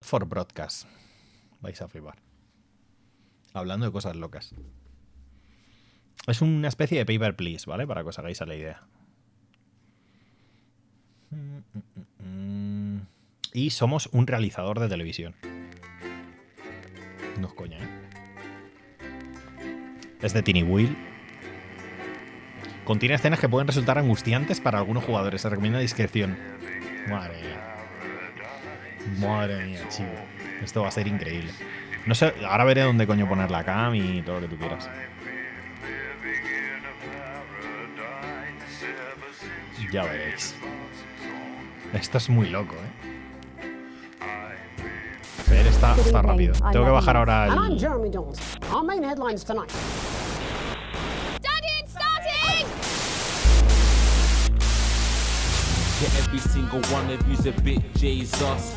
for broadcast. Vais a flipar. Hablando de cosas locas. Es una especie de paper please, ¿vale? Para que os hagáis a la idea. Y somos un realizador de televisión. No es coña, ¿eh? Es de Tiny Will. Contiene escenas que pueden resultar angustiantes para algunos jugadores. Se recomienda discreción. Madre mía. Madre mía, chico. Esto va a ser increíble. No sé, ahora veré dónde coño poner la cam y todo lo que tú quieras. Ya veréis. Esto es muy loco, ¿eh? Fer está rápido. Tengo que bajar ahora el... Every single one of you's a bit Jesus.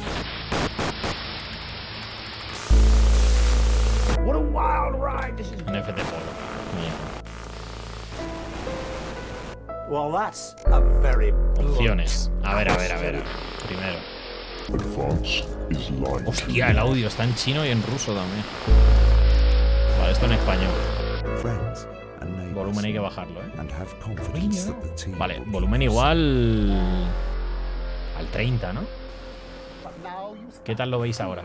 What a wild ride this is. NFT polo. Well, that's a very opciones. A ver. Primero. Hostia, el audio está en chino y en ruso también. Vale, esto en español. Volumen hay que bajarlo, ¿eh? Vale, volumen igual al 30, ¿no? ¿Qué tal lo veis ahora?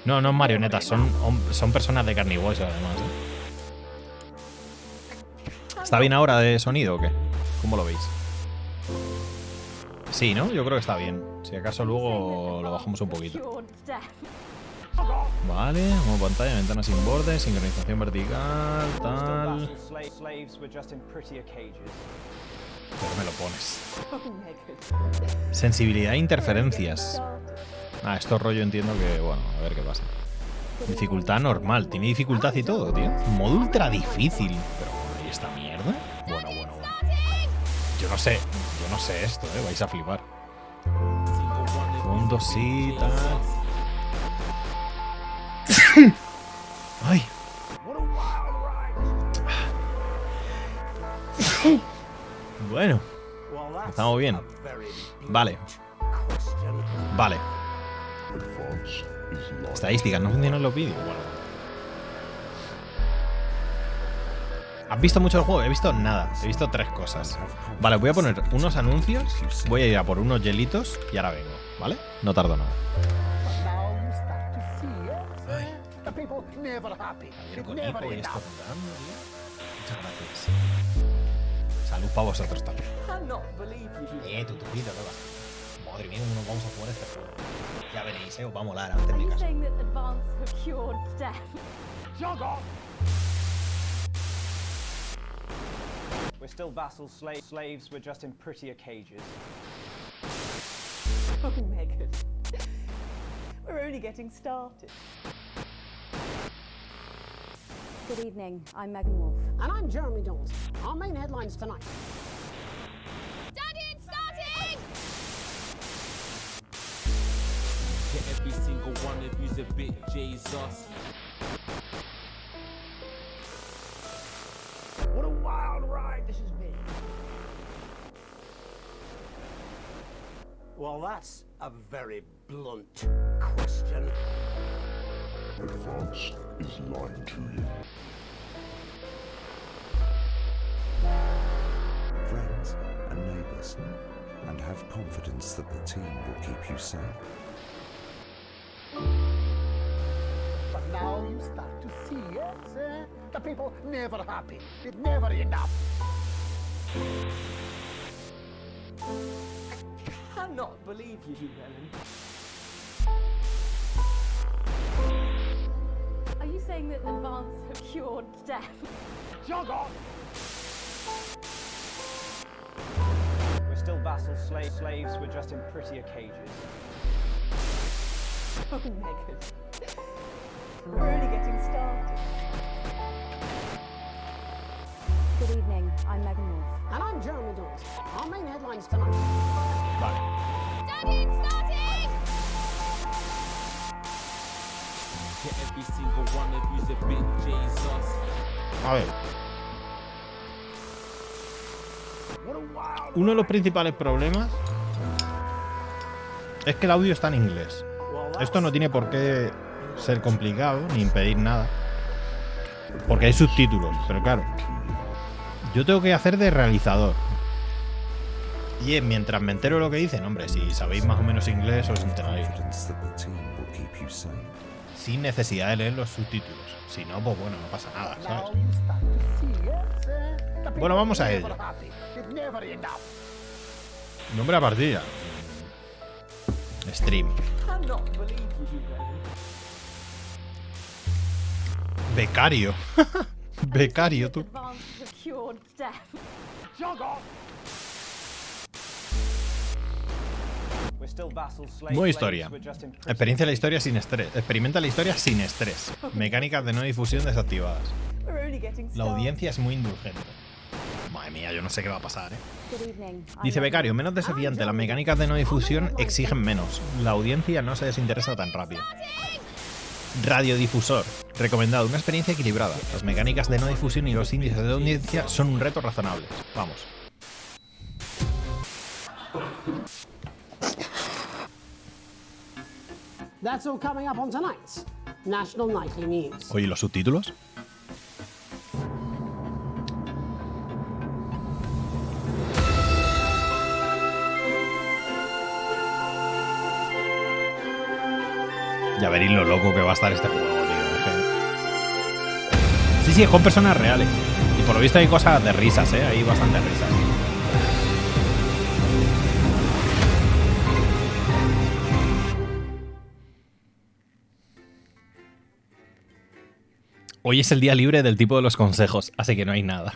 No, no es marionetas, son personas de carne y hueso, además, ¿eh? ¿Está bien ahora de sonido o qué? ¿Cómo lo veis? Sí, ¿no? Yo creo que está bien. Si acaso luego lo bajamos un poquito. Vale, como pantalla, ventana sin bordes, sincronización vertical, tal. Pero me lo pones. Sensibilidad e interferencias. Ah, esto rollo entiendo que, bueno, a ver qué pasa. Dificultad normal, tiene dificultad y todo, tío. Modo ultra difícil. Pero, ¿y esta mierda? Bueno. Yo no sé esto, vais a flipar. Fondo sí, tal. Ay. Bueno, estamos bien. Vale. Estadísticas, ¿no funcionan los vídeos? Bueno. ¿Has visto mucho el juego? He visto nada. He visto 3 cosas. Vale, voy a poner unos anuncios. Voy a ir a por unos hielitos y ahora vengo, ¿vale? No tardo nada. Con hipo y esto. Muchas gracias. Salud para vosotros también. Tu vida, ¿qué pasa? Madre mía, ¿cómo nos vamos a jugar este juego? Ya veréis, os va a molar antes de casa. We're still vassals, slaves, we're just in prettier cages. Oh, Megan. We're only getting started. Good evening, I'm Megan Wolf. And I'm Jeremy Jones. Our main headlines tonight. Daddy, it's starting! Every single one of you's a bit Jesus. What a wild ride this has been. Well, that's a very blunt question. France is lying to you. Friends and neighbours, and have confidence that the team will keep you safe. But now you start to see, yes, the people never happy. It's never enough. I cannot believe you, Ellen. Are you saying that advance have cured death? Jog on! We're still vassals, slaves, we're just in prettier cages. Oh, Megan. We're only getting started. Good evening, I'm Megan Wolf. And I'm Jeremy Jones. Our main headlines tonight. Vale. Daddy, it's starting! Every single one of you's a bit Jesus. A ver. Uno de los principales problemas Es que el audio está en inglés. Esto no tiene por qué ser complicado ni impedir nada. Porque hay subtítulos, pero claro. Yo tengo que hacer de realizador. Y mientras me entero de lo que dicen, hombre, si sabéis más o menos inglés, os enteraréis. Sin necesidad de leer los subtítulos. Si no, pues bueno, no pasa nada, ¿sabes? Bueno, vamos a ello. Nombre a partida. Stream. Becario. Becario, tú. Modo historia. Experiencia la historia sin estrés. Experimenta la historia sin estrés. Mecánicas de no difusión desactivadas. La audiencia es muy indulgente. Madre mía, yo no sé qué va a pasar, Dice Becario, menos desafiante. Las mecánicas de no difusión exigen menos. La audiencia no se desinteresa tan rápido. Radiodifusor. Recomendado. Una experiencia equilibrada. Las mecánicas de no difusión y los índices de audiencia son un reto razonable. Vamos. That's all coming up on tonight's National Nightly News. Oye, ¿los subtítulos? Ya veréis lo loco que va a estar este juego, tío. Sí, es con personas reales. Y por lo visto hay cosas de risas, hay bastantes risas. Hoy es el día libre del tipo de los consejos, así que no hay nada.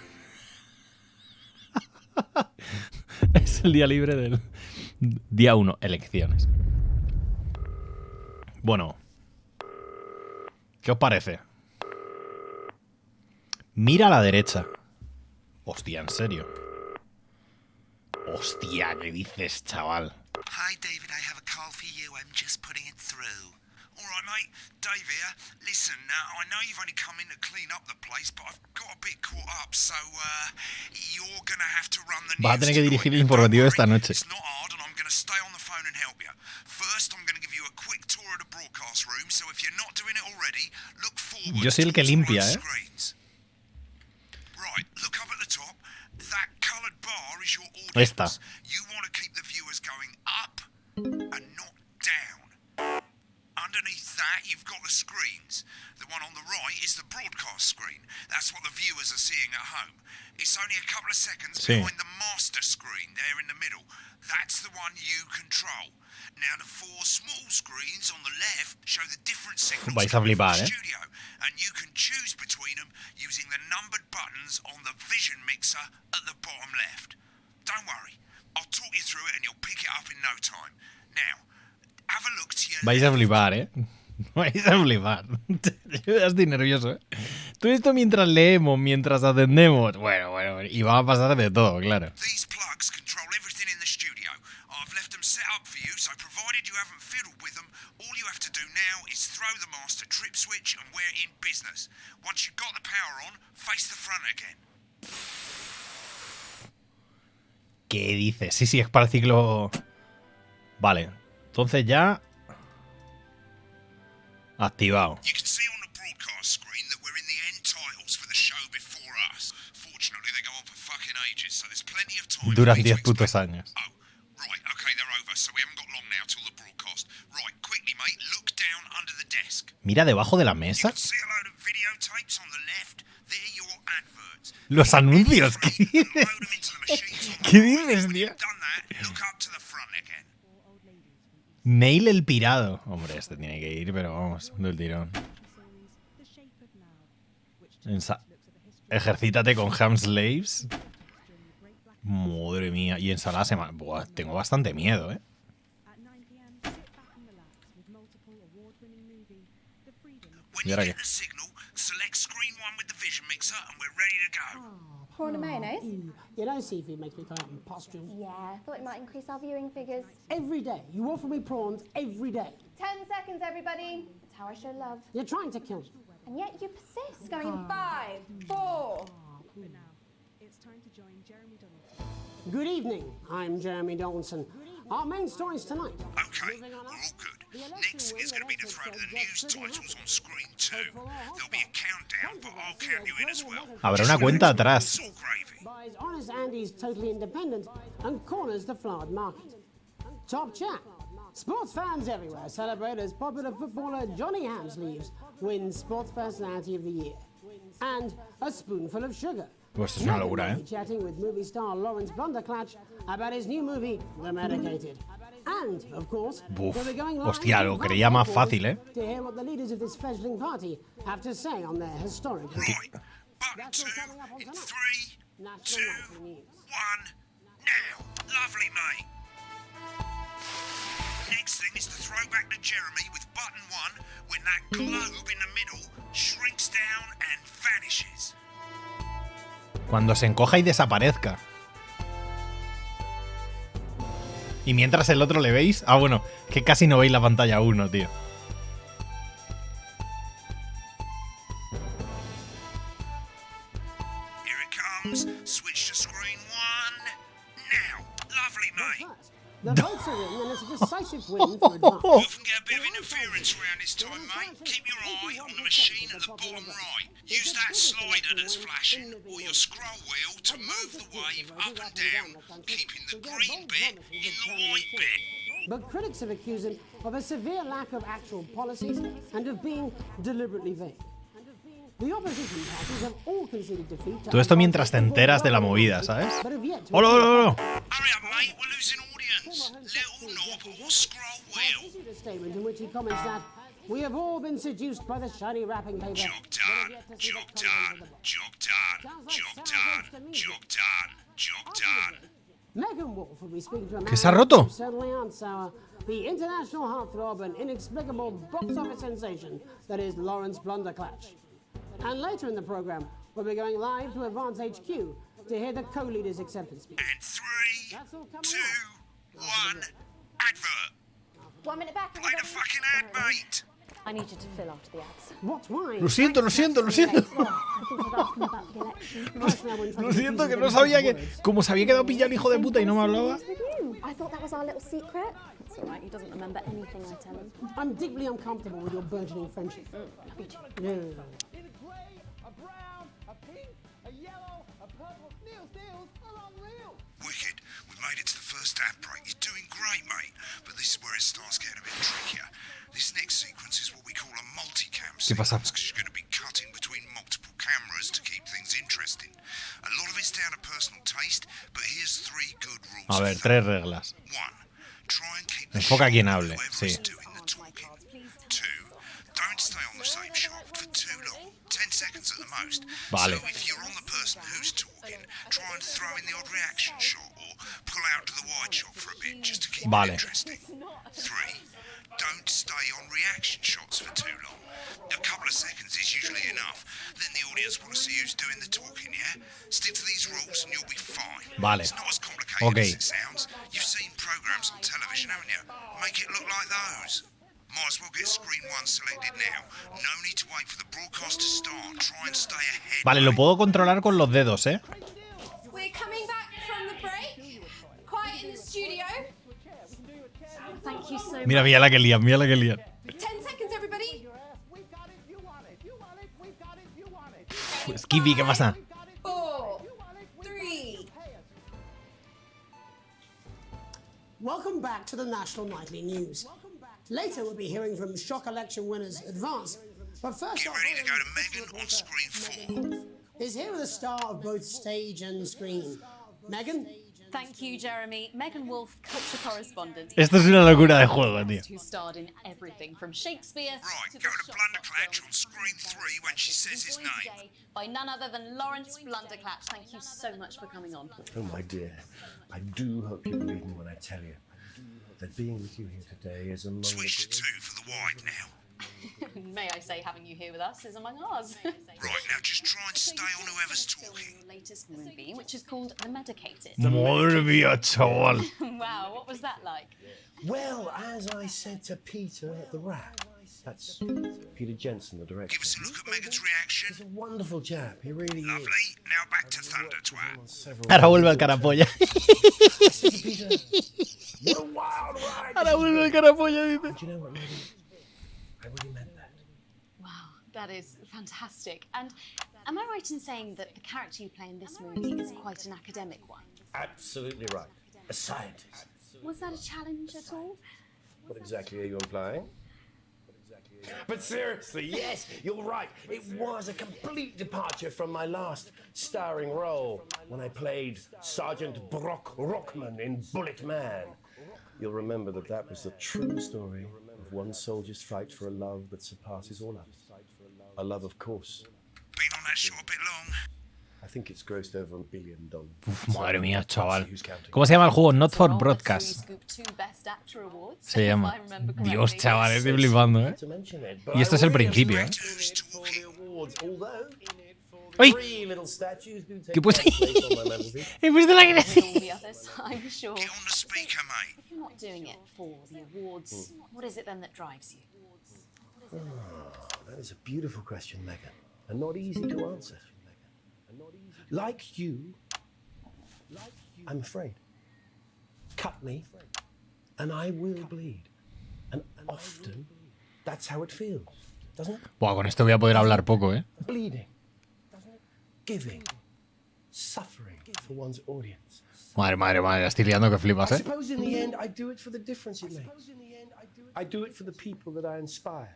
Es el día libre del día 1, elecciones. Bueno, ¿qué os parece? Mira a la derecha. Hostia, ¿en serio? Hostia, ¿qué dices, chaval? Hi, David, I have a call for you. I'm just putting it through. All right, mate. Dave here. Listen, I know you've only come in to clean up the place, but I've got a bit caught up, so you're gonna have to run the news. Va a tener que dirigir el informativo esta noche. It's not hard, and I'm gonna stay on the phone and help you. First, I'm gonna give you a quick tour of the broadcast room, so if you're not doing it already, look forward. Yo soy el que limpia, Right, look up at the top. That coloured bar is your audience. Esta. You want to keep the viewers going up and not down. Underneath that, you've got the screens. The one on the right is the broadcast screen. That's what the viewers are seeing at home. It's only a couple of seconds behind the master screen there in the middle. That's the one you control. Now, the four small screens on the left show the different signals Vais a flipar, from the studio, and you can choose between them using the numbered buttons on the vision mixer at the bottom left. Don't worry, I'll talk you through it and you'll pick it up in no time. Now, have a look to your Vais a flipar, Vais a flipar. Yo ya estoy nervioso, Todo esto mientras leemos, mientras atendemos. Bueno. Y va a pasar de todo, claro. These plugs control everything in the studio. I've left them set up for you, so provided you haven't fiddled with them, all you have to do now is throw the master trip switch and we're in business. Once you've got the power on, face the front again. ¿Qué dices? Sí, es para el ciclo... Vale. Entonces ya... Activado. You can see on the broadcast screen that we're in the end titles for the show before us. Fortunately, they go on for fucking ages, so there's plenty of time. Duran 10 putos años. Oh, right, okay, they're over, so we haven't got long now till the broadcast. Right, quickly, mate, look down under the desk. Mira debajo de la You mesa. can see a load of videotapes on the left. They're your adverts. Los anuncios. ¿Qué dices? Load them into the machines on the ¿Qué right. dices, When tío? you've done that, look up to the front again. Neil el pirado. Hombre, este tiene que ir, pero vamos, del tirón. Ejercítate con ham slaves. Madre mía. Y ensalada se... Buah, tengo bastante miedo, When ¿Y you ahora get qué? the signal, select screen 1 with the vision mixer and we're ready to go. Prawn and mayonnaise? You know, seafood makes me go out in pustules. Yeah, I thought it might increase our viewing figures. Every day. You offer me prawns every day. 10 seconds, everybody. That's how I show love. You're trying to kill me. And yet you persist. Going in 5, 4. Good evening. I'm Jeremy Donaldson. Our main stories tonight. Okay, we're all good. Next thing is going to be to throw the news titles on screen too. There'll be a countdown, but I'll count you in as well. Habrá una cuenta atrás. It's all gravy. Buys Honest Andy's Totally Independent and corners the flowered market. Top chat. Sports fans everywhere celebrate as popular footballer Johnny Hamsleeves wins Sports Personality of the Year. And a spoonful of sugar. Pues esto es una locura, ¿eh? Chatting with movie star Lawrence Blunderclatch about his new movie, The Medicated. And, of course, Buf, we'll be going live hostia, to lo creía más fácil, ¿eh? to hear what the leaders of this fledgling party have to say on their historic. Right, button 2 in 3, 2, 1, now. Lovely, mate. Next thing is to throw back to Jeremy with button 1 when that globe in the middle shrinks down and vanishes. Cuando se encoja y desaparezca. Y mientras el otro le veis... Ah, bueno, que casi no veis la pantalla 1, tío. Here it comes. Switch to screen 1. Now. Lovely, mate. The votes are in, and it's a decisive win for advance. You often get a bit of interference around this time, mate. Keep your eye on the machine at the bottom right. Use that slider that's flashing, or your scroll wheel to move the wave up and down, keeping the green bit in the white bit. But critics have accused him of a severe lack of actual policies and of being deliberately vague. The opposition parties have all conceded defeat to Todo esto mientras te enteras de la movida, ¿sabes? but have yet to ¡Hola, hola, hola! Hurry up, mate. We're losing audience. Little knob or scroll wheel. issued a statement in which he comments that we have all been seduced by the shiny wrapping paper. Job done. Job done. Job done. Job done. Job done. Job done. Megan Wolf will be speaking to a man ¿Que se ha roto? who certainly answer the international heartthrob and inexplicable box office sensation that is Lawrence Blunderclatch. And later in the program, we'll be going live to Advance HQ to hear the co-leader's acceptance speech. And 3, 2, 1. Advert. 1 minute back. Play the fucking ad, mate. I need you to fill after the ads. What? Why? Lo siento, lo siento, lo siento. Lo siento, que no sabía que... Como se había quedado pillado el hijo de puta y no me hablaba. I thought that was our little secret. It's all right. He doesn't remember anything I tell him. I'm deeply uncomfortable with your burgeoning friendship. Me too. No. In a grey, a brown, a pink, a yellow, a purple. Niels are unreal. Wicked. We made it to the first ad break. You're doing great, mate. But this is where it starts getting a bit trickier. This next sequence is what we call a multicam ¿Qué pasa? sequence because you're going to be cutting between multiple cameras to keep things interesting. A lot of it's down to personal taste, but here's 3 good rules. A ver, of 3 thumb. reglas. 1. Try and keep the Enfoca a quien shot hable, whoever sí. is doing the talking. 2. Don't stay on the same shot for too long. 10 seconds at the most. Vale. So if you're on the person who's talking, try and throw in the odd reaction shot or pull out to the wide shot for a bit just to keep Vale. it interesting. 3. Don't stay on reaction shots for too long. A couple of seconds is usually enough. Then the audience want to see who's doing the talking, yeah? Stick to these rules and you'll be fine. Vale. It's not as complicated Okay. as it sounds. You've seen programs on television, haven't you? Make it look like those. Might as well get screen 1 selected now. No need to wait for the broadcast to start. Try and stay ahead. Vale, lo mate. puedo controlar con los dedos, ¿eh? We're coming back from the break. Quiet in the studio. Thank you so much. Mira, mira la que lían, mira la que lían. 10 seconds, everybody. We've got it, you want it. You want it, we've got it, you want it. Skippy, ¿qué pasa? 4, 3. Welcome back to the National Nightly News. Later, we'll be hearing from shock election winners Advance. But first Get off, ready to go to Megan on screen 4. is here with a star of both stage and screen. Megan? Thank you, Jeremy. Megan Wolf, culture correspondent. Esto es una locura de juego, tío. Who starred in everything from Shakespeare Right, to go the to Blunderclatch on screen 3 when she says his joined name. today by none other than Lawrence Blunderclatch. Thank you so much for coming on. Oh, my dear, I do hope you believe me when I tell you that being with you here today is among Switch to the... 2 for the wide now. May I say, having you here with us is among ours. Right, now just try and stay on whoever's talking. Your latest movie, which is called The Medicated. Madre mía, chaval. Wow, what was that like? Well, as I said to Peter at the rack, That's Peter Jensen, the director. Give us a look at Megan's reaction. He's a wonderful chap. He really is. Lovely. Now back to Thunder Twat. Ahora vuelve al carapolla. Peter, what a wild ride. Ahora vuelve al carapolla, dice. Do you know what, Megan? I really meant that. Wow, that is fantastic. And am I right in saying that the character you play in this movie is quite an academic one? Absolutely right. A scientist. Was that a challenge at all? What exactly are you implying? But seriously, yes, you're right. It was a complete departure from my last starring role when I played Sergeant Brock Rockman in Bullet Man. You'll remember that was the true story of one soldier's fight for a love that surpasses all others. A love, of course. Been on that show a bit long. I think it's grossed over $1 billion. Uf, madre mía, chaval. ¿Cómo se llama el juego? Not for Broadcast. Se llama. Dios, chaval, estoy flipando, ¿eh? Y esto es el principio, ¿eh? ¡Uy! ¿Qué he puesto ahí? He puesto la gracia. Get on the speaker, mate. If you're not doing it for the awards, what is it then that drives you? That is a beautiful question, Megan, and not easy to answer. Like you, I'm afraid. Cut me, and I will bleed. And often, that's how it feels, doesn't it? Buah, con esto voy a poder hablar poco, ¿eh? Bleeding, giving, suffering for one's audience. Madre, madre, madre, la estoy liando que flipas, I ¿eh? suppose in the end, I do it for the difference it makes. I do it for the people that I inspire.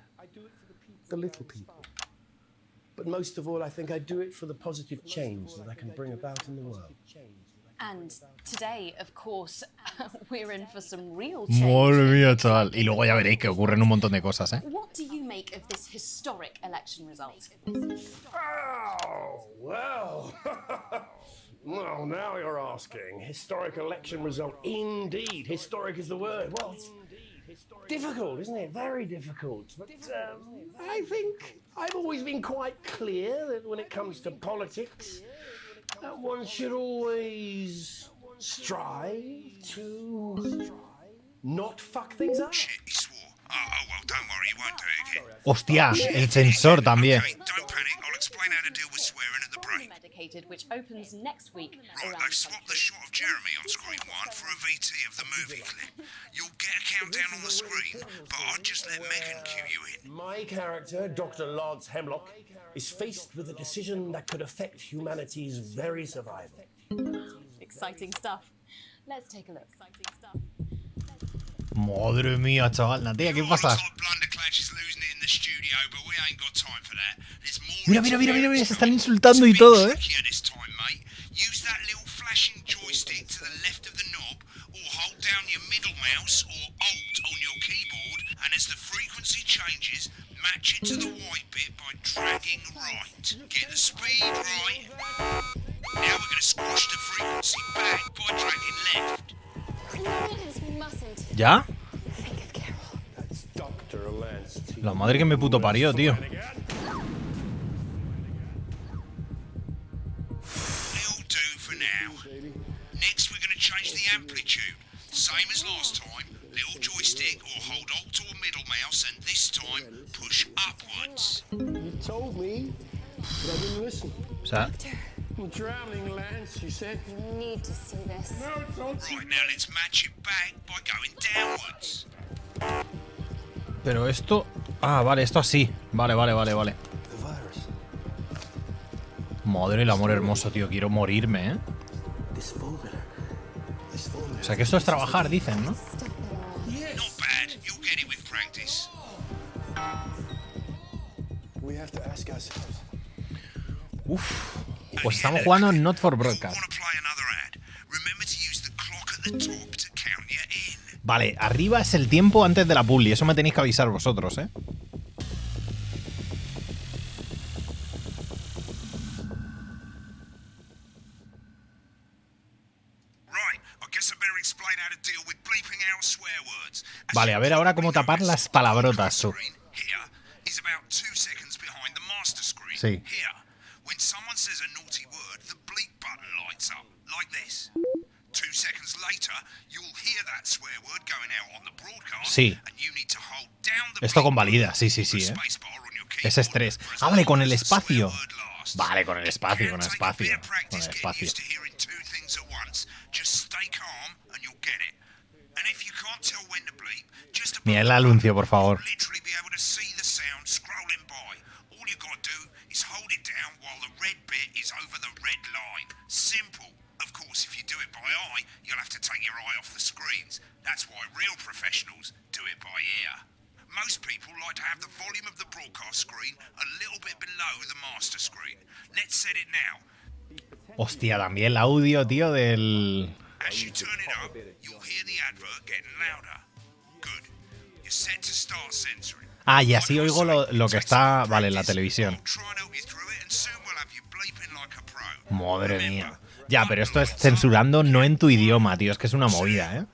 The little people. But most of all, I think I do it for the positive change that I can bring about in the world. And today, of course, we're in for some real change. Madre mía, chaval. Y luego ya veréis que ocurren un montón de cosas, ¿eh? What do you make of this historic election result? Oh, well. Well, now you're asking. Historic election result. Indeed. Historic is the word. Well, it's difficult, isn't it? Very difficult. But I think I've always been quite clear that when it comes to politics, one should always strive to not fuck things up. Shit, he swore. Oh, well, don't worry, he won't do it again. Hostia, el censor también. Okay, don't panic. I'll explain how to deal with swearing at the break. Medicated, which opens next week. Right, they've swapped the shot of Jeremy on screen 1 for a VT of the movie clip. You'll get a countdown on the screen, but I'll just let Megan cue you in. My character, Dr. Lance Hemlock, is faced with a decision that could affect humanity's very survival. Exciting stuff. Let's take a look. Exciting stuff. Madre mía, chaval. Natia, ¿qué pasa? Mira, mira, mira, mira, mira, se están insultando y todo, ¿eh? Use that little flashing joystick to the left of the knob, or hold down your middle mouse or Alt on your keyboard, and as the frequency changes, match it to the white bit by dragging right. Get the speed right. Now we're going to squash the frequency back by dragging left. ¿Ya? La madre que me puto parió, tío. It'll do for now. Next we're going to change the amplitude. Same as last time. Little joystick or hold Alt or middle mouse, and this time push upwards. You told me, but I didn't listen. O sea, I'm drowning, Lance, you said. You need to see this. Right, now let's match it back by going downwards. pero esto... Ah, vale, esto así. Vale, vale, vale, vale. Madre el amor hermoso, tío. Quiero morirme, ¿eh? O sea, que esto es trabajar, dicen, ¿no? Not bad. You'll get it with practice. Uf. Pues estamos jugando Not for Broadcast. Vale, arriba es el tiempo antes de la publi. Eso me tenéis que avisar vosotros, ¿eh? Vale, a ver ahora cómo tapar las palabrotas, tú. Sí. Sí. Esto convalida, sí, ¿eh? Es estrés. Ah, vale, con el espacio. Vale, con el espacio. Mira el anuncio, por favor. Most people like to have the volume of the broadcast screen a little bit below the master screen. Let's set it now. Hostia, también el audio, tío, del... As you turn it up, you'll hear the advert getting louder. Good. You're set to start censoring. Ah, y así oigo lo que está, vale, en la televisión. Madre mía. Ya, pero esto es censurando no en tu idioma, tío. Es que es una movida, ¿eh?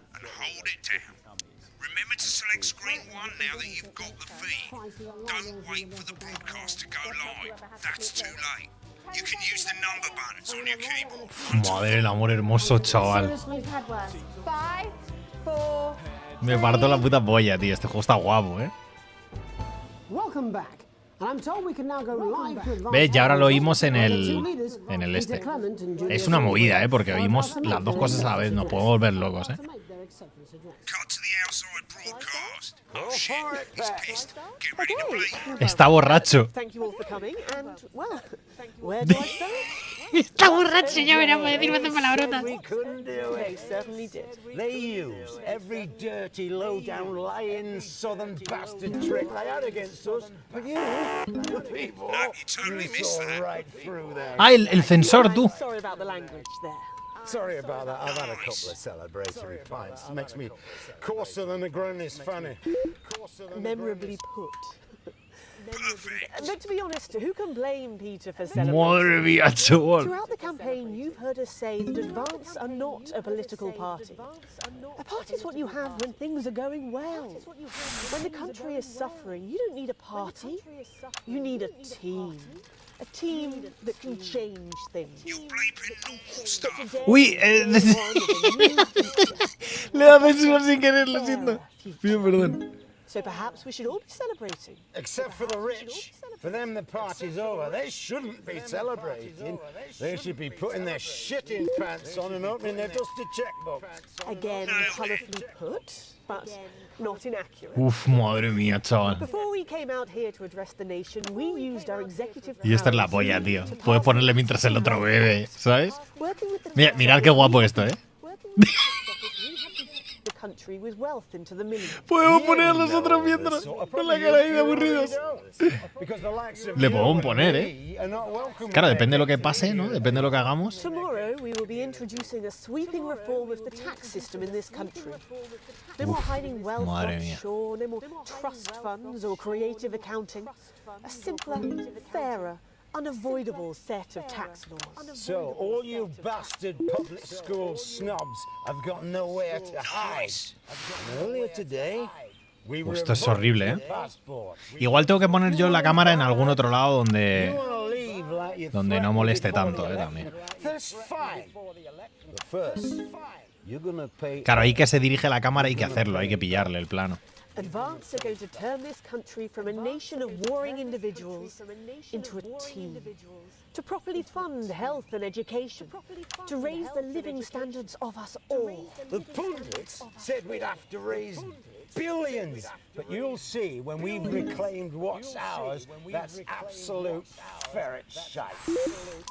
Madre del amor hermoso, chaval. Me parto la puta polla, tío. Este juego está guapo, ¿eh? ¿Ves? Ya ahora lo oímos en el este. Es una movida, ¿eh? Porque oímos las dos cosas a la vez. Nos podemos volver locos, ¿eh? Está borracho. Está borracho, ya verás, puede decir más palabrotas. They use every dirty, low-down, lying, southern bastard trick they had against us, but you, the people, you saw right through them. Ah, el censor, tú. Sorry about the language there. Sorry about that. I've had a couple of celebratory pints. Makes me coarser than a granny's fanny. Memorably put. But to be honest, who can blame Peter for celebrating? Madre mía, chaval. Throughout the campaign, you've heard us say that Advance are not a political party. A party is what you have when things are going well. When the country is suffering, you don't need a party. You need a team. A team that can change things. Uy, le da censura sin querer, lo siento. Pido perdón. So perhaps we should all be celebrating. Except for the rich. For them, the party's over. They shouldn't be celebrating. They should be putting their shitting pants on and opening their dusty checkbooks. Again, colourfully put, but not inaccurate. Uf, madre mía, chaval. Before we came out here to address the nation, we used our executive Y esta es la polla, tío. Puedes ponerle mientras el otro bebe, ¿sabes? Mira, mirad qué guapo esto, ¿eh? Podemos poner a los otros viéndonos con la cara ahí de aburridos. Le podemos poner, ¿eh? Claro, depende de lo que pase, ¿no? Depende de lo que hagamos. Tomorrow we will be introducing a sweeping reform of the tax system in this country. No more hiding wealth offshore, no more trust funds or creative accounting. A simpler, fairer, unavoidable set of tax laws. So, all you bastard public school snobs have got nowhere to hide. Earlier today, Esto es horrible, ¿eh? Igual tengo que poner yo la cámara en algún otro lado donde no moleste tanto, ¿eh? También. Claro, ahí que se dirige la cámara hay que hacerlo, hay que pillarle el plano. Advance are going to turn this country from a nation of warring individuals into a team. To properly fund health and education. To raise the living standards of us all. The pundits said we'd have to raise billions. But you'll see when we've reclaimed what's ours, that's absolute ferret shite.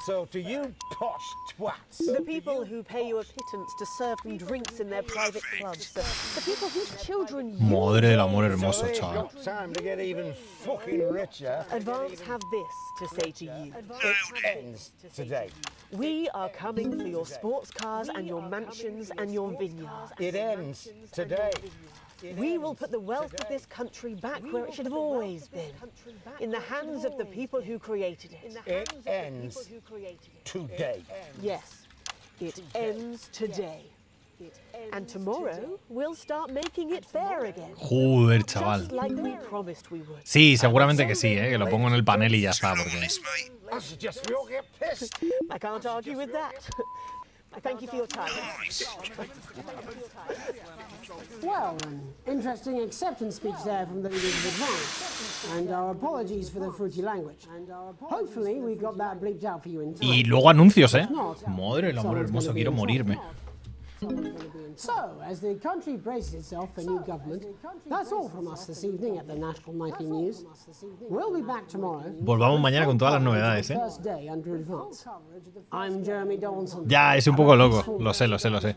So to you posh twats. The people who pay you a pittance to serve them drinks in their private clubs. The people whose children Madre del amor hermoso, chaval. Time to get even fucking richer. Advance have this to say to you. It ends today. We are coming for your sports cars and your mansions and your vineyards. It ends today. We will put the wealth of this country back where it should have always been, in the hands of the people who created it. It ends today. Yes, it ends today. And tomorrow we'll start making it fair again. Joder, chaval. Just like we promised we would. Sí, seguramente que sí, que lo pongo en el panel y ya está, porque... I can't argue with that. Thank you for your time. Well, an interesting acceptance speech there from the leaders of advance. And our apologies for the fruity language. Hopefully we got that bleeped out for you in time. Y luego anuncios, ¿eh? Madre el amor hermoso, quiero morirme. So, as the country braces itself for new government, that's all from us this evening at the National Nightly News. We'll be back tomorrow. Volvamos mañana con todas las novedades, ¿eh? First day under advance. I'm Jeremy Donaldson. Ya, es un poco loco. Lo sé, lo sé, lo sé.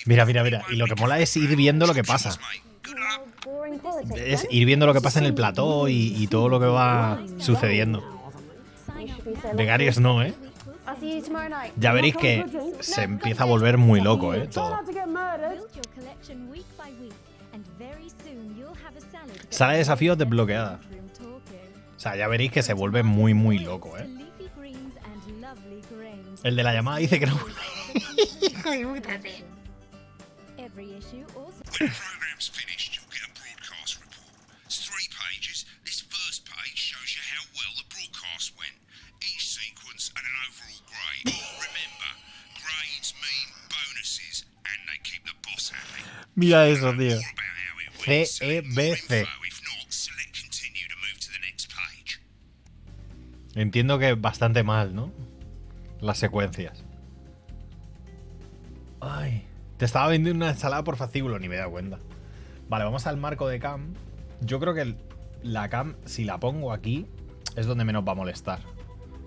Mira, mira, mira. Y lo que mola es ir viendo lo que pasa. Es ir viendo lo que pasa en el plató y todo lo que va sucediendo. Becarios no, ¿eh? Ya veréis que se empieza a volver muy loco, ¿eh? Todo. Sala de desafíos desbloqueada. O sea, ya veréis que se vuelve muy, muy loco, ¿eh? El de la llamada dice que no. Hijo de puta, tío. Mira eso, tío. CEBC. Entiendo que bastante mal, ¿no? Las secuencias. Ay. Te estaba vendiendo una ensalada por fascículo, ni me he dado cuenta. Vale, vamos al marco de cam. Yo creo que la cam, si la pongo aquí, es donde menos va a molestar.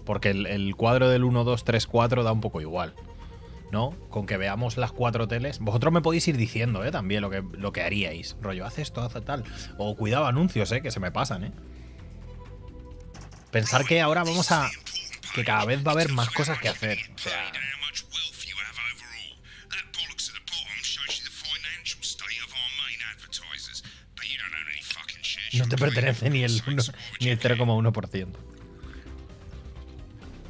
Porque el cuadro del 1, 2, 3, 4 da un poco igual, ¿no? Con que veamos las 4 teles. Vosotros me podéis ir diciendo, también lo que haríais. Rollo, haz esto, haz tal. O cuidado, anuncios, que se me pasan, Pensar que ahora vamos a... que cada vez va a haber más cosas que hacer. O sea... No te pertenece ni el 1, ni el 0,1%.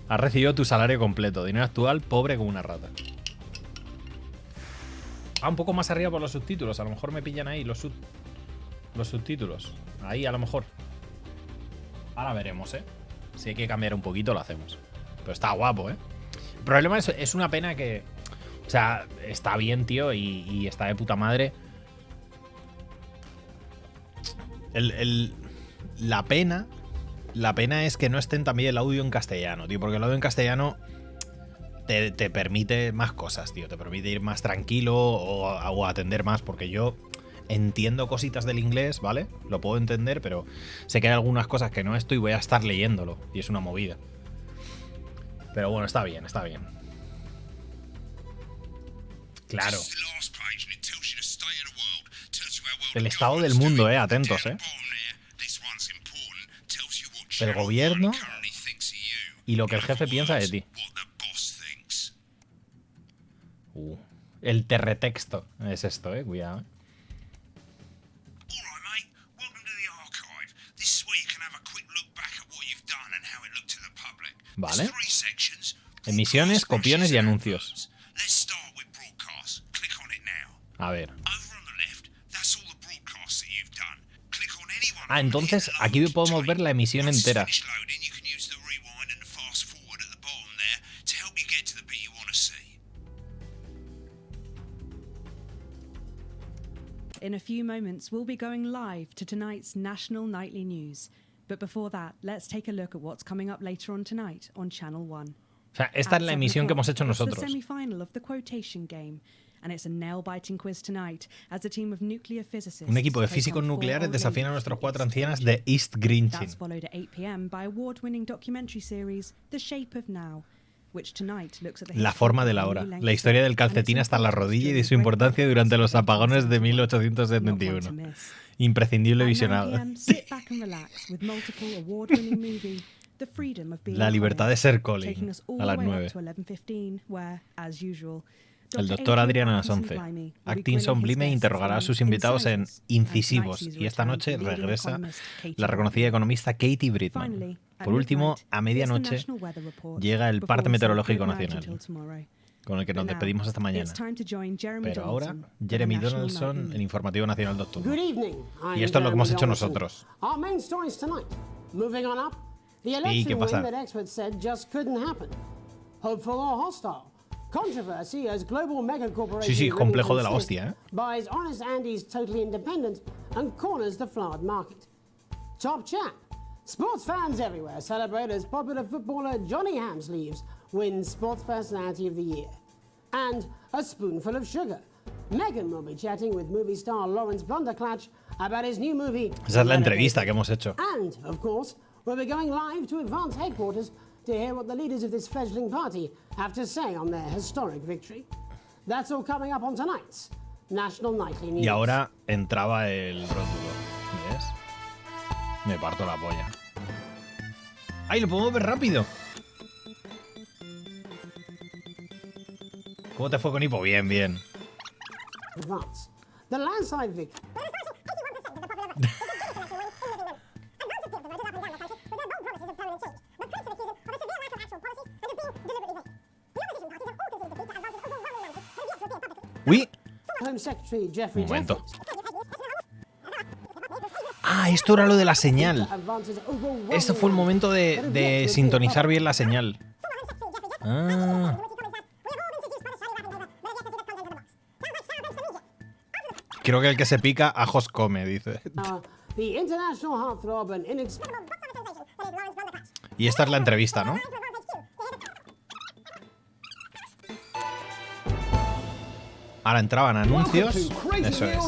Has recibido tu salario completo. Dinero actual, pobre como una rata. Ah, un poco más arriba por los subtítulos. A lo mejor me pillan ahí los subtítulos. Ahí a lo mejor. Ahora veremos, Si hay que cambiar un poquito, lo hacemos. Pero está guapo, El problema es una pena que... O sea, está bien, tío, y está de puta madre. La pena es que no estén también el audio en castellano, tío. Porque el audio en castellano te permite más cosas, tío. Te permite ir más tranquilo o atender más. Porque yo entiendo cositas del inglés, ¿vale? Lo puedo entender, pero sé que hay algunas cosas que no estoy y voy a estar leyéndolo. Y es una movida. Pero bueno, está bien, está bien. Claro. El estado del mundo, atentos, El gobierno y lo que el jefe piensa de ti. El terretexto es esto, cuidado. Vale. Emisiones, copiones y anuncios. A ver. Ah, entonces aquí podemos ver la emisión entera. In a few moments, we'll be going live to tonight's National Nightly News. But before that, let's take a look at what's coming up later on tonight on Channel 1. O sea, esta es la emisión que hemos hecho nosotros. It's the semi-final of the quotation game. And it's a nail-biting quiz tonight as a team of nuclear physicists. Un equipo de físicos nucleares desafían a nuestros 4 ancianas de East Greenchin. That's followed at 8 p.m. by award-winning documentary series The Shape of Now, which tonight looks at the La forma de la hora, la historia del calcetín hasta la rodilla y de su importancia durante los apagones de 1871. Imprescindible visionado. La libertad de ser Colin a las 9. El doctor Adrian a las 11. Atkinson Blimey interrogará a sus invitados en Incisivos y esta noche regresa la reconocida economista Katie Brittman. Por último, a medianoche llega el parte meteorológico nacional, con el que nos despedimos esta mañana. Pero ahora, Jeremy Donaldson, el informativo nacional de octubre. Y esto es lo que hemos hecho nosotros. Our main stories tonight. Moving on up, The ¿qué election pasa? win that experts said just couldn't happen. Hopeful or hostile. Controversy as global mega corporation Sí, complejo de la hostia, ¿eh? buys honest Andy's totally independent and corners the flowered market. Top chat. Sports fans everywhere celebrate as popular footballer Johnny Hamsleeves wins Sports Personality of the Year. And a spoonful of sugar. Megan will be chatting with movie star Lawrence Blunderclatch about his new movie. Esa es la entrevista que hemos hecho. And, of course, we'll be going live to Advance headquarters to hear what the leaders of this fledgling party have to say on their historic victory. That's all coming up on tonight's National Nightly News. Y ahora entraba el rótulo. ¿Ves? Me parto la polla. ¡Ay, lo podemos ver rápido! ¿Cómo te fue con Hipo? Bien, bien. Advance. The landslide victory. ¡Uy! Home Secretary Jeffrey Un momento. Jeffries. Ah, esto era lo de la señal. Advance's overwhelming Esto fue el momento de sintonizar bien la señal. Ah. Creo que el que se pica, ajos come, dice. The international heartthrob and Y esta es la entrevista, ¿no? Ahora entraban anuncios. Eso es.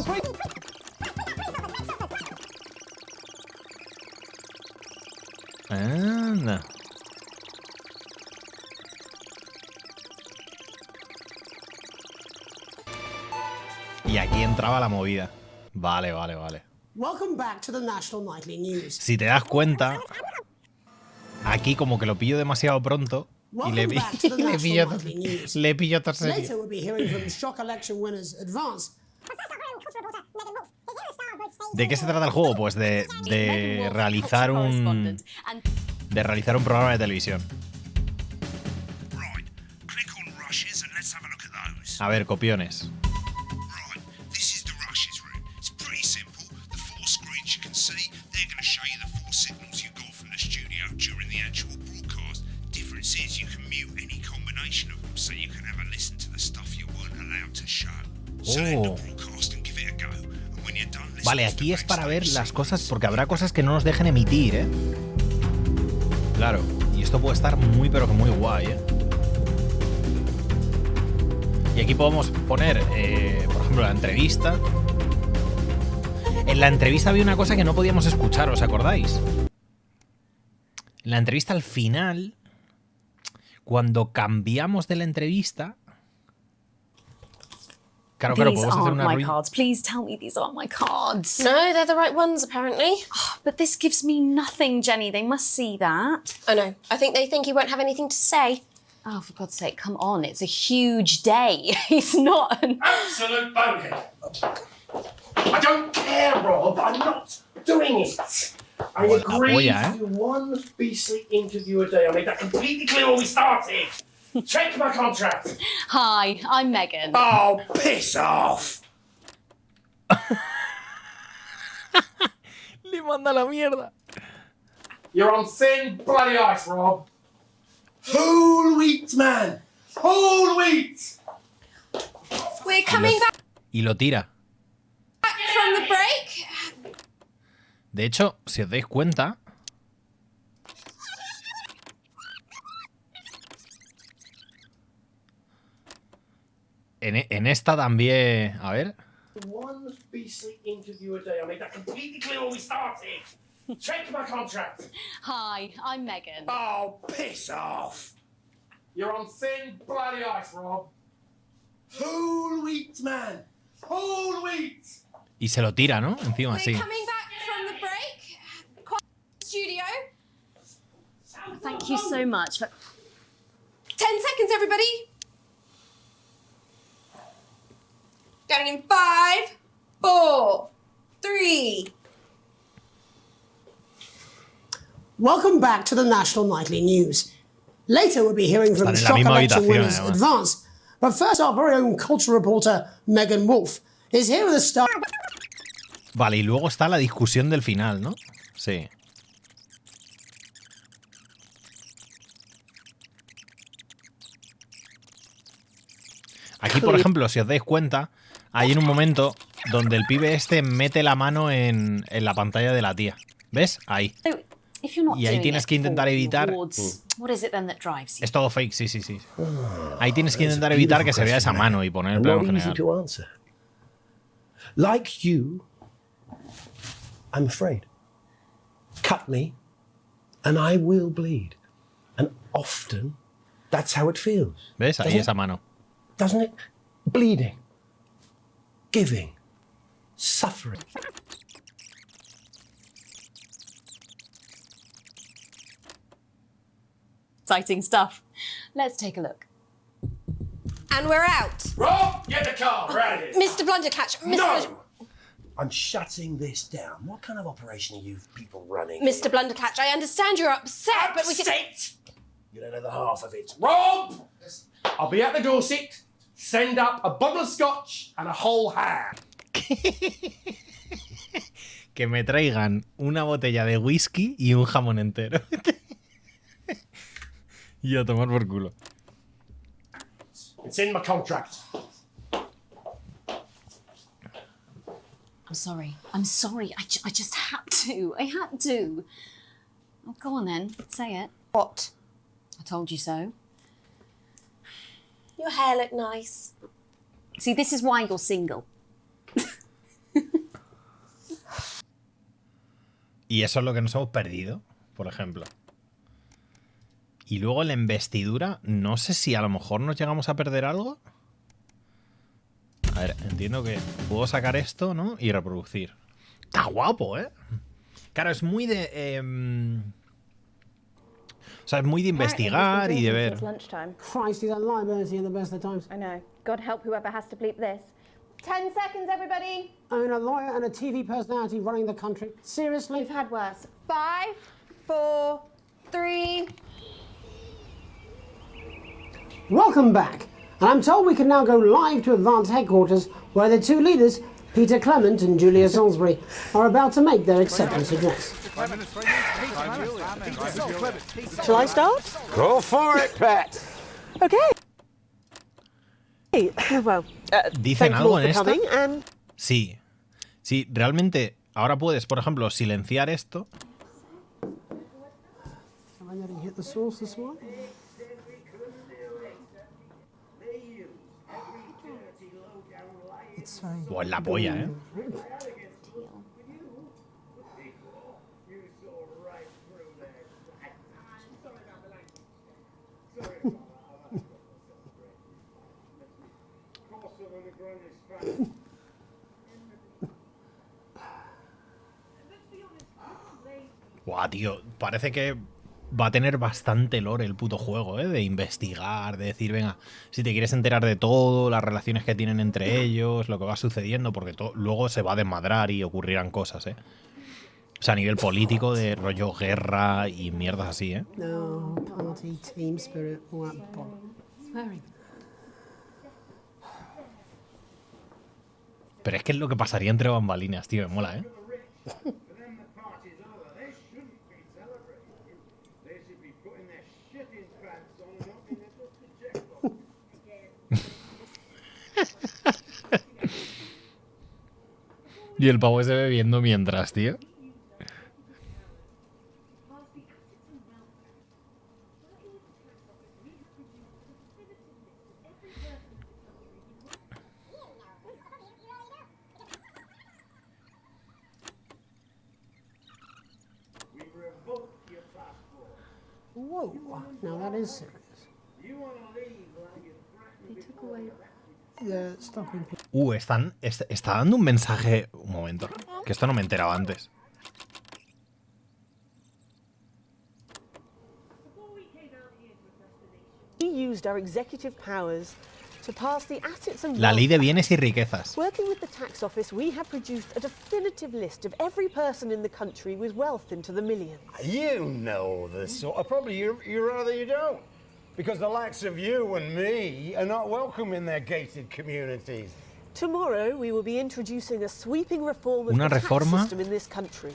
Anda. Y aquí entraba la movida. Vale, vale, vale. Welcome back to the National Nightly News. Si te das cuenta, aquí como que lo pillo demasiado pronto y le pillo otra serie. Later we'll be hearing from shock election winners Advance. ¿De qué se trata el juego? Pues de realizar un programa de televisión. A ver, copiones. Oh. Vale, aquí es para ver las cosas, porque habrá cosas que no nos dejen emitir, ¿eh? Claro, y esto puede estar muy, pero que muy guay, ¿eh? Y aquí podemos poner, por ejemplo, la entrevista. En la entrevista había una cosa que no podíamos escuchar, ¿os acordáis? En la entrevista al final, cuando cambiamos de la entrevista... Claro, These aren't my cards. Please tell me these aren't my cards. No, they're the right ones, apparently. Oh, but this gives me nothing, Jenny. They must see that. I know. I think they think he won't have anything to say. Oh, for God's sake, come on. It's a huge day. He's not an... Absolute bonehead. I don't care, Rob. I'm not doing it. I agree to do one BC interview a day. I made that completely clear when we started. Check my contract. Hi, I'm Megan. Oh, piss off. Le manda la mierda. You're on thin bloody ice, Rob. Whole wheat, man. Whole wheat. We're coming back Y lo tira. from the break. De hecho, si os dais cuenta... En esta también... A ver... One BC interview a day. I made that completely clear when we started. Check my contract. Hi, I'm Megan. Oh, piss off. You're on thin bloody ice, Rob. Whole wheat, man. Whole wheat. Y se lo tira, ¿no? Encima, sí. Coming back from the break. Studio. Thank you so much. 10 seconds, everybody. Going in 5, 4, 3. Welcome back to the National Nightly News. Later we'll be hearing from shock election winners Advance. But first, our very own culture reporter, Megan Wolf, is here with a star. Vale, y luego está la discusión del final, ¿no? Sí. Aquí, por ejemplo, si os dais cuenta, hay en un momento donde el pibe este mete la mano en la pantalla de la tía. ¿Ves? Ahí. Y ahí tienes que intentar evitar... Es todo fake, sí, sí, sí. Ahí tienes que intentar evitar que se vea esa mano y poner el plano general. Like you, I'm afraid. Cut me, and I will bleed. And often, that's how it feels. ¿Ves? Ahí esa mano. Doesn't it? Bleeding, giving, suffering. Exciting stuff. Let's take a look. And we're out. Rob, get the car, we're out of here. Mr. Blundercatch, No! I'm shutting this down. What kind of operation are you people running? Mr. Blundercatch, I understand you're upset, but we can... You don't know the half of it. Rob! I'll be at the Dorset. Send up a bottle of scotch and a whole ham. Que me traigan una botella de whisky y un jamón entero. Y a tomar por culo. It's in my contract. I'm sorry. I'm sorry. I just had to. I had to. Oh, go on then. Say it. What? I told you so. Your hair looked nice. See, this is why you're single. Y eso es lo que nos hemos perdido, por ejemplo. Y luego la investidura, no sé si a lo mejor nos llegamos a perder algo. A ver, entiendo que puedo sacar esto, ¿no? Y reproducir. Está guapo, ¿eh? Claro, es muy de... o sea, es muy de investigar y de ver. Christ, he's liability in the best of times. I know. God help whoever has to bleep this. 10 seconds, everybody. I mean, a lawyer and a TV personality running the country. Seriously? We've had worse. 5, 4, 3. Welcome back. And I'm told we can now go live to Advance Headquarters, where the two leaders, Peter Clement and Julia Salisbury, are about to make their acceptance address. Shall I start? Go for it, Pat. Okay. Well, ¿Dicen algo en esto? and... Sí. Sí, realmente ahora puedes, por ejemplo, silenciar esto. Am I going to hit the source this one? O en la polla, ¿eh? Buah, tío, parece que va a tener bastante lore el puto juego, ¿eh? De investigar, de decir, venga, si te quieres enterar de todo, las relaciones que tienen entre ellos, lo que va sucediendo, porque luego se va a desmadrar y ocurrirán cosas, ¿eh? O sea, a nivel político, de rollo guerra y mierdas así, ¿eh? No, party, team spirit, all that bollocks. Pero es que es lo que pasaría entre bambalinas, tío, me mola, ¿eh? Y el pavo se bebiendo mientras, tío. Whoa, now that is serious. Yeah, stopping people. Está dando un mensaje... Un momento, que esto no me enteraba antes. used our executive powers to pass the assets and La ley de bienes y riquezas. Working with the tax office, we have produced a definitive list of every person in the country with wealth into the millions. You know this sort of probably you rather you don't. Because the likes of you and me are not welcome in their gated communities. Tomorrow we will be introducing a sweeping reform of Una the reforma. tax system in this country.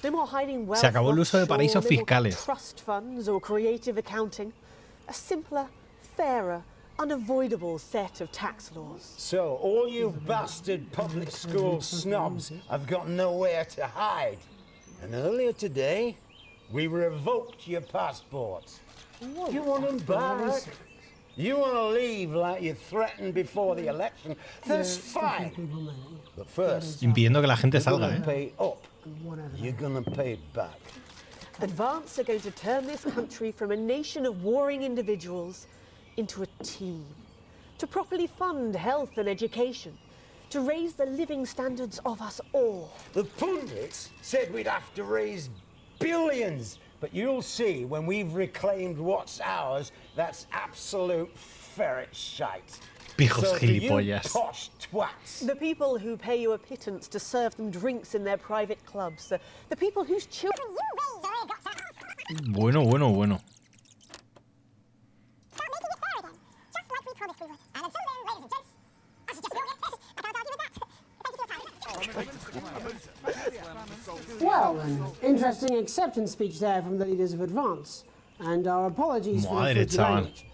No more hiding wealth Se acabó el uso de paraísos offshore, no more fiscales. trust funds or creative accounting. A simpler, fairer unavoidable set of tax laws. So, all you bastard public school snobs have got nowhere to hide. And earlier today, we revoked your passports. You want them back? You want to leave like you threatened before the election? That's fine. But first, impidiendo que la gente salga, you're gonna pay up. You're gonna pay back. Advance are going to turn this country from a nation of warring individuals into a team, to properly fund health and education, to raise the living standards of us all. The pundits said we'd have to raise billions, but you'll see when we've reclaimed what's ours, that's absolute ferret shite. Pijos So to you gilipollas. posh twats, The people who pay you a pittance to serve them drinks in their private clubs, the people whose children Bueno, bueno, bueno. Well, an interesting acceptance speech there from the leaders of Advance. And our apologies for the Madre, frigid chaval. language.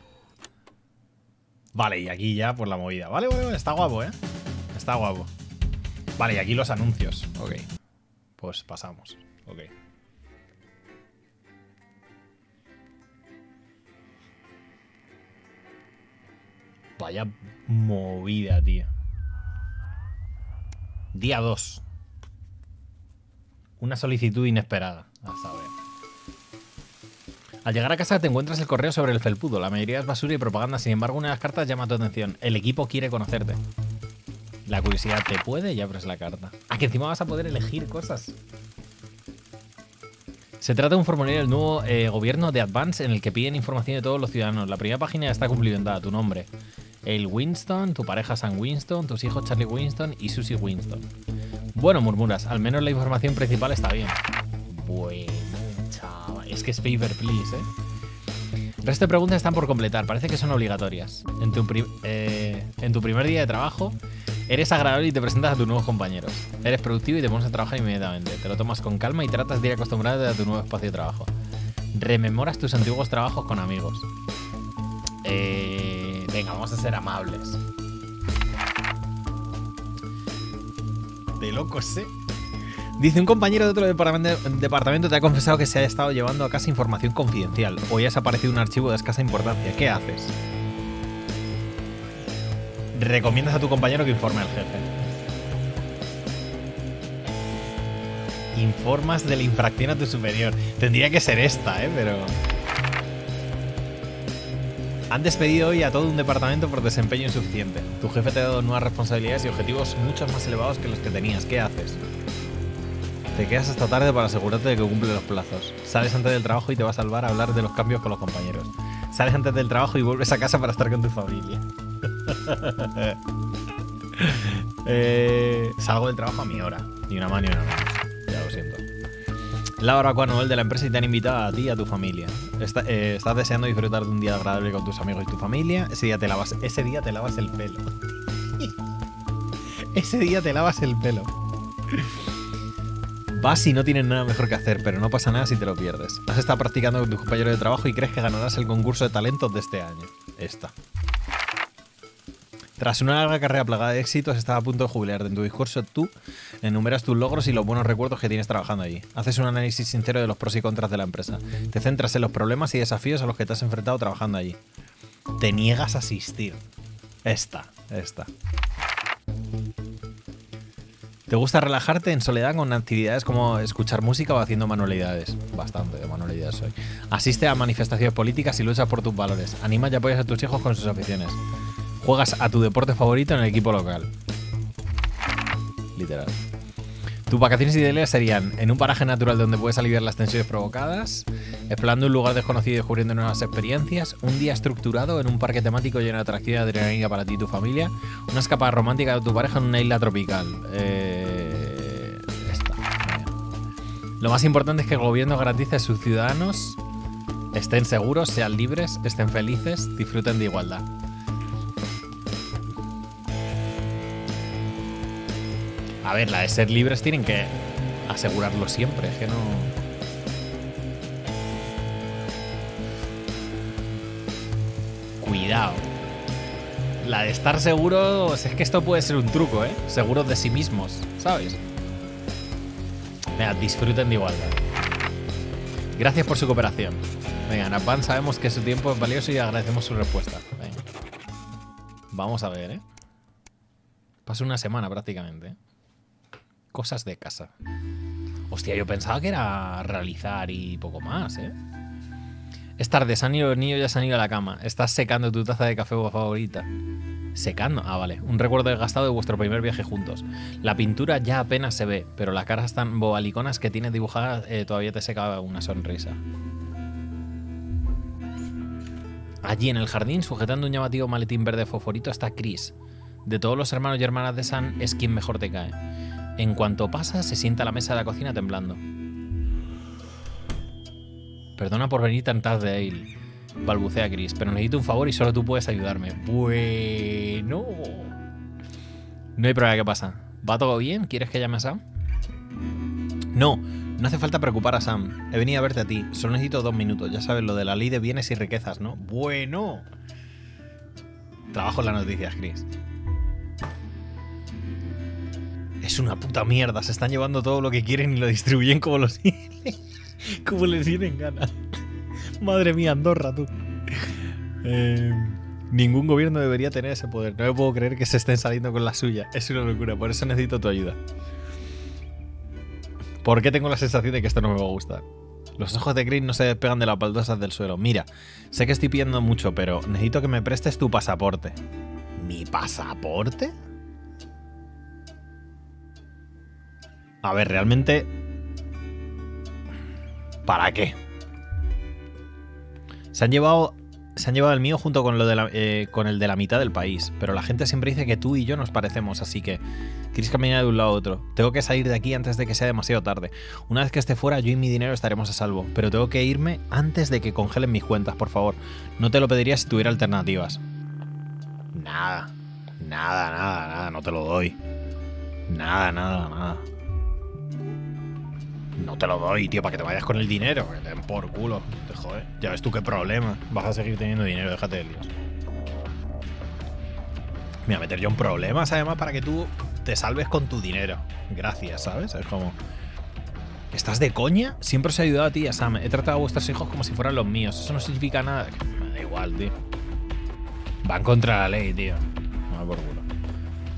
Vale, y aquí ya por la movida. Vale, vale, vale, está guapo, ¿eh? Está guapo. Vale, y aquí los anuncios. Ok. Pues pasamos. Ok. Vaya movida, tío. Día 2. Una solicitud inesperada. A saber. Al llegar a casa te encuentras el correo sobre el felpudo. La mayoría es basura y propaganda. Sin embargo, una de las cartas llama tu atención. El equipo quiere conocerte. La curiosidad te puede y abres la carta. Ah, que encima vas a poder elegir cosas. Se trata de un formulario del nuevo gobierno de Advance en el que piden información de todos los ciudadanos. La primera página ya está cumplimentada. Tu nombre. El Winston, tu pareja Sam Winston, tus hijos Charlie Winston y Susie Winston. Bueno, murmuras. Al menos la información principal está bien. Bueno, chaval. Es que es paper, please, ¿eh? El resto de preguntas están por completar. Parece que son obligatorias. En tu primer día de trabajo, eres agradable y te presentas a tus nuevos compañeros. Eres productivo y te pones a trabajar inmediatamente. Te lo tomas con calma y tratas de ir acostumbrándote a tu nuevo espacio de trabajo. Rememoras tus antiguos trabajos con amigos. Venga, vamos a ser amables. De locos, ¿eh? Dice, un compañero de otro departamento te ha confesado que se ha estado llevando a casa información confidencial. Hoy has aparecido un archivo de escasa importancia. ¿Qué haces? Recomiendas a tu compañero que informe al jefe. Informas de la infracción a tu superior. Tendría que ser esta, pero... Han despedido hoy a todo un departamento por desempeño insuficiente. Tu jefe te ha dado nuevas responsabilidades y objetivos mucho más elevados que los que tenías. ¿Qué haces? Te quedas hasta tarde para asegurarte de que cumple los plazos. Sales antes del trabajo y te vas al bar a hablar de los cambios con los compañeros. Sales antes del trabajo y vuelves a casa para estar con tu familia. Salgo del trabajo a mi hora. Ni una más ni una menos. Ya lo siento. La barbacoa anual de la empresa y te han invitado a ti y a tu familia. Estás deseando disfrutar de un día agradable con tus amigos y tu familia. Ese día te lavas el pelo. Ese día te lavas el pelo. Vas y no tienes nada mejor que hacer, pero no pasa nada si te lo pierdes. Has estado practicando con tus compañeros de trabajo y crees que ganarás el concurso de talentos de este año. Esta. Tras una larga carrera plagada de éxitos, estás a punto de jubilarte. En tu discurso, tú enumeras tus logros y los buenos recuerdos que tienes trabajando allí. Haces un análisis sincero de los pros y contras de la empresa. Te centras en los problemas y desafíos a los que te has enfrentado trabajando allí. Te niegas a asistir. Esta. ¿Te gusta relajarte en soledad con actividades como escuchar música o haciendo manualidades? Bastante de manualidades hoy. Asiste a manifestaciones políticas y luchas por tus valores. Animas y apoyas a tus hijos con sus aficiones. Juegas a tu deporte favorito en el equipo local. Literal. Tus vacaciones ideales serían en un paraje natural donde puedes aliviar las tensiones provocadas, explorando un lugar desconocido y descubriendo nuevas experiencias, un día estructurado en un parque temático lleno de atracción y adrenalina para ti y tu familia, una escapada romántica de tu pareja en una isla tropical. Lo más importante es que el gobierno garantice que sus ciudadanos estén seguros, sean libres, estén felices, disfruten de igualdad. A ver, la de ser libres tienen que asegurarlo siempre, es que no... Cuidado. La de estar seguros, es que esto puede ser un truco, ¿eh? Seguros de sí mismos, ¿sabes? Venga, disfruten de igualdad. Gracias por su cooperación. Venga, en Advance sabemos que su tiempo es valioso y agradecemos su respuesta. Venga. Vamos a ver, ¿eh? Pasó una semana prácticamente, ¿eh? Cosas de casa. Hostia, yo pensaba que era realizar y poco más, ¿eh? Es tarde, se han ido los niños, ya se han ido a la cama. Estás secando tu taza de café favorita. ¿Secando? Ah, vale. Un recuerdo desgastado de vuestro primer viaje juntos. La pintura ya apenas se ve, pero las caras tan bobaliconas que tienes dibujadas todavía te seca una sonrisa. Allí en el jardín, sujetando un llamativo maletín verde fosforito, está Chris. De todos los hermanos y hermanas de Sam, es quien mejor te cae. En cuanto pasa, se sienta a la mesa de la cocina temblando. Perdona por venir tan tarde, Ail, balbucea Chris, pero necesito un favor y solo tú puedes ayudarme. Bueno. No hay problema, ¿qué pasa? ¿Va todo bien? ¿Quieres que llame a Sam? No, no hace falta preocupar a Sam. He venido a verte a ti. Solo necesito 2 minutos. Ya sabes, lo de la ley de bienes y riquezas, ¿no? Bueno. Trabajo en las noticias, Chris. Es una puta mierda. Se están llevando todo lo que quieren y lo distribuyen como los... como les tienen ganas. Madre mía, Andorra, tú. Ningún gobierno debería tener ese poder. No me puedo creer que se estén saliendo con la suya. Es una locura. Por eso necesito tu ayuda. ¿Por qué tengo la sensación de que esto no me va a gustar? Los ojos de Chris no se despegan de las baldosas del suelo. Mira, sé que estoy pidiendo mucho, pero necesito que me prestes tu pasaporte. ¿Mi pasaporte? A ver, realmente... ¿Para qué? Se han llevado el mío junto con, con el de la mitad del país. Pero la gente siempre dice que tú y yo nos parecemos, así que... Quieres caminar de un lado a otro. Tengo que salir de aquí antes de que sea demasiado tarde. Una vez que esté fuera, yo y mi dinero estaremos a salvo. Pero tengo que irme antes de que congelen mis cuentas, por favor. No te lo pediría si tuviera alternativas. Nada. Nada. No te lo doy. Nada. No te lo doy, tío, para que te vayas con el dinero. Que te den por culo. Te jode. Ya ves tú qué problema. Vas a seguir teniendo dinero, déjate de líos. Me voy a meter yo en problemas, además, para que tú te salves con tu dinero. Gracias, ¿sabes? Es como... ¿Estás de coña? Siempre os he ayudado a ti y a Sam. He tratado a vuestros hijos como si fueran los míos. Eso no significa nada. Me da igual, tío. Van contra la ley, tío. No, por culo.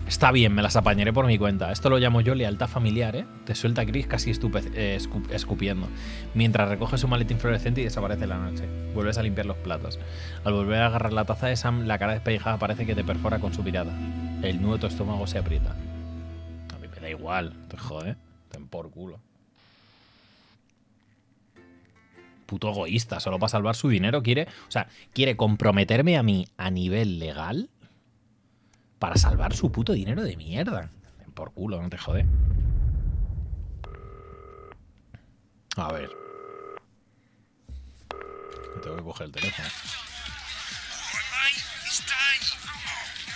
Está bien, me las apañaré por mi cuenta. Esto lo llamo yo lealtad familiar, ¿eh? Te suelta Chris casi escupiendo. Mientras recoge su maletín fluorescente y desaparece en la noche. Vuelves a limpiar los platos. Al volver a agarrar la taza de Sam, la cara despellejada parece que te perfora con su mirada. El nudo de tu estómago se aprieta. A mí me da igual, te jode. Ten por culo. Puto egoísta, solo para salvar su dinero quiere... O sea, quiere comprometerme a mí a nivel legal... para salvar su puto dinero de mierda. Por culo, no te jode. A ver. Tengo que coger el teléfono.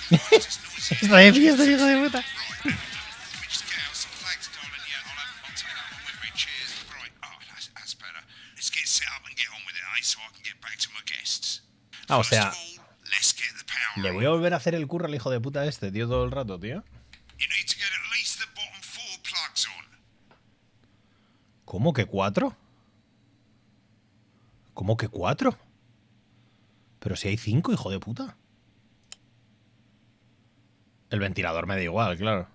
Está de fiesta, hijo de puta. Ah, o sea... Le voy a volver a hacer el curro al hijo de puta este, tío, todo el rato, tío. ¿Cómo que 4? ¿Cómo que 4? Pero si hay 5, hijo de puta. El ventilador me da igual, claro.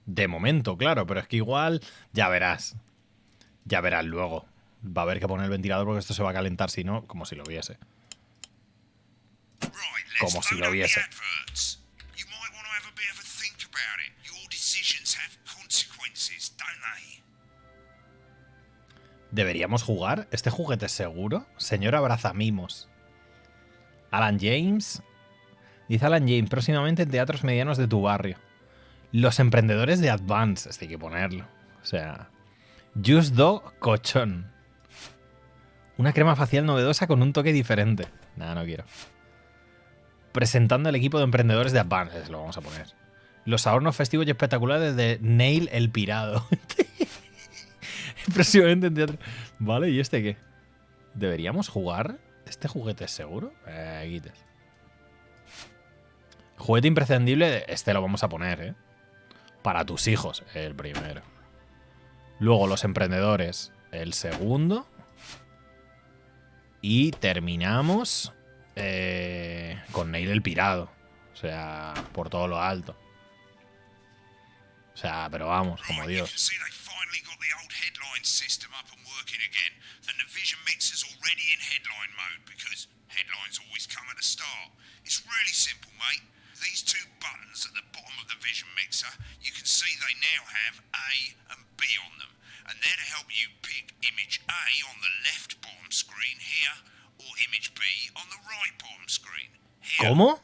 De momento, claro, pero es que igual... Ya verás. Ya verás luego. Va a haber que poner el ventilador porque esto se va a calentar, si no, como si lo viese. Como si lo viese. ¿Deberíamos jugar? ¿Este juguete es seguro? Señor Abrazamimos. Alan James. Dice Alan James, próximamente en teatros medianos de tu barrio. Los emprendedores de Advance. Este hay que ponerlo. O sea... Just Do Cochón. Una crema facial novedosa con un toque diferente. Nada, no quiero. Presentando el equipo de emprendedores de Advance. Lo vamos a poner. Los adornos festivos y espectaculares de Neil el Pirado. Próximamente en teatro. Vale, ¿y este qué? ¿Deberíamos jugar? ¿Este juguete es seguro? Quites. Juguete imprescindible, este lo vamos a poner, ¿eh? Para tus hijos, el primero. Luego los emprendedores, el segundo. Y terminamos con Neil el pirado. O sea, por todo lo alto. O sea, pero vamos, como Dios. These two buttons at the bottom of the Vision Mixer, you can see they now have A and B on them. And they're to help you pick image A on the left bottom screen here, or image B on the right bottom screen here. ¿Cómo?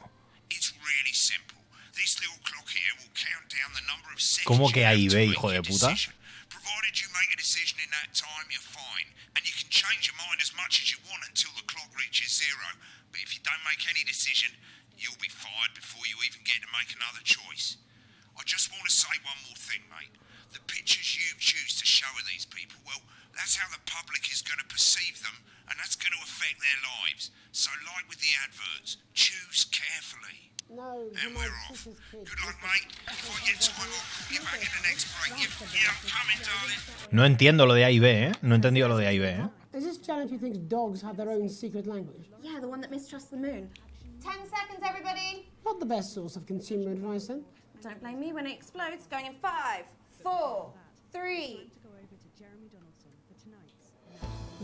It's really simple. This little clock here will count down the number of seconds ¿Cómo que you A have y to B, make hijo de your puta? decision. Provided you make a decision in that time, you're fine. And you can change your mind as much as you want until the clock reaches zero. But if you don't make any decision, you'll be fired before you even get to make another choice. I just want to say one more thing, mate. The pictures you choose to show of these people, well, that's how the public is going to perceive them, and that's going to affect their lives. So like with the adverts, choose carefully. No, and we're off. Good luck, mate. If I get time, I'll call you back in the next break. Yeah, I'm coming, darling. No entiendo lo de A y B, ¿eh? No he entendido lo de A y B, ¿eh? Is this Janet who thinks dogs have their own secret language? Yeah, the one that mistrusts the moon. 10 seconds, everybody. Not the best source of consumer advice, then. Don't blame me when it explodes. Going in 5, 4, 3.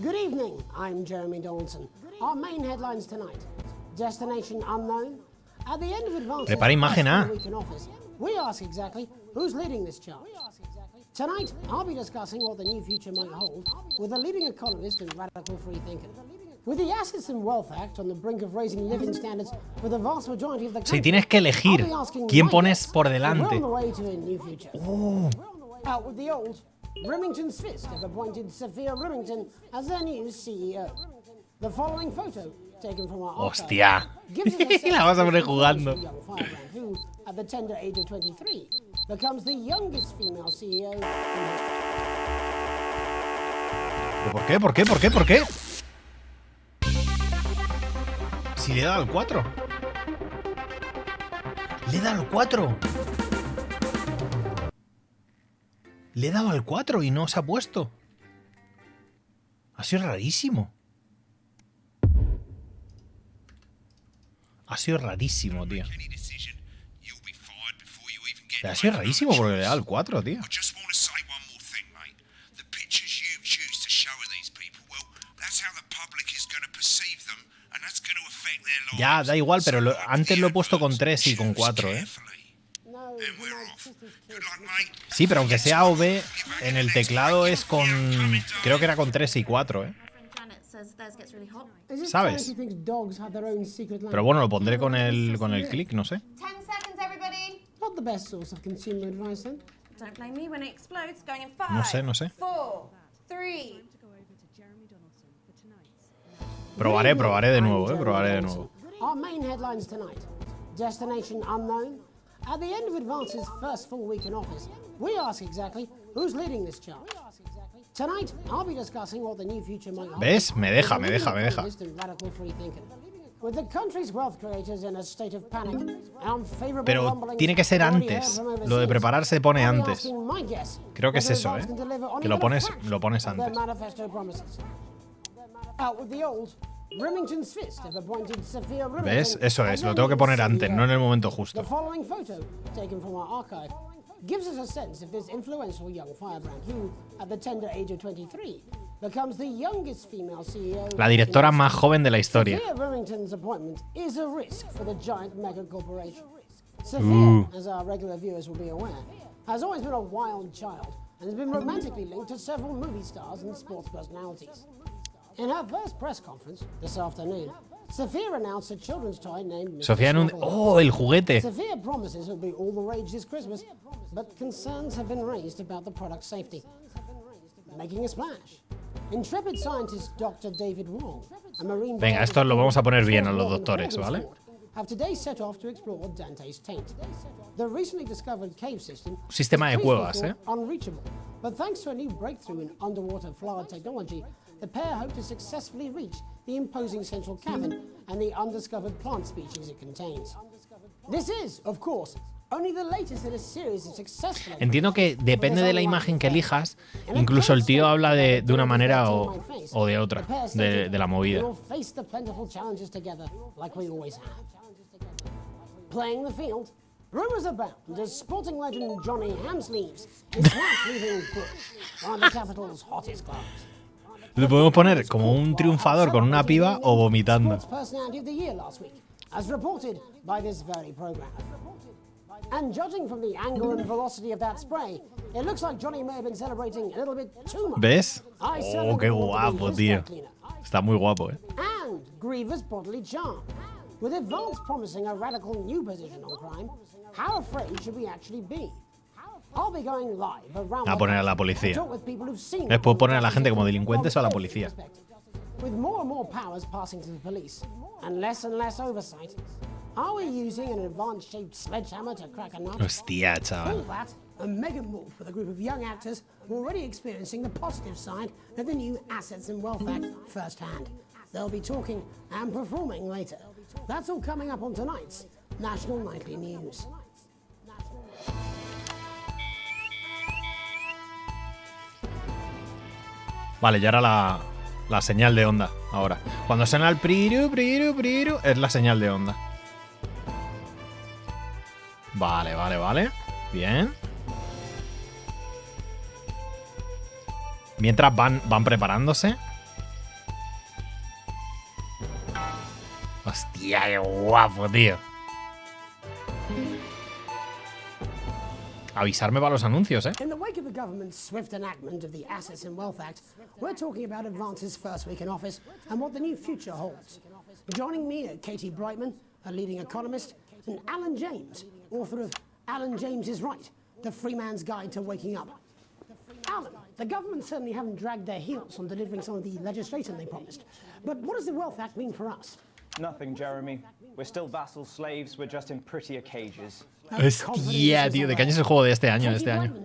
Good evening, I'm Jeremy Donaldson. Our main headlines tonight. Destination unknown. At the end of advance, Prepara imagen A. we ask exactly who's leading this charge. Tonight, I'll be discussing what the new future might hold with a leading economist and radical free thinker. With the Assets and Wealth Act on the brink of raising living standards for the vast majority of the country, Si tienes que elegir quién pones por delante. we're on the way to a new future. Out with the old, Remington's Fist have appointed Sophia Remington as their new CEO. The following photo, taken from our Hostia. gives us a sense La vas a poner of the jugando. young firebrand who, at the tender age of 23, becomes the youngest female CEO. ¿Pero por qué? ¿Por qué? ¿Por qué? ¿Por qué? Si le he dado al 4. Le he dado al 4. Le he dado al 4 y no se ha puesto. Ha sido rarísimo. Ha sido rarísimo, tío. Ha sido rarísimo porque le he dado al 4, tío. Ya, da igual, pero antes lo he puesto con 3 y con 4, ¿eh? Sí, pero aunque sea O B, en el teclado es con... Creo que era con 3 y 4, ¿eh? ¿Sabes? Pero bueno, lo pondré con el clic, no sé. 10 seconds, everybody. Not the best source of consumer advice, then. Don't blame me when it explodes. Going in 5, No sé, no sé. 4, 3. Probaré de nuevo, probaré de nuevo. Our main headlines tonight. Destination unknown. At the end of Advance's first full week in office, we ask exactly who's leading this charge. Tonight, I'll be discussing what the new future might hold. ¿Ves? Me deja. Radical free thinker. With the country's wealth creators in a state of panic, unfavorable Pero rumblings tiene que ser already antes. heard from Lo de overseas. prepararse pone I'll be antes. asking my guess Creo que es whether eso, Advance can deliver on Que lo even a pones fraction of their antes. manifesto promises. Out with the old, Remington's Fist have appointed Sophia Remington. ¿Ves? Eso as es, their lo tengo que new poner antes, CEO. no en el momento The justo. following photo, taken from our archive, gives us a sense of this influential young firebrand who, at the tender age of 23, becomes the youngest female CEO. La directora más joven de la historia. Sophia Remington's appointment is a risk for the giant mega corporation. Sophia, as our regular viewers will be aware, has always been a wild child and has been romantically linked to several movie stars and sports personalities. In her first press conference this afternoon, Sophia announced a children's toy named Mr. Sofía Snuggles. ¡Oh, el juguete! Sophia promises it'll be all the rage this Christmas, but concerns have been raised about the product's safety. Making a splash. Intrepid scientist Dr. David Wong, a marine Venga, esto lo vamos a poner bien a los doctores, ¿vale? have today set off to explore Dante's taint. The recently discovered cave system Sistema de is cuevas, previously thought unreachable, but thanks to a new breakthrough in underwater flood technology, the pair hope to successfully reach the imposing central cavern and the undiscovered plant species it contains. This is, of course, only the latest in a series of successful. Entiendo que depende de la imagen que elijas, incluso el tío habla de una manera o de otra, de la movida. We'll face the plentiful challenges together, like we always have. Playing the field, rumors abound as sporting legend Johnny Hamsleeves is now leaving Bush, one of the capital's hottest clubs. Le podemos poner como un triunfador con una piba o vomitando. Personality of the year last week, as reported by this very program. And judging from the angle and velocity of that spray, it looks like Johnny may have been celebrating a little bit too much. ¿Ves? Oh, qué guapo, tío. Está muy guapo, ¿eh? And grievous bodily charm. With advance promising a radical new position on crime, how afraid should we actually be? I'll be going live around A poner a la policía. Después poner a la gente como delincuentes o a la policía. With more and more powers passing to the police, and less oversight, are we using an advanced-shaped sledgehammer to crack a nut? Hostia, All chaval. that, a mega move with a group of young actors already experiencing the positive side of the new Assets and Wealth Act firsthand. They'll be talking and performing later. That's all coming up on tonight's National Nightly News. Vale, ya era la señal de onda ahora. Cuando suena el priru, es la señal de onda. Vale. Bien. Mientras van preparándose. Hostia, qué guapo, tío. Avisarme para los anuncios, ¿eh? In the wake of the government's swift enactment of the Assets and Wealth Act, we're talking about Advance's first week in office and what the new future holds. Joining me are Katie Brightman, a leading economist, and Alan James, author of Alan James is Right, The Free Man's Guide to Waking Up. Alan, the government certainly haven't dragged their heels on delivering some of the legislation they promised. But what does the Wealth Act mean for us? Nothing, Jeremy. We're still vassal slaves, we're just in prettier cages. Hostia, tío, ¿de qué año es el juego de este año?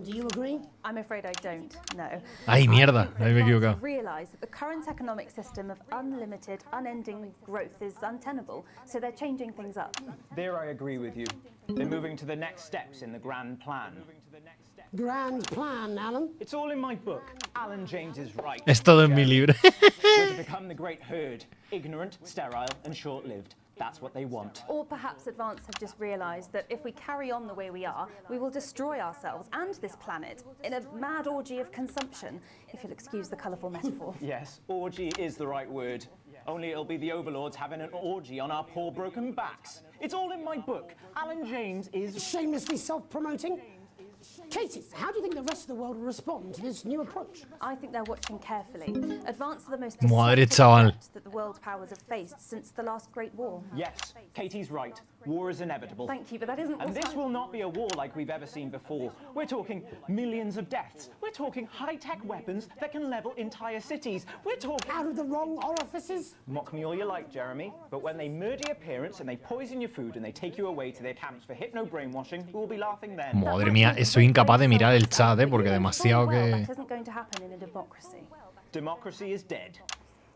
Do you agree? I'm afraid I don't, no. Ay, mierda, ahí me he equivocado. Realize that the current economic system of unlimited, unending growth is untenable, so they're changing things up. There I agree with you. They're moving to the next steps in the grand plan. Grand plan, Alan? It's all in my book. Alan James is Right. Es todo en mi libro. We're to become the great herd, ignorant, sterile, and short-lived. That's what they want. Or perhaps Advance have just realised that if we carry on the way we are, we will destroy ourselves and this planet in a mad orgy of consumption, if you'll excuse the colourful metaphor. Yes, orgy is the right word. Only it'll be the overlords having an orgy on our poor broken backs. It's all in my book. Alan James is... Shamelessly self-promoting? Katie, how do you think the rest of the world will respond to this new approach? I think they're watching carefully. Advance are the most Madre, destructive chaval. threat that the world powers have faced since the last Great War. Yes, Katie's right. War is inevitable. Thank you, but that isn't And what this will not be a war like we've ever seen before. We're talking millions of deaths. We're talking high-tech weapons that can level entire cities. We're talking... Out of the wrong orifices? Mock me all you like, Jeremy, but when they murder your parents and they poison your food and they take you away to their camps for hypno-brainwashing, we'll be laughing then. Madre mía, soy incapaz de mirar el chat, porque demasiado que... That isn't going to happen in a democracy. Democracy is dead.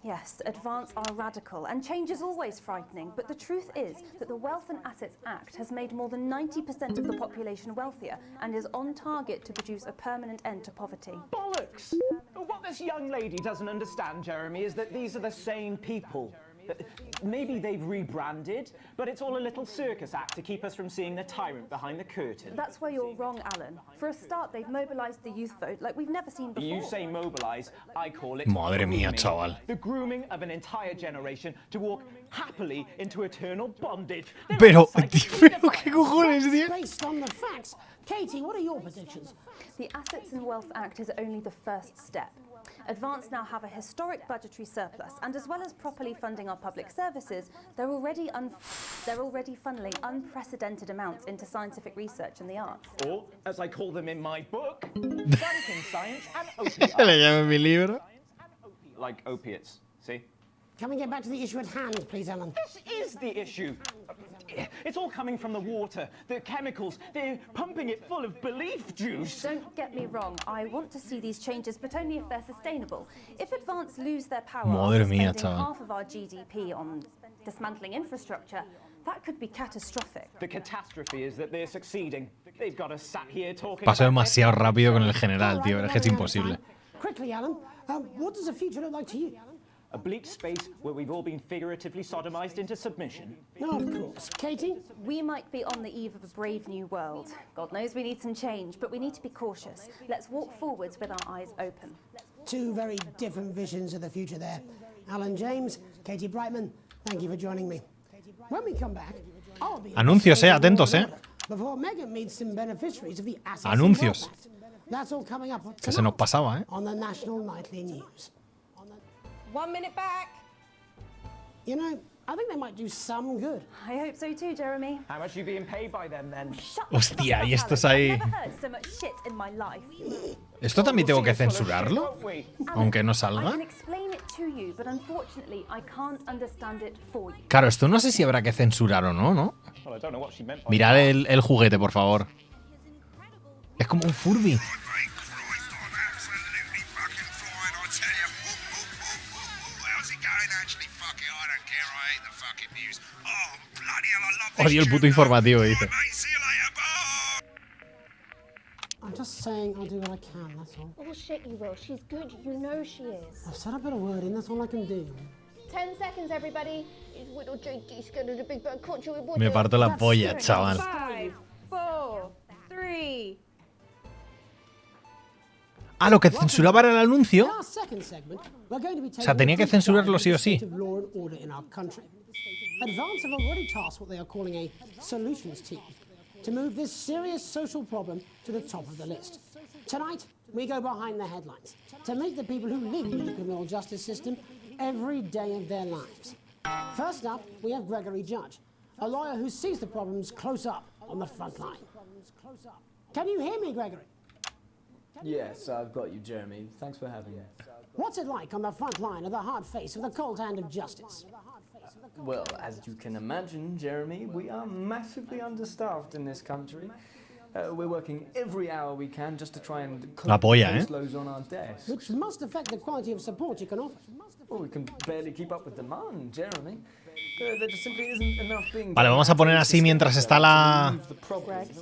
Yes, Advance are radical, and change is always frightening, but the truth is that the Wealth and Assets Act has made more than 90% of the population wealthier and is on target to produce a permanent end to poverty. Bollocks! What this young lady doesn't understand, Jeremy, is that these are the same people. Maybe they've rebranded, but it's all a little circus act to keep us from seeing the tyrant behind the curtain. That's where you're wrong, Alan. For a start, they've mobilised the youth vote like we've never seen before. You say mobilise, I call it Madre mía, grooming. chaval. The grooming of an entire generation to walk happily into eternal bondage. Pero qué cojones, tío. Based on the facts. Katie, what are your predictions? The Assets and Wealth Act is only the first step. Advance now have a historic budgetary surplus, and as well as properly funding our public services, they're already funneling unprecedented amounts into scientific research and the arts. Or, as I call them in my book, banking science and opiates. Le llamo en mi libro. Like opiates, see? Can we get back to the issue at hand, please, Alan? This is the issue. It's all coming from the water, the chemicals. They're pumping it full of belief juice. Don't get me wrong, I want to see these changes, but only if they're sustainable. If Advance lose their power Madre after mía, spending chaval. half of our GDP on dismantling infrastructure, That could be catastrophic. The catastrophe is that they're succeeding. They've got us sat here talking Paso about this. demasiado rápido con el general, tío. Es que es imposible. Quickly, Alan, what does the future look like to you? A bleak space where we've all been figuratively sodomized into submission. No, of course. Katie? We might be on the eve of a brave new world. God knows we need some change, but we need to be cautious. Let's walk forwards with our eyes open. Two very different visions of the future there. Alan James, Katie Brightman, thank you for joining me. When we come back, I'll be Anuncios, atentos, before Megan meets some beneficiaries of the Assets Anuncios. That's all coming up Que se nos pasaba, on the National Nightly News. 1 minute back. You know, I think they might do some good. I hope so too, Jeremy. How much are you being paid by them then? Hostia, y estos ahí. I've never heard so much shit in my life. ¿Esto también tengo que censurarlo? Aunque no I salga. can explain it to you, but unfortunately I can't understand it for you. Claro, esto no sé si habrá que censurar o no, ¿no? Well, I don't know what she meant by Mirad el juguete, por favor. Es como un Furby. Odio el puto informativo, dice. I'm just saying I'll do what I can, that's all. Oh shit, you will. She's good. You know she is. I've said a bit of word in, that's all I can do. 10 seconds, everybody. Little JD's going to the big bird country with Me parto la polla, chaval. 5, 4, 3. Ah, lo que censuraba era el anuncio. In our second segment, we're going to be O sea, tenía que censurarlo sí o sí. law and order in our country. Advance have already tasked what they are calling a solutions team to move this serious social problem to the top of the list. Tonight, we go behind the headlines to meet the people who live with the criminal justice system every day of their lives. First up, we have Gregory Judge, a lawyer who sees the problems close up on the front line. Can you hear me, Gregory? Yes, I've got you, Jeremy. Thanks for having me. What's it like on the front line of the hard face of the cold hand of justice? Well, as you can imagine, Jeremy, we are massively understaffed in this country. We're working every hour we can just to try and La polla, close loads on our desks. Which must affect the quality of support you can offer. Well, we can barely keep up with demand, Jeremy. There just simply isn't enough being Vale, vamos a poner así mientras está la...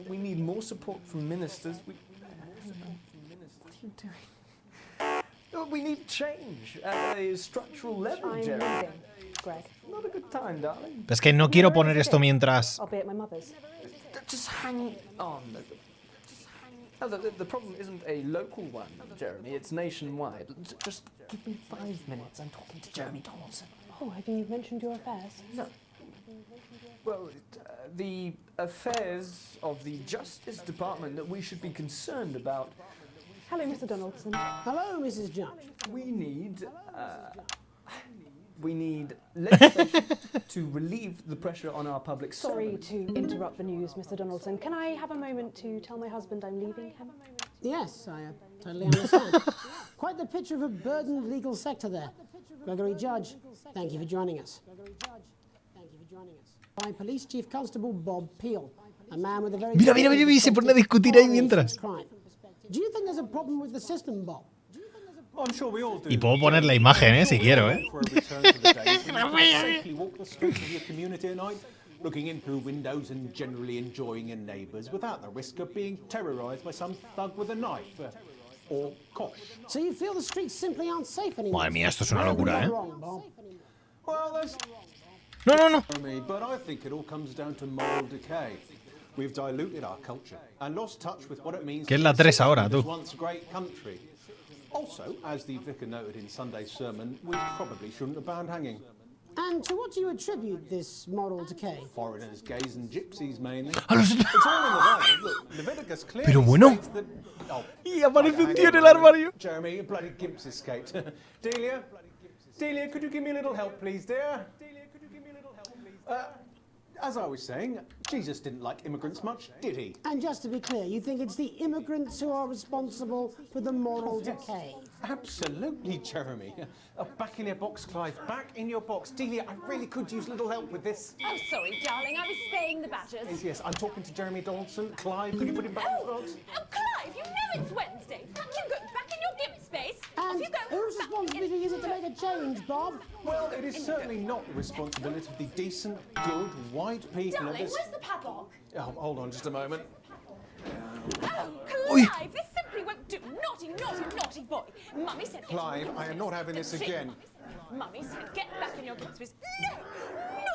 We need more support from ministers. What are you doing? We need change at a structural level, Jeremy. Greg. Not a good time, darling. Es que no quiero poner esto mientras... I'll be at my mother's. Just hang on. Oh, the problem isn't a local one, Jeremy. It's nationwide. Just give me 5 minutes. I'm talking to Jeremy Donaldson. Oh, have you mentioned your affairs? No. Well, the affairs of the Justice Department that we should be concerned about. Hello, Mr. Donaldson. Hello, Mrs. Judge. We need legislation to relieve the pressure on our public Sorry servants. to interrupt the news, Mr. Donaldson. Can I have a moment to tell my husband I'm leaving him? Yes, I totally understand. Quite the picture of a burdened legal sector there. Gregory Judge, thank you for joining us. By Police Chief Constable Bob Peel, a man with a very... Mira, mira, mira, se pone a discutir ahí mientras. Crime. Do you think there's a problem with the system, Bob? I'm sure we all do. Y puedo poner la imagen, si quiero, Safely walk the streets of your community at night, looking in through windows and generally enjoying your neighbours without the risk of being terrorised by some thug with a knife. Or cosh. So you feel the streets simply aren't safe anymore? Madre mía, esto es una locura, Well, that's... No. But I think it all comes down to moral decay. We've diluted our culture and lost touch with what it means Que es la 3 ahora, tú. once a great country. Also, as the vicar noted in Sunday's sermon, we probably shouldn't have banned hanging. And to what do you attribute this moral decay? Foreigners, gays and gypsies mainly. A los... It's all in the Bible. Look, Leviticus clearly Pero bueno. states that... Oh, Y aparece un tío en el armario. Jeremy, your bloody gimp's escaped. Delia, could you give me a little help, please, dear? As I was saying, Jesus didn't like immigrants much, did he? And just to be clear, you think it's the immigrants who are responsible for the moral decay? Absolutely, Jeremy. Back in your box, Clive. Back in your box. Delia, I really could use a little help with this. Oh, sorry, darling. I was spaying the badgers. Yes, I'm talking to Jeremy Donaldson. Clive, could you put him back in the box? Oh, Clive, you know it's Wednesday. Back you go. Back in your gimp space. And Off you go. whose responsibility is it to make a change, Bob? Well, it is certainly not the responsibility of the decent, good, white people of Darling, this... where's the padlock? Oh, hold on just a moment. Oh, Clive, this simply won't do. Naughty, naughty, naughty boy. Mummy said... Clive, I am not having this again. Mummy said get back in your games. No!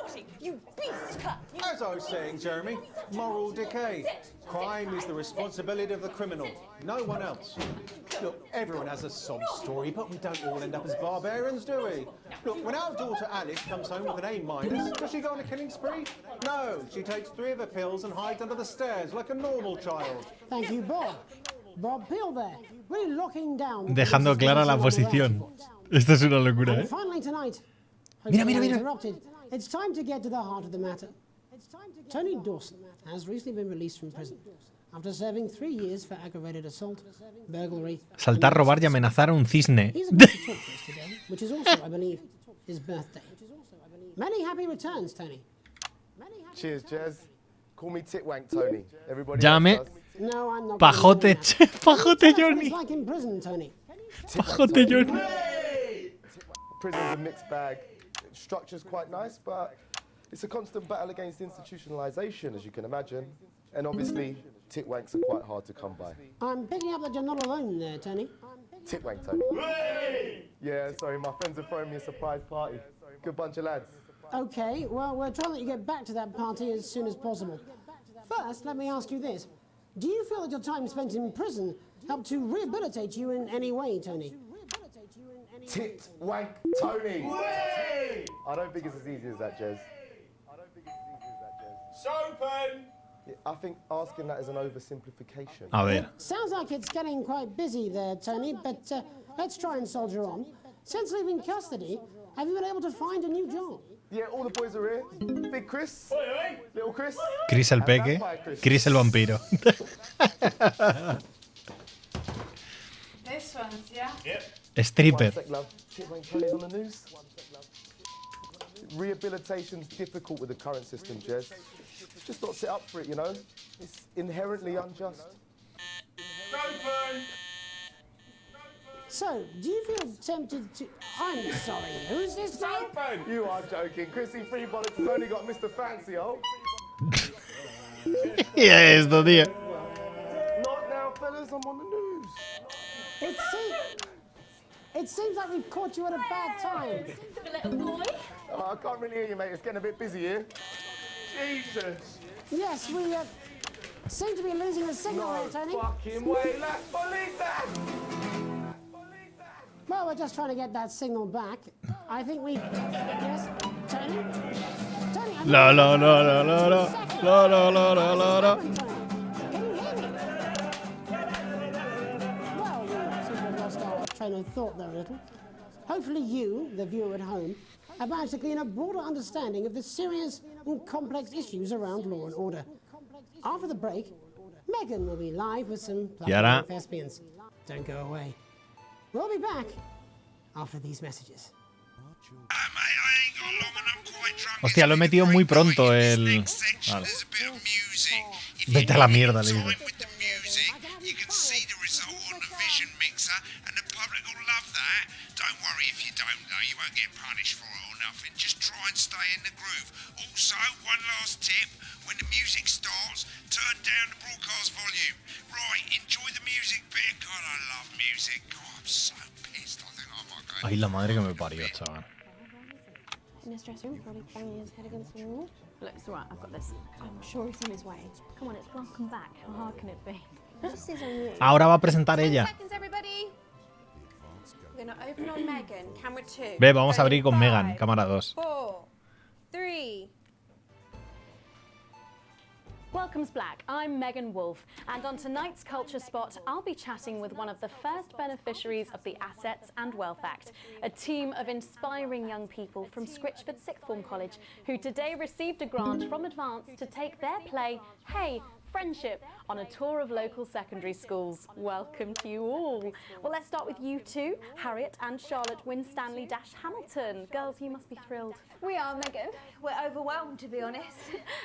Naughty! You beast cut! As I was saying, Jeremy, moral decay. Crime is the responsibility of the criminal, no one else. Look, everyone has a sob story, but we don't all end up as barbarians, do we? Look, when our daughter Alice comes home with an A-, does she go on a killing spree? No, she takes 3 of her pills and hides under the stairs like a normal child. Thank you, Bob. Bob Peel there, really locking down. Dejando clara la posición. Esto es una locura, And ¿eh? finally tonight, Mira, mira, mira. interrupted, it's time to get to the heart of the matter. Tony Dawson has recently been released from prison after serving 3 years for aggravated assault, burglary. Saltar, robar y amenazar a un cisne. He's about to talk to us today, which is also, I believe, his birthday. Many happy returns, Tony. Cheers, Jez. Call me Titwank Tony. Everybody Llámame else does. No, I'm not. Pajote, Pajote Johnny. It's like in prison, Tony. Pajote Johnny. Prison's a mixed bag. Structure's quite nice, but it's a constant battle against institutionalization, as you can imagine. And obviously, Titwanks are quite hard to come by. I'm picking up that you're not alone there, Tony. Titwank Tony. Yeah, sorry, my friends are throwing me a surprise party. Good bunch of lads. Okay, well, we're trying to let you get back to that party as soon as possible. First, let me ask you this. Do you feel that your time spent in prison helped to rehabilitate you in any way, Tony? Titwank Tony. I don't think it's as easy as that, Jez. Sopen! Yeah, I think asking that is an oversimplification. A ver. Sounds like it's getting quite busy there, Tony, but let's try and soldier on. Since leaving custody, have you been able to find a new job? Yeah, all the boys are here. Big Chris, little Chris. Chris el peque, Chris el vampiro. This one's, yeah? Yep. Stripper. One sec, love. Titwank Tony's on the news. Rehabilitation's difficult with the current system, Jez. Just not set up for it, you know? It's inherently unjust. Sopen! So, do you feel tempted to... I'm sorry, who's this guy? You are joking. Chrissy Freebollocks has only got Mr. Fancy, oh. Yeah, esto, tío. Not now, fellas. I'm on the news. It seems like we've caught you at a bad time. The little boy? Oh, I can't really hear you, mate. It's getting a bit busy here. Jesus. Yes, we seem to be losing the signal here, Tony. Fucking way, lads. Believe that. Well, we're just trying to get that signal back. I think we... Yes, Tony? Tony, La la la la la la la la la la la la. Can you hear me? Well, we seem to have lost our train of thought there a little. Hopefully you, the viewer at home, have managed to glean a broader understanding of the serious and complex issues around law and order. After the break, Megan will be live with some Yara. thespians. Don't go away. We'll be back after these messages. Hostia, lo he metido muy pronto el... Vale. Vete a la mierda, le digo. Don't worry if you don't know, you won't get punished for it or nothing. Just try and stay in the groove. Also, one last tip, when the music starts, turn down the broadcast volume. Right, enjoy the music bit. God, I love music. God, I'm so pissed. I think I might go. Ay, la madre que me parió, chaval. In his dressing room, probably banging his head against the wall. Look, it's alright, I've got this. I'm sure he's on his way. Come on, it's welcome back. How hard can it be? This is on you. Ahora va a presentar ella. Seconds, everybody. We're going to open on Megan, camera 2. Ve, vamos a abrir con Megan, cámara 2. 4, 3. Welcome's Black, I'm Megan Wolfe, and on tonight's Culture Spot, I'll be chatting with one of the first beneficiaries of the Assets and Wealth Act, a team of inspiring young people from Scritchford Sixth Form College who today received a grant from Advance to take their play, Hey, Friendship, on a tour of local secondary schools. Welcome to you all. Well, let's start with you two, Harriet and Charlotte Winstanley-Hamilton. Girls, you must be thrilled. We are, Megan. We're overwhelmed, to be honest.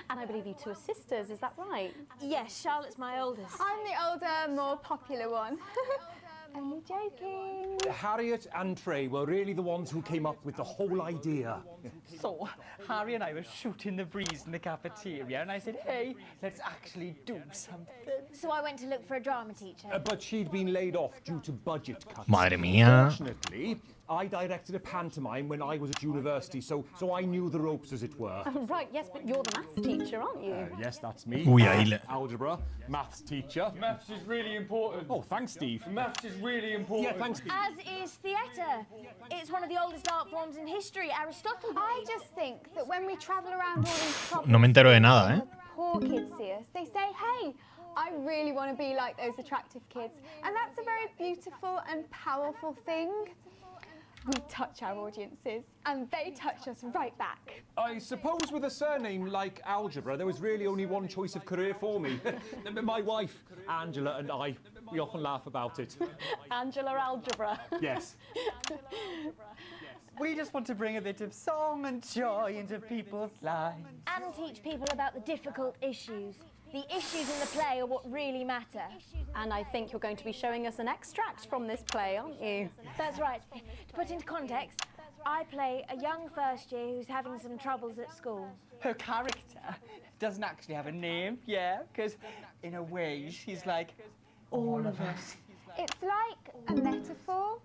And I believe you two are sisters, is that right? Yes, Charlotte's my oldest. I'm the older, more popular one. Only joking. Harriet and Trey were really the ones who came up with the whole idea. So, Harry and I were shooting the breeze in the cafeteria, and I said, hey, let's actually do something. So I went to look for a drama teacher. But she'd been laid off due to budget cuts. Madre mía. Fortunately, I directed a pantomime when I was at university, so I knew the ropes, as it were. Right, yes, but you're the maths teacher, aren't you? Yes, that's me. Uy, ahí le... Algebra, maths teacher. Maths is really important. Oh, thanks, Steve. Maths is really important. Yeah, thanks, Steve. As is theatre. It's one of the oldest art forms in history. Aristotle. I just think that when we travel around all these properties, No me entero de nada, ¿eh? poor kids see us, they say, hey, I really want to be like those attractive kids. And that's a very beautiful and powerful thing. We touch our audiences, and they touch us right back. I suppose with a surname like Algebra, there was really only one choice of career for me. My wife, Angela, and I, we often laugh about it. Angela Algebra. Yes. We just want to bring a bit of song and joy into people's lives. And teach people about the difficult issues. The issues in the play are what really matter. And I think you're going to be showing us an extract from this play, aren't you? That's right. To put into context, I play a young first year who's having some troubles at school. Her character doesn't actually have a name, yeah, because in a way she's like all of us. It's like a metaphor.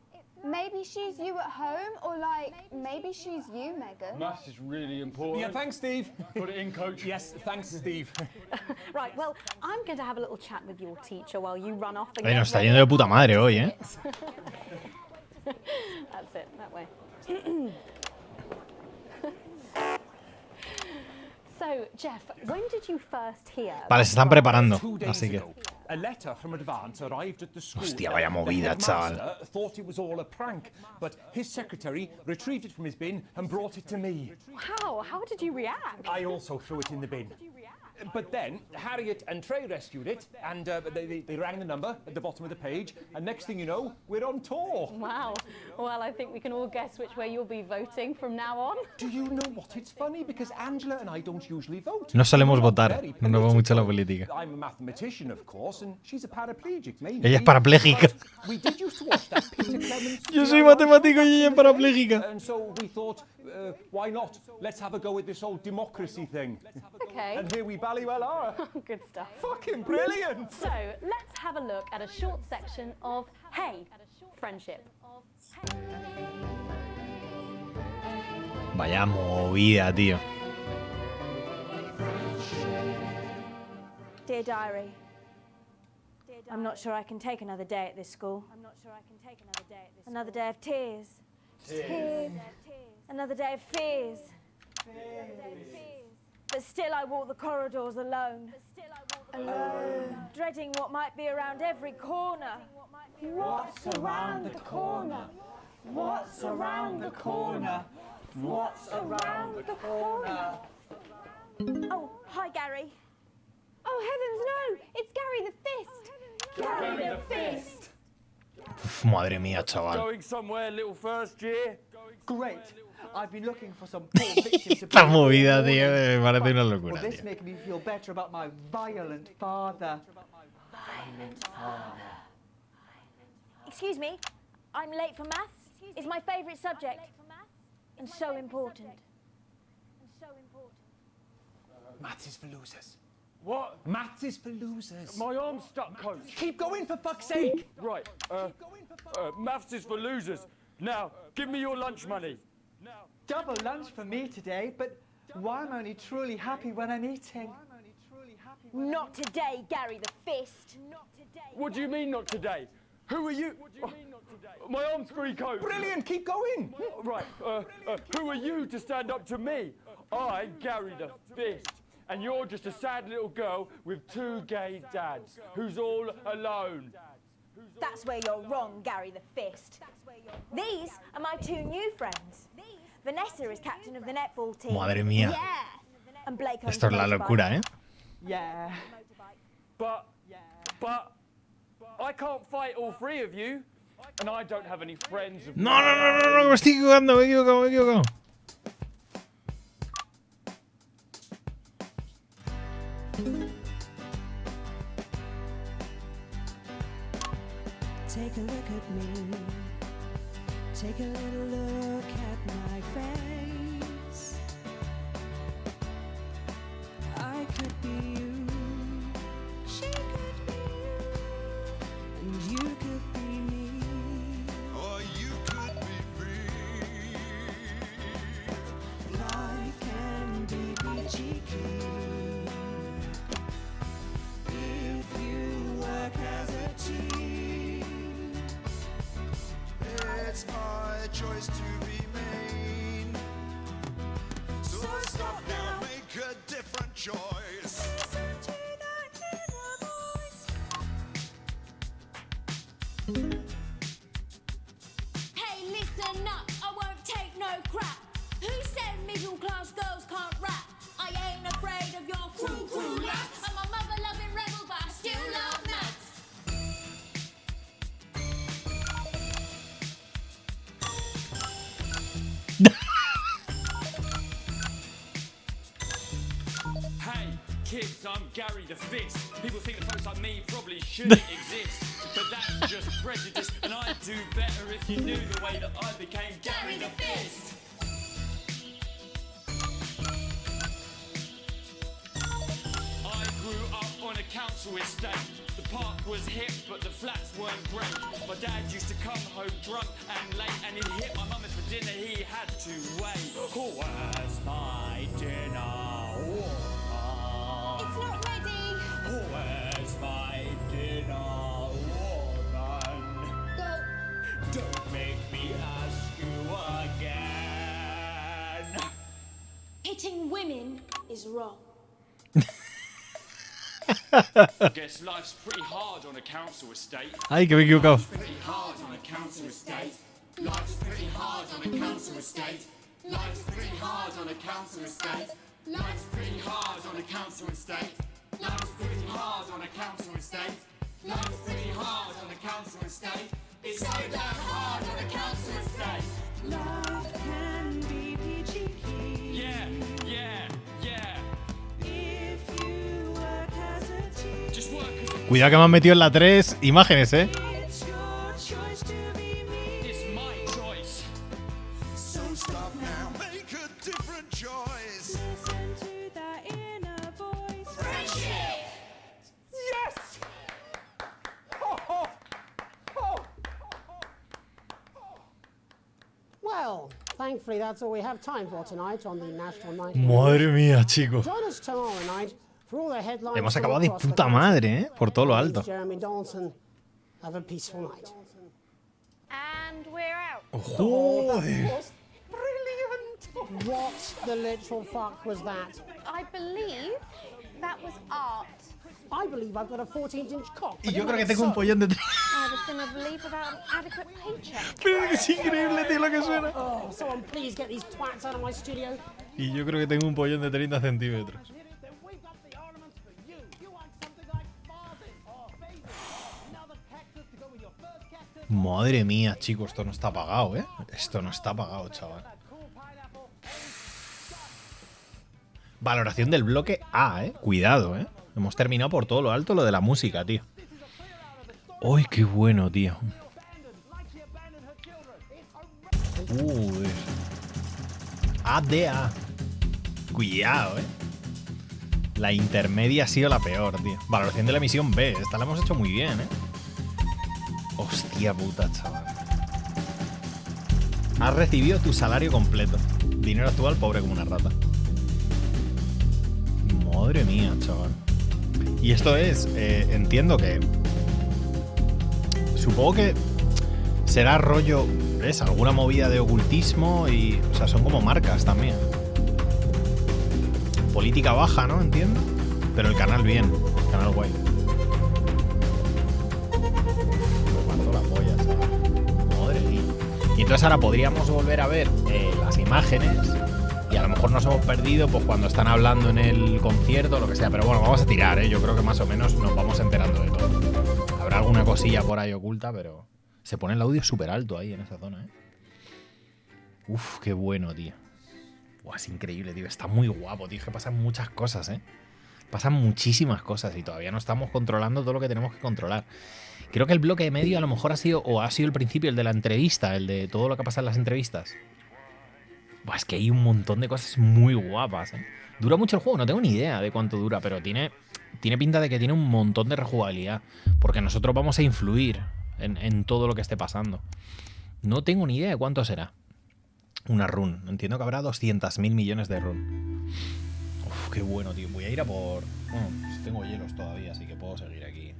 Maybe she's you at home, or like, maybe she's you, Megan. Maths is really important. Yeah, thanks, Steve. Put it in, coach. Yes, thanks, Steve. Right, well, I'm going to have a little chat with your teacher while you run off and Ay, get nos está ready. yendo de puta madre hoy, ¿eh? That's it, that way. So, Jeff, when did you first hear? Vale, se están preparando, 2 days así que... ago, a letter from Advance arrived at the school. Hostia, vaya movida, The chaval. headmaster thought it was all a prank, but his secretary retrieved it from his bin and brought it to me. How? How did you react? I also threw it in the bin. But then Harriet and Trey rescued it, and they rang the number at the bottom of the page, and next thing you know, we're on tour. Wow. Well, I think we can all guess which way you'll be voting from now on. Do you know what? It's funny because Angela and I don't usually vote. No solemos We're not votar, very no nos va mucho la political. política. I'm a mathematician, of course, and she's a paraplegic, mainly. Ella es parapléjica. But we did used to watch that Peter Clemens. Yo soy matemático y ella es parapléjica. And so we thought, why not? Let's have a go with this old democracy thing. Okay. And here we bally well are. Good stuff. Fucking brilliant! So, let's have a look at a short section of Hey, Friendship. Vaya movida, tío. Dear Diary, I'm not sure I can take another day at this school. Another day of tears. Tears. Another day of fears. But still I walk the corridors alone. Alone. Dreading what might be around every corner. What's around the corner? What's around the corner? What's around the corner? Oh, hi, Gary. Oh, heavens, no! It's Gary the Fist! Gary the Fist! Uf, madre mía, chaval. Going somewhere, little first year? Great. I've been looking for some poor victims to Esta movida, tío, me parece una locura, Will this tío. make me feel better about my violent father? Excuse me, I'm late for maths. It's my favourite subject. And so important. Maths is for losers. What? Maths is for losers. My arm's stuck, coach. Keep going, for fuck's sake! Right, maths is for losers. Now, give me your lunch money. Double lunch for me today, but why am I only truly happy when I'm eating? Not today, Gary the Fist. What do you mean not today? Who are you? My arm's free, coach. Brilliant, keep going! Right, who are you to stand up to me? I'm Gary the Fist. And you're just a sad little girl with 2 gay dads who's all alone. That's where you're wrong, Gary the Fist. These are my 2 new friends. Vanessa is captain of the netball team. Madre mía. Yeah. And Blake owns Esto es the la motorbike. locura, ¿eh? Yeah. But I can't fight all 3 of you, and I don't have any friends of No, no, no, no, no, me estoy equivocando, me he equivocado. Take a look at me. Take a little look at my face. I could be you. She could be you. And you could be me. Or you could be me. Life can be cheeky if you work as a team. It's my choice to remain. So stop now, make a different choice. Listen to that inner voice. Hey, listen up, I won't take no crap. Who said middle class girls can't rap? I ain't afraid of your cruel lads. I'm a mother-loving rebel, but I still love maths. Hey, kids, I'm Gary the Fist. People think that folks like me probably shouldn't exist. But that's just prejudice, and I'd do better if you knew the way that I became Gary the Fist. I grew up on a council estate. The park was hip, but the flats weren't great. My dad used to come home drunk and late, and he'd hit my mum for dinner, he had to wait. Where's my dinner? It's not ready. Where's my dinner, woman? Go. Don't make me ask you again. Hitting women is wrong. Guess life's pretty hard on a council estate. Ay, que me he equivocado. Pretty hard on a council estate. Life's pretty hard on a council estate. Life's pretty hard on a council estate. Life's pretty hard on a council estate. Life's pretty hard on a council estate. Life's pretty hard on a council estate. It's so damn hard on a council estate. Life can be peachy keen. Yeah, yeah, yeah. If you work as a team. Just work as a Cuidado que me han metido en la 3 imágenes, It's your choice to be me. It's my choice. So stop now, make a different choice. Listen to that inner voice. Friendship! Yes! Oh, oh, oh. Well, thankfully that's all we have time for tonight on the National Night. Madre mía, chicos. Join us tomorrow night for all the headlines. Hemos from acabado de across the puta country. madre, ¿eh? Por todo lo alto. Jeremy Donaldson, have a peaceful night. And we're out. Joder. Brilliant! What the literal fuck was that? I believe that was art. I believe I've got a 14-inch cock. Y yo creo que tengo un pollón de... I have a similar belief about an adequate paycheck. Pero es increíble, tío, lo que suena. Oh, someone please get these twats out of my studio. Y yo creo que tengo un pollón de 30 centímetros. Madre mía, chicos, esto no está pagado, ¿eh? Esto no está pagado, chaval. Valoración del bloque A, ¿eh? Cuidado, ¿eh? Hemos terminado por todo lo alto lo de la música, tío. ¡Uy, qué bueno, tío! ADA. Cuidado, ¿eh? La intermedia ha sido la peor, tío. Valoración de la emisión B. Esta la hemos hecho muy bien, ¿eh? Hostia puta, chaval. Has recibido tu salario completo. Dinero actual, pobre como una rata. Madre mía, chaval. Y esto es, entiendo que... Supongo que será rollo, ¿ves? Alguna movida de ocultismo y... O sea, son como marcas también. Política baja, ¿no? Entiendo. Pero el canal bien. El canal guay. Y entonces ahora podríamos volver a ver las imágenes y a lo mejor nos hemos perdido pues cuando están hablando en el concierto o lo que sea. Pero bueno, vamos a tirar, ¿eh? Yo creo que más o menos nos vamos enterando de todo. Habrá alguna cosilla por ahí oculta, pero se pone el audio súper alto ahí en esa zona, ¿eh? Uf, qué bueno, tío. Buah, es increíble, tío. Está muy guapo, tío. Es que pasan muchas cosas, ¿eh? Pasan muchísimas cosas y todavía no estamos controlando todo lo que tenemos que controlar. Creo que el bloque de medio a lo mejor ha sido el principio, el de la entrevista, el de todo lo que pasa en las entrevistas. Buah, es que hay un montón de cosas muy guapas, ¿eh? ¿Dura mucho el juego? No tengo ni idea de cuánto dura, pero tiene pinta de que tiene un montón de rejugabilidad. Porque nosotros vamos a influir en todo lo que esté pasando. No tengo ni idea de cuánto será una run. Entiendo que habrá 200.000 millones de run. Uf, qué bueno, tío. Voy a ir a por... Bueno, pues tengo hielos todavía, así que puedo seguir aquí.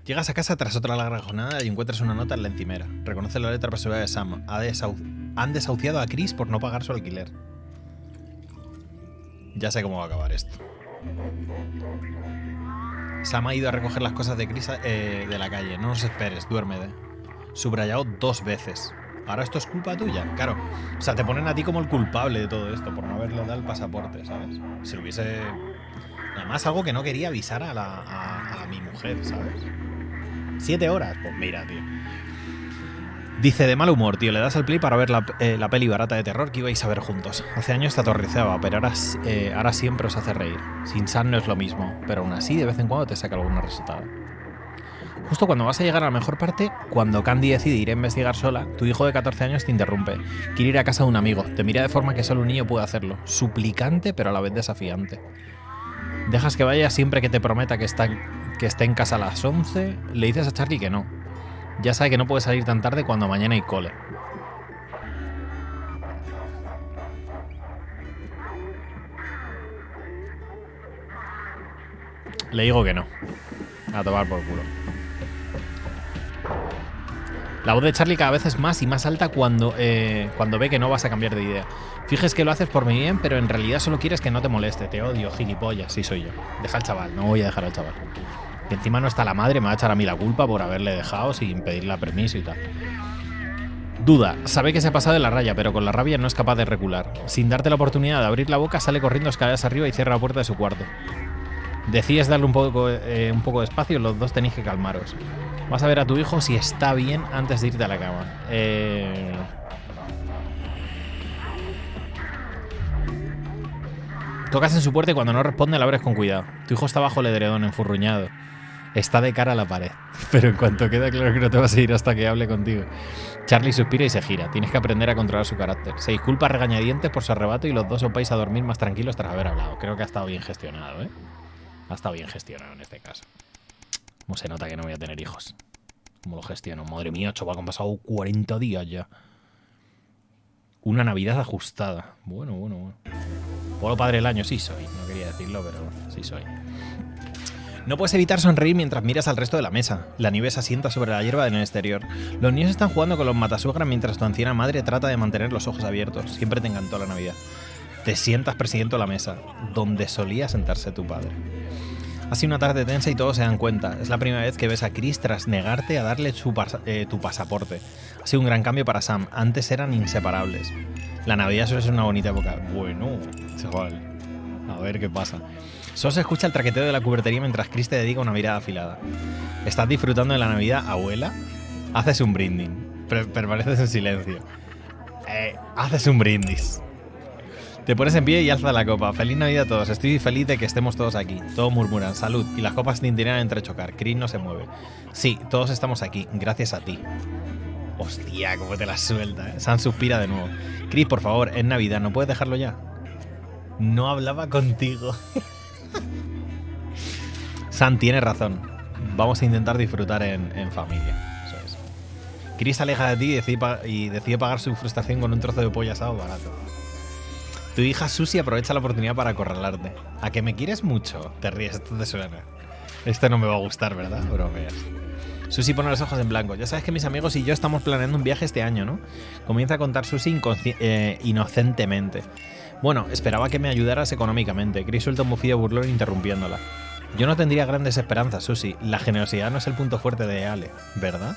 Llegas a casa tras otra larga jornada y encuentras una nota en la encimera. Reconoce la letra personal de Sam. Han desahuciado a Chris por no pagar su alquiler. Ya sé cómo va a acabar esto. Sam ha ido a recoger las cosas de Chris de la calle. No nos esperes, duérmete. Subrayado 2 veces. Ahora esto es culpa tuya. Claro, o sea, te ponen a ti como el culpable de todo esto por no haberle dado el pasaporte, ¿sabes? Si lo hubiese... Además, algo que no quería avisar a mi mujer, ¿sabes? 7 horas, pues mira, tío. Dice, de mal humor, tío, le das al play para ver la peli barata de terror que ibais a ver juntos. Hace años te aterrorizaba, pero ahora siempre os hace reír. Sin Sam no es lo mismo, pero aún así de vez en cuando te saca alguna resultada. Justo cuando vas a llegar a la mejor parte, cuando Candy decide ir a investigar sola, tu hijo de 14 años te interrumpe. Quiere ir a casa de un amigo, te mira de forma que solo un niño puede hacerlo. Suplicante, pero a la vez desafiante. Dejas que vaya siempre que te prometa que esté en casa a las 11, le dices a Charlie que no. Ya sabe que no puede salir tan tarde cuando mañana hay cole. Le digo que no. A tomar por culo. La voz de Charlie cada vez es más y más alta cuando ve que no vas a cambiar de idea. Fijes que lo haces por mi bien, pero en realidad solo quieres que no te moleste. Te odio, gilipollas. Sí soy yo. Deja al chaval. No voy a dejar al chaval. Que encima no está la madre, me va a echar a mí la culpa por haberle dejado sin pedirle permiso y tal. Duda, sabe que se ha pasado de la raya, pero con la rabia no es capaz de recular. Sin darte la oportunidad de abrir la boca, sale corriendo escaleras arriba y cierra la puerta de su cuarto. Decides darle un poco de espacio y los dos tenéis que calmaros. Vas a ver a tu hijo si está bien antes de irte a la cama. Tocas en su puerta y cuando no responde la abres con cuidado. Tu hijo está bajo el edredón, enfurruñado. Está de cara a la pared, pero en cuanto queda claro que no te vas a ir hasta que hable contigo. Charlie suspira y se gira. Tienes que aprender a controlar su carácter. Se disculpa a regañadientes por su arrebato y los dos os vais a dormir más tranquilos tras haber hablado. Creo que ha estado bien gestionado, ¿eh? Ha estado bien gestionado en este caso. Como se nota que no voy a tener hijos. ¿Cómo lo gestiono? Madre mía, chaval, que han pasado 40 días ya. Una Navidad ajustada. Bueno. Pueblo padre del año, sí soy. No quería decirlo, pero sí soy. No puedes evitar sonreír mientras miras al resto de la mesa. La nieve se asienta sobre la hierba en el exterior. Los niños están jugando con los matasuegras mientras tu anciana madre trata de mantener los ojos abiertos. Siempre te encantó la Navidad. Te sientas presidiendo la mesa, donde solía sentarse tu padre. Ha sido una tarde tensa y todos se dan cuenta. Es la primera vez que ves a Chris tras negarte a darle tu pasaporte. Ha sido un gran cambio para Sam. Antes eran inseparables. La Navidad suele ser una bonita época. Bueno, chaval. A ver qué pasa. Solo se escucha el traqueteo de la cubertería mientras Chris te dedica una mirada afilada. ¿Estás disfrutando de la Navidad, abuela? Haces un brindis. Permaneces en silencio. Haces un brindis. Te pones en pie y alza la copa. Feliz Navidad a todos. Estoy feliz de que estemos todos aquí. Todos murmuran salud y las copas tintinean entre chocar. Chris no se mueve. Sí, todos estamos aquí, gracias a ti. Hostia, cómo te la suelta, ¿eh? Sam suspira de nuevo. Chris, por favor, es Navidad, ¿no puedes dejarlo ya? No hablaba contigo. Sam tiene razón. Vamos a intentar disfrutar en familia. Eso es. Chris se aleja de ti y decide pagar su frustración con un trozo de pollo asado barato. Tu hija Susie aprovecha la oportunidad para acorralarte. ¿A que me quieres mucho? Te ríes, esto te suena. Esto no me va a gustar, ¿verdad? Bromeas. Susie pone los ojos en blanco. Ya sabes que mis amigos y yo estamos planeando un viaje este año, ¿no? Comienza a contar Susie inocentemente. Bueno, esperaba que me ayudaras económicamente. Chris suelta un bufido burlón interrumpiéndola. Yo no tendría grandes esperanzas, Susie. La generosidad no es el punto fuerte de Ale, ¿verdad?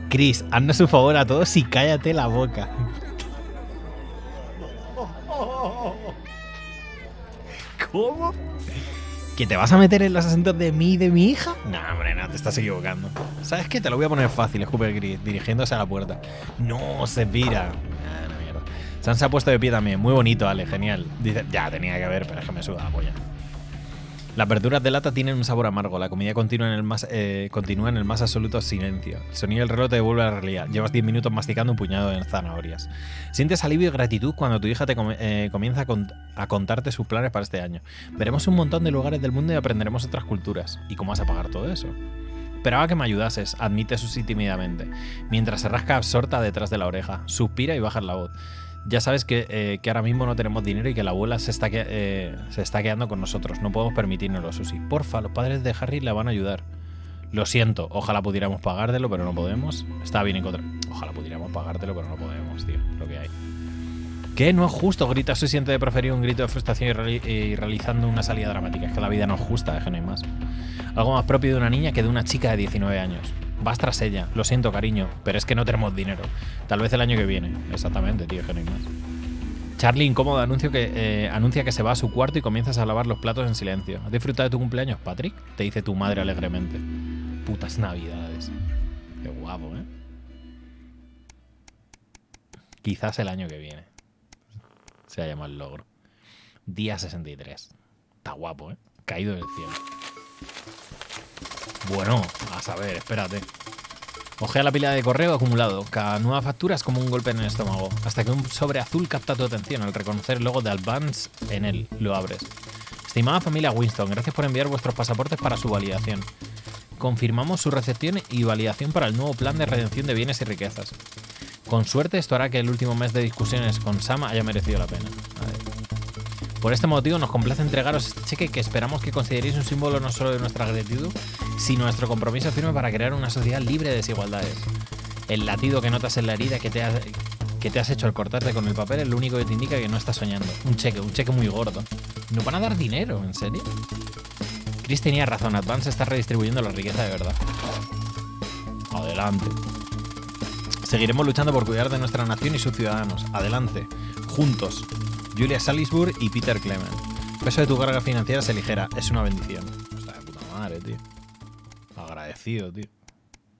Chris, haznos un favor a todos y cállate la boca. ¿Cómo? ¿Que te vas a meter en los asuntos de mí y de mi hija? No, hombre, no, te estás equivocando. ¿Sabes qué? Te lo voy a poner fácil, escupe Chris, dirigiéndose a la puerta. No, se pira. No, mierda. San se ha puesto de pie también. Muy bonito, Ale, genial. Dice, ya, tenía que ver, pero es que me suda la polla. Las verduras de lata tienen un sabor amargo. La comida continúa en el más absoluto silencio. El sonido del reloj te devuelve a la realidad. Llevas 10 minutos masticando un puñado de zanahorias. Sientes alivio y gratitud cuando tu hija te comienza a contarte sus planes para este año. Veremos un montón de lugares del mundo y aprenderemos otras culturas. ¿Y cómo vas a pagar todo eso? Esperaba que me ayudases, admite Susi tímidamente, mientras se rasca absorta detrás de la oreja. Suspira y baja la voz. Ya sabes que ahora mismo no tenemos dinero y que la abuela se está quedando con nosotros. No podemos permitírnoslo, Susi. Porfa, los padres de Harry la van a ayudar. Lo siento, ojalá pudiéramos pagártelo, pero no podemos. Está bien encontrar. Ojalá pudiéramos pagártelo, pero no podemos, tío. Lo que hay. ¿Qué? No es justo, grita Susi antes de proferir un grito de frustración y realizando una salida dramática. Es que la vida no es justa, es que no hay más. Algo más propio de una niña que de una chica de 19 años. Vas tras ella. Lo siento, cariño, pero es que no tenemos dinero. Tal vez el año que viene. Exactamente, tío, que no hay más. Charlie, incómodo, anuncia que se va a su cuarto y comienzas a lavar los platos en silencio. ¿Has disfrutado de tu cumpleaños, Patrick? Te dice tu madre alegremente. Putas navidades. Qué guapo, ¿eh? Quizás el año que viene se llama el logro. Día 63. Está guapo, ¿eh? Caído del cielo. Bueno, a saber, espérate. Ojea la pila de correo acumulado. Cada nueva factura es como un golpe en el estómago. Hasta que un sobre azul capta tu atención al reconocer el logo de Advance en él. Lo abres. Estimada familia Winston, gracias por enviar vuestros pasaportes para su validación. Confirmamos su recepción y validación para el nuevo plan de redención de bienes y riquezas. Con suerte esto hará que el último mes de discusiones con Sam haya merecido la pena. Por este motivo nos complace entregaros este cheque que esperamos que consideréis un símbolo no solo de nuestra gratitud, sino nuestro compromiso firme para crear una sociedad libre de desigualdades. El latido que notas en la herida que te has hecho al cortarte con el papel es lo único que te indica que no estás soñando. Un cheque muy gordo. ¿Nos van a dar dinero? ¿En serio? Chris tenía razón, Advance está redistribuyendo la riqueza de verdad. Adelante. Seguiremos luchando por cuidar de nuestra nación y sus ciudadanos. Adelante. Juntos. Julia Salisbury y Peter Clement. El peso de tu carga financiera se ligera. Es una bendición. Hostia, de puta madre, tío. Agradecido, tío.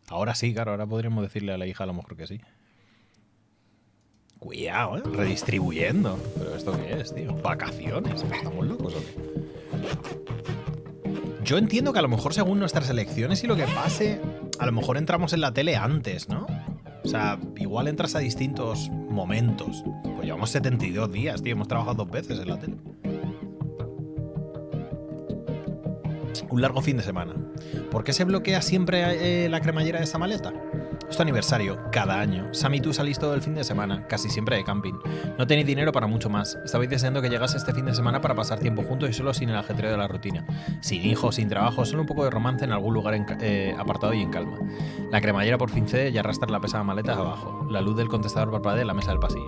Ahora sí, claro. Ahora podríamos decirle a la hija a lo mejor que sí. Cuidado, ¿eh? Redistribuyendo. ¿Pero esto qué es, tío? ¿Vacaciones? ¿Estamos locos o qué? Yo entiendo que a lo mejor según nuestras elecciones y lo que pase, a lo mejor entramos en la tele antes, ¿no? O sea, igual entras a distintos momentos. Pues llevamos 72 días, tío. Hemos trabajado 2 veces en la tele. Un largo fin de semana. ¿Por qué se bloquea siempre la cremallera de esta maleta? Es tu aniversario, cada año. Sam y tú salís todo el fin de semana, casi siempre de camping. No tenéis dinero para mucho más. Estabais deseando que llegase este fin de semana para pasar tiempo juntos y solo sin el ajetreo de la rutina. Sin hijos, sin trabajo, solo un poco de romance en algún lugar apartado y en calma. La cremallera por fin cede y arrastra la pesada maleta abajo. La luz del contestador parpadea en la mesa del pasillo.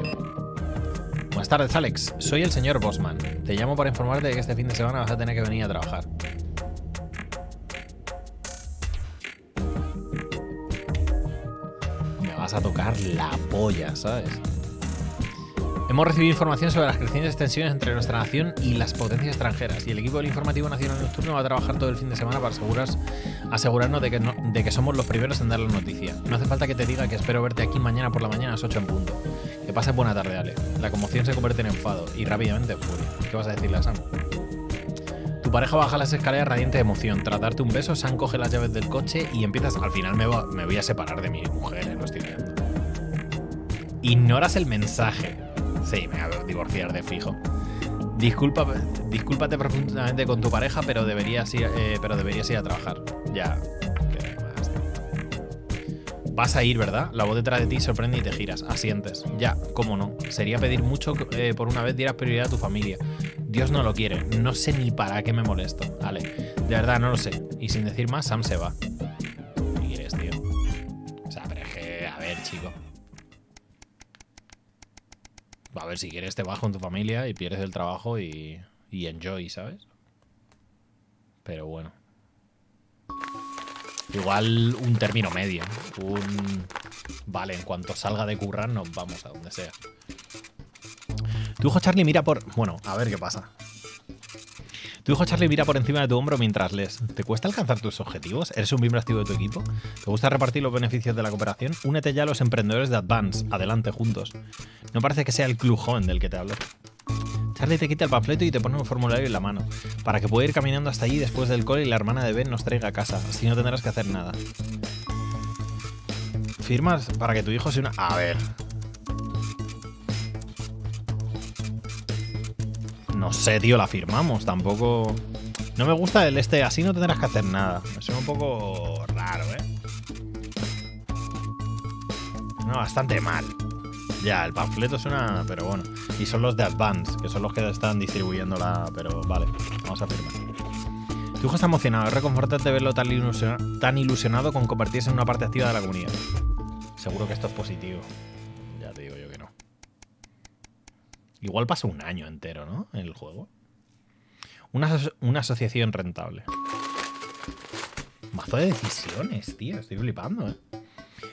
Buenas tardes, Alex. Soy el señor Bosman. Te llamo para informarte de que este fin de semana vas a tener que venir a trabajar. A tocar la polla, ¿sabes? Hemos recibido información sobre las crecientes tensiones entre nuestra nación y las potencias extranjeras y el equipo del informativo nacional nocturno va a trabajar todo el fin de semana para asegurarnos de que somos los primeros en dar la noticia. No hace falta que te diga que espero verte aquí mañana por la mañana a las 8 en punto. Que pases buena tarde, Ale. La conmoción se convierte en enfado y rápidamente en furia. ¿Qué vas a decirle a Sam? Tu pareja baja las escaleras radiante de emoción. Tras darte un beso, Sam coge las llaves del coche y empiezas... Al final me voy a separar de mi mujer, lo estoy viendo. Ignoras el mensaje. Sí, me voy a divorciar de fijo. Discúlpate profundamente con tu pareja, pero deberías ir a trabajar. Ya. ¿Qué más? Vas a ir, ¿verdad? La voz detrás de ti sorprende y te giras. Asientes. Ya, cómo no. Sería pedir mucho por una vez dieras prioridad a tu familia. Dios no lo quiere. No sé ni para qué me molesto. Vale. De verdad, no lo sé. Y sin decir más, Sam se va. ¿Qué quieres, tío? O sea, pero es que... A ver, chico. A ver, si quieres te vas con tu familia y pierdes el trabajo y enjoy, ¿sabes? Pero bueno. Igual un término medio. Vale, en cuanto salga de currar nos vamos a donde sea. Tu hijo Charlie mira por... Bueno, a ver qué pasa. Tu hijo Charlie mira por encima de tu hombro mientras lees. ¿Te cuesta alcanzar tus objetivos? ¿Eres un miembro activo de tu equipo? ¿Te gusta repartir los beneficios de la cooperación? Únete ya a los emprendedores de Advance. Adelante, juntos. No parece que sea el club joven del que te hablo. Charlie te quita el panfleto y te pone un formulario en la mano, para que pueda ir caminando hasta allí después del cole y la hermana de Ben nos traiga a casa, así no tendrás que hacer nada. ¿Firmas para que tu hijo se una...? A ver... No sé, tío, la firmamos, tampoco... No me gusta el así no tendrás que hacer nada. Me suena un poco raro, ¿eh? No, bastante mal. Ya, el panfleto suena... Pero bueno. Y son los de Advance, que son los que están distribuyéndola. Pero vale, vamos a firmar. Tu hijo está emocionado. Es reconfortante verlo tan ilusionado con convertirse en una parte activa de la comunidad. Seguro que esto es positivo. Ya te digo yo que no. Igual pasa un año entero, ¿no? En el juego. Una asociación rentable. Mazo de decisiones, tío. Estoy flipando, ¿eh?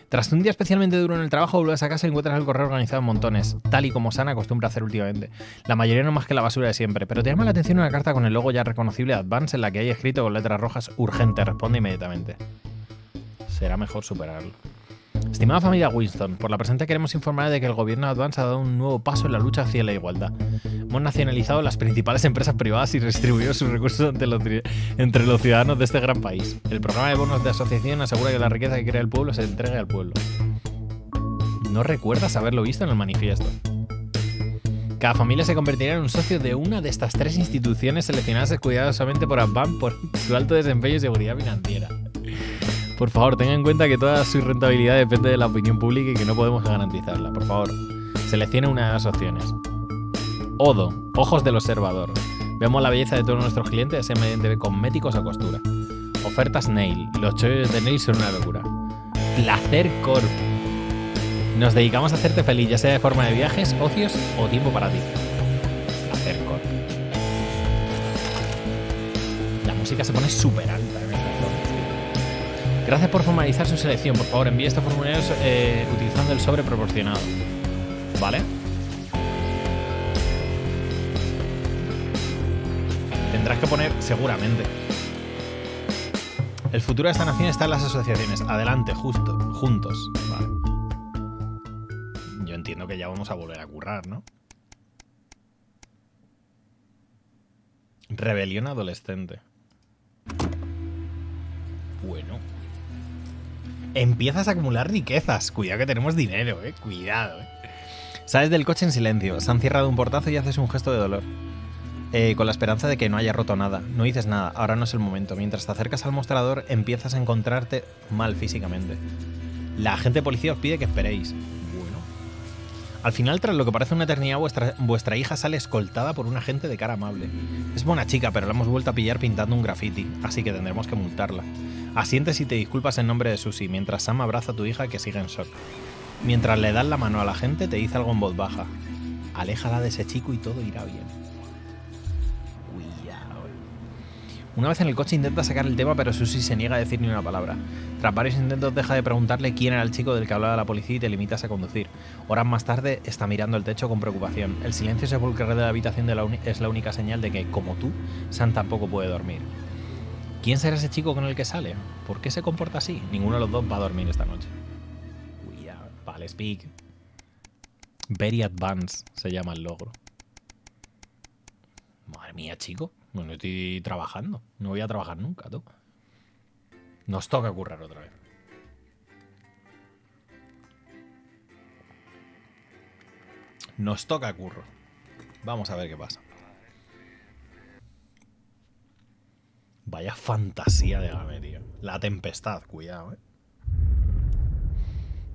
Tras un día especialmente duro en el trabajo, vuelves a casa y encuentras el correo organizado en montones, tal y como Sana acostumbra hacer últimamente. La mayoría no más que la basura de siempre, pero te llama la atención una carta con el logo ya reconocible de Advance en la que hay escrito con letras rojas: urgente, responde inmediatamente. Será mejor superarlo. Estimada familia Winston, por la presente queremos informar de que el gobierno de Advance ha dado un nuevo paso en la lucha hacia la igualdad. Hemos nacionalizado las principales empresas privadas y redistribuido sus recursos entre los ciudadanos de este gran país. El programa de bonos de asociación asegura que la riqueza que crea el pueblo se entregue al pueblo. ¿No recuerdas haberlo visto en el manifiesto? Cada familia se convertirá en un socio de una de estas 3 instituciones seleccionadas cuidadosamente por Advance por su alto desempeño y seguridad financiera. Por favor, tenga en cuenta que toda su rentabilidad depende de la opinión pública y que no podemos garantizarla. Por favor, seleccione una de las opciones. Odo, ojos del observador. Vemos la belleza de todos nuestros clientes, sea mediante cosméticos o costura. Ofertas Nail. Los chollos de Nail son una locura. Placer Corp. Nos dedicamos a hacerte feliz, ya sea de forma de viajes, ocios o tiempo para ti. Placer Corp. La música se pone súper alta en el retorno. Gracias por formalizar su selección. Por favor, envíe estos formularios utilizando el sobre proporcionado. ¿Vale? Tendrás que poner seguramente. El futuro de esta nación está en las asociaciones. Adelante, juntos. Vale. Yo entiendo que ya vamos a volver a currar, ¿no? Rebelión adolescente. Bueno. Empiezas a acumular riquezas. Cuidado que tenemos dinero, cuidado, Sales del coche en silencio. Se han cerrado un portazo y haces un gesto de dolor. Con la esperanza de que no haya roto nada. No dices nada, ahora no es el momento. Mientras te acercas al mostrador, empiezas a encontrarte mal físicamente. La agente de policía os pide que esperéis. Bueno. Al final, tras lo que parece una eternidad, vuestra hija sale escoltada por un agente de cara amable. Es buena chica, pero la hemos vuelto a pillar pintando un graffiti, así que tendremos que multarla. Asientes y te disculpas en nombre de Susie, mientras Sam abraza a tu hija que sigue en shock. Mientras le das la mano a la gente, te dice algo en voz baja. Aléjala de ese chico y todo irá bien. Cuidado. Una vez en el coche intenta sacar el tema, pero Susie se niega a decir ni una palabra. Tras varios intentos deja de preguntarle quién era el chico del que hablaba la policía y te limitas a conducir. Horas más tarde está mirando el techo con preocupación. El silencio sepulcral de la habitación es la única señal de que, como tú, Sam tampoco puede dormir. ¿Quién será ese chico con el que sale? ¿Por qué se comporta así? Ninguno de los dos va a dormir esta noche. Cuidado. Vale, speak. Very Advanced se llama el logro. Madre mía, chico. No estoy trabajando. No voy a trabajar nunca, tú. Nos toca currar otra vez. Nos toca curro. Vamos a ver qué pasa. Vaya fantasía de game, tío. La tempestad, cuidado,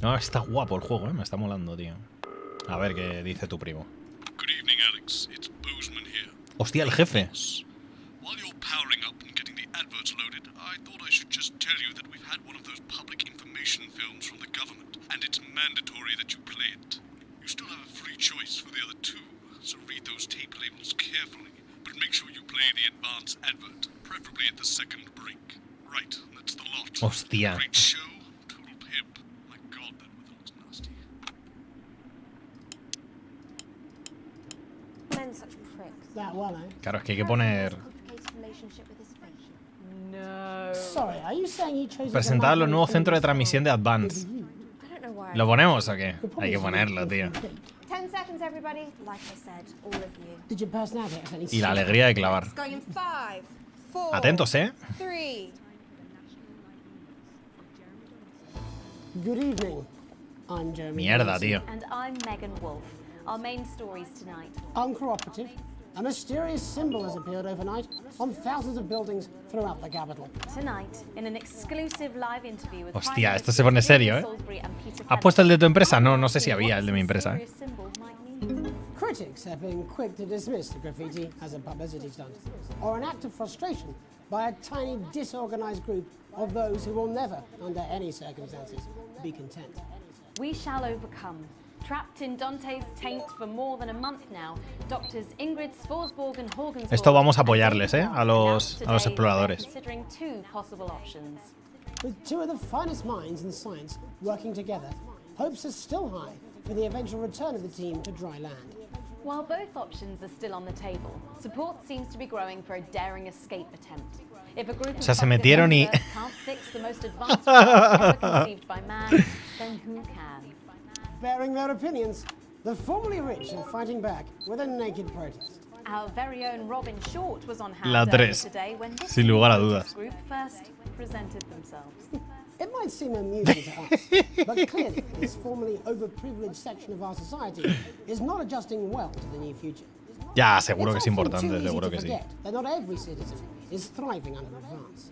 No, está guapo el juego, me está molando, tío. A ver qué dice tu primo. Good evening, Alex. It's Bozeman here. Hostia, el jefe. While you're powering up and getting the adverts loaded, I thought I should just tell you that we've had one of those public information films from the government, and it's mandatory that you play it. You still have a free choice for the other 2, so read those tape labels carefully, but make sure you play the advance advert, preferably at the second break. Right, that's the lot. Hostia. Great show, total pimp. My God, that weather looks nasty. Men such pricks. That one, eh? Claro, es que hay que poner... No. Sorry, are you saying he chose Presentado los nuevos centros de transmisión de Advance. ¿Lo ponemos o qué? Hay que ponerlo, tío. 10 seconds, everybody. Like I said, all of you. Did your personality have any Y la alegría de clavar. It's going in 5, 4. Atentos, 3. Good evening. I'm Jeremy. Mierda, tío. And I'm Megan Wolf. Our main stories tonight. Uncooperative. A mysterious symbol has appeared overnight on thousands of buildings throughout the capital. Tonight, in an exclusive live interview with Hostia, esto se pone serio, ¿eh? ¿Has puesto el de tu empresa? No, no sé si había el de mi empresa, ¿eh? Critics have been quick to dismiss the graffiti as a publicity stunt or an act of frustration by a tiny disorganized group of those who will never, under any circumstances, be content. We shall overcome. Trapped in Dante's taint for more than a month now, doctors Ingrid Svorsborg and Horgensvold Esto vamos a apoyarles, a los exploradores. considering 2 possible options. With 2 of the finest minds in science working together, hopes are still high for the eventual return of the team to dry land. While both options are still on the table, support seems to be growing for a daring escape attempt. If a group O sea, of se metieron y... can't fix the most advanced ever conceived by man, then who can? Bearing their opinions, the formerly rich are fighting back with a naked protest. Our very own Robin Short was on hand La earlier 3, today when this sin lugar a dudas. group first presented themselves. It might seem amusing to us, but clearly this formerly overprivileged section of our society is not adjusting well to the new future. Ya, seguro que es It's often importante, too easy seguro to que sí. forget that not every citizen is thriving under advance.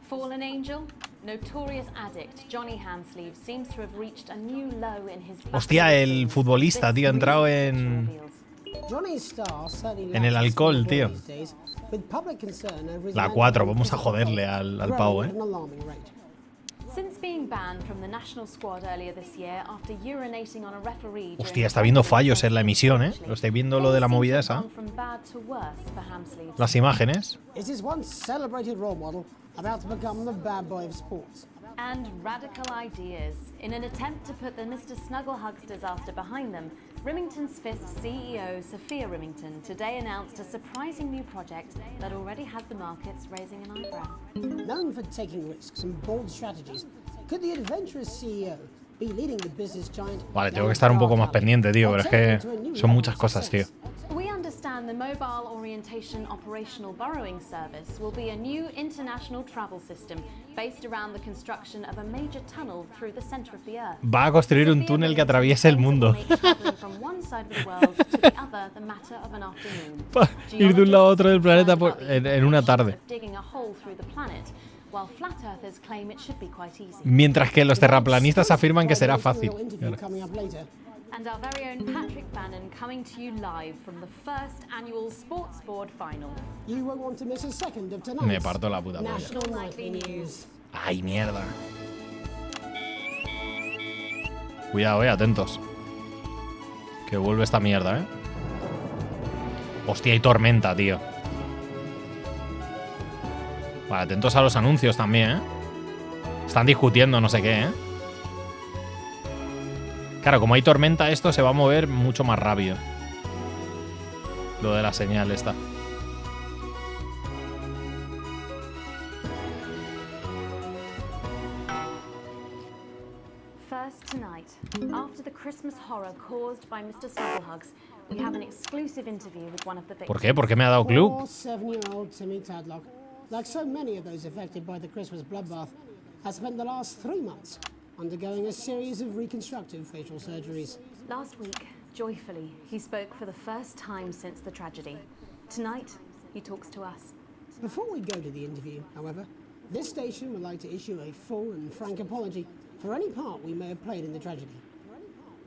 Fallen angel, notorious addict Johnny Hansleeve seems to have reached a new low in his Hostia, el futbolista, tío, ha entrado en el alcohol, tío. La 4, vamos a joderle al pavo, Since being banned from the national squad earlier this year after urinating on a referee. Hostia, está viendo fallos en la emisión, Lo estoy viendo lo de la movida esa. From bad to worse for Hansleeve. Las imágenes. Is his once celebrated role model about to become the bad boy of sports? And radical ideas. In an attempt to put the Mr. Snugglehugs disaster behind them, Rimington's Fist CEO Sophia Rimington today announced a surprising new project that already has the markets raising an eyebrow. Known for taking risks and bold strategies, could the adventurous CEO be leading the business giant? Vale, tengo que estar un poco más pendiente, tío, pero es que son muchas cosas, tío. We understand the Mobile Orientation Operational Borrowing Service will be a new international travel system based around the construction of a major tunnel through the center of the Earth. Va a construir un túnel que atraviese el mundo. From one side of the world to the other, the matter of an afternoon. Para ir de un lado a otro del planeta en una tarde. Digging a hole through the planet, while flat earthers claim it should be quite easy. Mientras que los terraplanistas afirman que será fácil. And our very own Patrick Bannon coming to you live from the first annual Sports Board final. You won't want to miss a second of tonight's Me parto la puta polla. National Nightly News. Ay, mierda. Cuidado, atentos. Que vuelve esta mierda, Hostia, hay tormenta, tío. Vale, atentos a los anuncios también, Están discutiendo no sé qué, Claro, como hay tormenta, esto se va a mover mucho más rápido. Lo de la señal esta. First tonight, after the Christmas horror caused by Mr. Snugglehugs, we have an exclusive interview with one of the victims. ¿Por qué? ¿Por qué me ha dado club? Poor 7-year-old Timmy Tadlock, like so many of those affected by the Christmas bloodbath, has spent the last 3 months undergoing a series of reconstructive facial surgeries. Last week, joyfully, he spoke for the first time since the tragedy. Tonight, he talks to us. Before we go to the interview, however, this station would like to issue a full and frank apology for any part we may have played in the tragedy.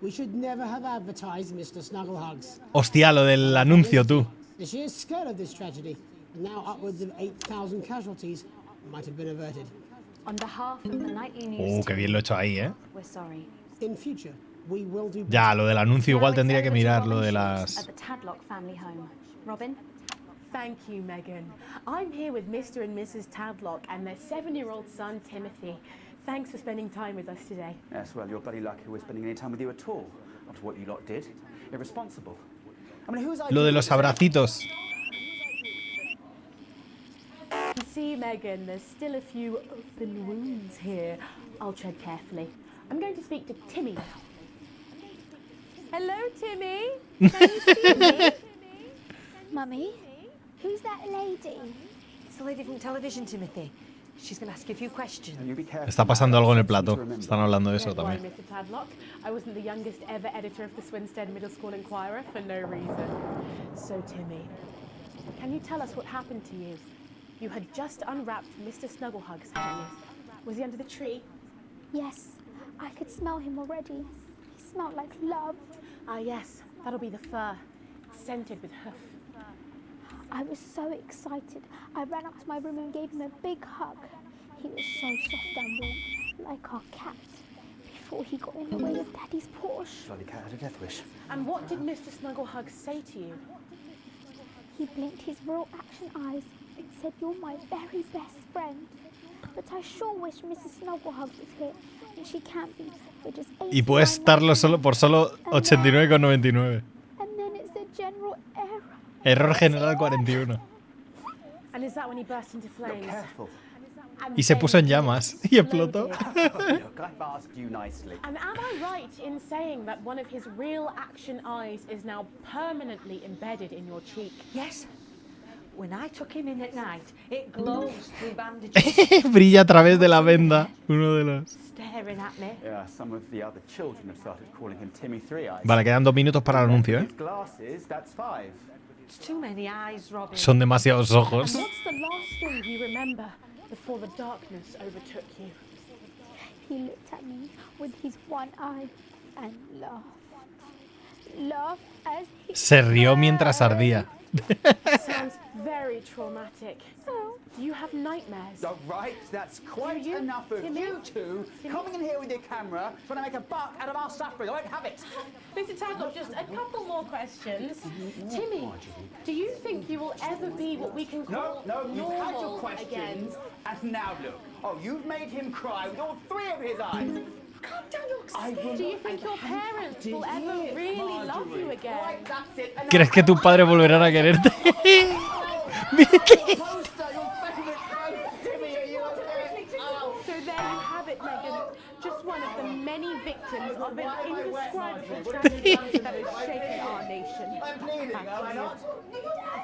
We should never have advertised Mr. Snugglehugs. Hostia, lo del anuncio, tú. The sheer scale of this tragedy, and now upwards of 8,000 casualties, might have been averted. On behalf of the nightly news Qué bien lo he hecho ahí, we're sorry. In future, we will do Ya, lo del anuncio igual tendría que mirar lo de At las... the Tadlock family home. Robin? Thank you, Megan. I'm here with Mr. and Mrs. Tadlock and their 7-year-old son, Timothy. Thanks for spending time with us today. Yes, well, you're bloody lucky we're spending any time with you at all after what you lot did. Irresponsible. I mean, who's Lo de los abracitos. see, Megan, there's still a few open wounds here. I'll tread carefully. I'm going to speak to Timmy now. Hello, Timmy. Can you see me? Mummy, who's that lady? It's the lady from television, Timothy. She's going to ask you a few questions. Está pasando algo en el plató. Están hablando de eso Don't worry, también. Mr. Tadlock. I wasn't the youngest ever editor of the Swinstead Middle School Inquirer for no reason. So, Timmy, can you tell us what happened to you? You had just unwrapped Mr. Snugglehug's, hadn't you? Was he under the tree? Yes, I could smell him already. He smelled like love. Ah, yes, that'll be the fur. It's scented with hoof. I was so excited. I ran up to my room and gave him a big hug. He was so soft and warm, like our cat, before he got in the way of Daddy's Porsche. Bloody cat had a death wish. And what did Mr. Snugglehug say to you? He blinked his real action eyes and said, "You're my very best friend." But I sure wish Mrs. Snugglehug was here, and she can't be. For just Y puedes estarlo solo por solo 89,99. And then it's a general error. Error general 41. And is that when he burst into flames? Y se puso en llamas y explotó. Look, I've asked you nicely. And am I right in saying that one of his real action eyes is now permanently embedded in your cheek? Yes. When I took him in at night, it glows through bandages. Brilla a través de la venda. Uno de los. Staring at me. Yeah, some of the other children have started calling him Timmy Three Eyes. Vale, quedan 2 minutos para el anuncio, ¿eh? Glasses, that's 5. It's too many eyes, Robin. Son demasiados ojos. And what's the last thing you remember before the darkness overtook you? He looked at me with his one eye and laughed. Laughed as he Se rió mientras ardía. Sounds very traumatic. Do you have nightmares? All right, that's quite enough of you two coming in here with your camera trying to make a buck out of our suffering. I won't have it. Mr. Tadlock, just a couple more questions. Timmy, do you think you will ever be what we can call No, you've had your normal questions, again? and now look. Oh, you've made him cry with all 3 of his eyes. Calm down, you're Do you think your parents will ever really love you again? Right, that's it. ¿Crees que tus padres volverán a quererte? So there you have it, Megan. Just one of the many victims of an indescribable tragedy that has shaken our nation. I'm pleading, am I not?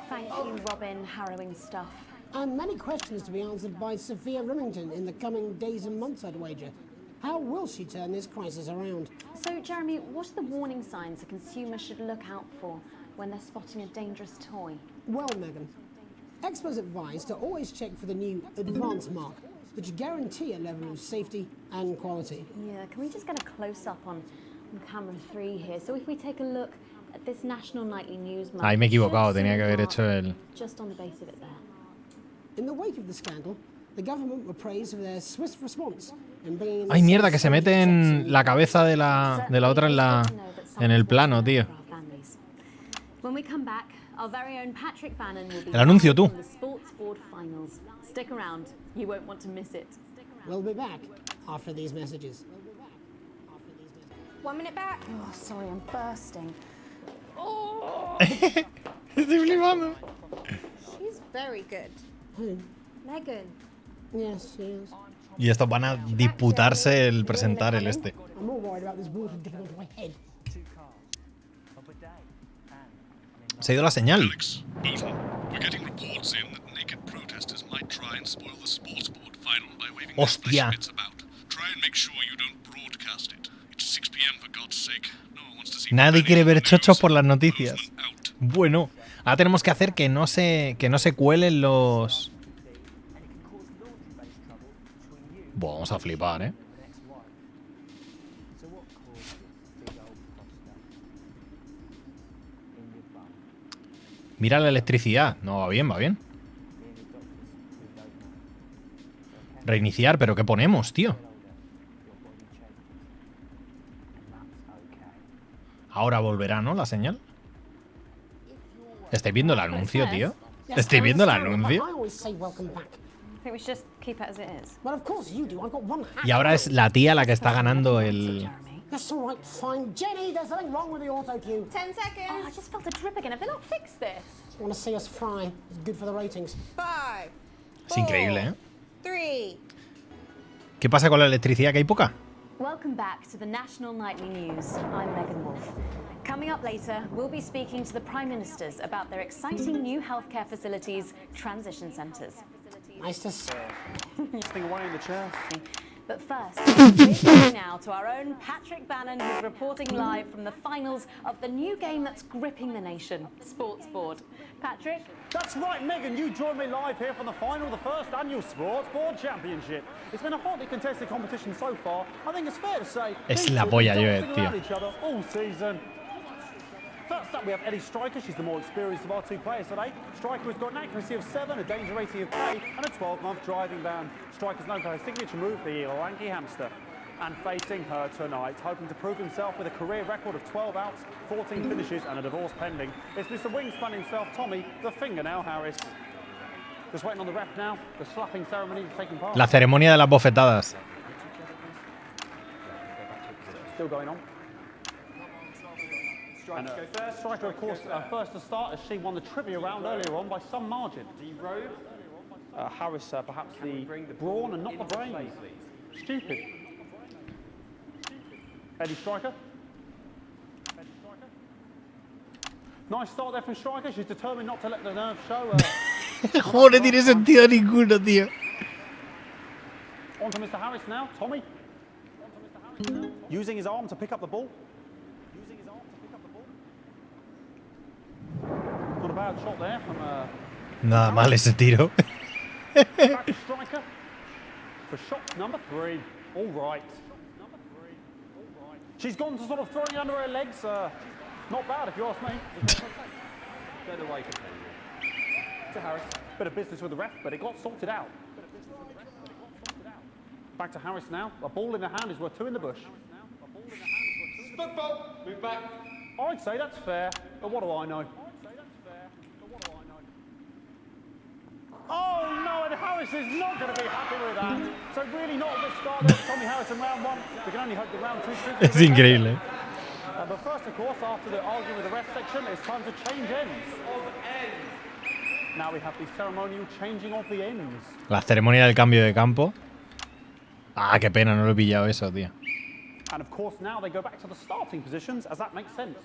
Thank you, Robin. Harrowing stuff. And many questions to be answered by Sophia Remington in the coming days and months, I'd wager. How will she turn this crisis around? So, Jeremy, what are the warning signs a consumer should look out for when they're spotting a dangerous toy? Well, Megan, experts advise to always check for the new advance mark, which guarantee a level of safety and quality. Yeah, can we just get a close-up on camera 3 here? So if we take a look at this National Nightly News mark, Ahí me he equivocado, tenía que haber hecho el... just on the base of it there. In the wake of the scandal, the government were praised for their swift response in bringing in Ay, mierda, que se mete en la cabeza de la otra en el plano, tío. When we come back, our very own Patrick Bannon will be El anuncio, tú. from the Sports Board Finals. Stick around, you won't want to miss it. We'll be back after these messages. 1 minute back. Oh, sorry, I'm bursting. Estoy flipando. She's very good. Who? Megan. Yes, she is. Y estos van a disputarse el presentar el este. I'm more worried about this water dipping into my head. Se ha ido la señal. Alex, Bolton, we're getting reports in that naked protesters might try and spoil the sports board final by waving their Hostia. flesh bits about. Try and make sure you don't broadcast it. It's 6 p.m. for God's sake. No one wants to see Nadie quiere ver chochos por las noticias. Bueno, ahora tenemos que hacer que no se cuelen los... Buah, vamos a flipar, ¿eh? Mira la electricidad. No, va bien, va bien. Reiniciar, pero ¿qué ponemos, tío? Ahora volverá, ¿no? La señal. ¿Estáis viendo el anuncio, tío? ¿Estáis viendo el anuncio? I think we should just keep it as it is. Well, of course you do. I've got one hat. Y ahora es la tía la que está ganando el... That's all right, fine. Jenny, there's something wrong with the auto cue. 10 seconds. Oh, I just felt a drip again. Have they not fixed this? Want to see us fry? It's good for the ratings. 5, Es increíble, ¿eh? 3. ¿Qué pasa con la electricidad, que hay poca? Welcome back to the National Nightly News. I'm Megan Wolf. Coming up later, we'll be speaking to the Prime Ministers about their exciting new healthcare facilities, transition centres. Nice to see you. Sitting away in the chair. But first, we're going now to our own Patrick Bannon, who's reporting live from the finals of the new game that's gripping the nation, Sports Board. Patrick? That's right, Megan. You joined me live here from the final of the first annual Sports Board Championship. It's been a hotly contested competition so far. I think it's fair to say Es la polla, yo, tío. each other all season. First up, we have Eddie Striker. She's the more experienced of our two players today. Striker has got an accuracy of 7, a danger rating of 8, and a 12-month driving ban. Striker's known for her signature move, the lanky hamster. And facing her tonight, hoping to prove himself with a career record of 12 outs, 14 finishes, and a divorce pending, it's Mr. Wingspan himself, Tommy, the Fingernail Harris. Just waiting on the ref now. The slapping ceremony is taking part. La ceremonia de las bofetadas. Still going on. And, Striker, of course, first to start as she won the trivia round earlier on by some margin. Harris, perhaps the brawn and not the brain. Stupid. Eddie Striker. Nice start there from Striker. She's determined not to let the nerves show. Joder, tiene sentido ninguno, tío. On to Mr. Harris now. Tommy. Using his arm to pick up the ball. Not a bad shot there from Nada mal ese tiro. back to Striker for shot number 3. All right. She's gone to sort of throwing under her legs. Not bad if you ask me. Get away to Harris. Bit of business with the ref, but it got sorted out. Back to Harris now. A ball in the hand is worth 2 in the bush. Football. Move back. I'd say that's fair, but what do I know? Oh no, and Harris is not going to be happy with that. So really not a good start there for Tommy Harris in round 1. We can only hope that round 2 Es increíble. but first, of course, after the arguing with the ref section, it's time to change ends. Now we have the ceremonial changing of the ends. La ceremonia del cambio de campo. Ah, qué pena, no lo he pillado eso, tío. And of course, now they go back to the starting positions, as that makes sense.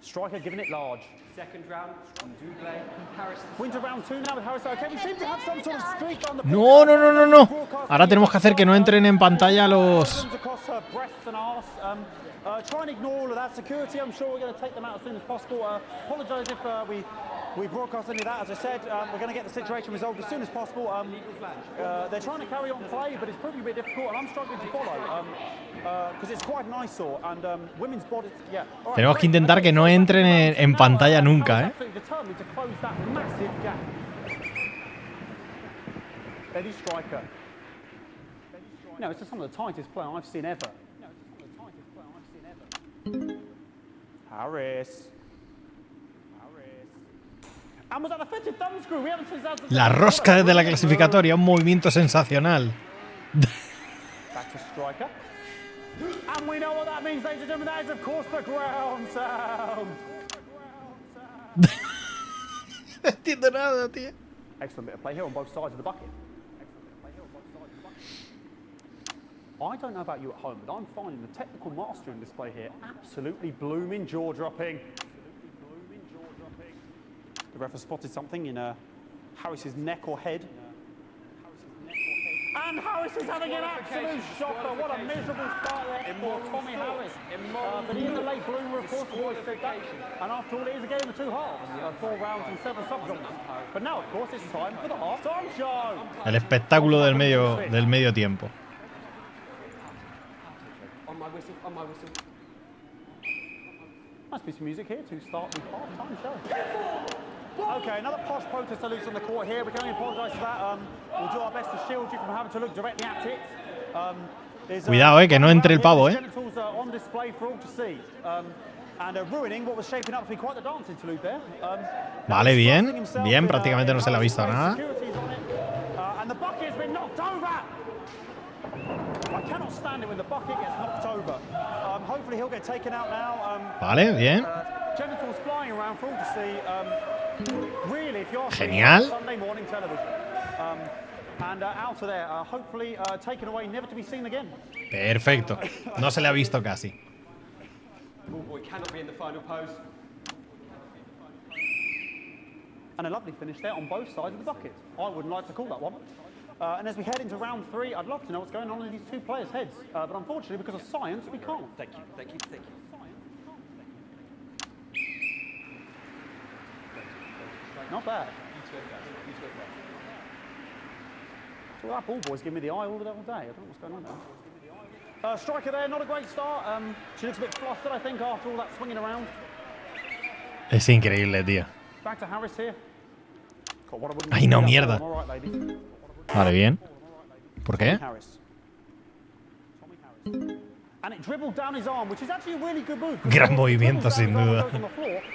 Striker giving it large. Second round, double, Harris. Winter round 2 now with Harris. Okay, we seem to have some sort of streak on the No, no, no, no, no. Ahora tenemos que hacer que no entren en pantalla los... across her breasts and arse. Try and ignore all of that security. I'm sure we're going to take them out as soon as possible. Apologise if we broadcast any of that. As I said, we're going to get the situation resolved as soon as possible. They're trying to carry on play, but it's proving a bit difficult, and I'm struggling to follow because it's quite an eyesore. And women's bodies, yeah. Right, Tenemos que intentar que no entren en pantalla nunca, ¿eh? Determined to close that massive gap. Eddie Striker. No, it's just some of the tightest play I've seen ever. Harris. And was that a fitted thumb screw? We haven't seen that. La rosca de la clasificatoria, un movimiento sensacional. Back to Striker. And we know what that means, ladies and gentlemen. That is, of course, the ground sound. No entiendo nada, tío. Excellent bit of play here on both sides of the bucket. I don't know about you at home, but I'm finding the technical mastering display here absolutely blooming jaw-dropping. The ref has spotted something in Harris's neck or head. And Harris is having an absolute shocker. What a miserable start there for Tommy Harris. But he is a late bloomer, of course, the boys said that. And after all, it is a game of 2 halves. 4 rounds and 7 subgenres. But now, of course, it's time for the half-time show. El espectáculo del medio tiempo. On my whistle. Nice piece of music here to start the half-time show. Okay, another posh protester loose on the court here. We can only apologise for that. We'll do our best to shield you from having to look directly at it. Cuidado, que no entre el pavo, Genitals on display for all to see. And ruining what was shaping up to be quite the dance interlude there. Vale, bien. Bien, prácticamente no se le ha visto nada. And the bucket has been knocked over. I cannot stand it when the bucket gets knocked over. Hopefully he'll get taken out now. Vale, bien. genitals flying around for all to see. Really, if you're Genial. Sunday morning television. And out of there, hopefully taken away, never to be seen again. Perfecto. No se le ha visto casi. Oh boy, cannot be in the final pose. And a lovely finish there on both sides of the bucket. I wouldn't like to call that one. And as we head into round 3, I'd love to know what's going on in these two players' heads. But unfortunately, because of science, we can't. Thank you, thank you, thank you. Not bad. So that ball boy's giving me the eye all day. I don't know what's going on there. Striker there, not a great start. She looks a bit flustered, I think, after all that swinging around. Es increíble, tío. Back to Harris here. Ay, no, mierda. Vale, bien. ¿Por qué? And it dribbled down his arm, which is actually a really good move. Gran movimiento, sin duda.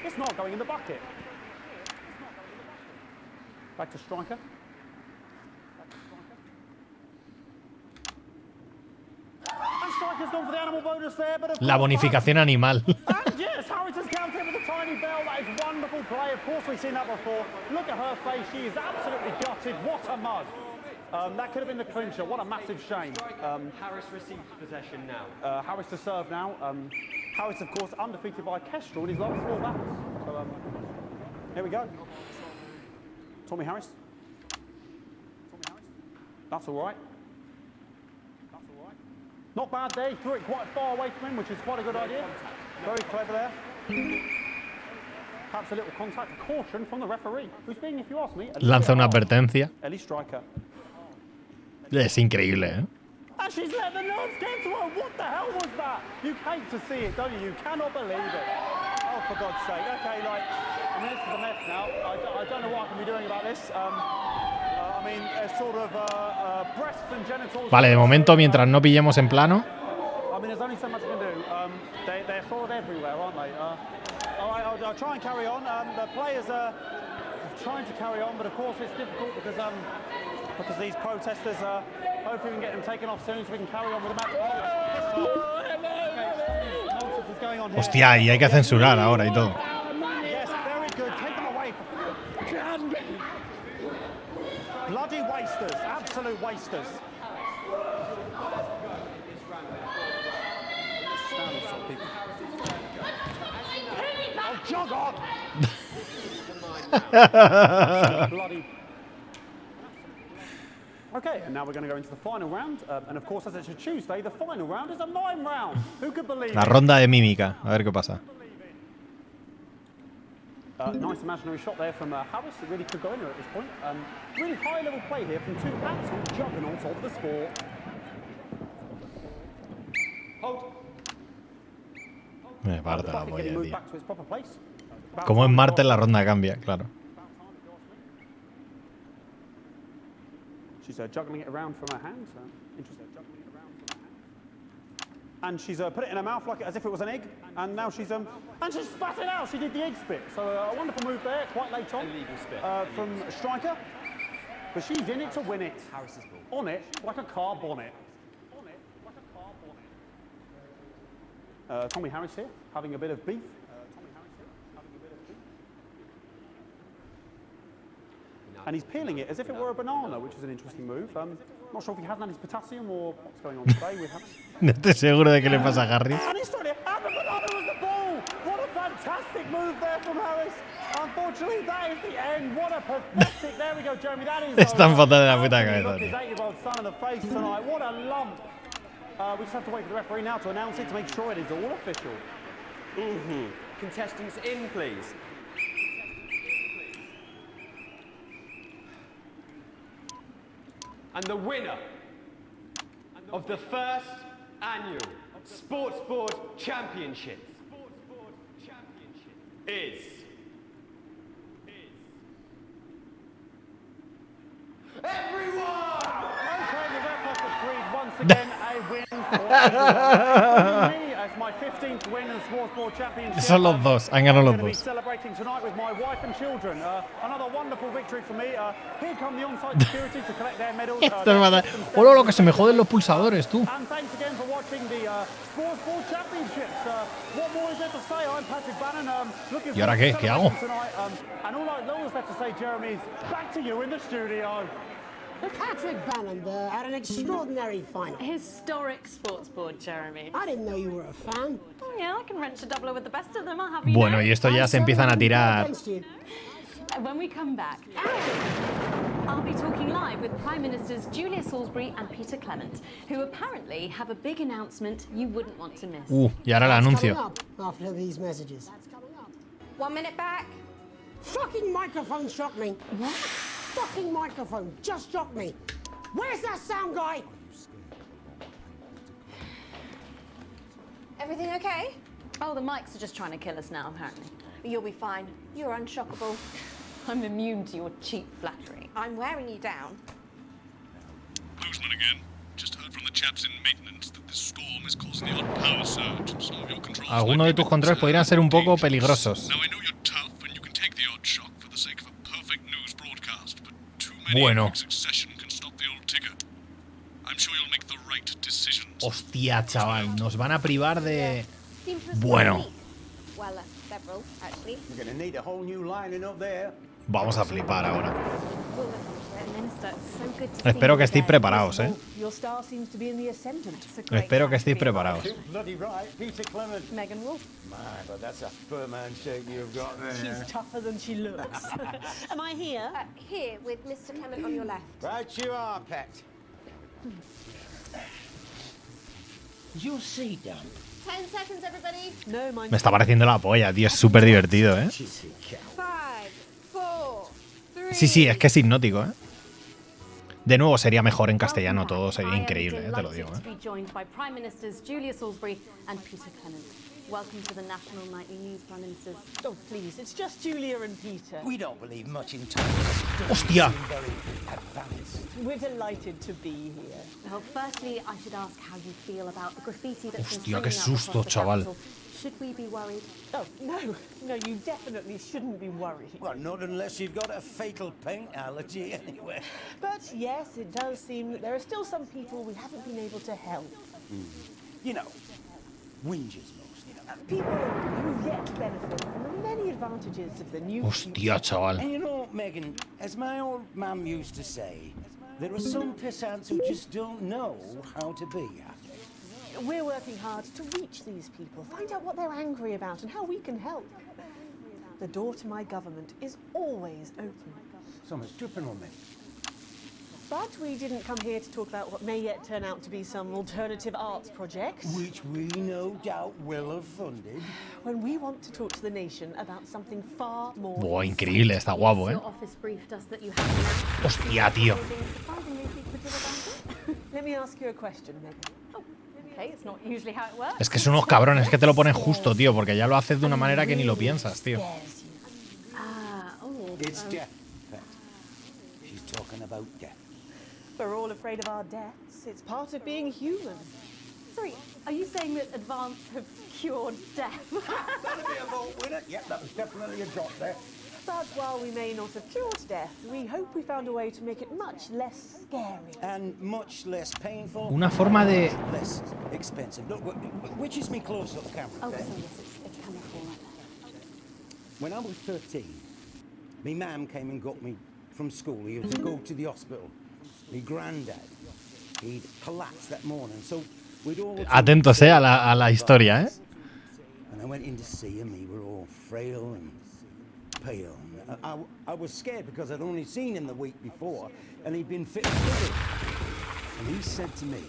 It's not going in the bucket. Back to striker. La bonificación animal. Yes, Harris has counted with a tiny bell. That is wonderful play. Of course, we've seen that before. Look at her face. She is absolutely gutted. What a mud. That could have been the clincher. What a massive shame. Harris receives possession now. Harris to serve now. Harris, of course, undefeated by Kestrel in his last 4 battles. So, here we go. Tommy Harris. That's all right. Not bad there. He threw it quite far away from him, which is quite a good idea. Very clever there. Perhaps a little contact. Caution from the referee, who's being, if you ask me, Lanza una advertencia. Ellie Striker. Es increíble, ¿eh? And she's let the nerves get to her. What the hell was that? You hate to see it, don't you? You cannot believe it. Oh, for God's sake. Okay, like, I mean, this is a mess now. I don't know what I can be doing about this. I mean, sort of breasts and genitals. Vale, de momento, mientras no pillemos en plano. I mean, there's only so much you can do. They're sort of everywhere, aren't they? All right, I'll try and carry on. The players are trying to carry on, but of course it's difficult because these protesters hopefully we can get them taken off soon so we can carry on with the match. Hostia, y hay que censurar ahora y todo. Yes, very good. Take them away. Bloody wasters, absolute wasters. Oh, jog on! Bloody. Okay, and now we're going to go into the final round. And of course, as it's a Tuesday, the final round is a mime round. Who could believe La it? ronda de mímica. A ver qué pasa. Nice imaginary shot there from Harris. It really could go anywhere at this point. Really high-level play here from 2 absolute juggernauts of the sport. Hold. Me parte la polla, Getting moved tío. back to its proper place. Como en Marte la ronda cambia, claro. She's juggling it around from her hands. Interesting. And she's put it in her mouth like as if it was an egg. And now she's and she's spat it out. She did the egg spit. So a wonderful move there, quite late on. Illegal spit. From Striker. But she's in it to win it. Harris's ball. On it like a car bonnet. Tommy Harris here, having a bit of beef. And he's peeling it as if it were a banana, which is an interesting move. Not sure if he hasn't had his potassium or what's going on today with Harris. No estoy seguro de qué le pasa a Harris. And he's throwing it, and the banana was the ball! What a fantastic move there from Harris. Unfortunately, that is the end. What a pathetic. There we go, Jeremy. That is. Están fatal de la puta Look cabeza, his tío. 8-year-old son in the face tonight. What a lump. We just have to wait for the referee now to announce it to make sure it is all official. Contestants in, please. And the winner of the first annual Sports Board Championship is everyone! Okay, the ref has agreed once again a win for everyone. Me as my 15th win in the Sports Board Championship. Son los dos, han ganado los I'm going to be dos. celebrating tonight with my wife and children. Another wonderful victory for me. Here come the on-site security to collect their medals. Esto es fatal. Hola, lo que se me joden los pulsadores, tú. And thanks again for watching the Sports Board Championships. What more is there to say? I'm Patrick Bannon. ¿Y ahora qué? ¿Qué hago? And all that's left to say, Jeremy, is back to you in the studio. Patrick Bannon had an extraordinary final. Historic sports board, Jeremy. I didn't know you were a fan. Oh, yeah, I can wrench a doubler with the best of them, I'll have you Bueno, know. y esto ya se empiezan a tirar. When we come back, I'll be talking live with Prime Ministers Julia Salisbury and Peter Clement, who apparently have a big announcement you wouldn't want to miss. Y ahora el anuncio. After these messages. 1 minute back. Fucking microphone shocked me. What? Fucking microphone just shocked me. Where's that sound guy? Everything okay? Oh, the mics are just trying to kill us now, apparently. You'll be fine. You're unshockable. I'm immune to your cheap flattery. I'm wearing you down. Postman again. Just heard from the chaps in maintenance that this storm is causing the odd power surge. Some of your controls Algunos de tus controles podrían ser un poco peligrosos. Now I know you're tough and you can take the odd shock for the sake of a perfect news broadcast, but too many in Bueno. quick succession can stop the old ticker. I'm sure you'll make the right decisions. Hostia, chaval, nos van a privar de... Seems to have Bueno. been me. Well, several, actually. You're going to need a whole new lining up there. Vamos a flipar ahora. Minister, it's so good to Espero see que you estéis again. preparados, ¿eh? Your star seems to be in the ascendant. Espero que estéis preparados. Bloody right, Peter Clement. Megan Wolf. Man, but that's a firm handshake you've got there. She's tougher than she looks. Am I here? Here, with Mr. Clement on your left. Right you are, pet. You'll see, Dan. 10 seconds, everybody. No, Me está pareciendo la polla, tío. Es súper divertido, ¿eh? 5, 4, 3. Sí, sí, es que es hipnótico, ¿eh? De nuevo sería mejor en castellano todo, sería increíble, te lo digo, To be joined by Prime Ministers Julia Salisbury and Peter Clement. Welcome to the National Nightly News, Prime Ministers. Oh, please, it's just Julia and Peter. We don't believe much in time. Hostia. We're delighted to be here. Well, firstly, I should ask how you feel about the graffiti that's been Hostia, qué springing up susto, across the chaval. capital. Should we be worried? Oh, no, you definitely shouldn't be worried. Well, not unless you've got a fatal paint allergy anyway. But yes, it does seem that there are still some people we haven't been able to help. You know, whingers mostly. People who've yet to benefit from the many advantages of the new Hostia, chaval. And you know, Megan, as my old mum used to say, there are some pissants who just don't know how to be happy. We're working hard to reach these people, find out what they're angry about and how we can help. The door to my government is always open. Someone's dripping on me. But we didn't come here to talk about what may yet turn out to be some alternative arts project. Which we no doubt will have funded. When we want to talk to the nation about something far more... Buah, increíble, está guapo, ¿eh? Your office briefed us that you have Hostia, tío. surprisingly secretive about it. Let me ask you a question, Megan. Okay, it's not usually how it works. Es que son unos cabrones, que te lo ponen justo, tío, porque ya lo haces de una manera que ni lo piensas, tío. It's death, pet. She's talking about death. We're all afraid of our deaths. It's part of being human. Sorry, are you saying that advance have cured death? That'll be a vote winner. Yep, that was definitely a drop there. But while we may not have cured death, we hope we found a way to make it much less scary. And much less painful. Una forma de... Less expensive. Look, which is me close-up camera? Oh, there? so yes, it's camera format. When I was 13, my mum came and got me from school. He was to go to the hospital. My granddad, he'd collapsed that morning, so we'd all... Atentos, a la historia, ¿eh? And I went in to see him. We were all frail and pale. I was scared because I'd only seen him the week before, and he'd been fit and good. And he said to me...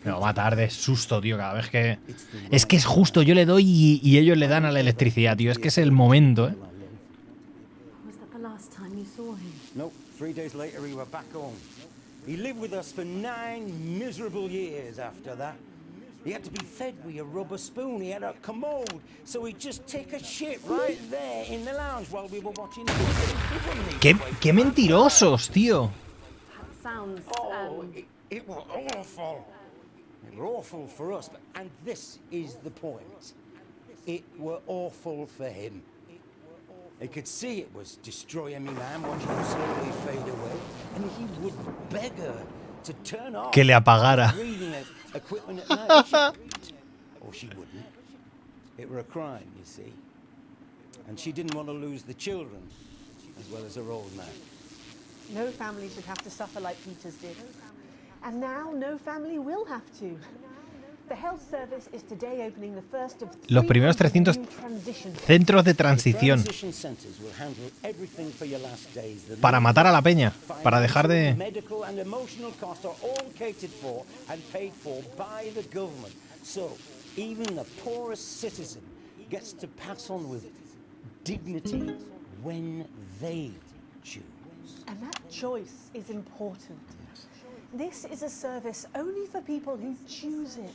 Me va a matar de susto, tío, cada vez que... Es que es justo, yo le doy y ellos le dan a la electricidad, tío. Es que es el momento, ¿eh? Was that the last time you saw him? Nope, 3 days later we were back home. He lived with us for 9 miserable years after that. He had to be fed with a rubber spoon. He had a commode, so he'd just take a shit right there in the lounge while we were watching TV. ¡Qué mentirosos, tío! Sounds. It was awful. It were awful for us, and this is the point. It were awful for him. He could see it was destroying me, man, watching him slowly fade away, and he would beg her to turn off. Que le apagara. Reading equipment at night. Or she wouldn't. It were a crime, you see. and she didn't want to lose the children as well as her old man. No family should have to suffer like Peter's did. And now no family will have to. The health service is today opening the first of Los primeros 300 centros de transición para matar a la peña, para dejar de... Medical and emotional costs are all catered for and paid for by the government. So even the poorest citizen gets to pass on with dignity when they choose. And that choice is important. This is a service only for people who choose it.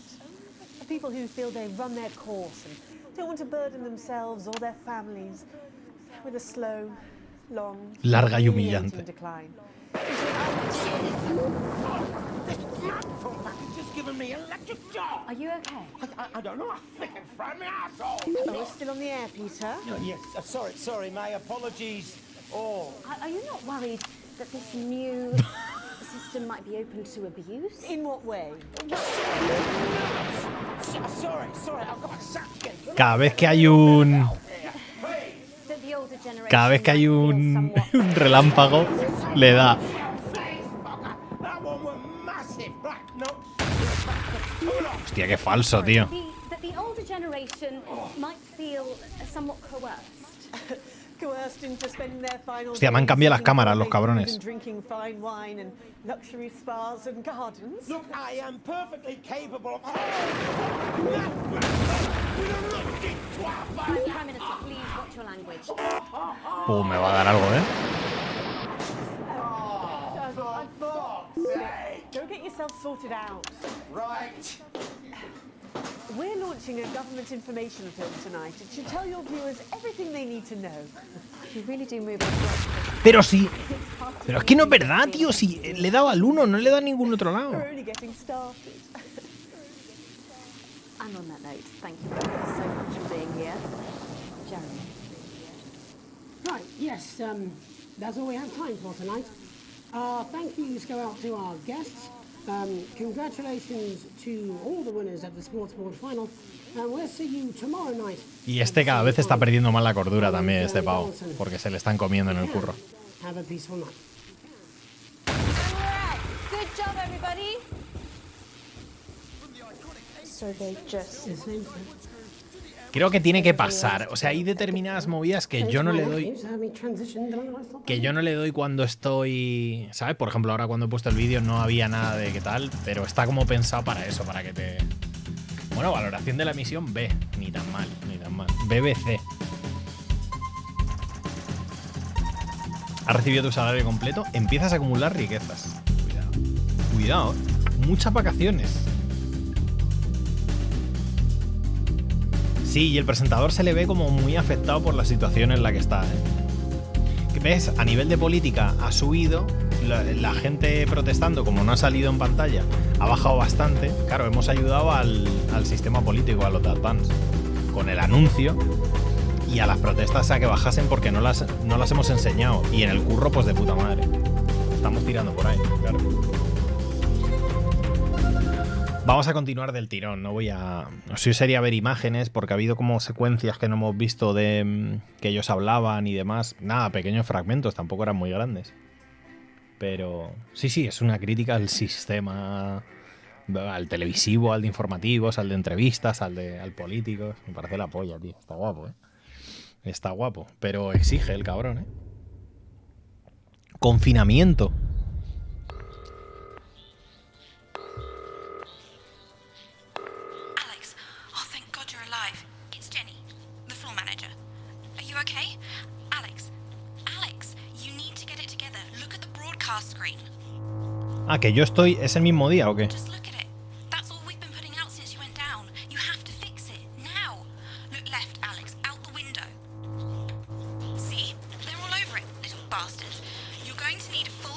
For people who feel they've run their course and don't want to burden themselves or their families with a slow, long, larga y humillante. decline. Are you okay? I don't know. I think it fried my asshole. Oh, we're still on the air, Peter. No, yes. Sorry. My apologies. Oh. Are you not worried that this new system might be open to abuse? In what way? Sorry. I've got my sack again. Cada vez que hay un relámpago, le da. Hostia, qué falso, tío. Hostia, me han cambiado las cámaras, los cabrones. Look, I am perfectly capable of... Prime Minister, please watch your language. Me va a dar algo, ¿eh? Go get yourself sorted out. Right. We're launching a government information film tonight. It should tell your viewers everything they need to know. You really do move. Pero sí. Pero es que no es verdad, tío. Si le he dado al 1, no le he dado a ningún otro lado. We're only getting started. And on that note, thank you so much for being here. Jeremy. Right, yes, that's all we have time for tonight. Thank yous go out to our guests. Congratulations to all the winners at the Sports Board Final. And we'll see you tomorrow night. Y cada vez está perdiendo más la cordura también, este pavo, porque se le están comiendo en el curro. Have a peaceful night. Good job, everybody. So they just... Creo que tiene que pasar. O sea, hay determinadas movidas que yo no le doy. Que yo no le doy cuando estoy. ¿Sabes? Por ejemplo, ahora cuando he puesto el vídeo no había nada de qué tal, pero está como pensado para eso, para que te. Bueno, valoración de la emisión B. Ni tan mal, ni tan mal. BBC. Has recibido tu salario completo, empiezas a acumular riquezas. Cuidado, muchas vacaciones. Sí, y el presentador se le ve como muy afectado por la situación en la que está, ¿eh? ¿Ves? A nivel de política ha subido, la gente protestando, como no ha salido en pantalla, ha bajado bastante. Claro, hemos ayudado al sistema político, a los advance, con el anuncio y a las protestas a que bajasen porque no las hemos enseñado. Y en el curro, pues de puta madre. Estamos tirando por ahí, claro. Vamos a continuar del tirón, no voy a... No sé si sería ver imágenes, porque ha habido como secuencias que no hemos visto de que ellos hablaban y demás. Nada, pequeños fragmentos, tampoco eran muy grandes. Pero sí, es una crítica al sistema, al televisivo, al de informativos, al de entrevistas, al político. Me parece la polla, tío. Está guapo, ¿eh? Está guapo, pero exige el cabrón, ¿eh? Confinamiento. Ah, que yo estoy... ¿Es el mismo día o qué?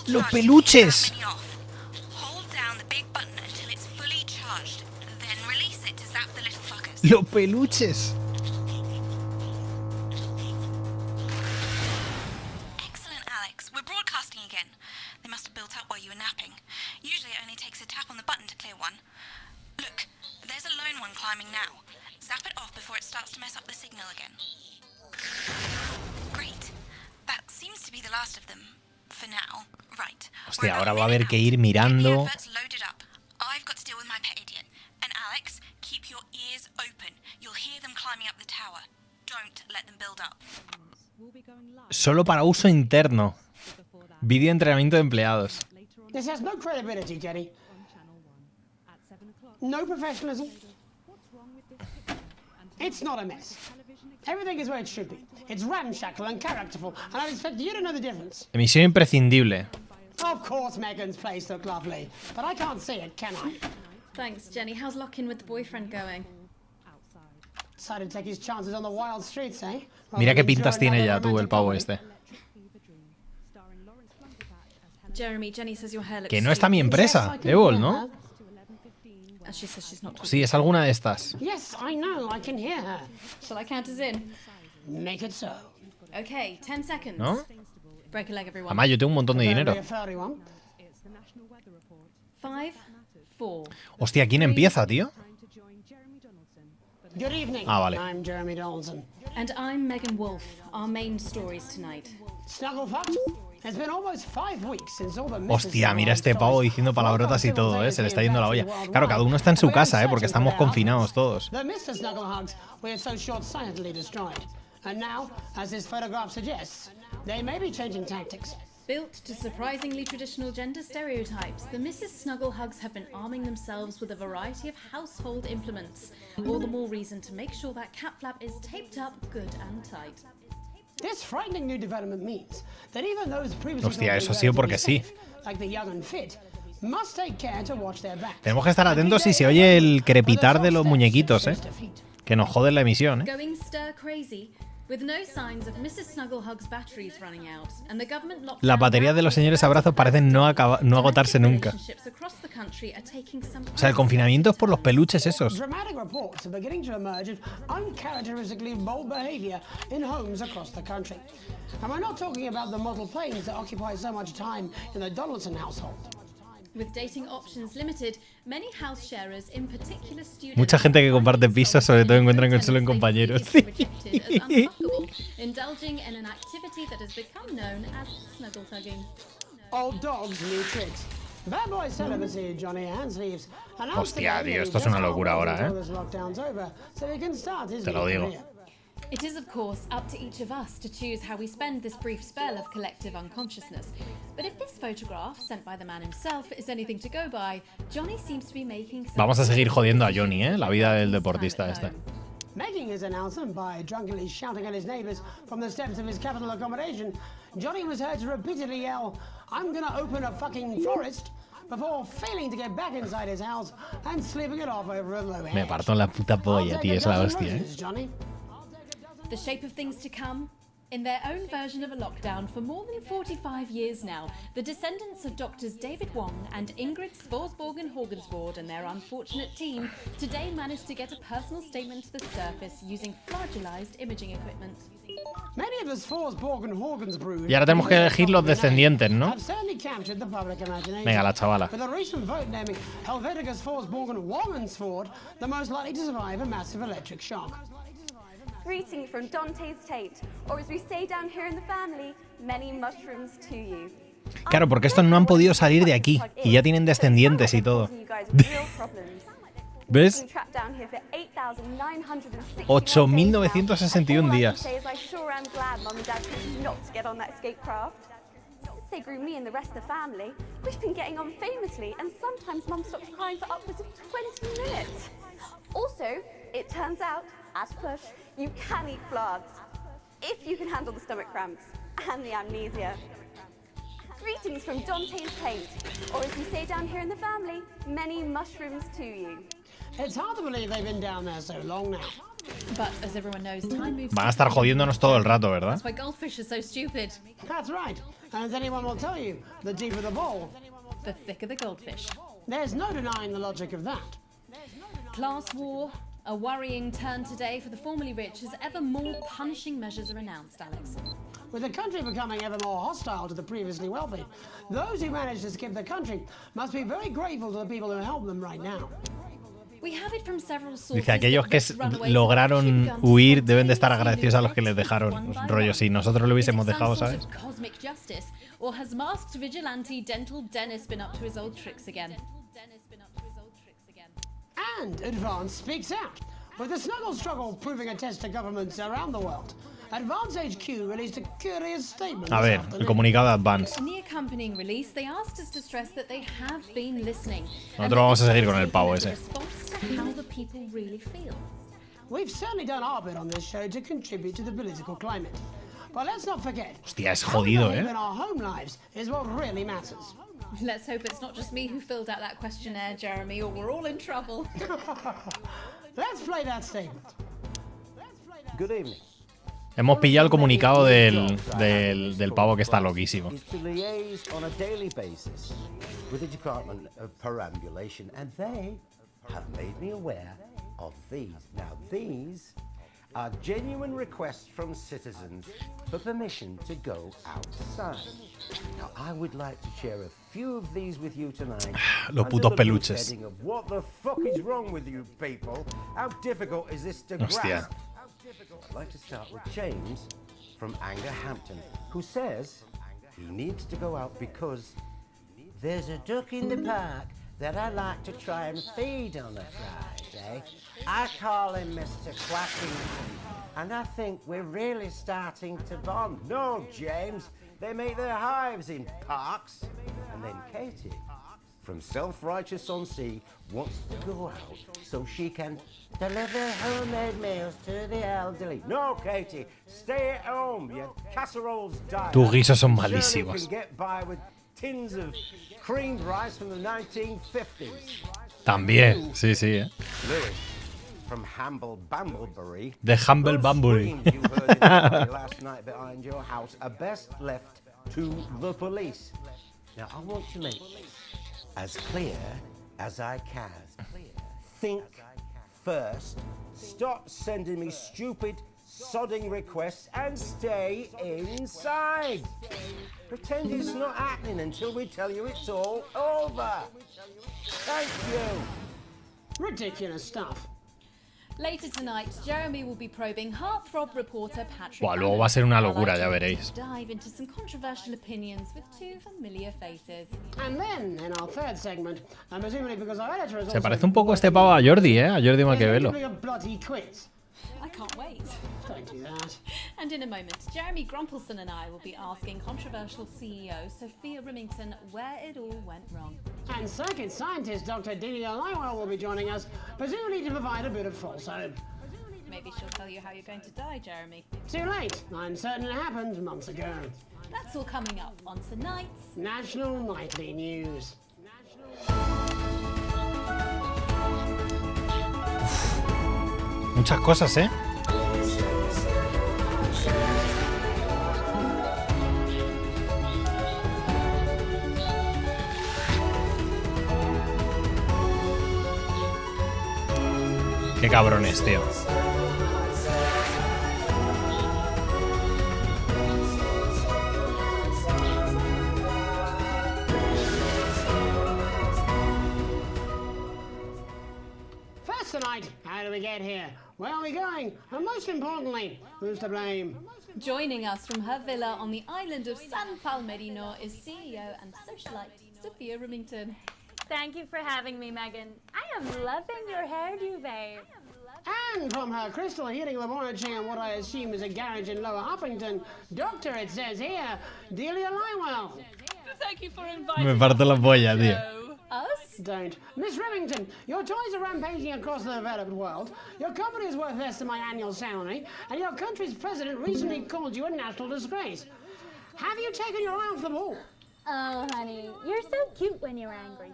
¡Los peluches! ¡Los peluches! Climbing now. Zap it off before it starts to mess up the signal again. the last of them for now. Right. Hostia, ahora va a haber que ir mirando. I've got to deal with my pet idiot. And Alex, keep your ears open. You'll hear them climbing up the tower. Don't let them build up. Solo para uso interno. Vídeo entrenamiento de empleados. This has no credibility, Jenny. No professionalism. It's not a mess. Everything is where it should be. It's ramshackle and characterful, and I expect you to know the difference. Emisión imprescindible. Of course Megan's place looked lovely, but I can't see it, can I? Thanks, Jenny. How's lock-in with the boyfriend going? Decided to take his chances on the wild streets, eh? Mira qué pintas tiene ya tú, el pavo este. Jeremy, Jenny says your hair looks Que no está mi empresa, Evol, ¿no? She says she's not Sí, es alguna de estas. Yes, I know. I can hear her. Shall I count us in? Make it so. Okay, 10 seconds. ¿No? Break a leg, everyone. Además, yo tengo un montón de dinero. 5, 4. Hostia, ¿quién empieza, tío? Good evening. Ah, vale. I'm Jeremy Donaldson. And I'm Megan Wolf. Our main stories tonight. Snugglefuck. It's been almost 5 weeks since all the Hostia, mira este pavo diciendo palabrotas y todo, ¿eh? Se le está yendo la olla. Claro, cada uno está en su casa, ¿eh? Porque estamos confinados todos. The Mr. Snugglehugs were so short-sightedly destroyed. And now, as this photograph suggests, they may be changing tactics. Built to surprisingly traditional gender stereotypes, the Mrs. Snugglehugs have been arming themselves with a variety of household implements. All the more reason to make sure that cat flap is taped up good and tight. This frightening new development means that even those previously Hostia, eso ha sido porque sí. like the young and fit, must take care to watch their back. Tenemos que estar atentos si se oye el crepitar de los muñequitos, ¿eh? Que nos joden la emisión, ¿eh? Going stir crazy. With no signs of Mrs. Snugglehugs' batteries running out, and the government lockdown. Las baterías de los señores abrazos parecen no agotarse nunca. O sea, el confinamiento es por los peluches esos. Dramatic reports are beginning to emerge of uncharacteristically bold behavior in homes across the country. And we're not talking about the model planes that occupy so much time in the Donaldson household. With dating options limited, many house sharers, in particular students, Mucha gente que comparte pisos, sobre todo encuentran consuelo en compañeros. indulging in an activity that has become known as snuggle hugging. Old dogs, new tricks. Bad boy celibacy, Johnny Handsleeves. Hostia, tío, esto es una locura ahora, ¿eh? Te lo digo. It is, of course, up to each of us to choose how we spend this brief spell of collective unconsciousness. But if this photograph, sent by the man himself, is anything to go by, Johnny seems to be making some... Vamos a seguir jodiendo a Johnny, ¿eh? La vida del deportista este. Making his announcement by drunkenly shouting at his neighbours from the steps of his capital accommodation, Johnny was heard to repeatedly yell, "I'm gonna open a fucking florist," before failing to get back inside his house and sleeping it off over a low edge. Me parto en la puta polla, tío, es la hostia, ¿eh? The shape of things to come. In their own version of a lockdown for more than 45 years now, the descendants of Doctors David Wong and Ingrid Svorsborgen Horgensvord and their unfortunate team today managed to get a personal statement to the surface using flagellized imaging equipment. Many of the Svorsborgen Horgensvord Y ahora tenemos que elegir los descendientes, ¿no? have certainly captured the public imagination. Venga, la chavala. With a recent vote naming Helvetica Svorsborgen Wongensvord the most likely to survive a massive electric shock. Greetings from Dante's Tate, or as we say down here in the family, many mushrooms to you. Claro, porque estos no han podido salir de aquí y ya tienen descendientes y todo. ¿Ves? 8.961 días. They grew me and the rest of the family. We've been getting on famously, and sometimes Mum stops crying for upwards of 20 minutes. Also, it turns out, as push, you can eat flags if you can handle the stomach cramps and the amnesia. Greetings from Dante's Tate, or as we say down here in the family, many mushrooms to you. It's hard to believe they've been down there so long now. But as everyone knows, time moves. Van a estar jodiéndonos todo el rato, ¿verdad? That's why goldfish are so stupid. That's right. And as anyone will tell you, the deeper the bowl, the thicker the goldfish. There's no denying the logic of that. Class war, a worrying turn today for the formerly rich as ever more punishing measures are announced, Alex. With the country becoming ever more hostile to the previously wealthy, those who managed to skip the country must be very grateful to the people who help them right now. Dice, aquellos que lograron huir deben de estar agradecidos a los que les dejaron. Rollo, si nosotros lo hubiésemos dejado, ¿sabes? Or has masked vigilante Dental Dennis been up to his old tricks again? And Advance speaks out, with the snuggle struggle proving a test to governments around the world. Advance HQ released a curious statement. A ver, el comunicado de Advance. In the accompanying release, they asked us to stress that they have been listening. Nosotros vamos a seguir con el pavo ese. How the people really feel. We've certainly done our bit on this show to contribute to the political climate. But let's not forget. Hostia, es jodido, in our home lives is what really matters. Let's hope it's not just me who filled out that questionnaire, Jeremy, or we're all in trouble. Let's play that statement. Good evening. Hemos pillado el comunicado del pavo que está loquísimo. Is to liaise on a daily basis with the Department of Perambulation, and they have made me aware of these. Now, these are genuine requests from citizens for permission to go outside. Now, I would like to share a few of these with you tonight. Los putos peluches. Of what the fuck is wrong with you people? How difficult is this to Hostia. grasp? I'd like to start with James from Angerhampton, who says he needs to go out because there's a duck in the park that I like to try and feed on a Friday. I call him Mr. Quackington, and I think we're really starting to bond. No, James, they make their hives in parks. And then Katie, from Self-Righteous-on-Sea, wants to go out so she can deliver homemade meals to the elderly. No, Katie, stay at home. Your casseroles die. Tus guisos son Shirley malísimos. can get by with tins of creamed rice from the 1950s. También, sí, sí, Lewis, from Hamble Bamblebury. De Humble Bumblebee. Screams you heard in the party last night behind your house are best left to the police. Now, I want to make this as clear as I can. Think first. Stop sending me stupid, sodding requests and stay inside. Pretend it's not happening until we tell you it's all over. Thank you. Ridiculous stuff. Later tonight, Jeremy will be probing heartthrob reporter Patrick. Buah, luego va a ser una locura, ya veréis. Dive into some controversial opinions with two familiar faces. And then, in our third segment, and presumably because our editor is Se parece un poco este pavo a Jordi, a Jordi Maquiavelo. a bloody quiz. I can't wait. Don't do that. And in a moment, Jeremy Grumpelson and I will be asking controversial CEO Sophia Remington where it all went wrong. And circuit scientist Dr. Delia Lywell will be joining us, presumably to provide a bit of false hope. Maybe she'll tell you how you're going to die, Jeremy. Too late. I'm certain it happened months ago. That's all coming up on tonight's National Nightly News. Muchas cosas, ¿eh? Qué cabrones, tío. First tonight, how do we get here? Where are we going? And most importantly, who's to blame? Joining us from her villa on the island of San Palmerino is CEO and socialite Sophia Remington. Thank you for having me, Megan. I am loving your hairdo, babe. And from her crystal heating laboratory in what I assume is a garage in Lower Huffington, Doctor, it says here, Delia Lywell. Thank you for inviting Me parto la polla, tío. Us? Don't. Miss Remington, your toys are rampaging across the developed world, your company is worth less than my annual salary, and your country's president recently called you a national disgrace. Have you taken your eye off the ball? Oh, honey, you're so cute when you're angry.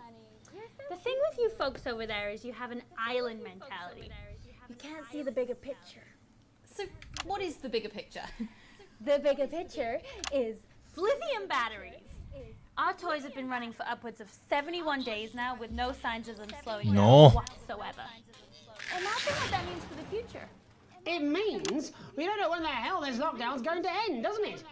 The thing with you folks over there is you have an island mentality. You can't see the bigger picture. So, what is the bigger picture? The bigger picture is lithium batteries. Our toys have been running for upwards of 71 days now with no signs of them slowing No. down whatsoever. Imagine what that means for the future. It means we don't know when the hell this lockdown's going to end, doesn't it?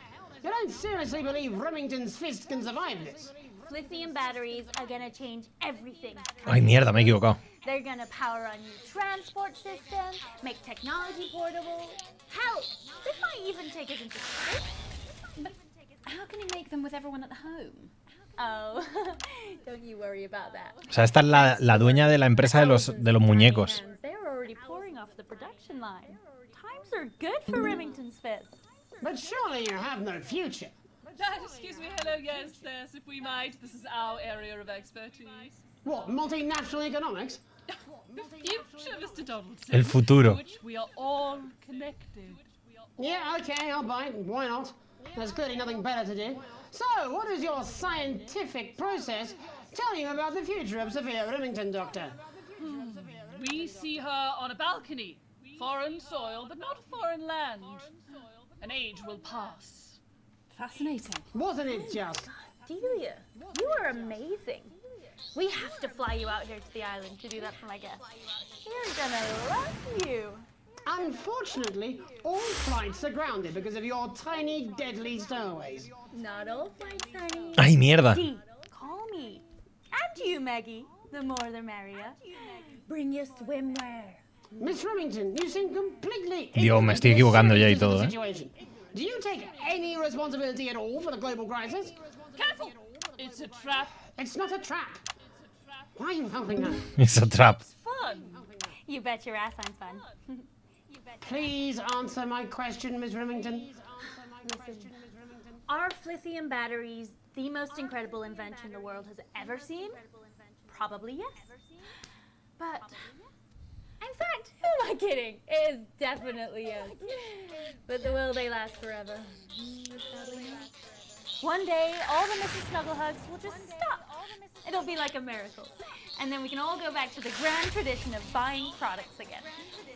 You don't seriously believe Remington's fist can survive this? lithium batteries are gonna change everything. Ay, mierda, me he equivocado. They're gonna power our new transport system, make technology portable. Hell, they might even take us into space. But how can he make them with everyone at home? Oh, don't you worry about that. O sea, esta es la dueña de la empresa de los muñecos. They're already pouring off the production line. Times are good for Remington Smith. But surely you have no future. Excuse me, hello, yes, if we might. This is our area of expertise. What, multinational economics? The future, Mr. Donaldson. El futuro. To which we are all connected. Yeah, okay, I'll bite. Why not? There's clearly nothing better to do. So, what is your scientific process telling you about the future of Sophia Remington, Doctor? We see her on a balcony. Foreign soil, but not foreign land. An age will pass. Fascinating. Wasn't it just? Delia, you are amazing. We have to fly you out here to the island to do that for my guests. They're gonna love you. Unfortunately, all flights are grounded because of your tiny, deadly stowaways. Not all flights, honey. Ay, mierda. Dee, call me. And you, Maggie. The more the merrier. Bring your swimwear. Miss Remington, you seem completely... Dios, me estoy equivocando ya y todo, ¿eh? Do you take any responsibility at all for the global crisis? Careful! It's a trap. It's not a trap. Why are you helping her? It's a trap. Fun. You bet your ass I'm fun. Please answer my question, Miss Remington. Listen, are lithium batteries the most incredible invention the world has ever seen? Probably yes. But, in fact, who am I kidding? It is definitely yes. But will they last forever? One day, all the Mrs. Snugglehugs will just stop. It'll be like a miracle. And then we can all go back to the grand tradition of buying products again.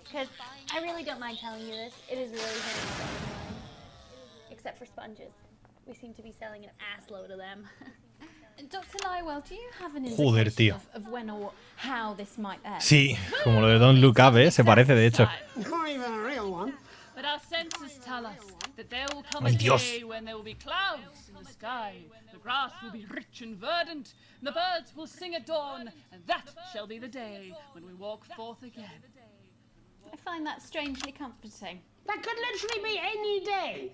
Because I really don't mind telling you this, it is really hitting our bottom line. Except for sponges. We seem to be selling an ass load of them. Dr. Lywell, do you have an Joder, tío. indication of when or how this might end? Sí, como lo de Don't Look Up, ¿eh? Se parece, de hecho. Not even a real one. But our senses tell us that there will come Ay, a Dios. day when there will be clouds in the sky, the grass will be rich and verdant, and the birds will sing at dawn, and that shall be the day when we walk forth again. I find that strangely comforting. That could literally be any day.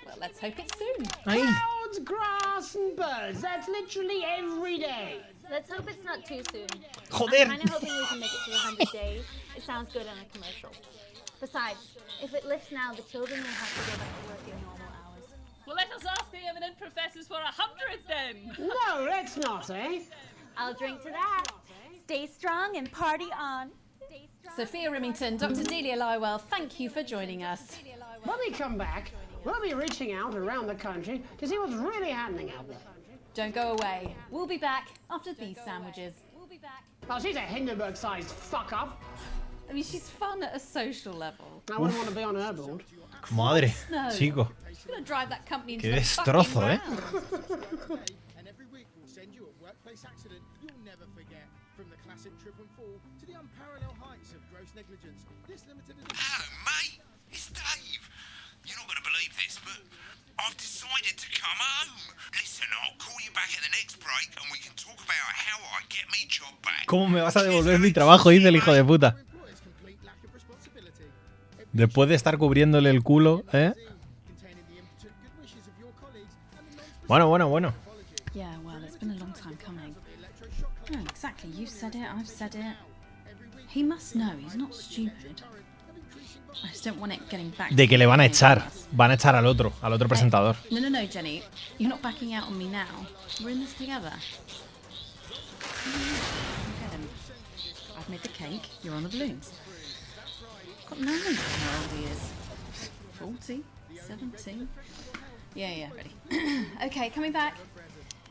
Well, let's hope it's soon. Clouds, grass, and birds. That's literally every day. Let's hope it's not too soon. Joder. I'm kind of hoping we can make it to 100 days. It sounds good on a commercial. Besides, if it lifts now, the children will have to go back to work in normal hours. Well, let us ask the eminent professors for 100 then. No, let's not, eh? I'll drink to that. Stay strong and party on. Sophia Remington, Dr. Delia Lywell, thank you for joining us. When we come back, we'll be reaching out around the country to see what's really happening out there. Don't go away. We'll be back after these sandwiches. Oh, she's a Hindenburg-sized fuck-up. I mean, she's fun at a social level. I wouldn't want to be on her board. Madre, No. chico. She's gonna drive that company into Qué the destrozo, fucking ¿eh? ground. And every week we'll send you a workplace accident you'll never forget. From the classic trip and fall to the unparalleled heights of gross negligence. This limited edition. Hello, mate. It's Dave. You're not going to believe this, but I've decided to come home. Listen, I'll call you back at the next break and we can talk about how I get me job back. ¿Cómo me vas a devolver mi trabajo? Dice el hijo de puta. Después de estar cubriéndole el culo, ¿eh? Bueno. Yeah, well, it's been a long time coming. No, exactly. You said it, I've said it. He must know, he's not stupid. I just don't want it getting back. De que le van a echar. Van a echar al otro presentador. No, Jenny. You're not backing out on me now. We're in this together. Okay, then. I've made the cake, you're on the balloons. Got no idea how old he is. 40? 17? Yeah, ready. Okay, coming back.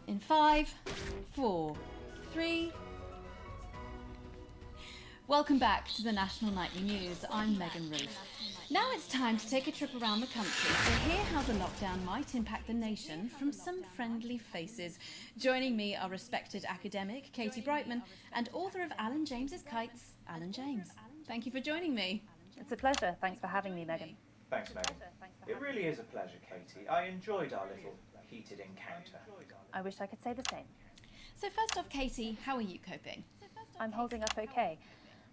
In 5, 4, 3... Welcome back to the National Nightly News. I'm Megan Ruth. Now it's time to take a trip around the country to hear how the lockdown might impact the nation from some friendly faces. Joining me are respected academic Katie Brightman and author of Alan James's Kites, Alan James. Thank you for joining me. It's a pleasure. Thanks for having me, Megan. Thanks, Megan. It really is a pleasure, Katie. I enjoyed our little heated encounter. I wish I could say the same. So first off, Katie, how are you coping? I'm holding up okay.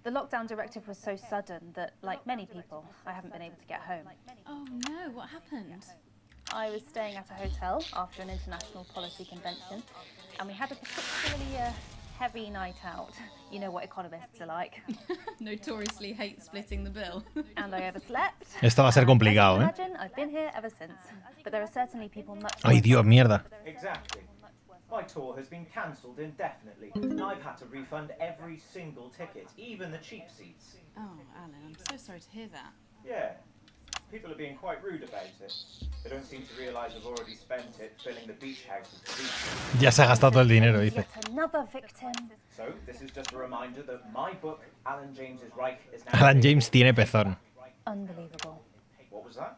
The lockdown directive was so sudden that, like many people, I haven't been able to get home. Oh no, what happened? I was staying at a hotel after an international policy convention, and we had a particularly heavy night out. You know what economists are like. Notoriously hate splitting the bill. And I overslept. Esto va a ser complicado, ¿eh? Imagine I've been here ever since, but there are certainly people much. Ay, Dios, mierda. Exactly. My tour has been cancelled indefinitely, and I've had to refund every single ticket, even the cheap seats. Oh, Alan, I'm so sorry to hear that. Yeah. People are being quite rude about it. They don't seem to realise I've already spent it filling the beach houses with beach. Ya se ha gastado todo el dinero, dice. Yet another victim. So, this is just a reminder that my book, Alan James's Reich, is now... Alan James tiene pezón. Unbelievable. What was that?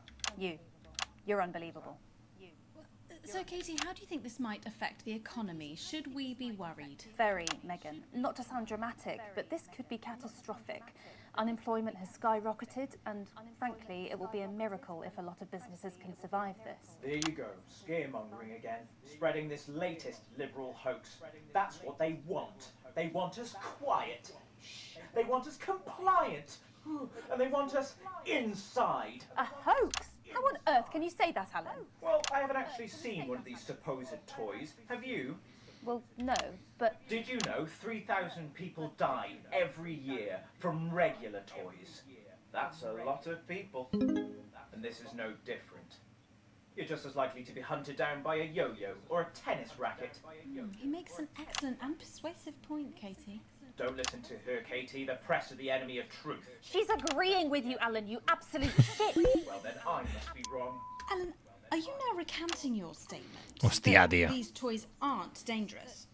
You're unbelievable. So, Katie, how do you think this might affect the economy? Should we be worried? Very, Megan. Not to sound dramatic, but this could be catastrophic. Unemployment has skyrocketed, and frankly, it will be a miracle if a lot of businesses can survive this. There you go, scaremongering again, spreading this latest liberal hoax. That's what they want. They want us quiet. They want us compliant. And they want us inside. A hoax? How on earth can you say that, Alan? Well, I haven't actually seen one of these supposed toys. Have you? Well, no, but... Did you know 3,000 people die every year from regular toys? That's a lot of people. And this is no different. You're just as likely to be hunted down by a yo-yo or a tennis racket. He makes an excellent and persuasive point, Katie. Don't listen to her, Katie. The press are the enemy of truth. She's agreeing with you, Alan, you absolute shit. Well, then I must be wrong. Alan, are you now recanting your statement? Hostia, tío. These toys aren't dangerous.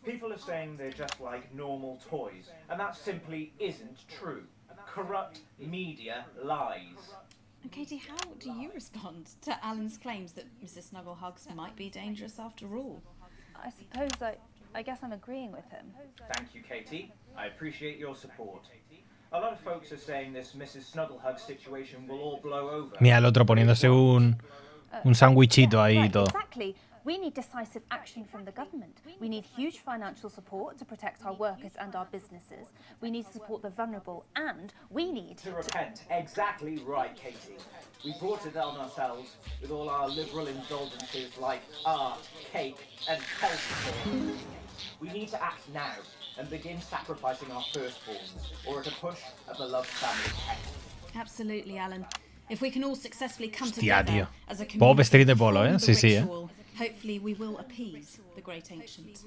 People are saying they're just like normal toys, and that simply isn't true. Corrupt media lies. And Katie, how do you respond to Alan's claims that Mrs. Snugglehugs might be dangerous after all? I suppose I guess I'm agreeing with him. Thank you, Katie. I appreciate your support. A lot of folks are saying this Mrs. Snugglehug situation will all blow over. Mira el otro poniéndose un sándwichito ahí y todo. Exactly. We need decisive action from the government. We need huge financial support to protect our workers and our businesses. We need to support the vulnerable, and we need to repent. Exactly right, Katie. We brought it on ourselves with all our liberal indulgences like art, cake, and healthcare. We need to act now and begin sacrificing our firstborns, or to push a beloved family pet. Absolutely, Alan. If we can all successfully come Hostia, together tío. as a Puedo community vestir de polo, from ¿eh? the Sí, sí, ¿eh? ritual, hopefully we will appease the great ancient.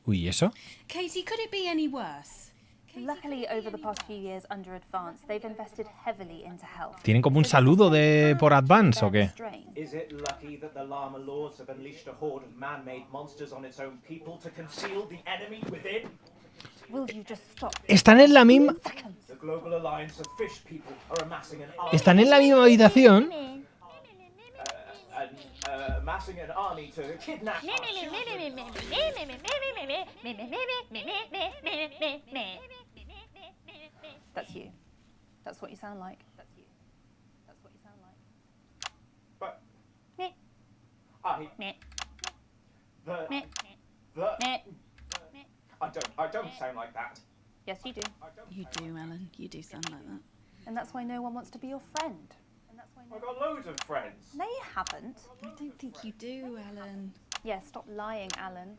Uy, ¿eso? Katie, could it be any worse? Luckily, over the past few years under Advance, they've invested heavily into health. ¿Tienen como un saludo de por Advance o qué? Is it lucky that the Llama Lords have unleashed a horde of man-made monsters on its own people to conceal the enemy within? Will you just stop? Están en la misma... The Global Alliance of Fish People are amassing an army. Están en la misma habitación. Amassing an army to kidnap our children. That's you. That's what you sound like. That's you. That's what you sound like. But I don't sound like that. Yes, you do. You do, Alan. You do sound like that. And that's why no one wants to be your friend. I've got loads of friends. No, you haven't. I don't think you do, Alan. Yeah, stop lying, Alan.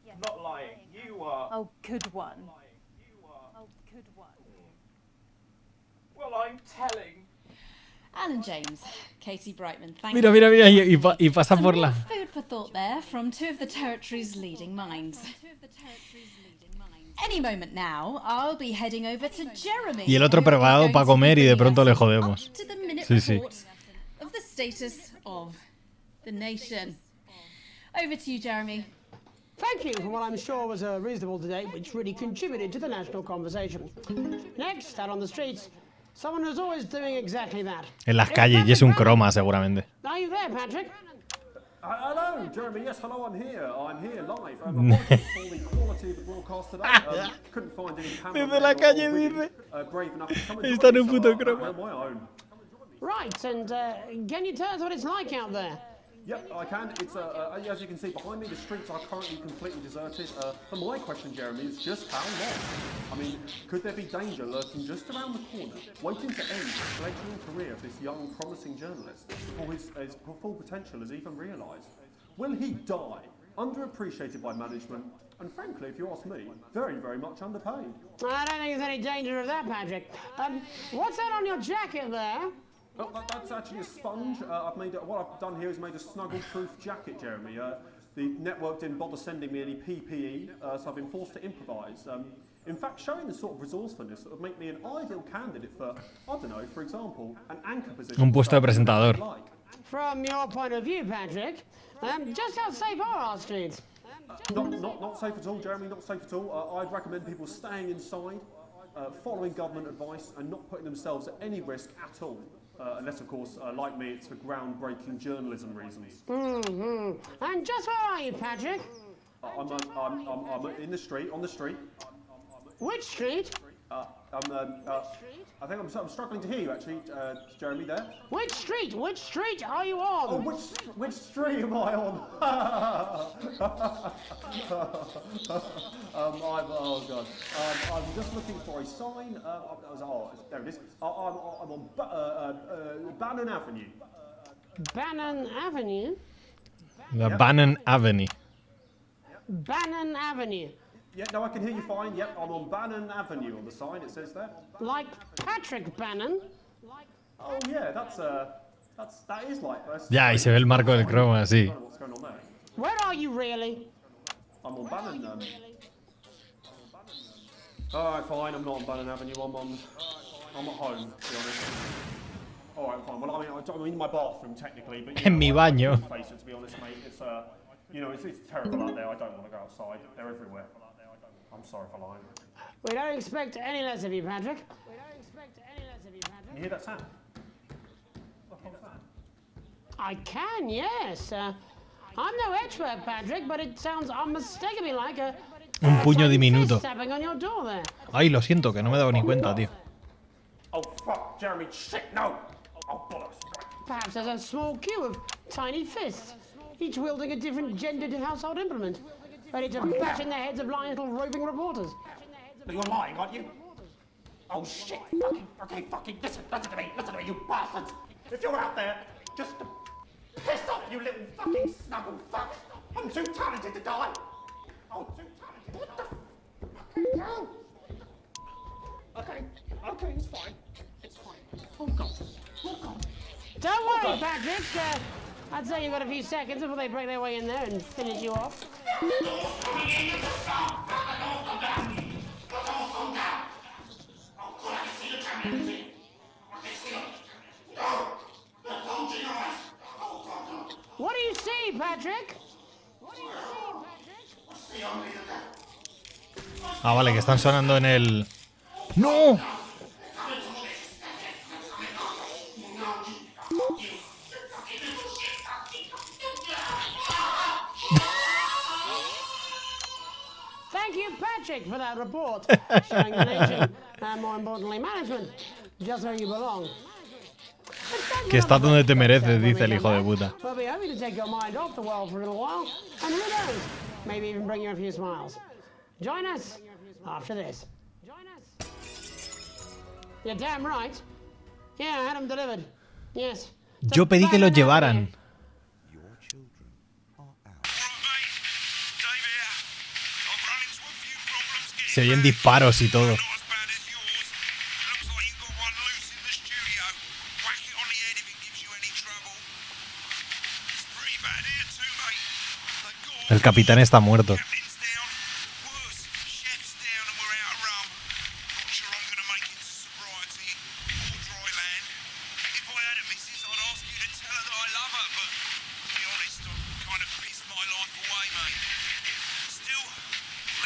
I'm not lying. You are. Oh, good one. Oh, good one. Well, I'm telling. Alan James, Katie Brightman, thank Mira, you. mira, mira, y pasa por la... Food for thought there from two of the territory's leading minds. Any moment now, I'll be heading over to Jeremy. Y el otro preparado para comer y de pronto le jodemos. To the minute Sí, sí. report of the status of the nation. Over to you, Jeremy. Thank you for what I'm sure was a reasonable debate which really contributed to the national conversation. Next, out on the streets, someone who's always doing exactly that. En las calles, y es un croma seguramente. Are you there, Patrick? Hello, Jeremy. Yes, hello. I'm here live. Apologies for the quality of the broadcast today. Couldn't find any camera. Desde la calle dice. Brave enough to come and Está en join un me, puto so croma. I'm on my own. Right, and can you tell us what it's like out there? Yep, I can. It's as you can see behind me, the streets are currently completely deserted. But my question, Jeremy, is just how long? I mean, could there be danger lurking just around the corner, waiting to end the fledgling career of this young, promising journalist before his full potential is even realised? Will he die, underappreciated by management, and frankly, if you ask me, very, very much underpaid? I don't think there's any danger of that, Patrick. What's that on your jacket there? Oh, that's actually a sponge. What I've done here is made a snuggle-proof jacket, Jeremy. The network didn't bother sending me any PPE, so I've been forced to improvise. In fact, showing the sort of resourcefulness that would make me an ideal candidate for, I don't know, for example, an anchor position. Un puesto de presentador. From your point of view, Patrick, just how safe are our streets? Not safe at all, Jeremy, not safe at all. I'd recommend people staying inside, following government advice, and not putting themselves at any risk at all. Unless, of course, like me, it's for groundbreaking journalism reasons. And just where are you, Patrick? I'm in the street, on the street. Which street? I think I'm struggling to hear you, actually, Jeremy, there. Which street? Which street are you on? Oh, which street am I on? Oh, God. I'm just looking for a sign. There it is. I'm on Bannon Avenue. Bannon Avenue? The Bannon Avenue. Bannon Avenue. Yeah, no, I can hear you fine. Yep, I'm on Bannon Avenue on the sign, it says there. Like Patrick Bannon? Oh, yeah, that is like... Ya, y se ve el marco del croma, sí. What's going on there? Where are you really? I'm on Bannon. Alright, fine, I'm not on Bannon Avenue, I'm at home, to be honest. Alright, fine. Well, I'm in my bathroom, technically, but... En mi baño. Face it, to be honest, mate. It's, it's terrible out there. I don't want to go outside. They're everywhere. I'm sorry for lying. We don't expect any less of you, Patrick. You hear that sound? I can, yes. I'm no expert, Patrick, but it sounds unmistakably like a... Un puño diminuto. Tapping on your door there. Ay, lo siento, que no me he dado ni cuenta, tío. Oh, fuck, Jeremy, shit, no! Oh, bollocks. Perhaps there's a small queue of tiny fists, each wielding a different gendered household implement, ready to bash in the heads of lying little roving reporters. You're lying, aren't you? Oh, shit. Fucking, listen to me, you bastards. If you're out there, just piss off, you little fucking snuggle fuck. I'm too talented to die. Oh, too talented. What the fucking hell? Okay, it's fine. Oh, God. Don't worry, Patrick. I'd say you've got a few seconds before they break their way in there and finish you off. What do you see, Patrick? Ah, vale, que están sonando en el... ¡No! Thank you, Patrick, for that report, showing the nation, and more importantly, management, just where you belong. Que está donde te mereces, dice el hijo de puta. We'll be happy to take your mind off the world for a little while, and who knows, maybe even bring you a few smiles. Join us after this. You're damn right. Yeah, I had them delivered. Yes. Yo pedí que los llevaran. Se oyen disparos y todo. El capitán está muerto.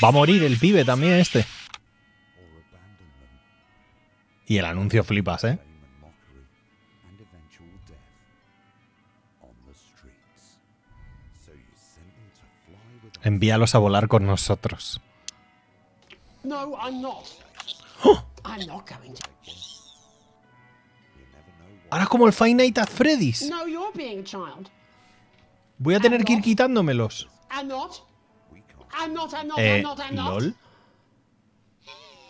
Va a morir el pibe también este. Y el anuncio flipas, ¿eh? Envíalos a volar con nosotros. No, I'm not. I'm not going to. Ahora como el Five Nights at Freddy's. No, you're being a child. Voy a tener que ir quitándomelos. I'm not.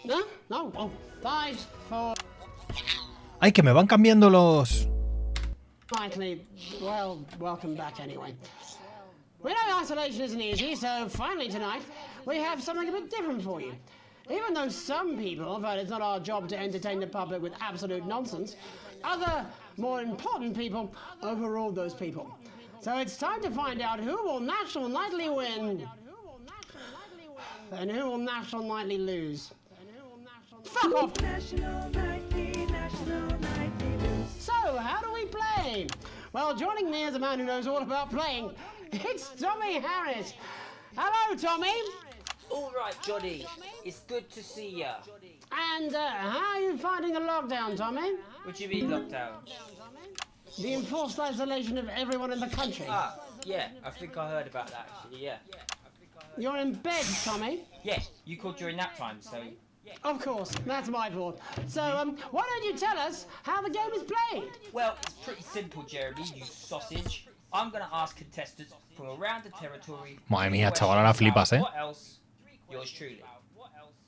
¿Lol? No. Oh, 5, 4. ¡Ay, que me van cambiando los! Finally, well, welcome back anyway. We know isolation isn't easy, so finally tonight we have something a bit different for you. Even though some people felt it's not our job to entertain the public with absolute nonsense, other, more important people overruled those people. So it's time to find out who will National Nightly win and who will National Nightly lose. Fuck off! So, how do we play? Well, joining me is a man who knows all about playing. It's Tommy Harris. Hello, Tommy. All right, Johnny. It's good to see ya. And how are you finding the lockdown, Tommy? What do you mean lockdown? The enforced isolation of everyone in the country. Ah, yeah. I think I heard about that, actually, yeah. You're in bed, Tommy? Yeah, you called during nap time, so... Of course, that's my fault. So, why don't you tell us how the game is played? Well, it's pretty simple, Jeremy, you sausage. I'm going to ask contestants from around the territory... Madre mía, chaval, ahora flipas, ¿eh? What else? Yours truly.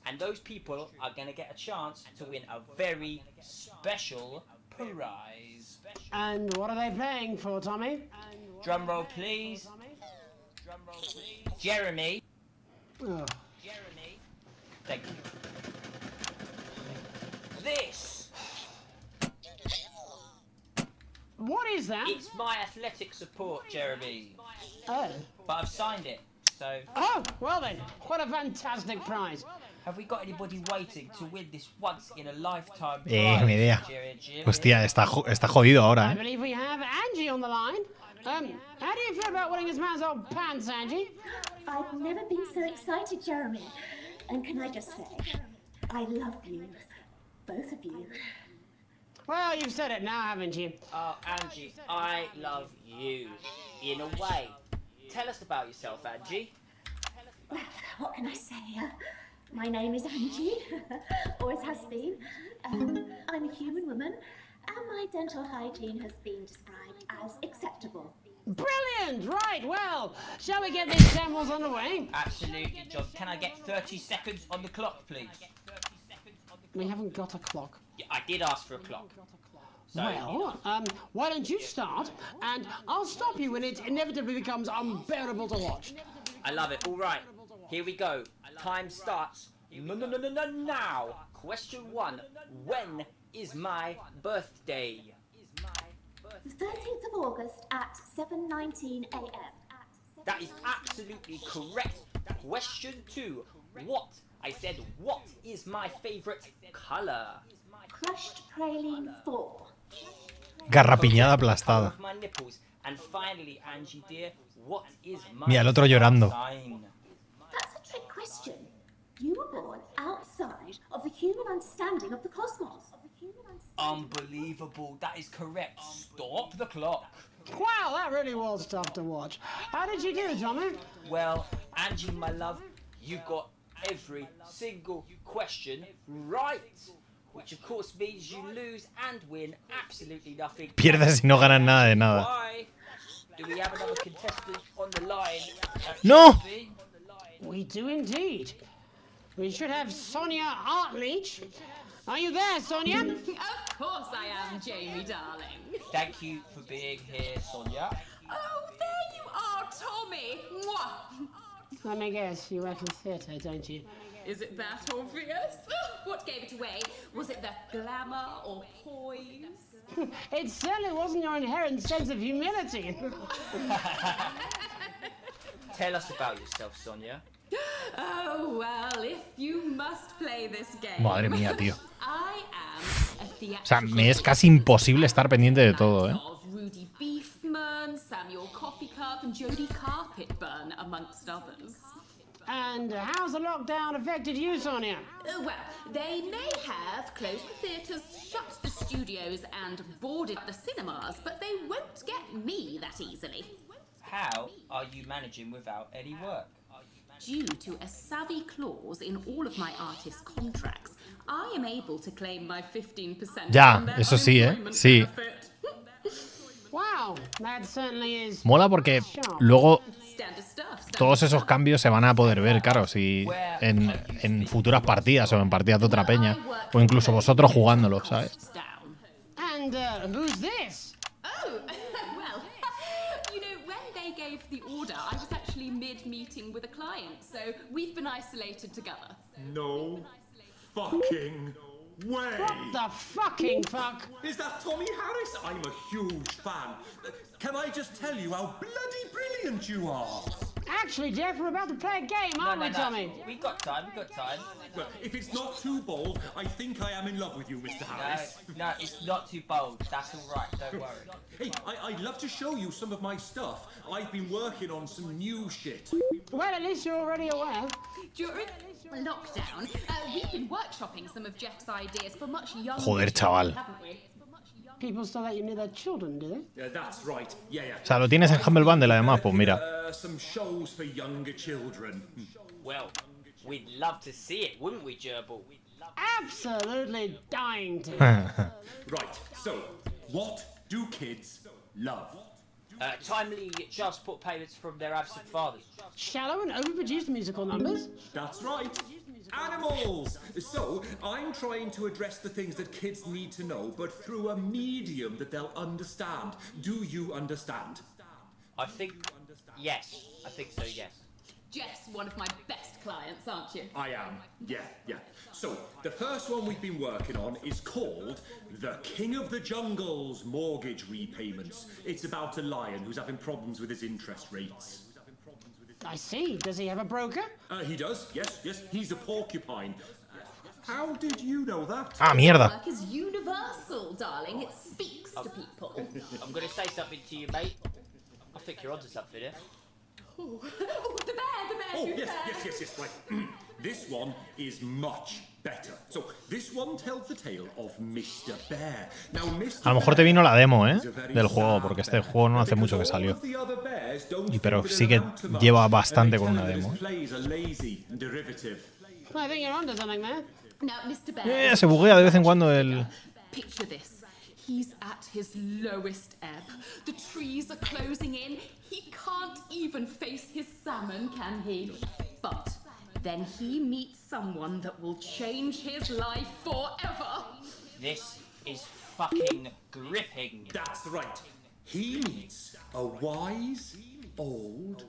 And those people are going to get a chance to win a very special prize. And what are they playing for, Tommy? Drum roll, please. Jeremy. Oh. Jeremy. Thank you. This. What is that? It's my athletic support, Jeremy. Oh. But I've signed it, so... Oh, well then, what a fantastic prize. Have we got anybody waiting to win this once in a lifetime prize? Mi idea. Hostia, está jodido ahora, I believe we have Angie on the line. How do you feel about winning this man's old pants, Angie? I've never been so excited, Jeremy. And can I just say, I love you. Both of you. Well, you've said it now, haven't you? Oh, Angie, I love you. In a way. Tell us about yourself, Angie. Well, what can I say? My name is Angie. Always has been. I'm a human woman. And my dental hygiene has been described as acceptable. Brilliant! Right, well, shall we get these demos on the way? Absolutely, John. Can I get 30 seconds on the clock, please? We haven't got a clock. Yeah, I did ask for a clock. So, well, why don't you start, and I'll stop you when it inevitably becomes unbearable to watch. I love it. All right, here we go. Time starts now. Question 1. When is my birthday? The 13th of August at 7:19 a.m. That is absolutely correct. Question 2. What? I said, what is my favorite color? Crushed praline 4. Garrapiñada aplastada. My nipples. And finally, Angie dear, what is my Mira, el otro llorando. sign? That's a trick question. You were born outside of the human understanding of the cosmos. Unbelievable. That is correct. Stop the clock. Wow, that really was tough to watch. How did you do, Tommy? Well, Angie, my love, you got every single question right. Which of course means you lose and win absolutely nothing. Pierdes y no ganas nada de nada. Why? Do we have another contestant on the line? No! We do indeed. We should have Sonia Artleach. Are you there, Sonia? Of course I am, Jamie, darling. Thank you for being here, Sonia. Oh, there you are, Tommy. Mwah. Let me guess, you work in theatre, don't you? Is it that obvious? What gave it away? Was it the glamour or poise? It certainly wasn't your inherent sense of humility. Tell us about yourself, Sonia. Oh, well, if you must play this game. Madre mía, tío. I am a theatrical... O sea, me es casi imposible estar pendiente de todo, ¿eh? Rudy Beefman, Samuel Coffee Cup, and Jodie Carpetburn, amongst others. And how's the lockdown affected you, Sonia? Well, they may have closed the theatres, shut the studios, and boarded the cinemas, but they won't get me that easily. How are you managing without any work? Due to a savvy clause in all of my artist contracts, I am able to claim my 15% Ya, from their eso sí, unemployment sí. benefit. Wow, Well, that certainly is. Mola porque luego todos esos cambios se van a poder ver, claro, si en futuras partidas o en partidas de otra peña, o incluso vosotros jugándolo, ¿sabes? And who's this? Oh, well, you know, when they gave the order, I was actually mid-meeting with a client, so we've been isolated together. No fucking way! What the fucking fuck? Is that Tommy Harris? I'm a huge fan. Can I just tell you how bloody brilliant you are? Actually, Jeff, we're about to play a game, aren't we, Tommy? We got time, we got time. Well, if it's not too bold, I think I am in love with you, Mr. Harris. No, it's not too bold. That's all right, don't worry. Hey, I'd love to show you some of my stuff. I've been working on some new shit. Well, at least you're already aware. During lockdown, we've been workshopping some of Jeff's ideas for much younger Joder, chaval. haven't we? People still let you near their children, do they? Yeah, that's right. Yeah. O sea, lo tienes en Humble Bundle además, pues mira. Some shows for younger children. Well, we'd love to see it, wouldn't we, Gerbil? Absolutely dying to. Right, so, what do kids love? Timely child support payments from their absent fathers. Shallow and overproduced musical numbers? That's right. Animals! So, I'm trying to address the things that kids need to know, but through a medium that they'll understand. Do you understand? I think so, yes. Jeff's one of my best clients, aren't you? I am, yeah. So, the first one we've been working on is called The King of the Jungle's Mortgage Repayments. It's about a lion who's having problems with his interest rates. I see. Does he have a broker? He does, yes. He's a porcupine. How did you know that? Ah, mierda. Work is universal, darling. It speaks to people. I'm going to say something to you, mate. I think you're onto something here. Oh, the bear, Oh, yes, right. This one is much better. So, this one tells the tale of Mr. Bear. Now, Mr. A lo mejor te vino la demo, del juego, porque este juego no hace mucho que salió. Pero sí que lleva bastante con una demo. I think you're onto something there. Now, Mr. Bear. Se buguea de vez en cuando el... Picture this. He's at his lowest ebb. The trees are closing in. He can't even face his salmon, can he? But then he meets someone that will change his life forever. This is fucking gripping. That's right. He meets a wise, old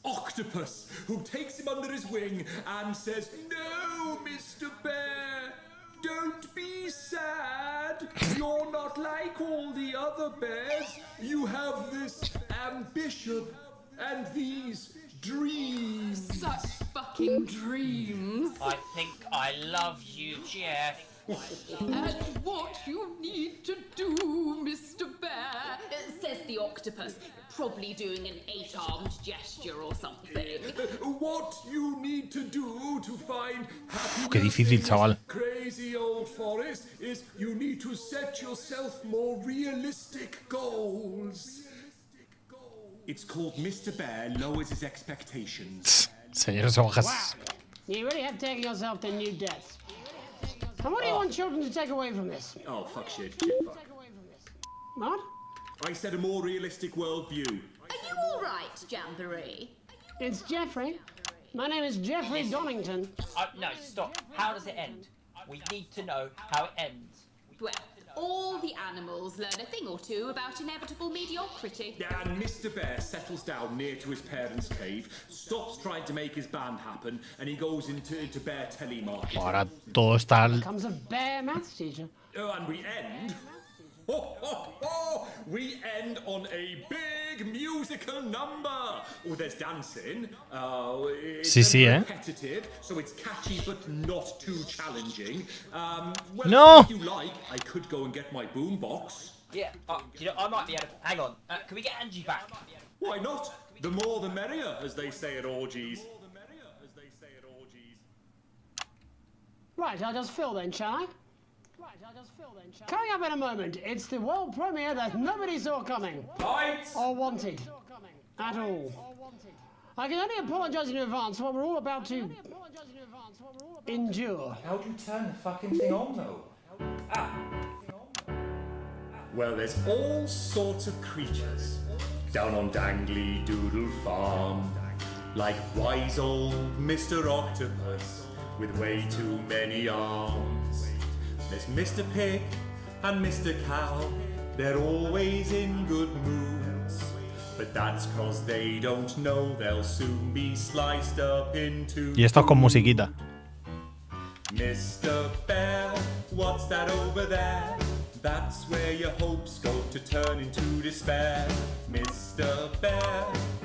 octopus who takes him under his wing and says, "No, Mr. Bear, don't be sad. You're not like all the other bears. You have this ambition and these dreams." Such fucking dreams. I think I love you, Jeff. And what you need to do, Mr. Bear, says the octopus, probably doing an 8-armed gesture or something. What you need to do to find Qué difícil, chaval. crazy old forest is you need to set yourself more realistic goals. It's called Mr. Bear Lowers His Expectations. Señores hojas. Wow. You really have taken yourself to new depths. And what do you want children to take away from this? Oh, fuck shit. What? I said a more realistic worldview. Are you all right, Jamboree? It's Jeffrey. My name is Jeffrey Donington. No, stop. How does it end? We need to know how it ends. Well, all the animals learn a thing or two about inevitable mediocrity. And Mr. Bear settles down near to his parents' cave, stops trying to make his band happen, and he goes into bear telemarketing. Ahora todo está... Becomes a bear maths teacher. And we end... We end on a big musical number. Oh, there's dancing. It's repetitive, so it's catchy but not too challenging. Well, No. if you like, I could go and get my boombox. Yeah, you know, I might be able to... Hang on. Can we get Angie back? Why not? The more the merrier, as they say at orgies. Right, I'll just fill then, shall I? Coming up in a moment, it's the world premiere that nobody saw coming. Lights! Or wanted. At all. I can only apologise in advance for what we're all about to... endure. How do you turn the fucking thing on, though? Well, there's all sorts of creatures down on Dangly Doodle Farm, like wise old Mr. Octopus with way too many arms. There's Mr. Pig and Mr. Cow, they're always in good moods, but that's cause they don't know they'll soon be sliced up into Y esto es con musiquita. Mr. Bear, what's that over there? That's where your hopes go to turn into despair. Mr. Bear,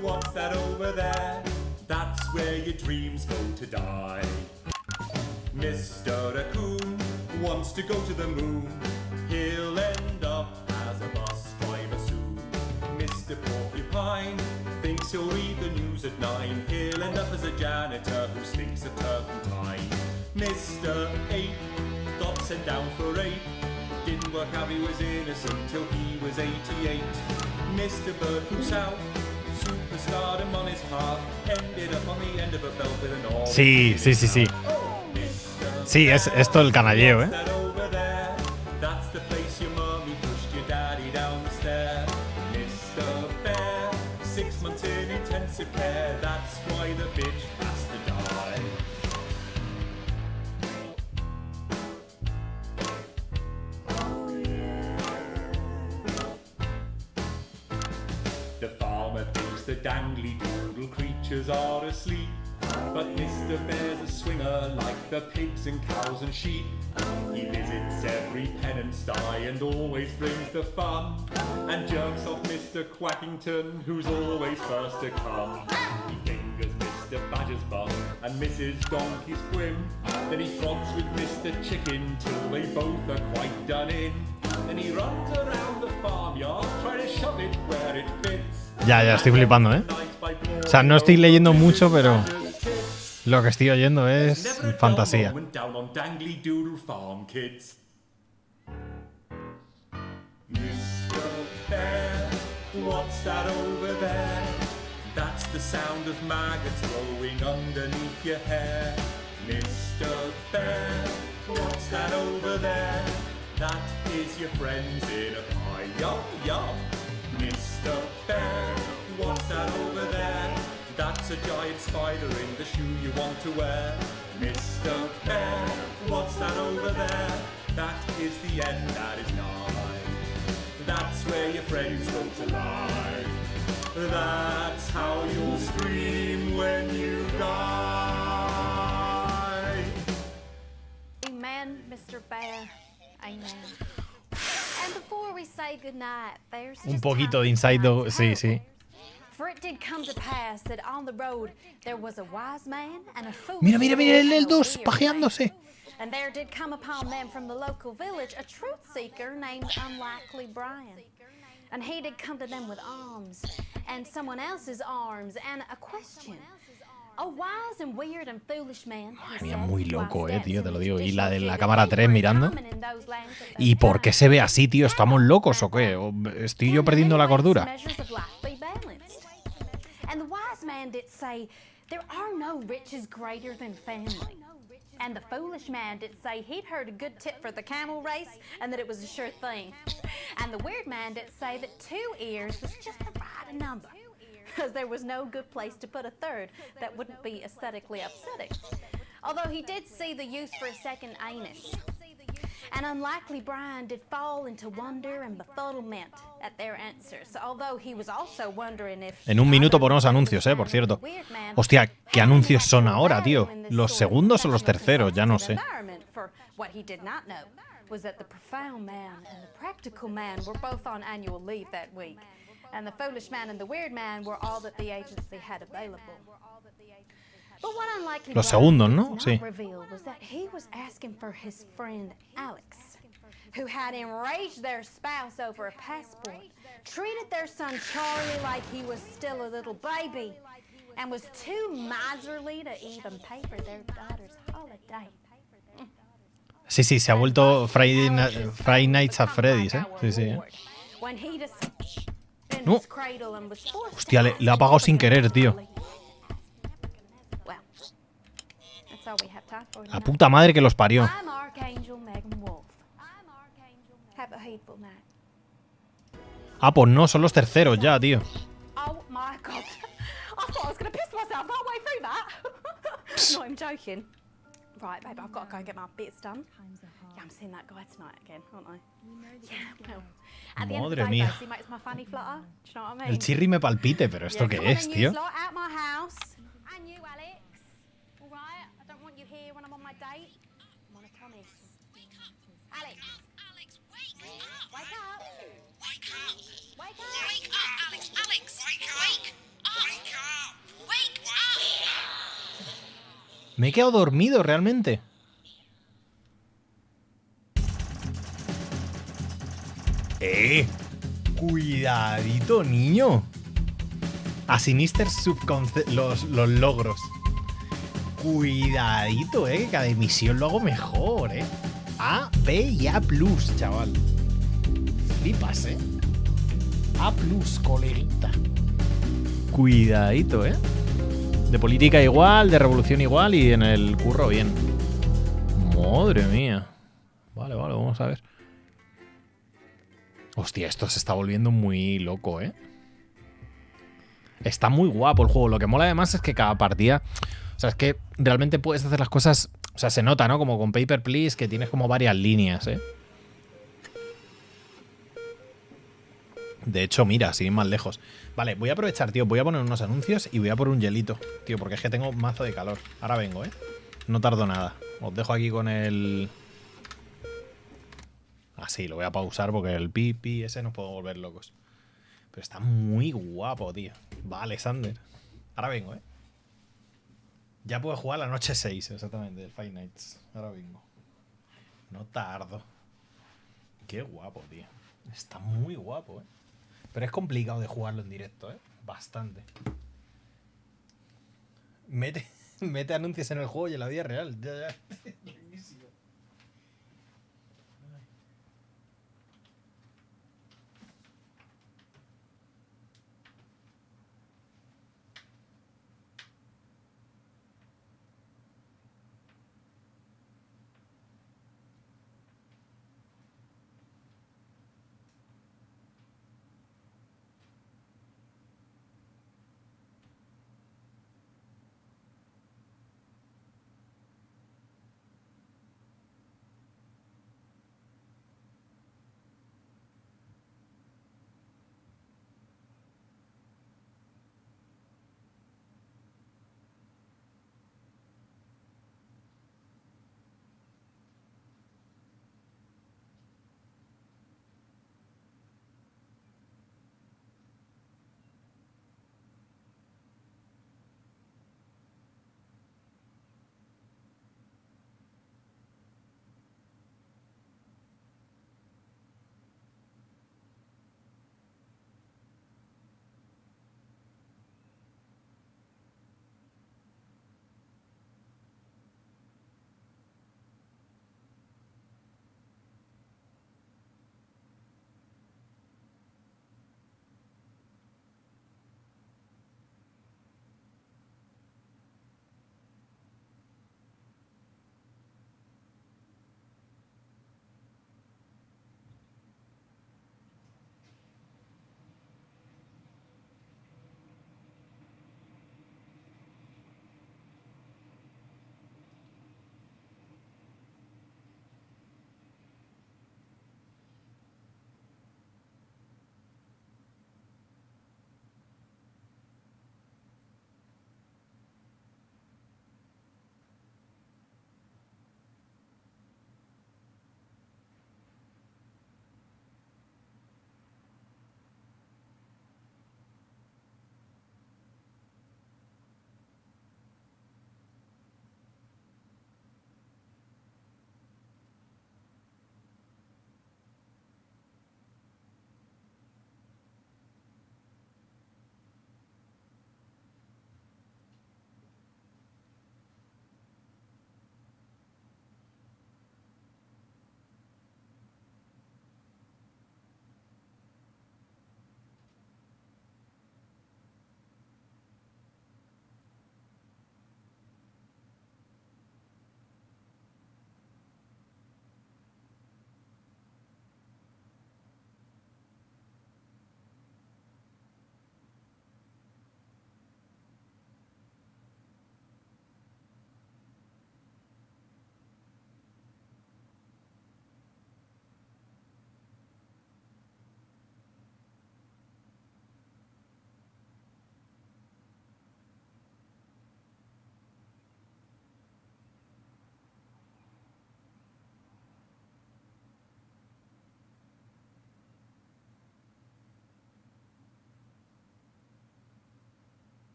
what's that over there? That's where your dreams go to die. Mr. Raccoon wants to go to the moon. He'll end up as a bus driver soon. Mr. Porcupine thinks he'll read the news at 9. He'll end up as a janitor who stinks of turpentine. Mr. Ape got sent down for rape. Didn't work out he was innocent till he was 88. Mr. Bird flew south, superstardom on his path. Ended up on the end of a belt with an all. Sí. Sí, es esto el canalleo, ¿eh? That's the place your mommy pushed your daddy down the stair. Mr. Bear, 6 months in intensive care. That's why the bitch has to die. The farmer thinks the dangly doodle creatures are asleep, but Mr. Bear's a swinger like the pigs and cows and sheep. He visits every pen and sty and always brings the fun, and jerks off Mr. Quackington, who's always first to come. He fingers Mr. Badger's bum and Mrs. Donkey's quim. Then he fronts with Mr. Chicken till they both are quite done in. Then he runs around the farmyard trying to shove it where it fits. Ya, estoy flipando, ¿eh? O sea, no estoy leyendo mucho, pero lo que estoy oyendo es fantasía. What's that over there? That's the sound of maggots growing underneath your hair. Mr. Bear, what's that over there? That is your friends in a pie. Yum, yum. Mr. Bear, what's that over there? That's a giant spider in the shoe you want to wear. Mr. Bear, what's that over there? That is the end that is nigh. That's where your friends go to lie. That's how you'll scream when you die. Amen, Mr. Bear. Amen. And before we say goodnight, there's Un poquito de inside dog, sí. For it did come to pass that on the road there was a wise man and a foolish Mira, man el and a dos weird pajeándose. And there did come upon them from the local village a truth seeker named Unlikely Brian. And he did come to them with alms and someone else's arms and a question. A wise and weird and foolish man. Madre mía, muy loco, tío, te lo digo. Y la de la cámara 3 mirando. ¿Y por qué se ve así, tío? ¿Estamos locos o qué? ¿O estoy yo perdiendo la cordura? And the wise man did say, there are no riches greater than family. And the foolish man did say he'd heard a good tip for the camel race and that it was a sure thing. And the weird man did say that 2 ears was just the right number, because there was no good place to put a third that wouldn't be aesthetically upsetting. Although he did see the use for a second anus. And Unlikely Brian did fall into wonder and befuddlement at their answers, although he was also wondering if... En un minuto ponemos anuncios, por cierto. Hostia, ¿qué anuncios son ahora, tío? ¿Los segundos o los terceros? Ya no sé. What he did not know was that the profound man and the practical man were both on annual leave that week, and the foolish man and the weird man were all that the agency had available. But what Unlikely Los segundos, ¿no? Brian Sí. revealed was that he was asking for his friend Alex, who had enraged their spouse over a passport, treated their son Charlie like he was still a little baby, and was too miserly to even pay for their daughter's holiday. Sí, se ha vuelto Friday Nights at Freddy's, Sí. When he just in No. his cradle and was forced Hostia, le ha apagado sin querer, tío. That's all we have time for La tonight. puta madre que los parió. I'm Archangel Megan Wolf. Have a hateful night. Ah, pues no, son los terceros ya, tío. Oh my god. I thought I was going to piss myself halfway through that. Not even joking. Right, babe, I've got to go and get my bits done. Yeah, I'm seeing that guy tonight again, aren't I? Yeah, well. At the end of the Madre day, mía. though, see, makes my fanny flutter. Do you know what I mean? El chirri me palpite, pero ¿esto Yeah, qué come on es, then, tío? yous lot, out my house. And you, Alex. All right? I don't want you here when I'm on my date. I'm on a promise. Alex. Wake up. Wake up. Wake up! Wake up. Wake up, Alex! Alex! Wake up! Wake up! Wake up! Me he quedado dormido realmente. Cuidadito, niño. A Sinister los logros. Cuidadito, que cada emisión lo hago mejor, A, B y A+, chaval. Flipas, A+, coleguita. Cuidadito, De política igual, de revolución igual y en el curro bien. Madre mía. Vale, vamos a ver. Hostia, esto se está volviendo muy loco, Está muy guapo el juego. Lo que mola además es que cada partida... O sea, es que realmente puedes hacer las cosas... O sea, se nota, ¿no? Como con Paper Please, que tienes como varias líneas, De hecho, mira, sin ir más lejos. Vale, voy a aprovechar, tío. Voy a poner unos anuncios y voy a por un hielito. Tío, porque es que tengo mazo de calor. Ahora vengo, No tardo nada. Os dejo aquí con el... Ah, sí, lo voy a pausar porque el pipi ese nos puedo volver locos. Pero está muy guapo, tío. Vale, Sander. Ahora vengo, Ya puedo jugar la noche 6, exactamente, del Five Nights. Ahora vengo. No tardo. Qué guapo, tío. Está muy guapo, Pero es complicado de jugarlo en directo, Bastante. Mete anuncios en el juego y en la vida real. Ya.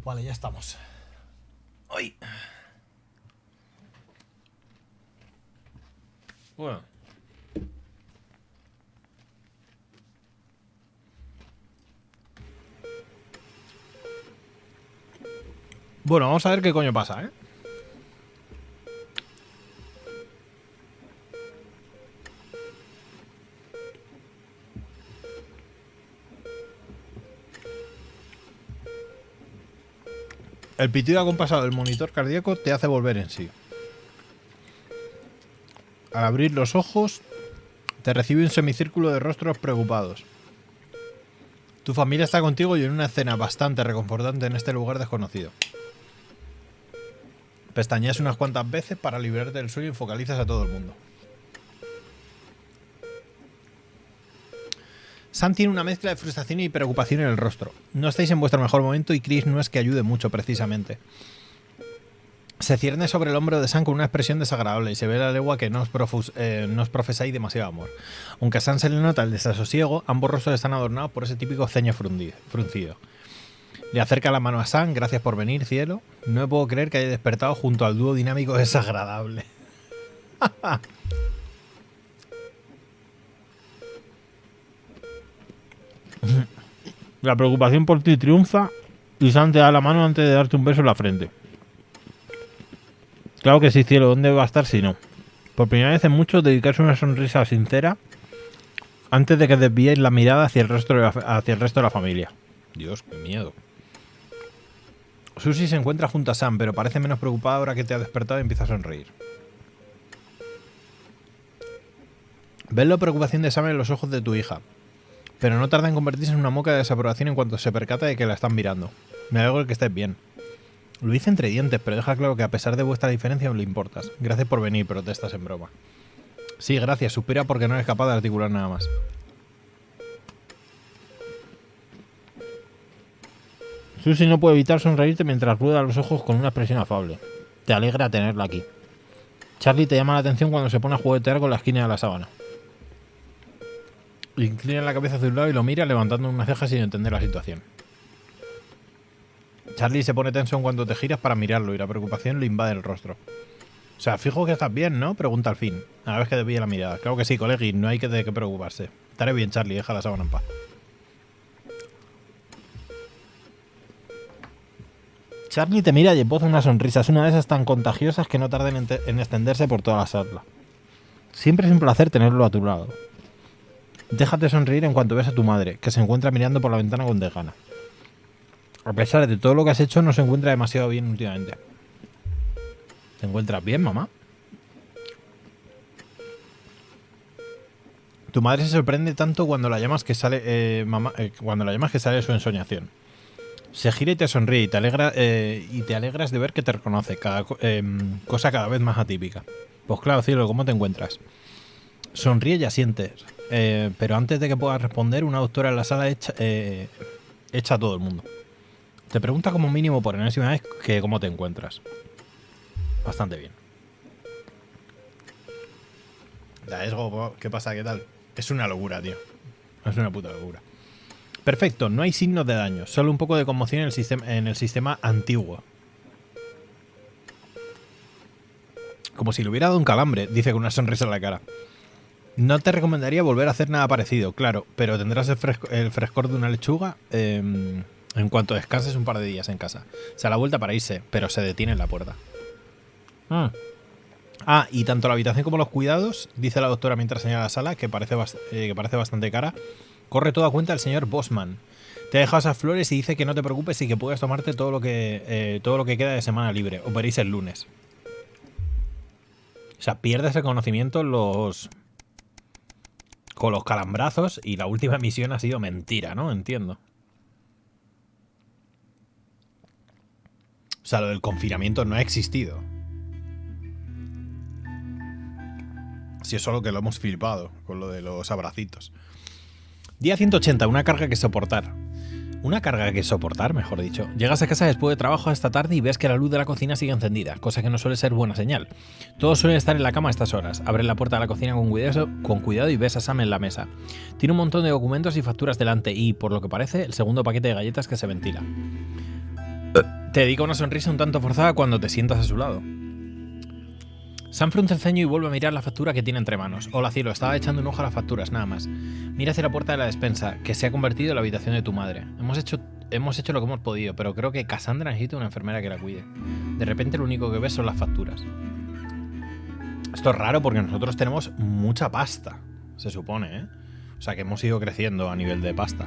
Vale, ya estamos. ¡Ay! Bueno. Bueno, vamos a ver qué coño pasa, ¿eh? El pitido acompasado del monitor cardíaco te hace volver en sí. Al abrir los ojos, te recibe un semicírculo de rostros preocupados. Tu familia está contigo y en una escena bastante reconfortante en este lugar desconocido. Pestañeas unas cuantas veces para librarte del sueño y focalizas a todo el mundo. Sam tiene una mezcla de frustración y preocupación en el rostro. No estáis en vuestro mejor momento y Chris no es que ayude mucho, precisamente. Se cierne sobre el hombro de Sam con una expresión desagradable y se ve a la legua que no os profesáis demasiado amor. Aunque a Sam se le nota el desasosiego, ambos rostros están adornados por ese típico ceño fruncido. Le acerca la mano a Sam. Gracias por venir, cielo. No me puedo creer que haya despertado junto al dúo dinámico desagradable. La preocupación por ti triunfa y Sam te da la mano antes de darte un beso en la frente. Claro que sí, cielo. ¿Dónde va a estar si no? Por primera vez en mucho, dedicarse una sonrisa sincera antes de que desviéis la mirada hacia el resto de la familia. Dios, qué miedo. Susie se encuentra junto a Sam, pero parece menos preocupada ahora que te ha despertado y empieza a sonreír. Ves la preocupación de Sam en los ojos de tu hija, pero no tarda en convertirse en una moca de desaprobación en cuanto se percata de que la están mirando. Me alegro de que estés bien. Lo dice entre dientes, pero deja claro que a pesar de vuestra diferencia no le importas. Gracias por venir, protestas en broma. Sí, gracias, suspira porque no eres capaz de articular nada más. Susie no puede evitar sonreírte mientras rueda los ojos con una expresión afable. Te alegra tenerla aquí. Charlie te llama la atención cuando se pone a juguetear con la esquina de la sábana. Inclina la cabeza hacia un lado y lo mira levantando una ceja sin entender la situación. Charlie se pone tenso en cuanto te giras para mirarlo y la preocupación le invade el rostro. O sea, fijo que estás bien, ¿no? Pregunta al fin, a la vez que desvía la mirada. Claro que sí, colegui, no hay de qué preocuparse. Estaré bien, Charlie, deja la sábana en paz. Charlie te mira y esboza una sonrisa. Es una de esas tan contagiosas que no tarden en extenderse por toda la sala. Siempre es un placer tenerlo a tu lado. Déjate sonreír en cuanto ves a tu madre, que se encuentra mirando por la ventana con desgana. A pesar de todo lo que has hecho, no se encuentra demasiado bien últimamente. ¿Te encuentras bien, mamá? Tu madre se sorprende tanto cuando la llamas que sale de su ensoñación. Se gira y te sonríe y te alegras de ver que te reconoce, cosa cada vez más atípica. Pues claro, cielo, ¿cómo te encuentras? Sonríe y asientes, pero antes de que puedas responder, una doctora en la sala echa a todo el mundo. Te pregunta como mínimo por enésima vez que cómo te encuentras. Bastante bien. ¿Qué pasa? ¿Qué tal? Es una locura, tío. Es una puta locura. Perfecto, no hay signos de daño, solo un poco de conmoción en el sistema antiguo. Como si le hubiera dado un calambre, dice con una sonrisa en la cara. No te recomendaría volver a hacer nada parecido, claro, pero tendrás el frescor de una lechuga en cuanto descanses un par de días en casa. Se da la vuelta para irse, pero se detiene en la puerta. Y tanto la habitación como los cuidados, dice la doctora mientras señala la sala, que parece bastante cara, corre toda cuenta el señor Bosman. Te ha dejado esas flores y dice que no te preocupes y que puedes tomarte todo lo que queda de semana libre. Os veréis el lunes. O sea, pierdes el conocimiento con los calambrazos y la última misión ha sido mentira, ¿no? Entiendo. O sea, lo del confinamiento no ha existido. Si es solo que lo hemos flipado con lo de los abracitos. Día 180, una carga que soportar. Una carga que soportar, mejor dicho. Llegas a casa después de trabajo esta tarde y ves que la luz de la cocina sigue encendida, cosa que no suele ser buena señal. Todos suelen estar en la cama a estas horas. Abres la puerta de la cocina con cuidado y ves a Sam en la mesa. Tiene un montón de documentos y facturas delante y, por lo que parece, el segundo paquete de galletas que se ventila. te dedica una sonrisa un tanto forzada cuando te sientas a su lado. Sam frunce el ceño y vuelve a mirar la factura que tiene entre manos. Hola cielo, estaba echando un ojo a las facturas, nada más. Mira hacia la puerta de la despensa, que se ha convertido en la habitación de tu madre. Hemos hecho lo que hemos podido, pero creo que Cassandra necesita una enfermera que la cuide. De repente lo único que ves son las facturas. Esto es raro porque nosotros tenemos mucha pasta, se supone, ¿eh? O sea que hemos ido creciendo a nivel de pasta.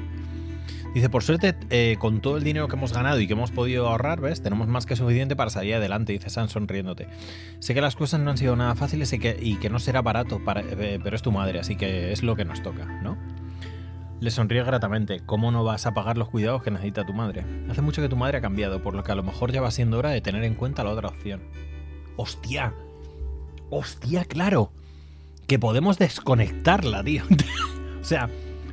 Dice, por suerte, con todo el dinero que hemos ganado y que hemos podido ahorrar, ¿ves? Tenemos más que suficiente para salir adelante, dice Sam sonriéndote. Sé que las cosas no han sido nada fáciles y que no será barato, pero es tu madre, así que es lo que nos toca, ¿no? Le sonríe gratamente. ¿Cómo no vas a pagar los cuidados que necesita tu madre? Hace mucho que tu madre ha cambiado, por lo que a lo mejor ya va siendo hora de tener en cuenta la otra opción. ¡Hostia! ¡Hostia, claro! Que podemos desconectarla, tío. O sea...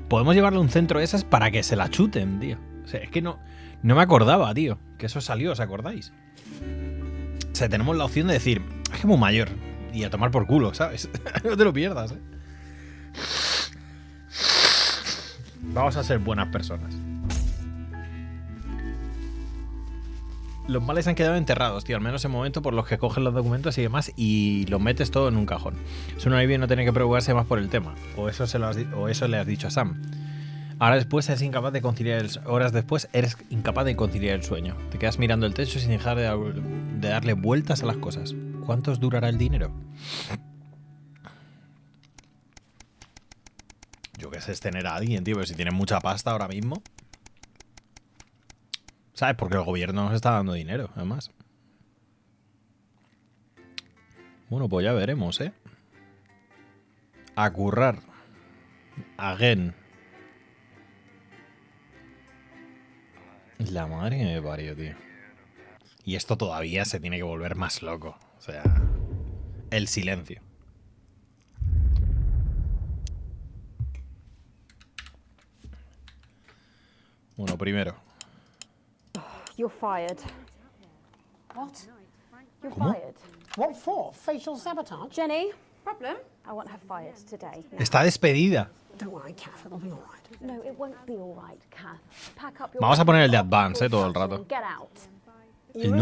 Podemos llevarle a un centro de esas para que se la chuten, tío. O sea, es que no me acordaba, tío, que eso salió, ¿os acordáis? O sea, tenemos la opción de decir, es que muy mayor, y a tomar por culo, ¿sabes? No te lo pierdas, ¿eh? Vamos a ser buenas personas. Los males han quedado enterrados, tío, al menos en momento por los que coges los documentos y demás y los metes todo en un cajón. Es un alivio no tener que preocuparse más por el tema. O eso le has dicho a Sam. Horas después eres incapaz de conciliar el sueño. Te quedas mirando el techo sin dejar de darle vueltas a las cosas. ¿Cuánto os durará el dinero? Yo qué sé, es tener a alguien, tío, pero si tienes mucha pasta ahora mismo... ¿Sabes? Porque el gobierno nos está dando dinero, además. Bueno, pues ya veremos, ¿eh? A currar. Again. La madre que me parió, tío. Y esto todavía se tiene que volver más loco. O sea, el silencio. Bueno, primero. You're fired. What? You're ¿Cómo? fired. What for? Facial sabotage? Jenny, problem? I want her fired today. Now. Está despedida. Don't worry, Kath, it'll be all right. No, it won't be all right, Kath. Pack up your Vamos a poner el de Advance, todo el rato. Get out. El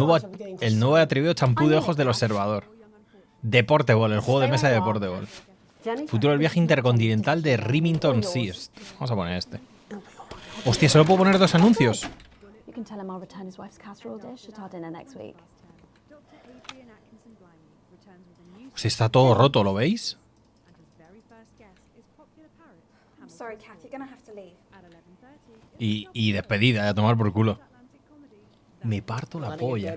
nuevo atribuido champú de ojos del observador. Deporteball, el juego de mesa de Deporteball. Futuro del viaje intercontinental de Remington Seas. Vamos a poner este. Hostia, ¿solo puedo poner 2 anuncios? You can tell him I'll return his wife's casserole dish at our dinner next week. Si está todo roto, ¿lo veis? I'm sorry, Kath, you're gonna have to leave. Y despedida, a tomar por culo. Me parto la polla.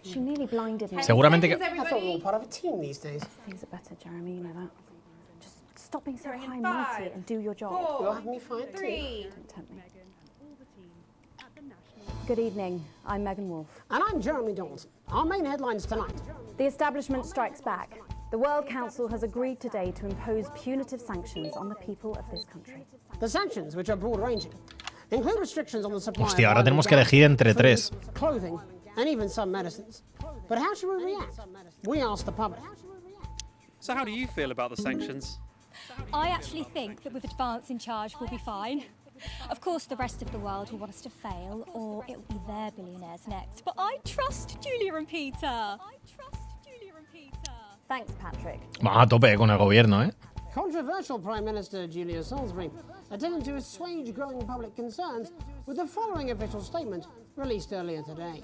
She nearly blinded me. Seguramente que... I thought we were part of a team these days. Things are better, Jeremy, you know that. Just stop being so high and mighty and do your job. You'll have me fired too. Don't tempt me. Good evening. I'm Megan Wolf. And I'm Jeremy Dalton. Our main headlines tonight. The establishment strikes back. The World Council has agreed today to impose punitive sanctions on the people of this country. The sanctions, which are broad-ranging, include restrictions on the supply Hostia, of ahora tenemos que elegir entre 3. clothing, and even some medicines. But how should we react? We asked the public. So how do you feel about the sanctions? I actually think that with Advance in charge, we'll be fine. Of course, the rest of the world will want us to fail, or it will be their billionaires next. But I trust Julia and Peter. Thanks, Patrick. Vamos a tope con el gobierno, ¿eh? Controversial Prime Minister Julia Salisbury attempted to assuage growing public concerns with the following official statement released earlier today.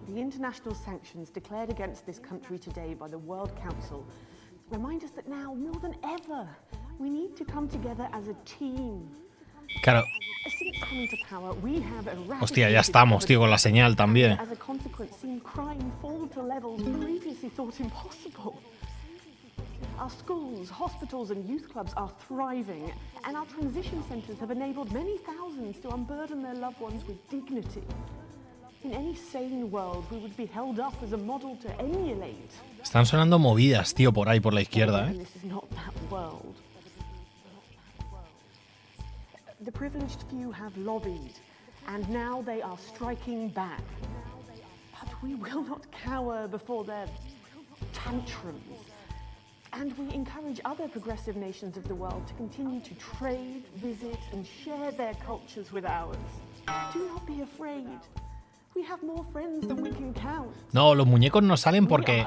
The international sanctions declared against this country today by the World Council remind us that now, more than ever, we need to come together as a team. Claro. Since coming to power, we have Hostia, ya estamos, tío, con la señal también. as a consequence, seen crime fall to levels previously thought impossible. Our schools, hospitals and youth clubs are thriving, and our transition centres have enabled many thousands to unburden their loved ones with dignity. In any sane world, we would be held up as a model to emulate. Están sonando movidas, tío, por ahí, por la izquierda, ¿eh? This is not that world. The privileged few have lobbied, and now they are striking back. But we will not cower before their tantrums. And we encourage other progressive nations of the world to continue to trade, visit, and share their cultures with ours. Do not be afraid. We have more friends than we can count. No, los muñecos no salen porque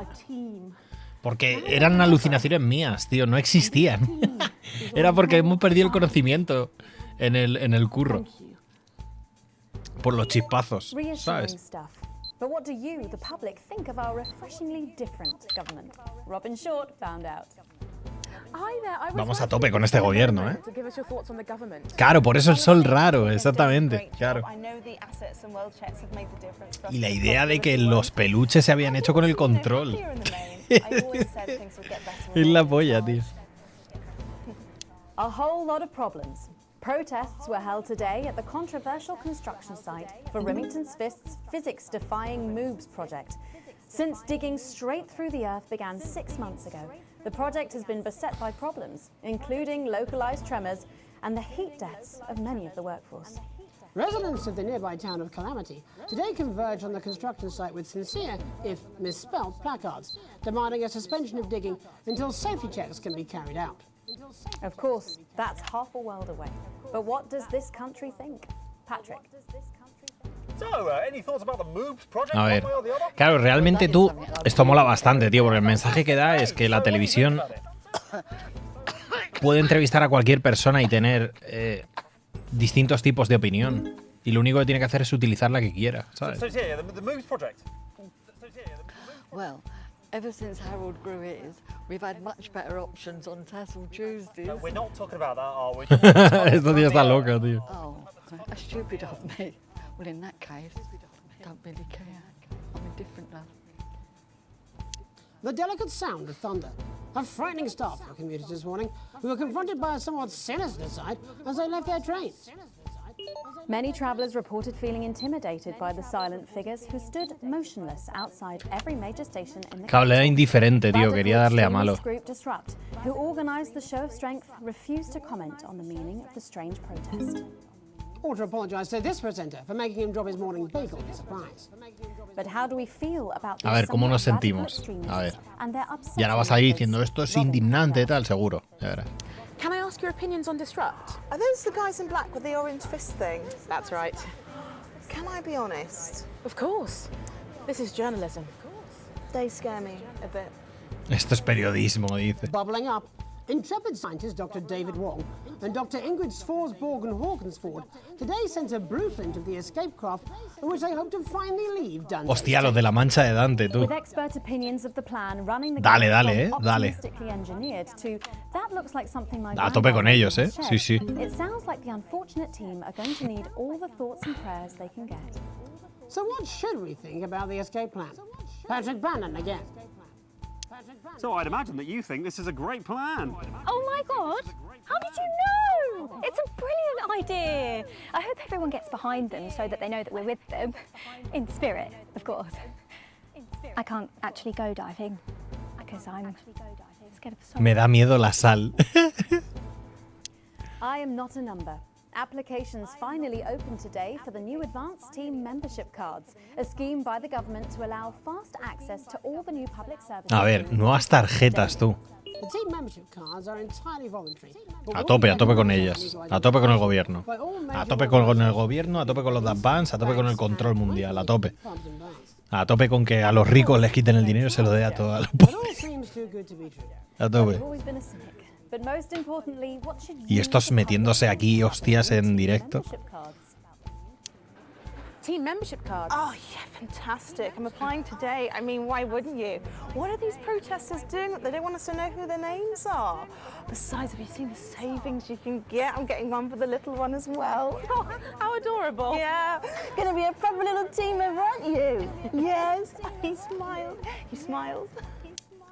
eran alucinaciones mías, tío, no existían. Era porque hemos perdido el conocimiento en el curro. Por los chispazos, ¿sabes? But what do you, the public, think of our refreshingly different government? Robin Short found out. Vamos a tope con este gobierno, ¿eh? Claro, por eso el sol raro, exactamente. Claro. Y la idea de que los peluches se habían hecho con el control. Es la polla, tío. A whole lot of problems. Protests were held today at the controversial construction site for Remington's physics-defying MOOBS project. Since digging straight through the earth began 6 months ago, the project has been beset by problems, including localized tremors and the heat deaths of many of the workforce. Residents of the nearby town of Calamity today converged on the construction site with sincere, if misspelt, placards, demanding a suspension of digging until safety checks can be carried out. Of course, that's half a world away. But what does this country think? Patrick. A ver, claro, realmente esto mola bastante, tío, porque el mensaje que da es que la televisión puede entrevistar a cualquier persona y tener distintos tipos de opinión. Y lo único que tiene que hacer es utilizar la que quiera, ¿sabes? Well, ever since Harold grew his, we've had much better options on Tassel Tuesdays. No, we're not talking about that, are we? Esta tía está loca, tío. Oh, stupid of me. Well, in that case, I don't really care. I'm indifferent, love. The delicate sound of thunder. A frightening start for commuters this morning, who were confronted by a somewhat sinister sight as they left their trains. Many travellers reported feeling intimidated by the silent figures who stood motionless outside every major station in the Claro, le era indiferente, tío, quería darle a malo. Group Disrupt, who organised the show of strength, refused to comment on the meaning of the strange protest. Or to apologise to this presenter for making him drop his morning bagel in surprise. But how do we feel about A ver, ¿cómo nos sentimos? A ver. Y ahora vas ahí diciendo, esto es indignante, tal, seguro. Ya verás. Can I ask your opinions on Disrupt? Are those the guys in black with the orange fist thing? That's right. Can I be honest? Of course. This is journalism. They scare me a bit. Esto es periodismo, dice. Bubbling up, intrepid scientist Dr. David Wong and Dr. Ingrid Sforsborg-Hawkinsford today sent a blueprint of the escape craft in which they hope to finally leave Dante. Hostia, los de la mancha de Dante, tú. With expert opinions of the plan running the Dale, game from dale. optimistically engineered to that looks like something my A tope con ellos, grandfather sí, sí. shared. It sounds like the unfortunate team are going to need all the thoughts and prayers they can get. So what should we think about the escape plan? Patrick Bannon again. So I'd imagine that you think this is a great plan. Oh my God! How did you know? It's a brilliant idea. I hope everyone gets behind them so that they know that we're with them. In spirit, of course. I can't actually go diving because I'm scared of salt. Me da miedo la sal. I am not a number. Applications finally opened today for the new Advanced Team Membership Cards, a scheme by the government to allow fast access to all the new public services. A ver, nuevas tarjetas, tú. The team membership cards are entirely voluntary. A tope con ellas. A tope con el gobierno. A tope con el gobierno, a tope con los DAPBANs, a tope con el control mundial, a tope. A tope con que a los ricos les quiten el dinero y se lo dé a todos los pobres. A tope. Y estos metiéndose aquí hostias en directo. Team membership cards. Oh yeah, fantastic. I'm applying today. I mean, why wouldn't you? What are these protesters doing that they don't want us to know who their names are? Besides, have you seen the savings you can get? I'm getting one for the little one as well. Oh, how adorable. Yeah, gonna be a proper little team member, aren't you? Yes, he smiled. He smiles.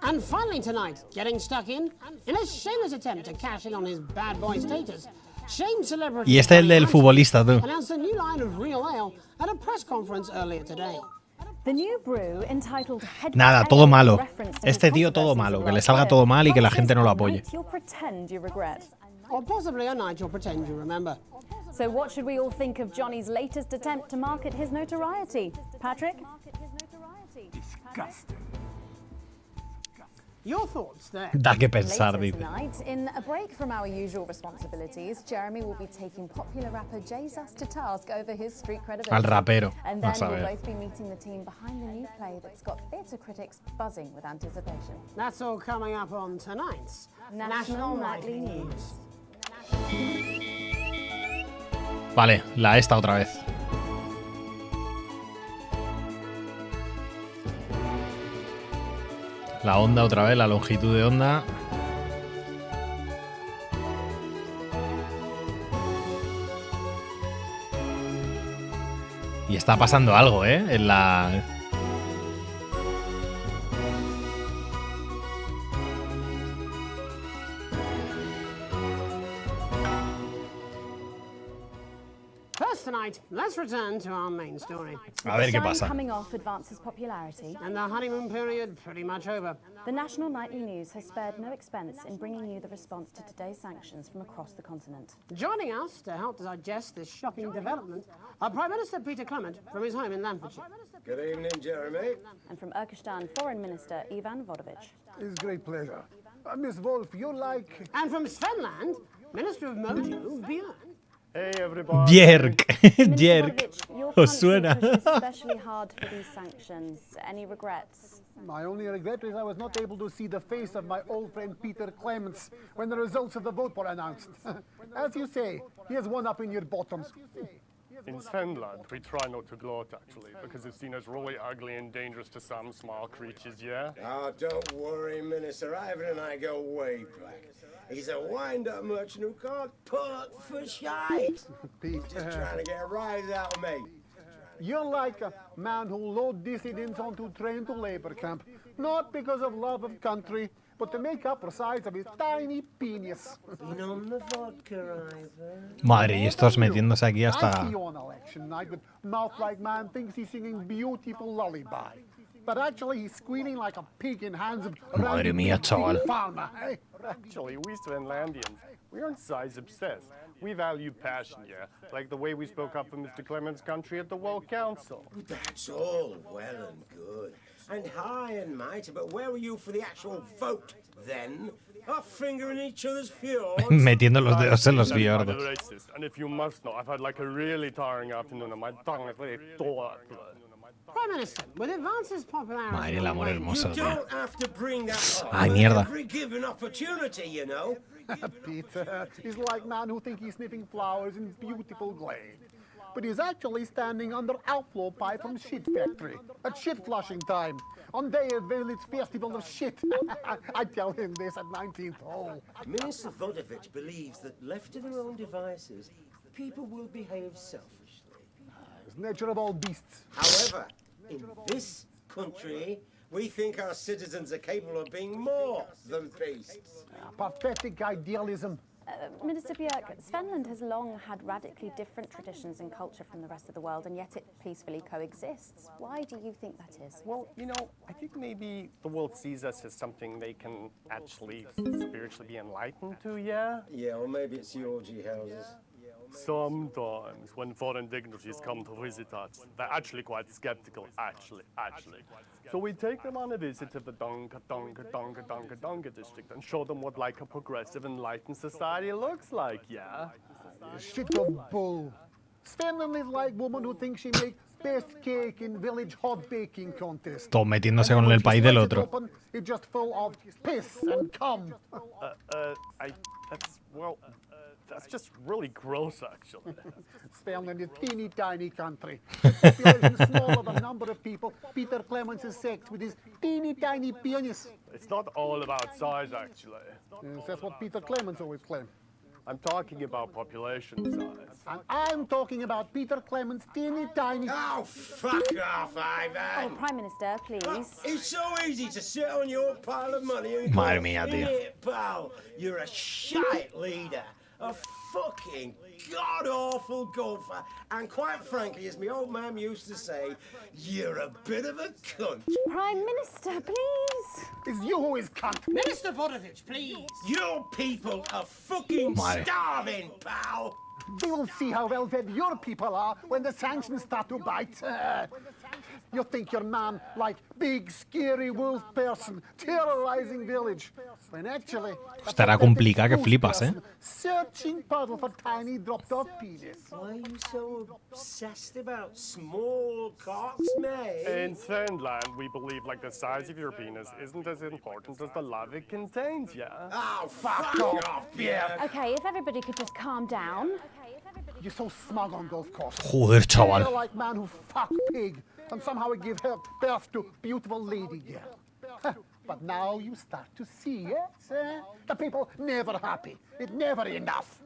And finally tonight, getting stuck in a shameless attempt to cash in on his bad boy status. Shame celebrity Y este es el del futbolista, tú. announced a new line of real ale at a press conference earlier today. The new brew entitled Head Nada, todo malo. Este tío todo malo. Que le salga todo mal y que la gente no lo apoye. You'll pretend you regret. Or possibly a night you'll pretend you remember. So what should we all think of Johnny's latest attempt to market his notoriety? Patrick? Disgusting. Your thoughts there? Da que pensar, dice. Tonight, in a break from our usual responsibilities, Jeremy will be taking popular rapper Jesus to task over his street credibility. Al rapero, And a then saber. we'll both be meeting the team behind the new play that's got theatre critics buzzing with anticipation. That's all coming up on tonight's National Nightly News. Vale, la esta otra vez. La onda otra vez, la longitud de onda. Y está pasando algo, ¿eh? En la... First tonight, let's return to our main story. A ver qué Shine pasa. coming off advances popularity. And the honeymoon period pretty much over. The National Nightly News has spared no expense in bringing you the response to today's sanctions from across the continent. Joining us to help digest this shocking development are Prime Minister Peter Clement from his home in Lancashire. Good evening, Jeremy. And from Urkistan, Foreign Minister Ivan Vodovich. It's a great pleasure. Miss Wolf, you're like... And from Svenland, Minister of Mojo, Björn. Hey, everybody. Bjerg. Bjerg. Your Os suena. country pushed especially hard for these sanctions. Any regrets? My only regret is I was not able to see the face of my old friend Peter Clements when the results of the vote were announced. As you say, he has one up in your bottoms. In Finland, we try not to gloat, actually, because it's seen as really ugly and dangerous to some small creatures, yeah? Oh, don't worry, Minister. Ivan and I go way back. He's a wind-up merchant who can't put for shite. Pete, Just trying to get a rise out of me. You're like a man who load dissidents onto train to labor camp, not because of love of country, but to make up for the size of his tiny penis. Been on the vodka, Ivan. Madre, y estos metiéndose aquí I hasta... see you on election night with mouth like man thinks he's singing beautiful lullaby. But actually he's squealing like a pig in hands of Madre mía, chaval. farmer. Eh? Actually, we Svenlandians, we aren't size obsessed. We value passion, yeah? Like the way we spoke up for Mr. Clements' country at the World Council. That's all well and good. And high and mighty, but where were you for the actual vote then? Our finger in each other's fjords. Metiendo los dedos en los I'm not fiordos. racist, and if you must know, I've had like a really tiring afternoon and my tongue is really tore. Prime Minister, with advances popularity... Madre, el amor hermoso, You tío. don't have to bring that up Ay, mierda. every given opportunity, you know. Peter is like man who thinks he's sniffing flowers in beautiful glade. But he's actually standing under outflow pipe from shit factory at shit flushing time on day of village festival of shit. I tell him this at 19th hole. Minister Vodovich believes that left to their own devices, people will behave selfishly. It's nature of all beasts. However, in this country, we think our citizens are capable of being more than beasts. Pathetic idealism. Minister Björk, Svenland has long had radically different traditions and culture from the rest of the world, and yet it peacefully coexists. Why do you think that is? Well, you know, I think maybe the world sees us as something they can actually spiritually be enlightened to, yeah? Yeah, or maybe it's the orgy houses. Sometimes, when foreign dignitaries come to visit us, they're actually quite skeptical, actually. So we take them on a visit to the Donga district and show them what like a progressive, enlightened society looks like, yeah? Shit of bull. Svenland is like woman who thinks she makes best cake in village hot baking contest. Todos metiéndose con el país del otro. It's just full of piss and cum. That's just really gross, actually. Svenland is a teeny tiny country. Population smaller than number of people. Peter Clements is sex with his teeny tiny penis. It's not all about size, actually. Yes, that's what Peter Clements always claimed. I'm talking about population size. And I'm talking about Peter Clements' teeny tiny... Oh, fuck off, Ivan! Oh, Prime Minister, please. It's so easy to sit on your pile of money and Madre go, mía, tío. "Here, pal, you're a shite leader. A fucking god-awful golfer. And quite frankly, as my old man used to say, you're a bit of a cunt. Prime Minister, please. It's you who is cunt. Minister Vodovich, please. Your people are fucking Madre. starving, pal. We will see how well fed your people are when the sanctions start to bite. You think you're man like big, scary wolf person terrorizing village. When actually... Estará complicado que flipas, ¿eh? Searching puzzle for tiny dropped-off penis. Why are you so obsessed about small cocks, mate? In Finland, we believe like the size of your penis isn't as important as the love it contains, yeah? Oh, fuck off, yeah. Okay, if everybody could just calm down. You're so smug on golf course. Joder, chaval. You're like man who fuck pig and somehow give birth to beautiful lady girl. But now you start to see, yes? The people never happy. It's never enough.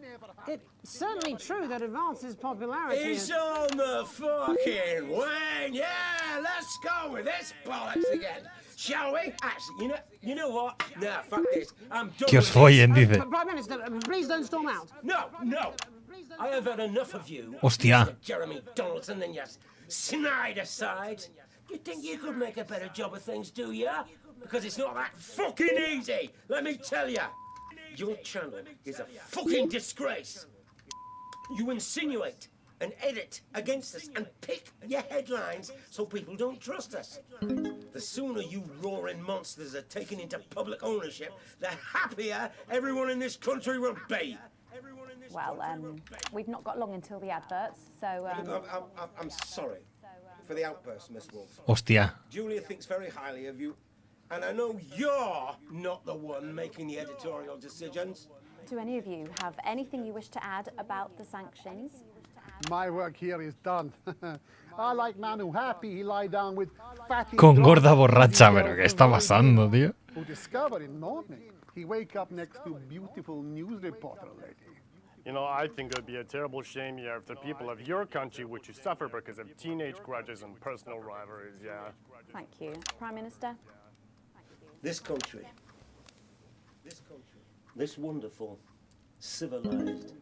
It's certainly true that advances popularity. It's on the fucking wane. Yeah, let's go with this bollocks again. Shall we? Actually, you know what? Nah, fuck this. I'm done. Que os follen, dice. Prime Minister, please don't storm out. No. I have had enough of you. Hostia. Mr. Jeremy Donaldson and your snide aside. You think you could make a better job of things, do ya? Because it's not that fucking easy, let me tell ya. Your channel is a fucking disgrace. You insinuate and edit against us and pick your headlines so people don't trust us. The sooner you roaring monsters are taken into public ownership, the happier everyone in this country will be. Well, we've not got long until the adverts, so... I'm sorry for the outburst, Miss Wolf. Hostia. Julia thinks very highly of you, and I know you're not the one making the editorial decisions. Do any of you have anything you wish to add about the sanctions? My work here is done. I like man who happy he lie down with fatty... Con gorda borracha, pero ¿qué está pasando, tío? Who discover in morning he wake up next to beautiful news reporter lady. You know, I think it would be a terrible shame here if the people of your country were to suffer because of teenage grudges and personal rivalries, yeah. Thank you. Prime Minister? This country, this wonderful, civilized,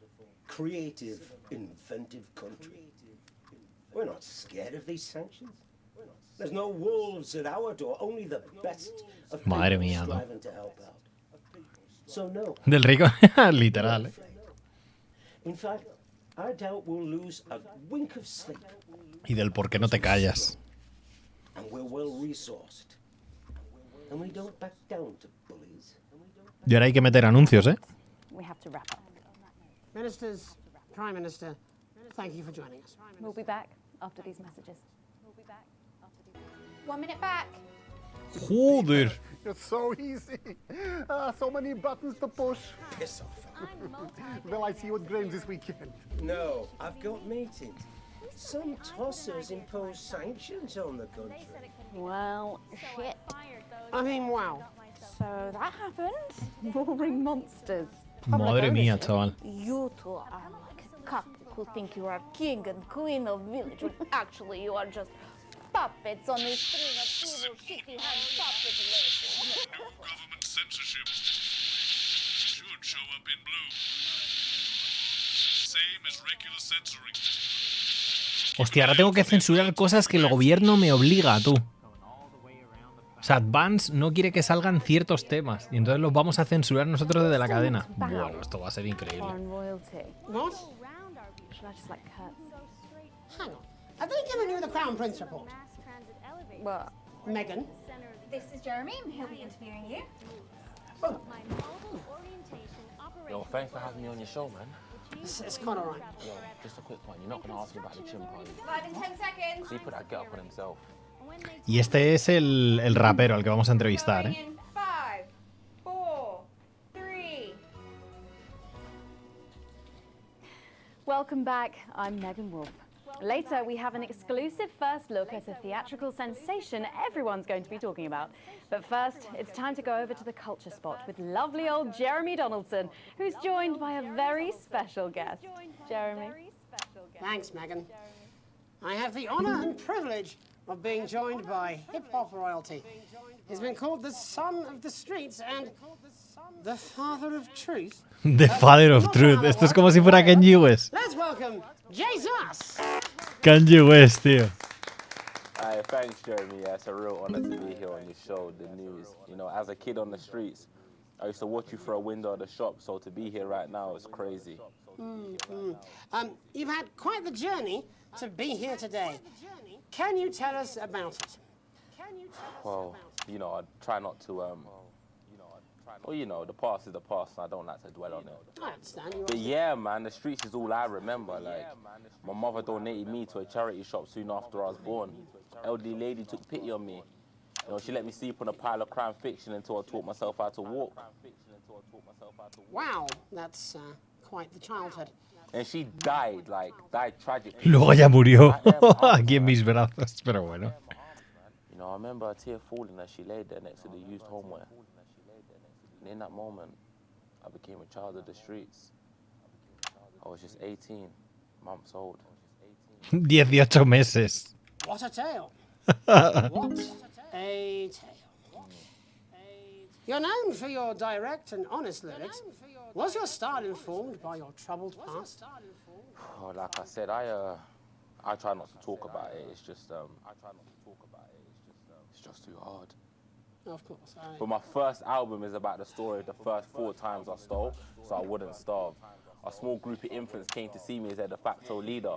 creative, inventive country, we're not scared of these sanctions. There's no wolves at our door, only the best of people Madre mía, ¿no? striving to help out. So no. Del rico, literal. In fact, I doubt we'll lose a wink of sleep. Y del por qué no te callas. And we're well resourced. And we don't back down to bullies. Y ahora hay que meter anuncios, ¿eh? We have to wrap up. Ministers, Prime Minister, thank you for joining us. We'll be back after these messages. 1 minute back. Joder. It's so easy. So many buttons to push. Piss off. Will I see you at Graham's this weekend? No, I've got meetings. Some tossers impose sanctions on the country. Well, shit. I mean, wow. So that happened. Roaring monsters. Madre mía, chaval. You two are like a couple who think you are king and queen of village when actually you are just puppets on a string of evil shitty hand puppet legs. No government censorship. Should show up in blue. Same as regular censoring. Hostia, ahora tengo que censurar cosas que el gobierno me obliga, tú. O sea, Advance no quiere que salgan ciertos temas y entonces los vamos a censurar nosotros desde la cadena. Bueno, esto va a ser increíble. What? Hang on. Have they given you the Crown Prince report? Well, Meghan? This is Jeremy. He'll be interviewing you. Yo, thanks for having me on your show, man. It's quite alright. Yo, just a quick one. You're not going to ask me about the chimpanzee. Live in 10 seconds. So he put that get up on himself. Y este es el rapero al que vamos a entrevistar, ¿eh? 5, 4, 3. welcome back. I'm Megan Wolf. Later, we have an exclusive first look at a theatrical sensation everyone's going to be talking about. But first, it's time to go over to the culture spot with lovely old Jeremy Donaldson, who's joined by a very special guest. Jeremy. Thanks, Megan. I have the honour and privilege of being joined by hip-hop royalty. He's been called the son of the streets and the father of truth. The father of truth. Esto es como si fuera Kanye West. Let's welcome Jesus. Kanye West, tío. Thanks, Jeremy. Yeah, it's a real honor to be here on your show, The News. You know, as a kid on the streets, I used to watch you through a window of the shop, so to be here right now is crazy. You've had quite the journey to be here today. Can you tell us about it? Well, you know, I try not to, well, you know, the past is the past, and I don't like to dwell on it. I understand. But yeah, man, the streets is all I remember. Like, my mother donated me to a charity shop soon after I was born. Elderly lady took pity on me. You know, she let me sleep on a pile of crime fiction until I taught myself how to walk. Wow, that's quite the childhood. And she died tragically. Luego ya murió aquí en mis brazos, pero bueno. You know, I remember a tear falling as she laid there next to the used homeware. And in that moment, I became a child of the streets. I was just 18 months old. 18 meses. What a tale. What a tale. You're known for your direct and honest lyrics. Was your style informed by your troubled past? Oh, like I said, I try not to talk about it. It's just it's just too hard. Of course. But my first album is about the story of the first 4 times I stole, so I wouldn't starve. A small group of infants came to see me as their de facto leader.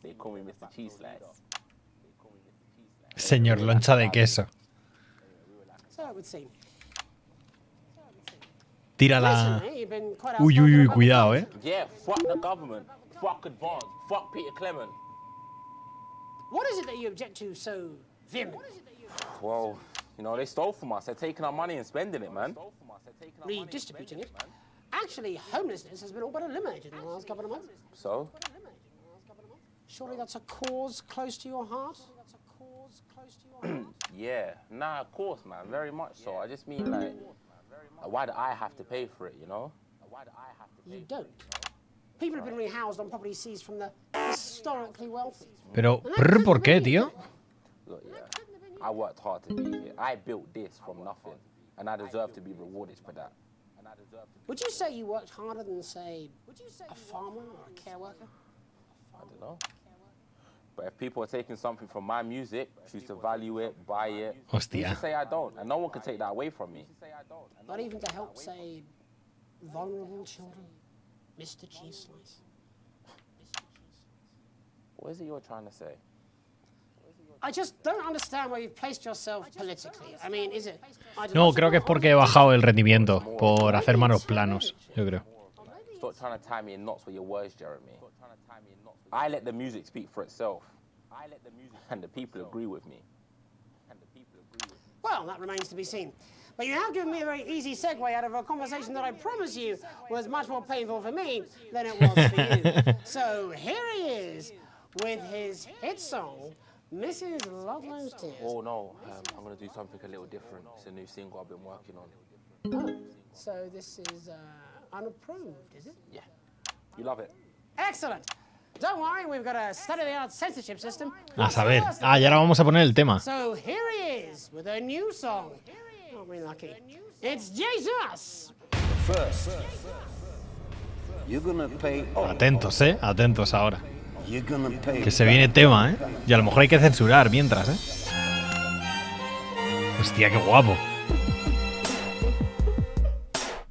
They call me Mr. Cheese Slice. Señor loncha de queso. So it would seem. Tira la... Uy, uy, uy, cuidado, Yeah, fuck the government. Fuck Advance. Fuck Peter Clement. What is it that you object to so vehemently? Well, you know, they stole from us. They're taking our money and spending it, man. Redistributing it. Actually, homelessness has been all but eliminated in the last couple of months. So? Surely that's a cause close to your heart? Yeah, nah, of course, man, very much so. I just mean, like, why do I have to pay for it, you know? You don't. People have been rehoused on property seized from the historically wealthy. Pero, ¿por qué, tío? Look, yeah, I worked hard to be here. I built this from nothing, and I deserve to be rewarded for that. Would you say you worked harder than, say, a farmer or a care worker? I don't know. But if people are taking something from my music, choose to value it, buy it, Hostia. who's to say I don't? And no one can take that away from me. Not even to help, say, vulnerable children? Mr. Cheese Slice. What is it you're trying to say? I just don't understand where you've placed yourself politically. I mean, is it... No, creo que es porque he bajado el rendimiento por hacer manos planos, yo creo. Stop trying to tie me in knots with your words, Jeremy. I let the music speak for itself. And the people agree with me. Well, that remains to be seen. But you have given me a very easy segue out of a conversation that I promise you was much more painful for me than it was for you. So here he is with his hit song, Mrs. Ludlow's Tears. Oh no, I'm going to do something a little different. It's a new single I've been working on. Oh, so this is unapproved, is it? Yeah. You love it. Excellent. Don't worry, we've got a state-of-the-art censorship system. A saber. Ah, y ahora vamos a poner el tema. So here he is with a new song. Aren't we lucky? It's Jesus. First, you're gonna pay. Atentos, atentos ahora. You're gonna pay. Que se viene tema, Y a lo mejor hay que censurar mientras, Hostia, qué guapo.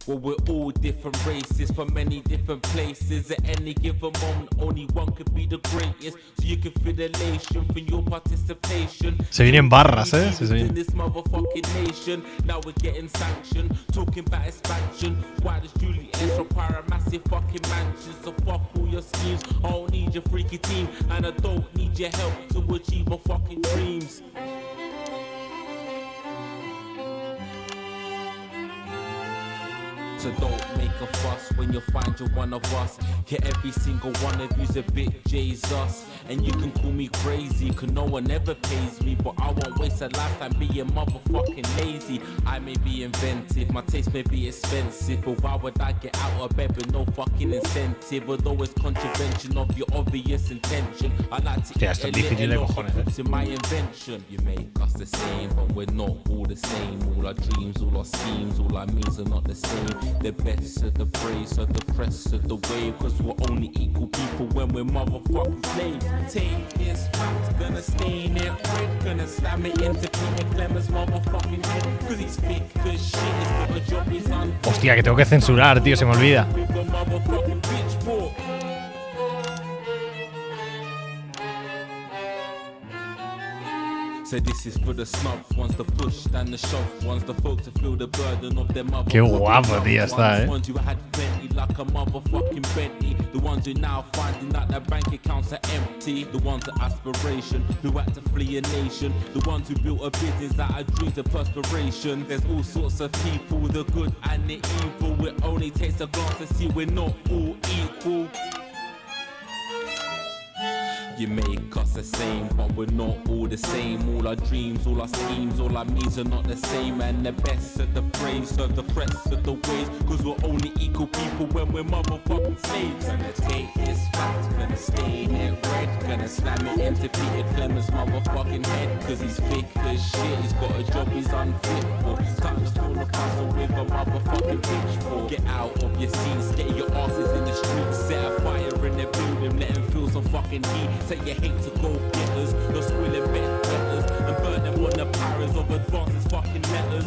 Well, we're all different races from many different places. At any given moment, only one could be the greatest. So you can feel the elation from your participation. Se vienen barras, Sí, se vienen. In this motherfucking nation, now we're getting sanctioned. Talking about expansion. Why does Julius require a massive fucking mansion? So fuck all your schemes. I don't need your freaky team, and I don't need your help to achieve my fucking dreams. So don't make a fuss when you find you're one of us. Yeah, every single one of you's a bit Jesus. And you can call me crazy, cause no one ever pays me. But I won't waste a lifetime being motherfucking lazy. I may be inventive, my taste may be expensive. But why would I get out of bed with no fucking incentive? Although it's contravention of your obvious intention. I like to eat a little of fruits in my invention. You make us the same, but we're not all the same. All our dreams, all our schemes, all our means are not the same. The best of the praise, of the press of the wave. Cause we're only equal people when we're motherfucking slaves. Take this fact, gonna stain it red. Gonna slam it into Peter Clement's motherfucking head. Cause he's thick as shit, it's got a job he's on. Hostia, que tengo que censurar, tío, se me olvida. So this is for the snubs, ones the push and the shove, ones the folks to feel the burden of their mother. Qué guapo, tío, está, Ones who had plenty like a motherfucking Bentley. The ones who now finding that their bank accounts are empty. The ones of aspiration who had to flee a nation. The ones who built a business out of dreams of perspiration. There's all sorts of people, the good and the evil. It only takes a glance to see we're not all equal. You make us the same, but we're not all the same. All our dreams, all our schemes, all our means are not the same. And the best of the brave serve the rest of the ways. Cause we're only equal people when we're motherfucking slaves. Gonna take this fact, gonna stain it red. Gonna slam it into Peter Clemens' motherfucking head. Cause he's thick as shit, he's got a job he's unfit for. Time to fall apart with a motherfucking pitchfork. Get out of your seats, get your asses in the streets. Set a fire in the building, let him feel some fucking heat. Say you hate to go getters, no squealing bet betters, and burn them on the powers of advances fucking letters.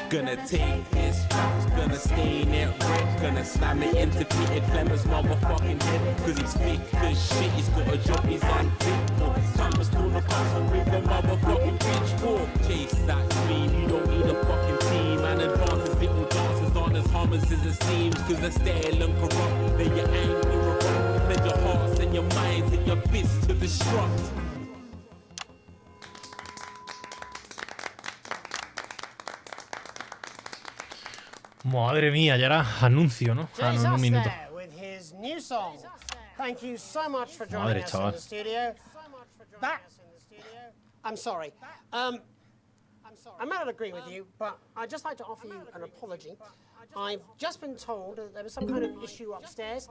Gonna take this fact, gonna stain it red, gonna slam it into Peter Clemens' motherfucking head. Cause he's thick as shit, he's got a job he's unfit for. Time to storm the castle with a motherfucking pitchfork. Chase that dream, you don't need a fucking team. And advances little dances aren't as harmless as it seems. Cause they're stale and corrupt, then you're angry or wrong. Then your hearts and your minds and your fists to destruct. Madre mía, ya era anuncio, ¿no? Ah, no, en un minuto. With his new song. Thank you so much for joining Madre, us chaval. in the studio. I'm sorry. I may not agree with you, but I'd just like to offer you an apology. I've just been told that there was some kind of issue upstairs,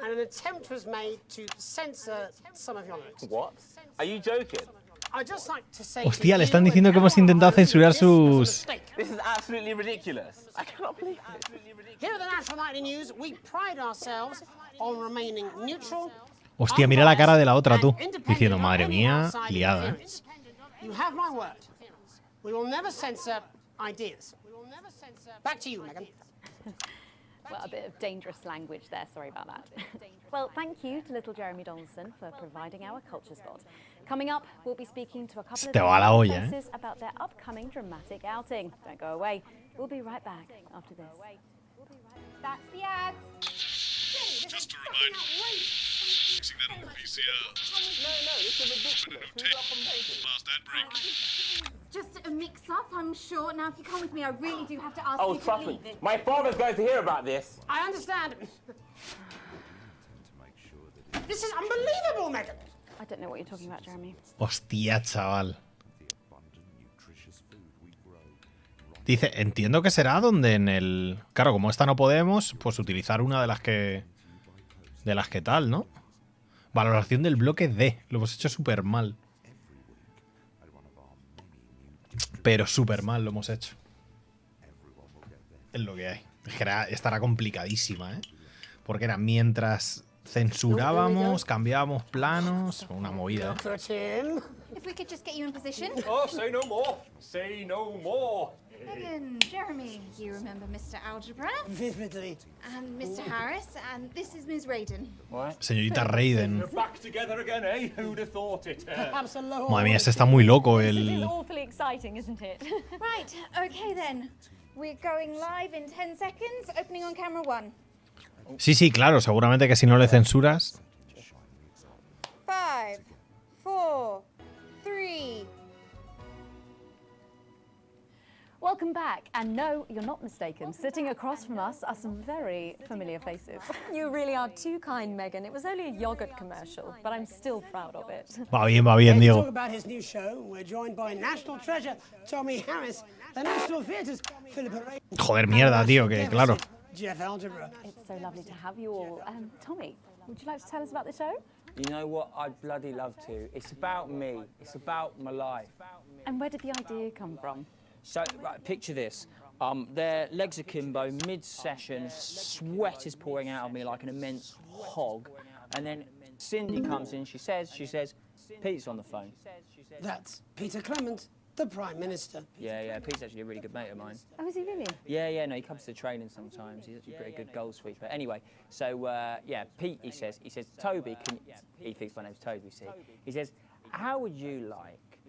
and an attempt was made to censor some of your lyrics. What? Are you joking? I'd just like to say Hostia, le están diciendo que hemos intentado censurar sus... This is absolutely ridiculous. I cannot believe it. Here at the National Nightly News, we pride ourselves on remaining neutral. Hostia, mira la cara de la otra, tú. Diciendo, madre mía, liada, ¿eh? You have my word. We will never censor ideas. Back to you, Megan. Well, a bit of dangerous language there, sorry about that. Well, thank you to little Jeremy Donaldson for providing our culture spot. Coming up, we'll be speaking to a couple of faces about their upcoming dramatic outing. Don't go away. We'll be right back after this. That's the ad. Just a reminder, fixing that on the VCR. No, this is ridiculous. Last ad break. Just a mix-up, I'm sure. Now, if you come with me, I really do have to ask Oh, you to trust leave. me. My father's going to hear about this. I understand. This is unbelievable, Megan. I don't know what you're talking about, Jeremy. Hostia, chaval. Dice, entiendo que será donde en el... Claro, como esta no podemos, pues utilizar una de las que... De las que tal, ¿no? Valoración del bloque D. Lo hemos hecho súper mal. Pero súper mal lo hemos hecho. Es lo que hay. Es que estará complicadísima, ¿eh? Porque era mientras censurábamos, cambiábamos planos. Una movida. If we could just get you in position. Oh, say no more. Say no more. Megan, Jeremy, you remember Mr. Algebra? Vividly. And Mr. Harris, and this is Ms. Raiden. Señorita Raiden. We're back together again, eh? Who'd have thought it? Madre mía, este está muy loco el... Awfully exciting, isn't it? Right, okay then. We're going live in 10 seconds, opening on camera 1. Sí, sí, claro. Seguramente que si no le censuras... 5, 4, 3... Welcome back, and no, you're not mistaken. Sitting across from us are some very familiar faces. You really are too kind, Megan. It was only a yogurt commercial, but I'm still proud of it. Va bien, Here to Diego. talk about his new show, we're joined by national treasure Tommy Harris, the National Theatre's Philippa Ray. Joder, mierda, tío, que claro. Jeff Algebra. It's so lovely to have you all. Tommy, would you like to tell us about the show? You know what? I'd bloody love to. It's about me. It's about my life. And where did the idea come from? So, right, picture this. Their legs akimbo, mid-session, sweat is pouring out of me like an immense hog. And then Cindy comes in, she says, Pete's on the phone. That's Peter Clement, the Prime Minister. Yeah, Pete's actually a really good mate of mine. Oh, is he really? Yeah, no, he comes to the training sometimes. He's actually a pretty good goal sweeper. Anyway, so, yeah, Pete, he says, Toby, he thinks my name's Toby, see? He says, how would you like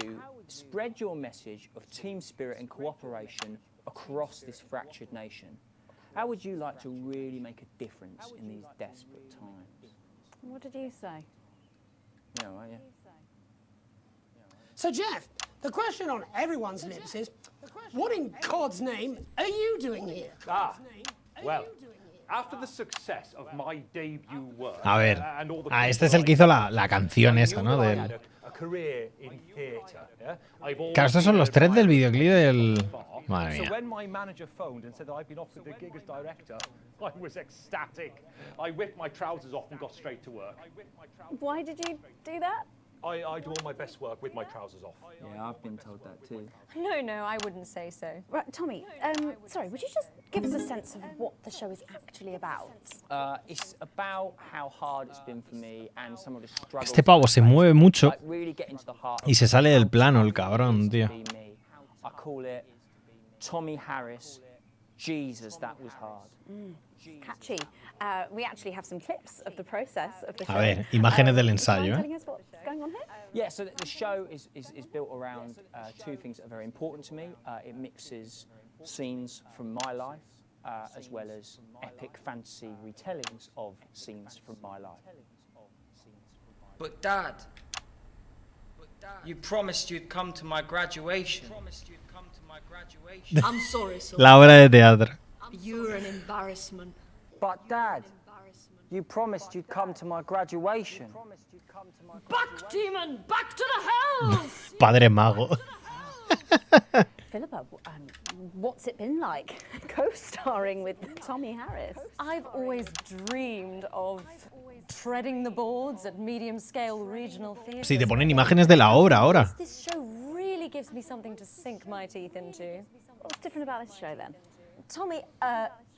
to spread your message of team spirit and cooperation across this fractured nation? How would you like to really make a difference in these desperate times? What did you say? Yeah, right, yeah. So, Jeff, the question on everyone's lips is, what in God's name are you doing here? Well, after the success of my debut work, A ver, and all the este es el que hizo la canción esa, ¿no? I Del... had a career in theatre. Yeah? I've always Claro, estos son los tres del videoclip del... Madre So mía. when my manager phoned and said that I'd been offered the gig as director, I was ecstatic. I whipped my trousers off and got straight to work. Why did you do that? I do all my best work with my trousers off. Yeah, I've been told that too. No, I wouldn't say so. Right, Tommy, sorry, would you just give us a sense of what the show is actually about? It's about how hard it's been for me and some of the struggles. Este pavo se mueve mucho Like, really get into the heart y se sale del plano el cabrón, tío. I call it Tommy Harris. Jesus, that was hard. Catchy. We actually have some clips of the process of the show. A ver, imágenes del ensayo, Telling us what's going on here? Yeah, so the show is built around two things that are very important to me. It mixes scenes from my life as well as epic fantasy retellings of scenes from my life. But Dad, you promised you'd come to my graduation. I'm sorry, son. La obra de teatro. You're an embarrassment. But Dad, you promised you'd come to my graduation. Back, demon! Back to the hells! Padre mago. Philippa, what's it been like co-starring with Tommy Harris? I've always dreamed of treading the boards at medium-scale regional theatres. Sí, te ponen imágenes de la obra ahora. This show really gives me something to sink my teeth into. What's different about this show then? Tommy,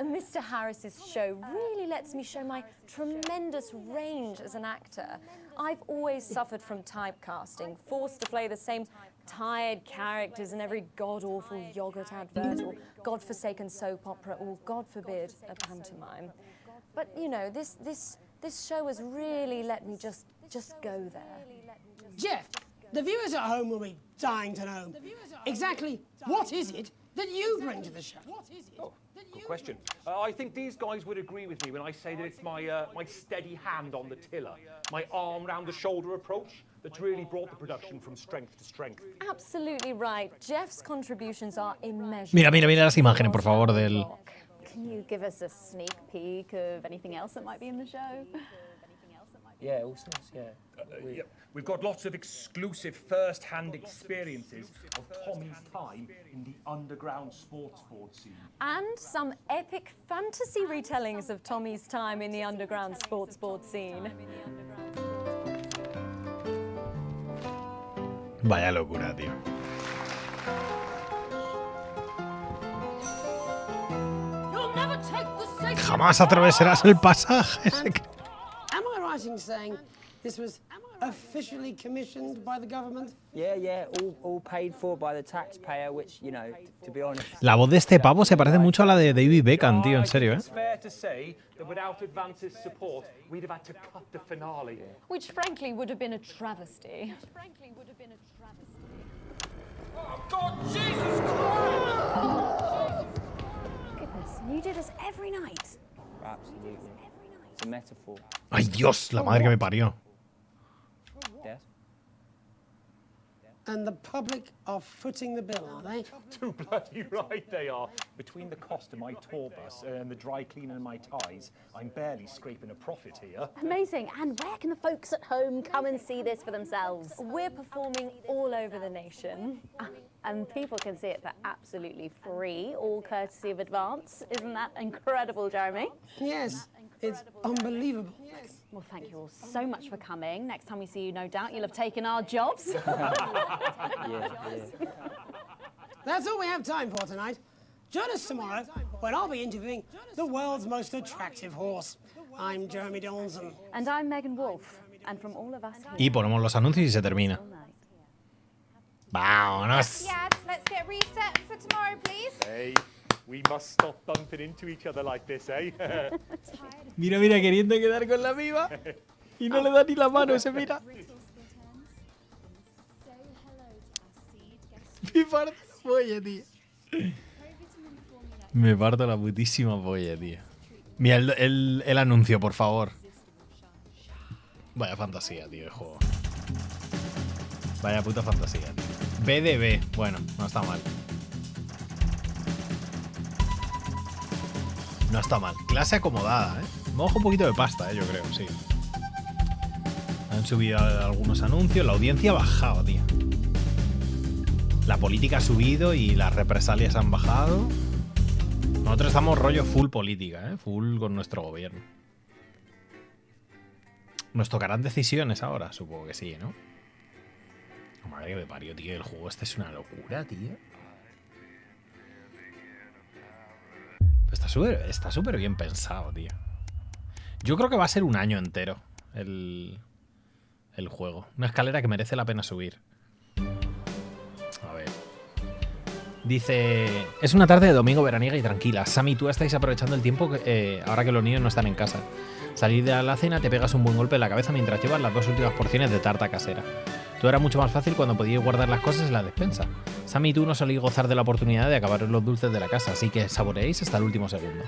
Mr. Harris's show really lets me show my tremendous range as an actor. I've always suffered from typecasting, forced to play the same tired characters in every god-awful yogurt advert or godforsaken soap opera or, God forbid, a pantomime. But, you know, this show has really let me just go there. Jeff, the viewers at home will be dying to know exactly what is it that you bring to the show? Oh, good question. I think these guys would agree with me when I say that it's my steady hand on the tiller, my arm round the shoulder approach that's really brought the production from strength to strength. Absolutely right. Jeff's contributions are immeasurable. Mira las imágenes, por favor, del... Can you give us a sneak peek of anything else that might be in the show? Yeah, all sorts, yeah. Yeah. We've got lots of exclusive first-hand experiences of Tommy's time in the underground sports board scene. And some epic fantasy retellings of Tommy's time in the underground sports board scene. Vaya locura, tío. You'll never take the sacred Jamás atravesarás el pasaje. Am I right in saying this was officially commissioned by the government? Yeah, all paid for by the taxpayer, which, you know, to be honest... La voz de este pavo se parece mucho a la de David Beckham, tío, en serio, It's fair to say that without Advance's support, we'd have had to cut the finale. Which frankly would have been a travesty. Oh, God, Jesus Christ! Goodness, you do this every night? Absolutely. It's a metaphor. Ay, Dios, la madre que me parió. Yes? And the public are footing the bill, are they? Too bloody right they are. Between the cost of my tour bus and the dry cleaning of my ties, I'm barely scraping a profit here. Amazing. And where can the folks at home come and see this for themselves? We're performing all over the nation. And people can see it for absolutely free, all courtesy of Advance. Isn't that incredible, Jeremy? Yes, it's unbelievable. Well, thank you all so much for coming. Next time we see you, no doubt you'll have taken our jobs. That's all we have time for tonight. Join us tomorrow when I'll be interviewing the world's most attractive horse. I'm Jeremy Donson. And I'm Megan Wolf. And from all of us here... Y ponemos los anuncios y se termina. Vámonos. Yes, let's get reset for tomorrow, please. Hey, we must stop bumping into each other like this, eh? Mira, queriendo quedar con la viva. Y no le da ni la mano, se mira. Me parto la polla, tío. Me parto la putísima polla, tío. Mira el anuncio, por favor. Vaya fantasía, tío, de juego. Vaya puta fantasía, tío. BDB. Bueno, no está mal. No está mal. Clase acomodada, ¿eh? Me bajo un poquito de pasta, yo creo, sí. Han subido algunos anuncios. La audiencia ha bajado, tío. La política ha subido y las represalias han bajado. Nosotros estamos rollo full política, ¿eh? Full con nuestro gobierno. ¿Nos tocarán decisiones ahora? Supongo que sí, ¿no? Madre que me parió, tío. El juego este es una locura, tío. Está súper bien pensado, tío. Yo creo que va a ser un año entero el juego. Una escalera que merece la pena subir. A ver. Dice... Es una tarde de domingo veraniega y tranquila. Sam y tú estáis aprovechando el tiempo ahora que los niños no están en casa. Salir de la cena, te pegas un buen golpe en la cabeza mientras llevas las 2 últimas porciones de tarta casera. Todo era mucho más fácil cuando podíais guardar las cosas en la despensa. Sam y tú no soléis gozar de la oportunidad de acabar los dulces de la casa, así que saboreéis hasta el último segundo.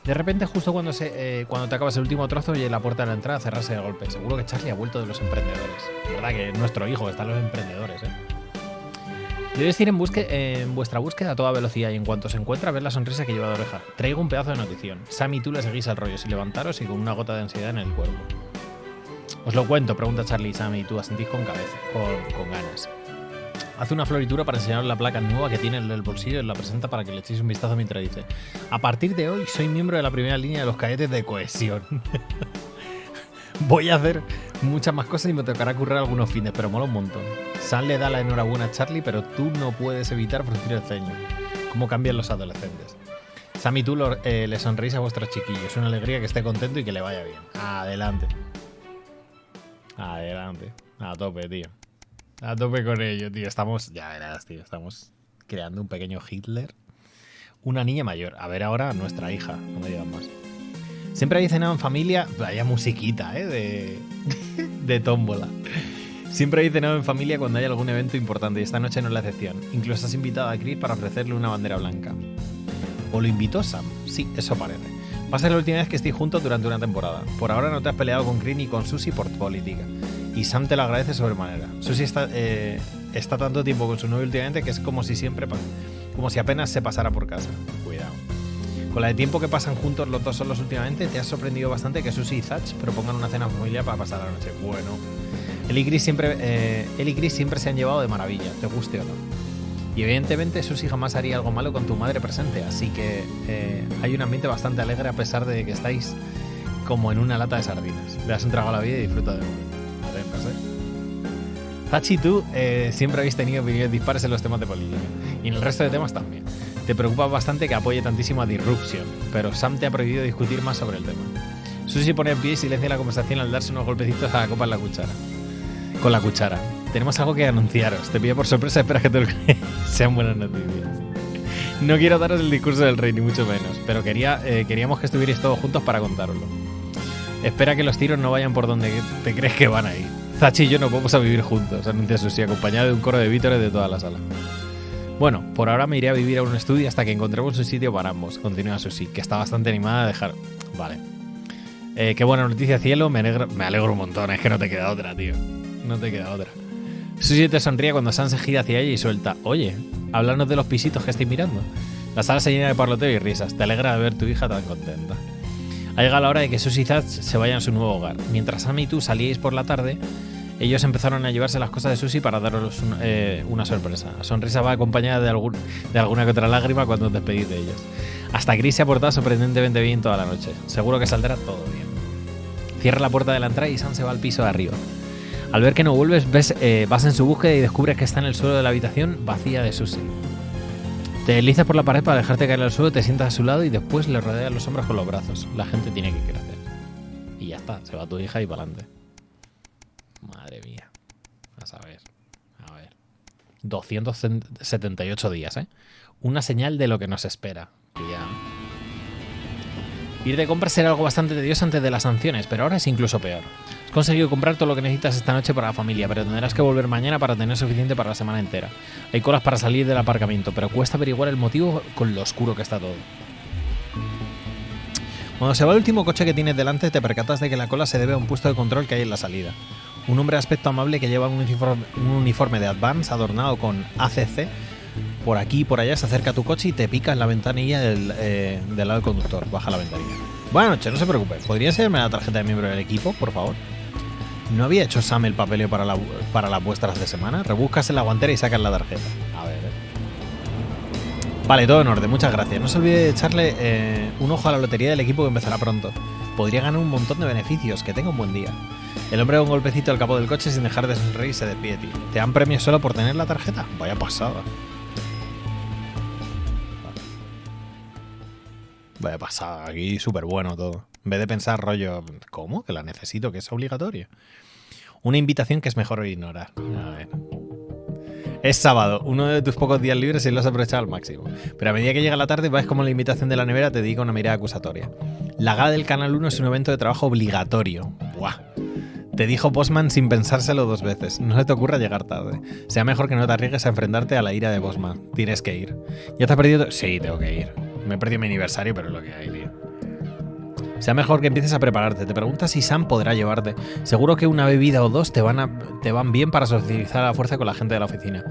De repente, justo cuando te acabas el último trozo, oye la puerta de la entrada cerrarse de golpe. Seguro que Charlie ha vuelto de los emprendedores. La verdad que nuestro hijo está en los emprendedores, ¿eh? Debes ir en vuestra búsqueda a toda velocidad y en cuanto se encuentra, ver la sonrisa que lleva de oreja. Traigo un pedazo de notición. Sam y tú le seguís al rollo sin levantaros y con una gota de ansiedad en el cuerpo. Os lo cuento, pregunta Charlie y Sam y tú asentís con ganas. Hace una floritura para enseñaros la placa nueva que tiene en el bolsillo y la presenta para que le echéis un vistazo mientras dice: a partir de hoy soy miembro de la primera línea de los cadetes de cohesión. Voy a hacer muchas más cosas y me tocará currar algunos fines, pero mola un montón. Sam le da la enhorabuena a Charlie, pero tú no puedes evitar fruncir el ceño. ¿Cómo cambian los adolescentes? Sam y tú le sonreís a vuestros chiquillos. Es una alegría que esté contento y que le vaya bien. Adelante. Adelante. A tope, tío. A tope con ello, tío. Estamos, ya verás, tío. Estamos creando un pequeño Hitler. Una niña mayor. A ver ahora nuestra hija. No me digan más. Siempre habéis cenado en familia. Vaya musiquita, de tómbola. Siempre habéis cenado en familia cuando hay algún evento importante y esta noche no es la excepción. Incluso has invitado a Chris para ofrecerle una bandera blanca. ¿O lo invitó Sam? Sí, eso parece. Va a ser la última vez que estéis juntos durante una temporada. Por ahora no te has peleado con Chris ni con Susie por política. Y Sam te lo agradece sobremanera. Susie está tanto tiempo con su novio últimamente que es como si apenas se pasara por casa. Cuidado. Con la de tiempo que pasan juntos los dos solos últimamente, te has sorprendido bastante que Susie y Zach propongan una cena familiar para pasar la noche. Bueno. Él y Chris siempre se han llevado de maravilla, te guste o no. Y evidentemente Susie jamás haría algo malo con tu madre presente, así que hay un ambiente bastante alegre a pesar de que estáis como en una lata de sardinas. Le has entregado la vida y disfruta de momento. Atentas, Zach y tú siempre habéis tenido opiniones dispares en los temas de política. Y en el resto de temas también. Te preocupa bastante que apoye tantísimo a Disruption, pero Sam te ha prohibido discutir más sobre el tema. Susie pone en pie y silencia la conversación al darse unos golpecitos a la copa en la cuchara. Con la cuchara. Tenemos algo que anunciaros. Te pido por sorpresa, espera que sean buenas noticias. No quiero daros el discurso del rey, ni mucho menos, pero queríamos que estuvierais todos juntos para contároslo. Espera que los tiros no vayan por donde te crees que van a ir. Zach y yo no vamos a vivir juntos, anuncia Susie, acompañada de un coro de vítores de toda la sala. Bueno, por ahora me iré a vivir a un estudio hasta que encontremos un sitio para ambos, continúa Susie, que está bastante animada a dejar... Vale. Qué buena noticia, cielo, me alegro un montón, es que no te queda otra, tío. No te queda otra. Susie te sonríe cuando Sam se gira hacia ella y suelta: oye, háblanos de los pisitos que estoy mirando. La sala se llena de parloteo y risas. Te alegra de ver tu hija tan contenta. Ha llegado la hora de que Susie y Zach se vayan a su nuevo hogar. Mientras Sam y tú salíais por la tarde, ellos empezaron a llevarse las cosas de Susie para daros una sorpresa. La sonrisa va acompañada de alguna que otra lágrima cuando os despedís de ellos. Hasta Chris se ha portado sorprendentemente bien toda la noche. Seguro que saldrá todo bien. Cierra la puerta de la entrada y Sam se va al piso de arriba. Al ver que no vuelves, vas en su búsqueda y descubres que está en el suelo de la habitación vacía de Susie. Te deslizas por la pared para dejarte caer al suelo, te sientas a su lado y después le rodeas los hombros con los brazos. La gente tiene que crecer. Y ya está, se va tu hija y para adelante. Madre mía. A ver. 278 días, ¿eh? Una señal de lo que nos espera. Cuidado. Ir de compras era algo bastante tedioso antes de las sanciones, pero ahora es incluso peor. Has conseguido comprar todo lo que necesitas esta noche para la familia, pero tendrás que volver mañana para tener suficiente para la semana entera. Hay colas para salir del aparcamiento, pero cuesta averiguar el motivo con lo oscuro que está todo. Cuando se va el último coche que tienes delante, te percatas de que la cola se debe a un puesto de control que hay en la salida. Un hombre de aspecto amable que lleva un uniforme de Advance adornado con ACC por aquí y por allá se acerca a tu coche y te pica en la ventanilla del lado del conductor. Baja la ventanilla. Buenas noches, no se preocupe. ¿Podría enseñarme la tarjeta de miembro del equipo, por favor? ¿No había hecho Sam el papeleo para las vuestras de semana? Rebuscas en la guantera y sacas la tarjeta. A ver. Vale, todo en orden, muchas gracias. No se olvide de echarle un ojo a la lotería del equipo que empezará pronto. Podría ganar un montón de beneficios. Que tenga un buen día. El hombre da un golpecito al capó del coche sin dejar de sonreír y se despide de ti. ¿Te dan premios solo por tener la tarjeta? Vaya pasada. Vaya pasada, aquí súper bueno todo. En vez de pensar rollo, ¿cómo? Que la necesito, que es obligatoria. Una invitación que es mejor ignorar. A ver. Es sábado, uno de tus pocos días libres y lo has aprovechado al máximo. Pero a medida que llega la tarde, ves como la invitación de la nevera te dedica una mirada acusatoria. La gala del Canal 1 es un evento de trabajo obligatorio. ¡Buah! Te dijo Bosman sin pensárselo 2 veces. No se te ocurra llegar tarde. Sea mejor que no te arriesgues a enfrentarte a la ira de Bosman. Tienes que ir. ¿Ya te has perdido? Sí, tengo que ir. Me he perdido mi aniversario, pero es lo que hay, tío. Sea mejor que empieces a prepararte. Te preguntas si Sam podrá llevarte. Seguro que una bebida o 2 te van bien para socializar a la fuerza con la gente de la oficina.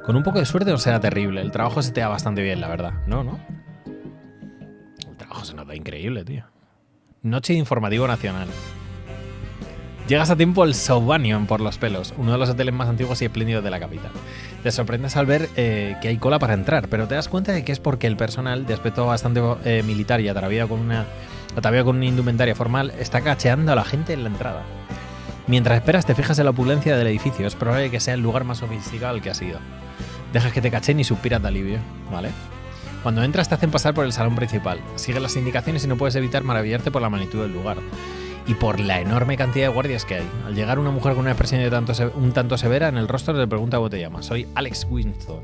Con un poco de suerte no será terrible. El trabajo se te da bastante bien, la verdad. ¿No? El trabajo se nos da increíble, tío. Noche de informativo nacional. Llegas a tiempo al Sauvanion por los pelos, uno de los hoteles más antiguos y espléndidos de la capital. Te sorprendes al ver que hay cola para entrar, pero te das cuenta de que es porque el personal, de aspecto bastante militar y ataviado con una indumentaria formal, está cacheando a la gente en la entrada. Mientras esperas, te fijas en la opulencia del edificio. Es probable que sea el lugar más sofisticado al que has ido. Dejas que te cachen y suspiras de alivio, ¿vale? Cuando entras te hacen pasar por el salón principal. Sigues las indicaciones y no puedes evitar maravillarte por la magnitud del lugar. Y por la enorme cantidad de guardias que hay. Al llegar una mujer con una expresión un tanto severa en el rostro te pregunta cómo te llamas. Soy Alex Winston.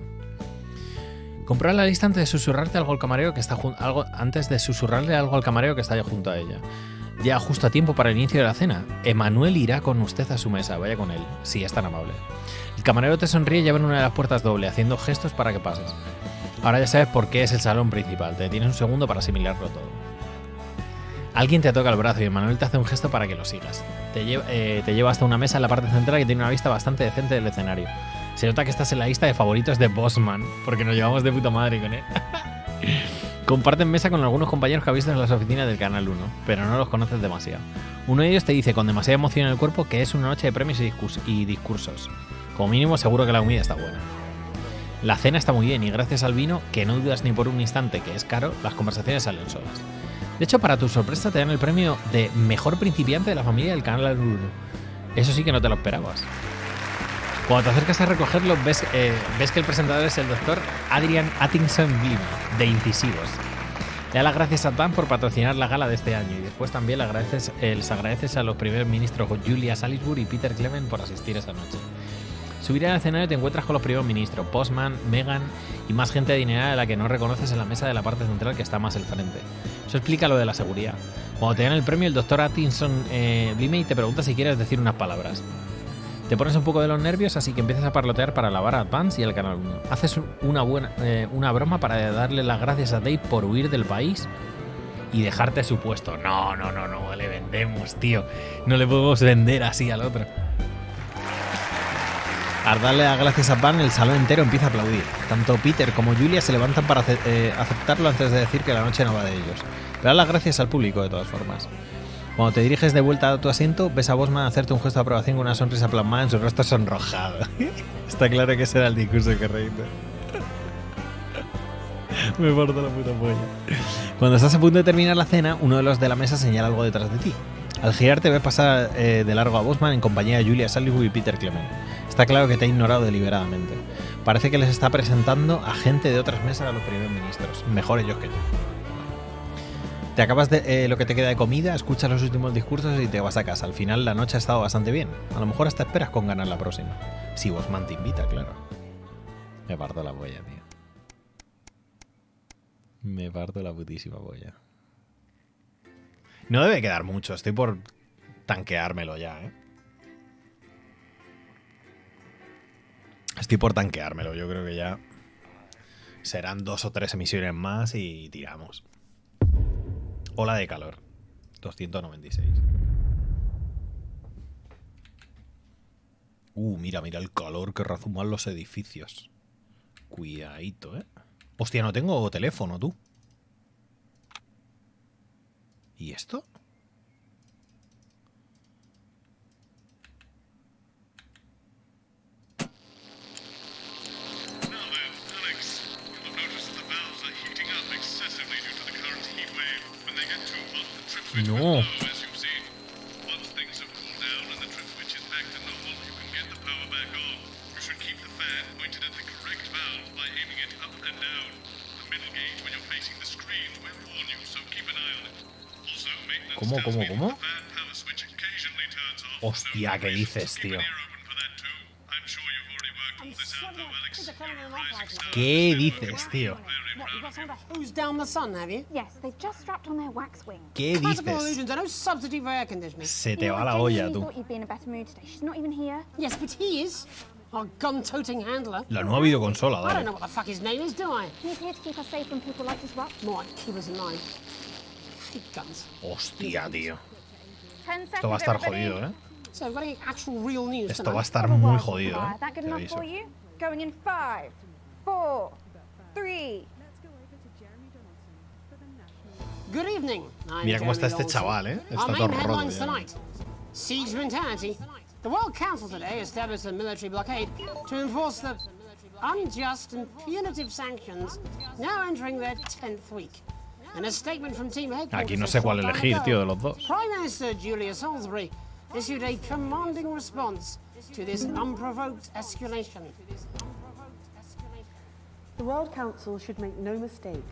Comprueba la lista antes de susurrarte algo al camarero que está antes de susurrarle algo al camarero que está junto a ella. Ya justo a tiempo para el inicio de la cena. Emanuel irá con usted a su mesa. Vaya con él. Sí, es tan amable. El camarero te sonríe y abre una de las puertas doble, haciendo gestos para que pases. Ahora ya sabes por qué es el salón principal. Te tienes un segundo para asimilarlo todo. Alguien te toca el brazo y Emanuel te hace un gesto para que lo sigas. Te lleva hasta una mesa en la parte central que tiene una vista bastante decente del escenario. Se nota que estás en la lista de favoritos de Bosman, porque nos llevamos de puta madre con él. Comparten mesa con algunos compañeros que has visto en las oficinas del Canal 1, pero no los conoces demasiado. Uno de ellos te dice con demasiada emoción en el cuerpo que es una noche de premios y discursos. Como mínimo seguro que la comida está buena. La cena está muy bien y gracias al vino, que no dudas ni por un instante que es caro, las conversaciones salen solas. De hecho, para tu sorpresa te dan el premio de mejor principiante de la familia del Canal 1. Eso sí que no te lo esperabas. Cuando te acercas a recogerlo, ves que el presentador es el doctor Adrian Atkinson Blim, de Incisivos. Le da las gracias a Dan por patrocinar la gala de este año y después también les agradeces a los primeros ministros Julia Salisbury y Peter Clement por asistir esa noche. Subir al escenario te encuentras con los primeros ministros, Postman, Meghan y más gente adinerada de la que no reconoces en la mesa de la parte central que está más al frente. Eso explica lo de la seguridad. Cuando te dan el premio, el doctor Atkinson Blimey te pregunta si quieres decir unas palabras. Te pones un poco de los nervios, así que empiezas a parlotear para alabar a Advance y al Canal 1. Haces una broma para darle las gracias a Dave por huir del país y dejarte su puesto. No, le vendemos, tío. No le podemos vender así al otro. Al darle las gracias a Van, el salón entero empieza a aplaudir. Tanto Peter como Julia se levantan para aceptarlo antes de decir que la noche no va de ellos. Pero da las gracias al público de todas formas. Cuando te diriges de vuelta a tu asiento, ves a Bosman hacerte un gesto de aprobación con una sonrisa plasmada en su rostro sonrojado. Está claro que ese era el discurso que reíste. Me parto la puta polla. Cuando estás a punto de terminar la cena, uno de los de la mesa señala algo detrás de ti. Al girarte ves pasar de largo a Bosman en compañía de Julia Salisbury y Peter Clement. Está claro que te ha ignorado deliberadamente. Parece que les está presentando a gente de otras mesas a los primeros ministros. Mejor ellos que tú. Te acabas de lo que te queda de comida, escuchas los últimos discursos y te vas a casa. Al final la noche ha estado bastante bien. A lo mejor hasta esperas con ganas la próxima. Si Bosman te invita, claro. Me parto la polla, tío. Me parto la putísima polla. No debe quedar mucho. Estoy por tanqueármelo ya, ¿eh? Estoy por tanqueármelo. Yo creo que ya serán 2 o 3 emisiones más y tiramos. Ola de calor. 296. Mira el calor que rezuman los edificios. Cuidadito, ¿eh? Hostia, no tengo teléfono, tú. ¿Y esto? No. ¿Cómo? Hostia, ¿qué dices, tío? ¿Qué dices, tío? ¿Qué dices? Se te va la olla, tú. La nueva videoconsola, dale. Hostia, tío. Esto va a estar jodido, ¿eh? Esto va a estar muy jodido, ¿eh? Te aviso. Mira cómo está este chaval, ¿eh? Está todo roto ya. Siege mentality. The World Council today established a military blockade to enforce the unjust and punitive sanctions now entering their 10th week. In a statement from team headquarters, Aquí no sé cuál elegir, tío, de los dos. Prime Minister Julia Salisbury issued a commanding response to this unprovoked escalation. The World Council should make no mistake.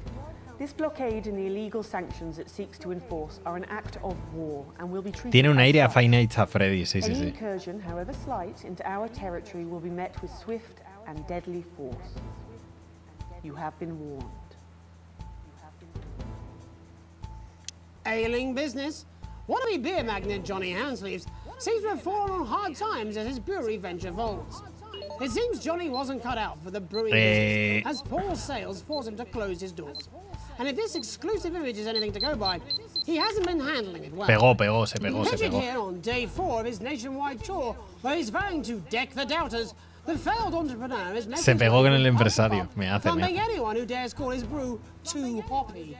This blockade and the illegal sanctions it seeks to enforce are an act of war and will be treated. Tiene un aire a Five Nights at Freddy's, sí. Any incursion, however slight, into our territory will be met with swift and deadly force. You have been warned. Ailing business. Wannabe beer magnate Johnny Handsleeves seems to have fallen on hard times as his brewery venture folds. It seems Johnny wasn't cut out for the brewing business, as poor sales forced him to close his doors. And if this exclusive image is anything to go by, he hasn't been handling it well. Se pegó. Here on day 4 of his nationwide tour, where he's vowing to deck the doubters, the failed entrepreneur is Se pegó con el empresario. Me hace. Anyone who dares call his brew too hoppy.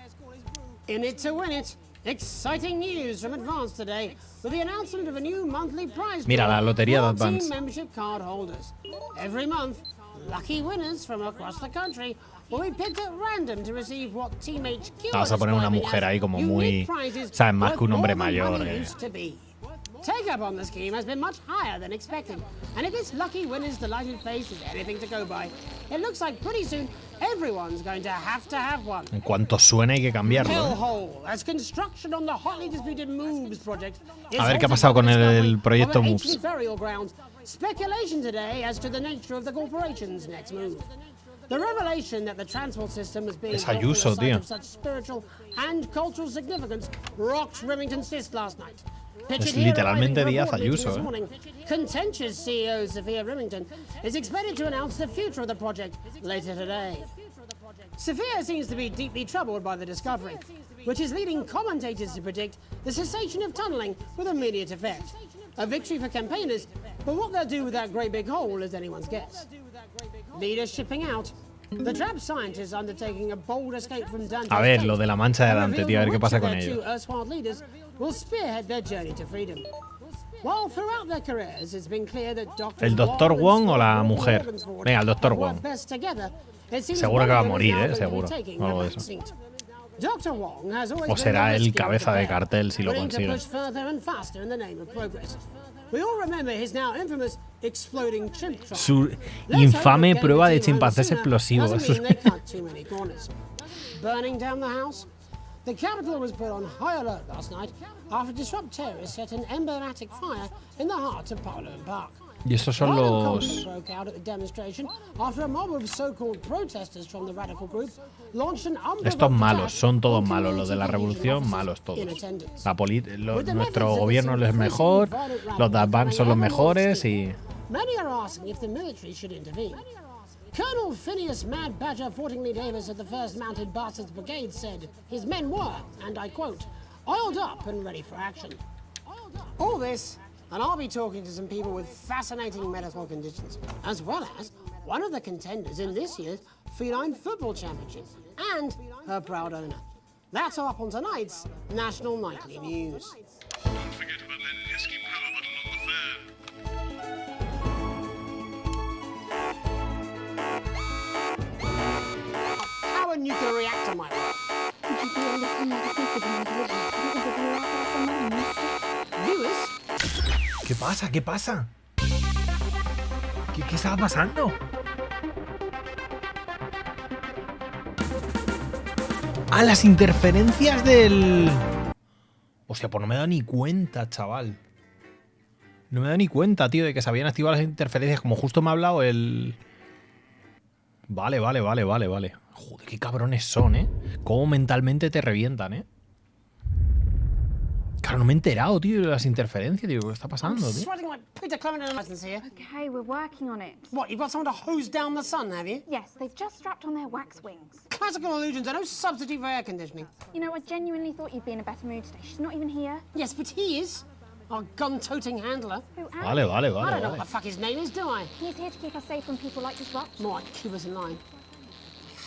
In it to win it. Exciting news from Advance today with the announcement of a new monthly prize. Mira la lotería de Advance. Team membership card holders. Every month, lucky winners from across the country will be picked at random to receive what Team HQ. Vas a poner una mujer ahí como muy, sabes, más que un hombre mayor. Take up on the scheme has been much higher than expected, and if this lucky winner's delighted face is anything to go by, it looks like pretty soon everyone's going to have one. En cuanto suene hay que cambiarlo. As construction on the hotly disputed Moves project. A ver qué ha pasado con el proyecto Moves. Speculation today as to the nature of the corporation's next move. The revelation that the transport system was being es Ayuso, tío. of such spiritual and cultural significance rocked Remington's fist last night. Es literalmente Díaz Ayuso, Contentious CEO Sophia Remington is expected to announce the future of the project later today. Sophia seems to be deeply troubled by the discovery, which is leading commentators to predict the cessation of tunnelling with immediate effect. A victory for campaigners, but what they'll do with that great big hole is anyone's guess. Leaders shipping out. The trapped scientists undertaking a bold escape from dungeon. A ver, lo de la mancha de delante, tío, a ver qué pasa con ello. Will spearhead their journey to freedom. While throughout their careers, it's been clear that ¿El Dr. Wong o la mujer? Venga, el Dr. Wong. Seguro que va a morir, seguro. Algo de eso. O será el cabeza de cartel si lo consigue. Su infame prueba de chimpancés explosivos. The capital was put on high alert last night after disrupt terrorists set an emblematic fire in the heart of Parliament Park. Y estos son los... broke out at the demonstration after a mob of so-called protesters from the radical group launched an Estos malos, son todos malos. Los de la revolución, malos todos. Nuestro gobierno es mejor, los Taliban son los mejores y... Many are asking if the military should intervene. Colonel Phineas Mad Badger Fortingley Davis of the 1st Mounted Bastards Brigade said his men were, and I quote, oiled up and ready for action. All this, and I'll be talking to some people with fascinating medical conditions, as well as one of the contenders in this year's Feline Football Championship, and her proud owner. That's all up on tonight's National Nightly News. Don't forget about the Lesky power button on the fan. Power nuclear reactor, my lord. Viewers? ¿Qué pasa? ¿Qué pasa? ¿Qué estaba pasando? ¡Ah, las interferencias del...! Hostia, pues no me he dado ni cuenta, chaval. No me he dado ni cuenta, tío, de que se habían activado las interferencias. Como justo me ha hablado el... Vale. Joder, qué cabrones son, ¿eh? Cómo mentalmente te revientan, ¿eh? Claro, no me he enterado, tío, de las interferencias, tío. ¿Qué está pasando, tío? Okay, we're working on it. What, you've got someone to hose down the sun, have you? Yes, they've just strapped on their wax wings. Classical illusions are no substitute for air conditioning. You know, I genuinely thought you'd be in a better mood today. She's not even here. Yes, but he is. Our gun-toting handler. Vale. I don't know what the fuck his name is, do I? He's here to keep us safe from people like disrupt. More like keep us in line. I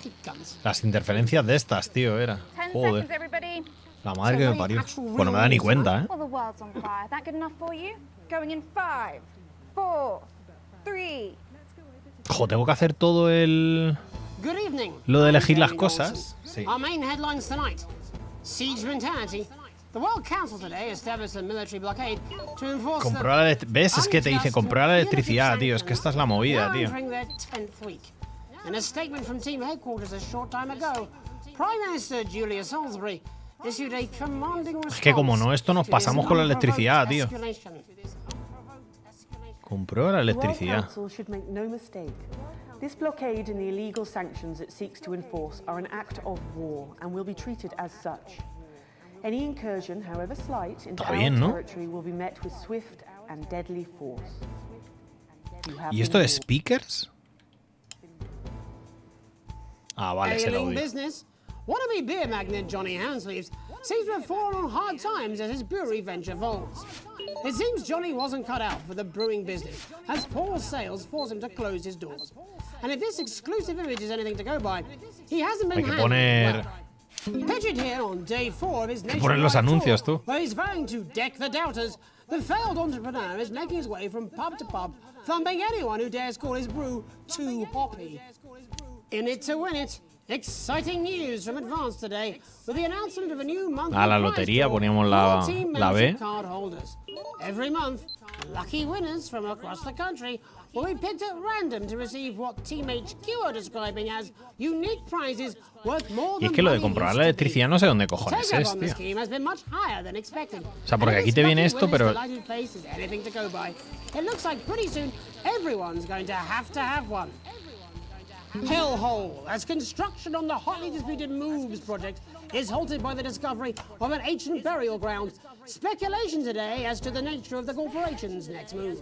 hate guns. Las interferencias de estas, tío, era. 10 Joder. seconds, everybody. La madre que me parió. Pues no me da ni cuenta, ¿eh? Well, the world's on fire. That good enough for you? Going in 5, 4, 3. Jo, tengo que hacer todo el... Good evening. Lo de elegir las cosas. Sí. Our main headlines tonight. Siege mentality. The World Council today established a military blockade to enforce Comprar la ¿Ves? Es que te dice comprar la electricidad, tío. Es que esta es la movida, tío. In a statement from team headquarters a short time ago, Prime Minister Julia Salisbury issued a commanding response. Es que como no, esto nos pasamos con la electricidad, tío. Compró la electricidad. This blockade and the illegal sanctions it seeks to enforce are an act of war and will be treated as such. Any incursion, however slight, into our territory will be met with swift and deadly force. ¿Y esto de speakers? Ah, vale, se lo doy. Business. Wannabe beer magnate Johnny Handsleeves seems to have fallen on hard times as his brewery venture folds. It seems Johnny wasn't cut out for the brewing business, as poor sales forced him to close his doors. And if this exclusive image is anything to go by, he hasn't been handled well. Pictured here on day 4 of his los anuncios, tú. where he's vowing to deck the doubters, the failed entrepreneur is making his way from pub to pub, thumping anyone who dares call his brew too hoppy. In it to win it. Exciting news from Advance today with the announcement of a new monthly la lotería, poníamos la B. card holders. Every month, lucky winners from across the country will be picked at random to receive what Team HQ are describing as unique prizes worth more Y than es que lo de comprobar la electricidad no sé dónde cojones es, tío. O sea, porque aquí te viene esto, pero... It looks like pretty soon everyone's going to have one. Hellhole, as construction on the hotly disputed Moves project is halted by the discovery of an ancient burial ground. Speculation today as to the nature of the corporation's next move.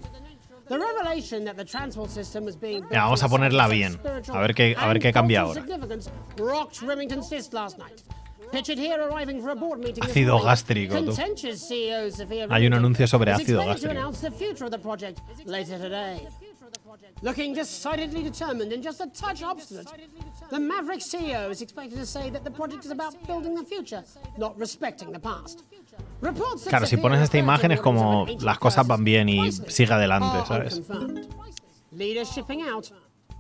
The revelation that the transport system was being built vamos a ponerla bien. A ver qué cambia ahora. rocked Remington Cyst last night. Pictured here arriving for a board meeting. Ácido gástrico, tú. Hay un anuncio sobre ácido gástrico. Looking decidedly determined and just a touch obstinate, the Maverick CEO is expected to say that the project is about building the future, not respecting the past. Claro, si pones esta imagen es como las cosas van bien y sigue adelante, ¿sabes? Leaders shipping out.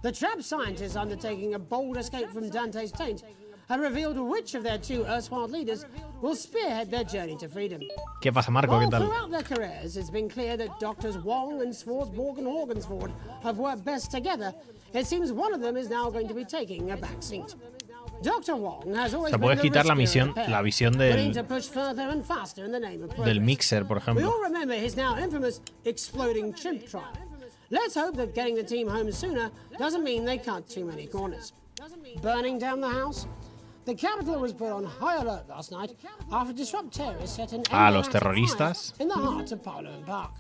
The trapped scientists undertaking a bold escape from Dante's taint have revealed which of their 2 erstwhile leaders will spearhead their journey to freedom. ¿Qué pasa, Marco? ¿Qué tal? Throughout their careers, it's been clear that Doctors Wong and Swartzborg and Horgensford have worked best together. It seems one of them is now going to be taking a back seat. Dr. Wong has always been puedes quitar la visión del mixer, por ejemplo. We all remember his now infamous exploding chimp trial. Let's hope that getting the team home sooner doesn't mean they cut too many corners. Burning down the house? The capital was put on high alert last night after disrupt terrorists set an los terroristas. in the heart of Parliament Park.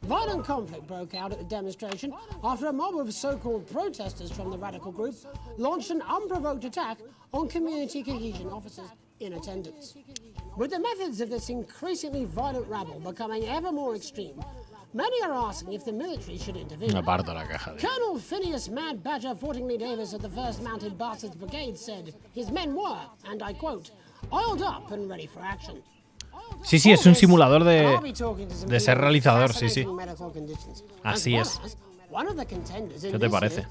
Violent conflict broke out at the demonstration after a mob of so-called protesters from the radical group launched an unprovoked attack on community cohesion officers in attendance. With the methods of this increasingly violent rabble becoming ever more extreme, many are asking if the military should intervene. Me parto la caja. Colonel Phineas Mad Badger Fortingley Davis of the 1st Mounted Bastards Brigade said his men were, and I quote, oiled up and ready for action. Sí, sí, es un simulador de ser realizador, sí, sí. Así es. ¿Qué te parece?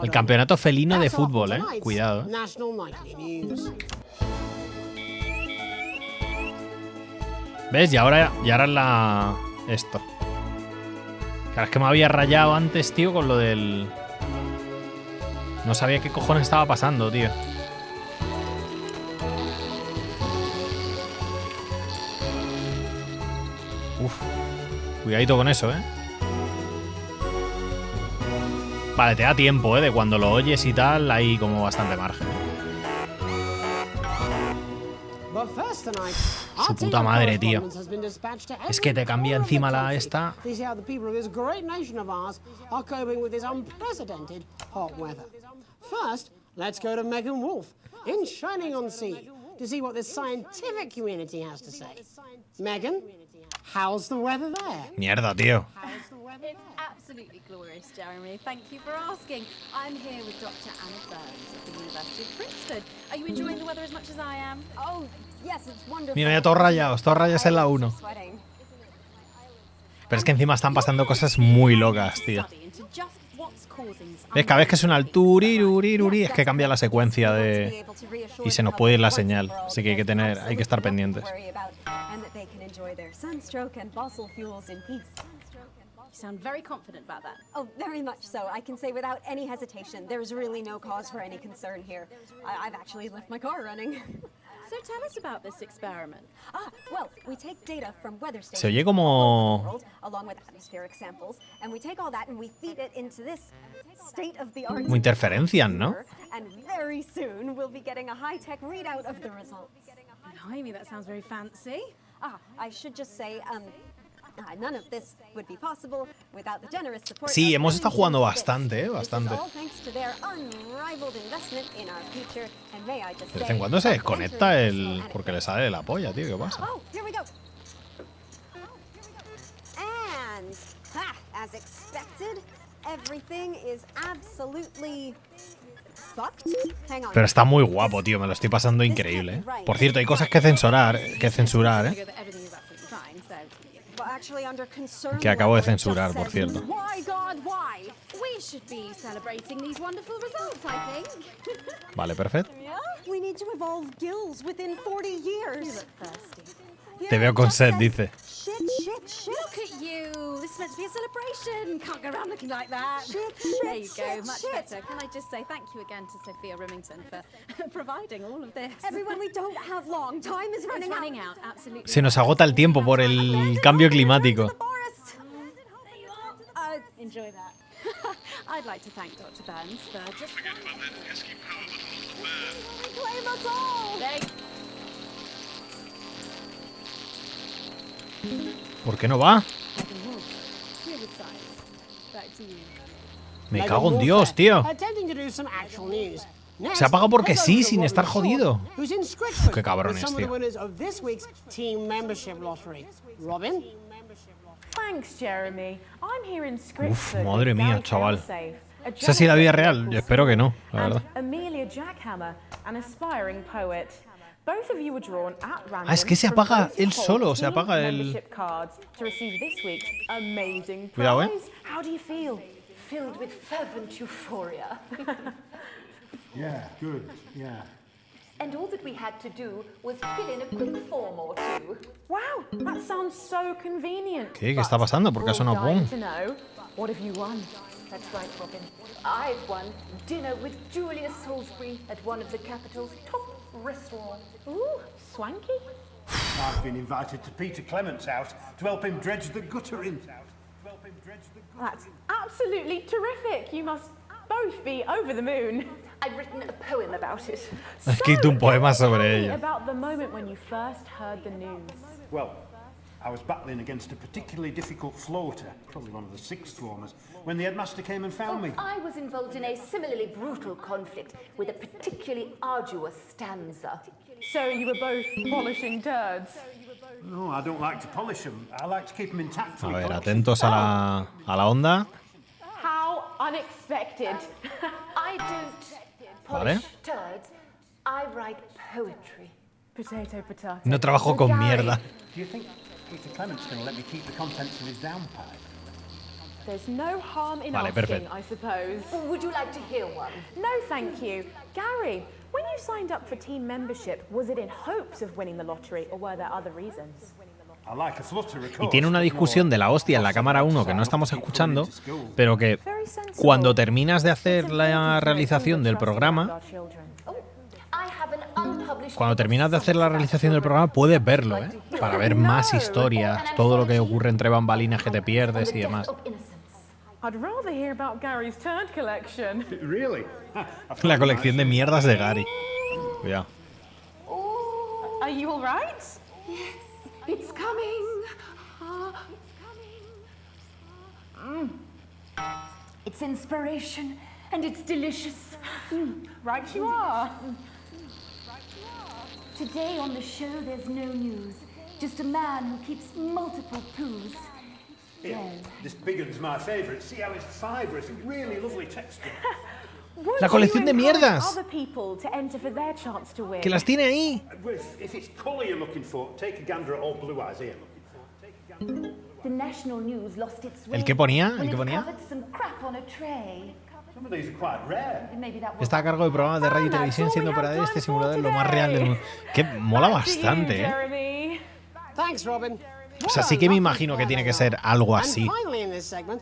El campeonato felino de fútbol, cuidado. ¿Ves? Y ahora es la... esto. Claro, es que me había rayado antes, tío, con lo del... No sabía qué cojones estaba pasando, tío. Uf, cuidadito con eso, Vale, te da tiempo, de cuando lo oyes y tal, hay como bastante margen. Su puta madre, tío. Es que te cambia encima la esta. First, let's go to Megan Wolf in Shining-on-Sea to see what the scientific community has to say. Megan, how's the weather there? Mierda, tío. It's absolutely glorious, Jeremy. Thank you for asking. I'm here with Dr. Anna Burns at the University of Princeton. Are you enjoying the weather as much as I am? Oh, yes, it's wonderful. Mira, todos rayados en la 1. Pero es que encima están pasando cosas muy locas, tío. ¿Ves? Cada vez que suena el turiruriruri es que cambia la secuencia de... Y se nos puede ir la señal. Así que hay que estar pendientes. You sound very confident about that. Oh, very much so. I can say without any hesitation, there's really no cause for any concern here. I've actually left my car running. So tell us about this experiment. Well, we take data from weather stations Se oye como... along with atmospheric samples, and we take all that and we feed it into this state-of-the-art... Como interferencias, ¿no? And very soon we'll be getting a high-tech readout of the results. Blimey, that sounds very fancy. I should just say, none of this would be possible without the generous support. Sí, hemos estado jugando bastante, bastante. De vez en cuando se desconecta el... porque le sale de la polla, tío, ¿qué pasa? Oh, here we go. And, as expected, everything is absolutely fucked. Hang on. Pero está muy guapo, tío, me lo estoy pasando increíble, Por cierto, hay cosas que censurar, Que acabo de censurar, por cierto. Vale, perfecto. Te veo con sed, dice. Look at you. This is meant to be a celebration. Can't go around looking like that. There you go. Much better. Can I just say thank you again to Sophia Remington for providing all of this? Everyone, we don't have long. Time is running out. Absolutely. Se nos agota el tiempo por el cambio climático. Enjoy that. I'd like to thank Dr. Burns for just... Forget about that pesky power button on the bird. Blame us all. ¿Por qué no va? Me cago en Dios, tío. Se apaga porque sí, sin estar jodido. Uf, qué cabrones, tío. Thanks, Jeremy. I'm here in Uf, madre mía, chaval. ¿Esa sí la vida real? Yo espero que no, la verdad. Amelia Jackhammer, an aspiring poet. Both of you were drawn at random. Es que se apaga él solo, se apaga el... Cuidado, How do you feel? Filled with fervent euphoria. Yeah, good, yeah. And all that we had to do was fill in a quick form or two. Wow, that sounds so convenient. ¿Qué está pasando? ¿Por qué ha sonado boom? What have you won? That's right, Robin. I've won dinner with Julia Salisbury at one of the capital's top restaurants. Ooh, swanky. I've been invited to Peter Clement's house to help him dredge the guttering. That's absolutely terrific. You must both be over the moon. I've written a poem about it. Ha escrito un poema sobre ella. About the moment when you first heard the news. Well, I was battling against a particularly difficult floater, probably one of the sixth formers, when the headmaster came and found me. I was involved in a similarly brutal conflict with a particularly arduous stanza. So you were both polishing turds? No, I don't like to polish them. I like to keep them intact. A ver, atentos a la onda. How unexpected. I don't Vale. polish turds. I write poetry. Potato, potato. No trabajo con mierda. Do you think Peter Clement's going to let me keep the contents of his downpipe? There's no harm in Vale, asking, perfecto. I suppose. Would you like to hear one? No, thank you. Gary, when you signed up for team membership, was it in hopes of winning the lottery or were there other reasons? I like a flutter, of Y course. tiene una discusión de la hostia en la cámara 1 que no estamos escuchando, pero que cuando terminas de hacer la realización del programa, puedes verlo, ¿eh? Para ver más historias, todo lo que ocurre entre bambalinas que te pierdes y demás. I'd rather hear about Gary's turd collection. Really? La colección de mierdas de Gary. Cuidado. Are you all right? Yes, it's coming. It's inspiration and it's delicious. Right you are. Today on the show there's no news. Just a man who keeps multiple poos. Yeah, this big one's my favourite. See how it's fibrous and really lovely texture. La colección de mierdas. Other people to enter for their chance to win. Que las tiene ahí. If it's colour you're looking for, take a gander at all blue eyes here. The national news lost its way. ¿El qué ponía? when ¿El qué it ponía? covered some crap on a tray. Some of these are quite rare. Maybe that was Está a cargo de programas de radio y televisión, siendo para este simulador lo más real del mundo. Que mola bastante, ¿eh? Jeremy. Thanks, Robin. O sea, sí que me imagino que tiene que ser algo así.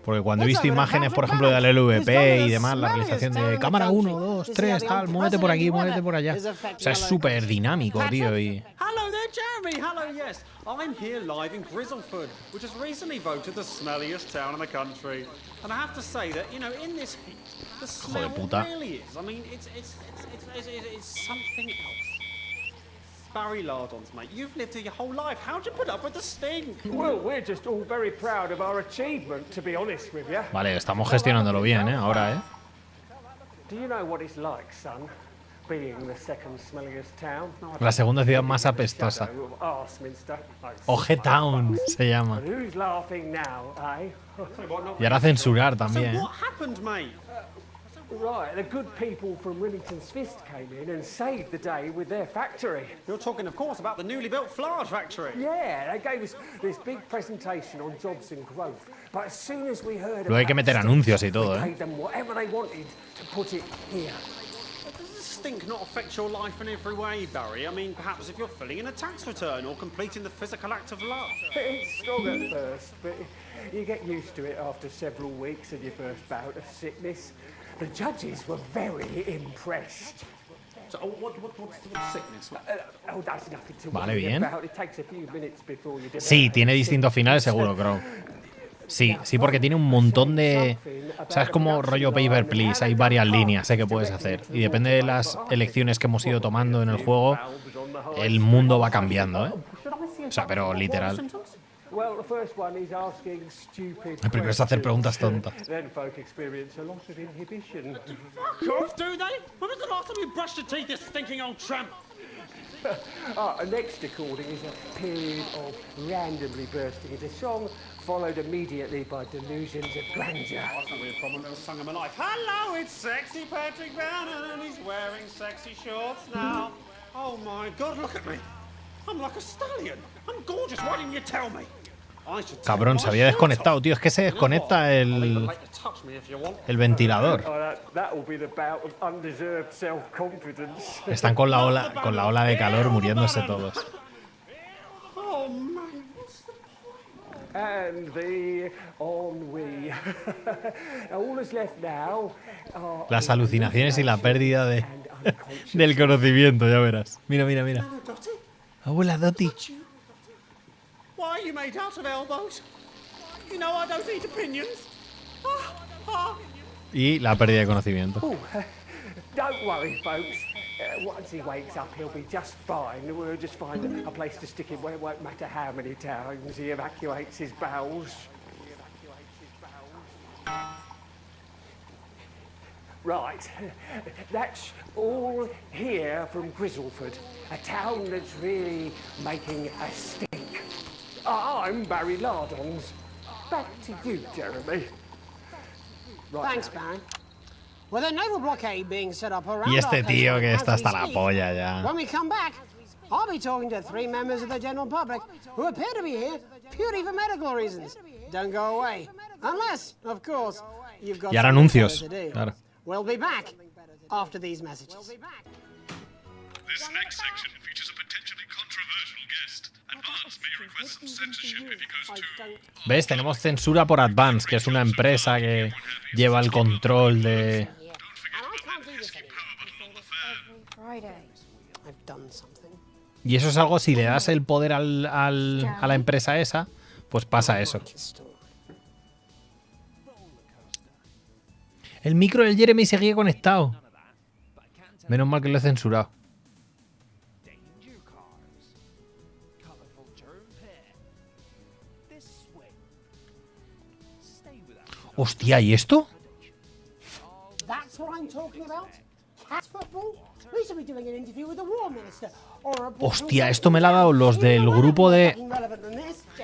Porque cuando he visto imágenes, por ejemplo, del LVP y demás, la realización de cámara 1, 2, 3, tal, muévete por aquí, muévete por allá. O sea, es súper dinámico, tío. Y... Hello there, Jeremy. Hello, yes. I'm here live in Grizzleford, which has recently voted the smelliest town in the country. And I have to say that, you know, in this heat, the smell really is. I mean, it's something else. Barry Lardons, mate, you've lived here your whole life. How'd you put up with the stink? Well, we're just all very proud of our achievement, to be honest with you. Vale, estamos gestionándolo bien, ¿eh? Ahora, ¿eh? Do you know what it's like, son, being the second smelliest town? La segunda ciudad más apestosa. Oje Town se llama. But who's laughing now, eh? Y ahora censurar también, ¿eh? What happened, mate? Right, the good people from Remington's Fist came in and saved the day with their factory. You're talking, of course, about the newly built flour factory. Yeah, they gave us this big presentation on jobs and growth. But as soon as we heard Luego hay que meter anuncios y todo, we ¿eh? paid them whatever they wanted to put it here. Does this stink not affect your life in every way, Barry? I mean, perhaps if you're filling in a tax return or completing the physical act of love. It's strong at first, but you get used to it after several weeks of your first bout of sickness. The judges were very impressed. So, what's the sickness? That's nothing to Vale, worry bien. about. It takes a few minutes before you Sí, tiene distintos finales seguro, creo. Sí, sí, porque tiene un montón de... O sea, es como rollo Paper Please, hay varias líneas que puedes hacer. Y depende de las elecciones que hemos ido tomando en el juego, el mundo va cambiando, ¿eh? O sea, pero literal. Well, the first one is asking stupid El primero es hacer preguntas tontas. Then folk experience a loss of inhibition. Fuck off, do they? When was the last time you brushed your teeth, you stinking old tramp? A next recording is a period of randomly bursting into song, followed immediately by delusions of grandeur. Oh, that's not really a problem. It was sung in my life. Hello, it's sexy Patrick Bannon, and he's wearing sexy shorts now. Oh my God, look at me. I'm like a stallion. I'm gorgeous. Why didn't you tell me? Cabrón, se había desconectado, tío. Es que se desconecta el ventilador. That'll be the bout of undeserved self-confidence. Están con la ola de calor muriéndose todos. Oh man. And the ennui. All that's left now are Las alucinaciones y la pérdida del conocimiento, ya verás. Mira, mira, mira. Abuela Dottie. are you made out of elbows? You know I don't eat opinions. Y la pérdida de conocimiento. Don't worry, folks. Once he wakes up, he'll be just fine. We'll just find a place to stick him where it won't matter how many times he evacuates his bowels. Right, that's all here from Grizzleford, a town that's really making a stink. I'm Barry Lardons. Back to you, Jeremy. Thanks, Barry. With a naval blockade being set up around Y este our tío coastline que as está we hasta la speak, polla ya. when we come back, I'll be talking to 3 members of the general public who appear to be here purely for medical reasons. Don't go away. Unless, of course, you've got Y ahora something anuncios. better to do. Claro. We'll be back after these messages. This next section features a potentially controversial guest. Advance may request some censorship if he goes too... ¿Ves? Tenemos censura por Advance, que es una empresa que lleva el control de... Y eso es algo, si le das el poder a la empresa esa, pues pasa eso. El micro del Jeremy seguía conectado. Menos mal que lo he censurado. Hostia, ¿y esto? That's what I'm talking about. Cat football? We should be doing an interview with the war minister. Hostia, esto me lo ha dado los del grupo de...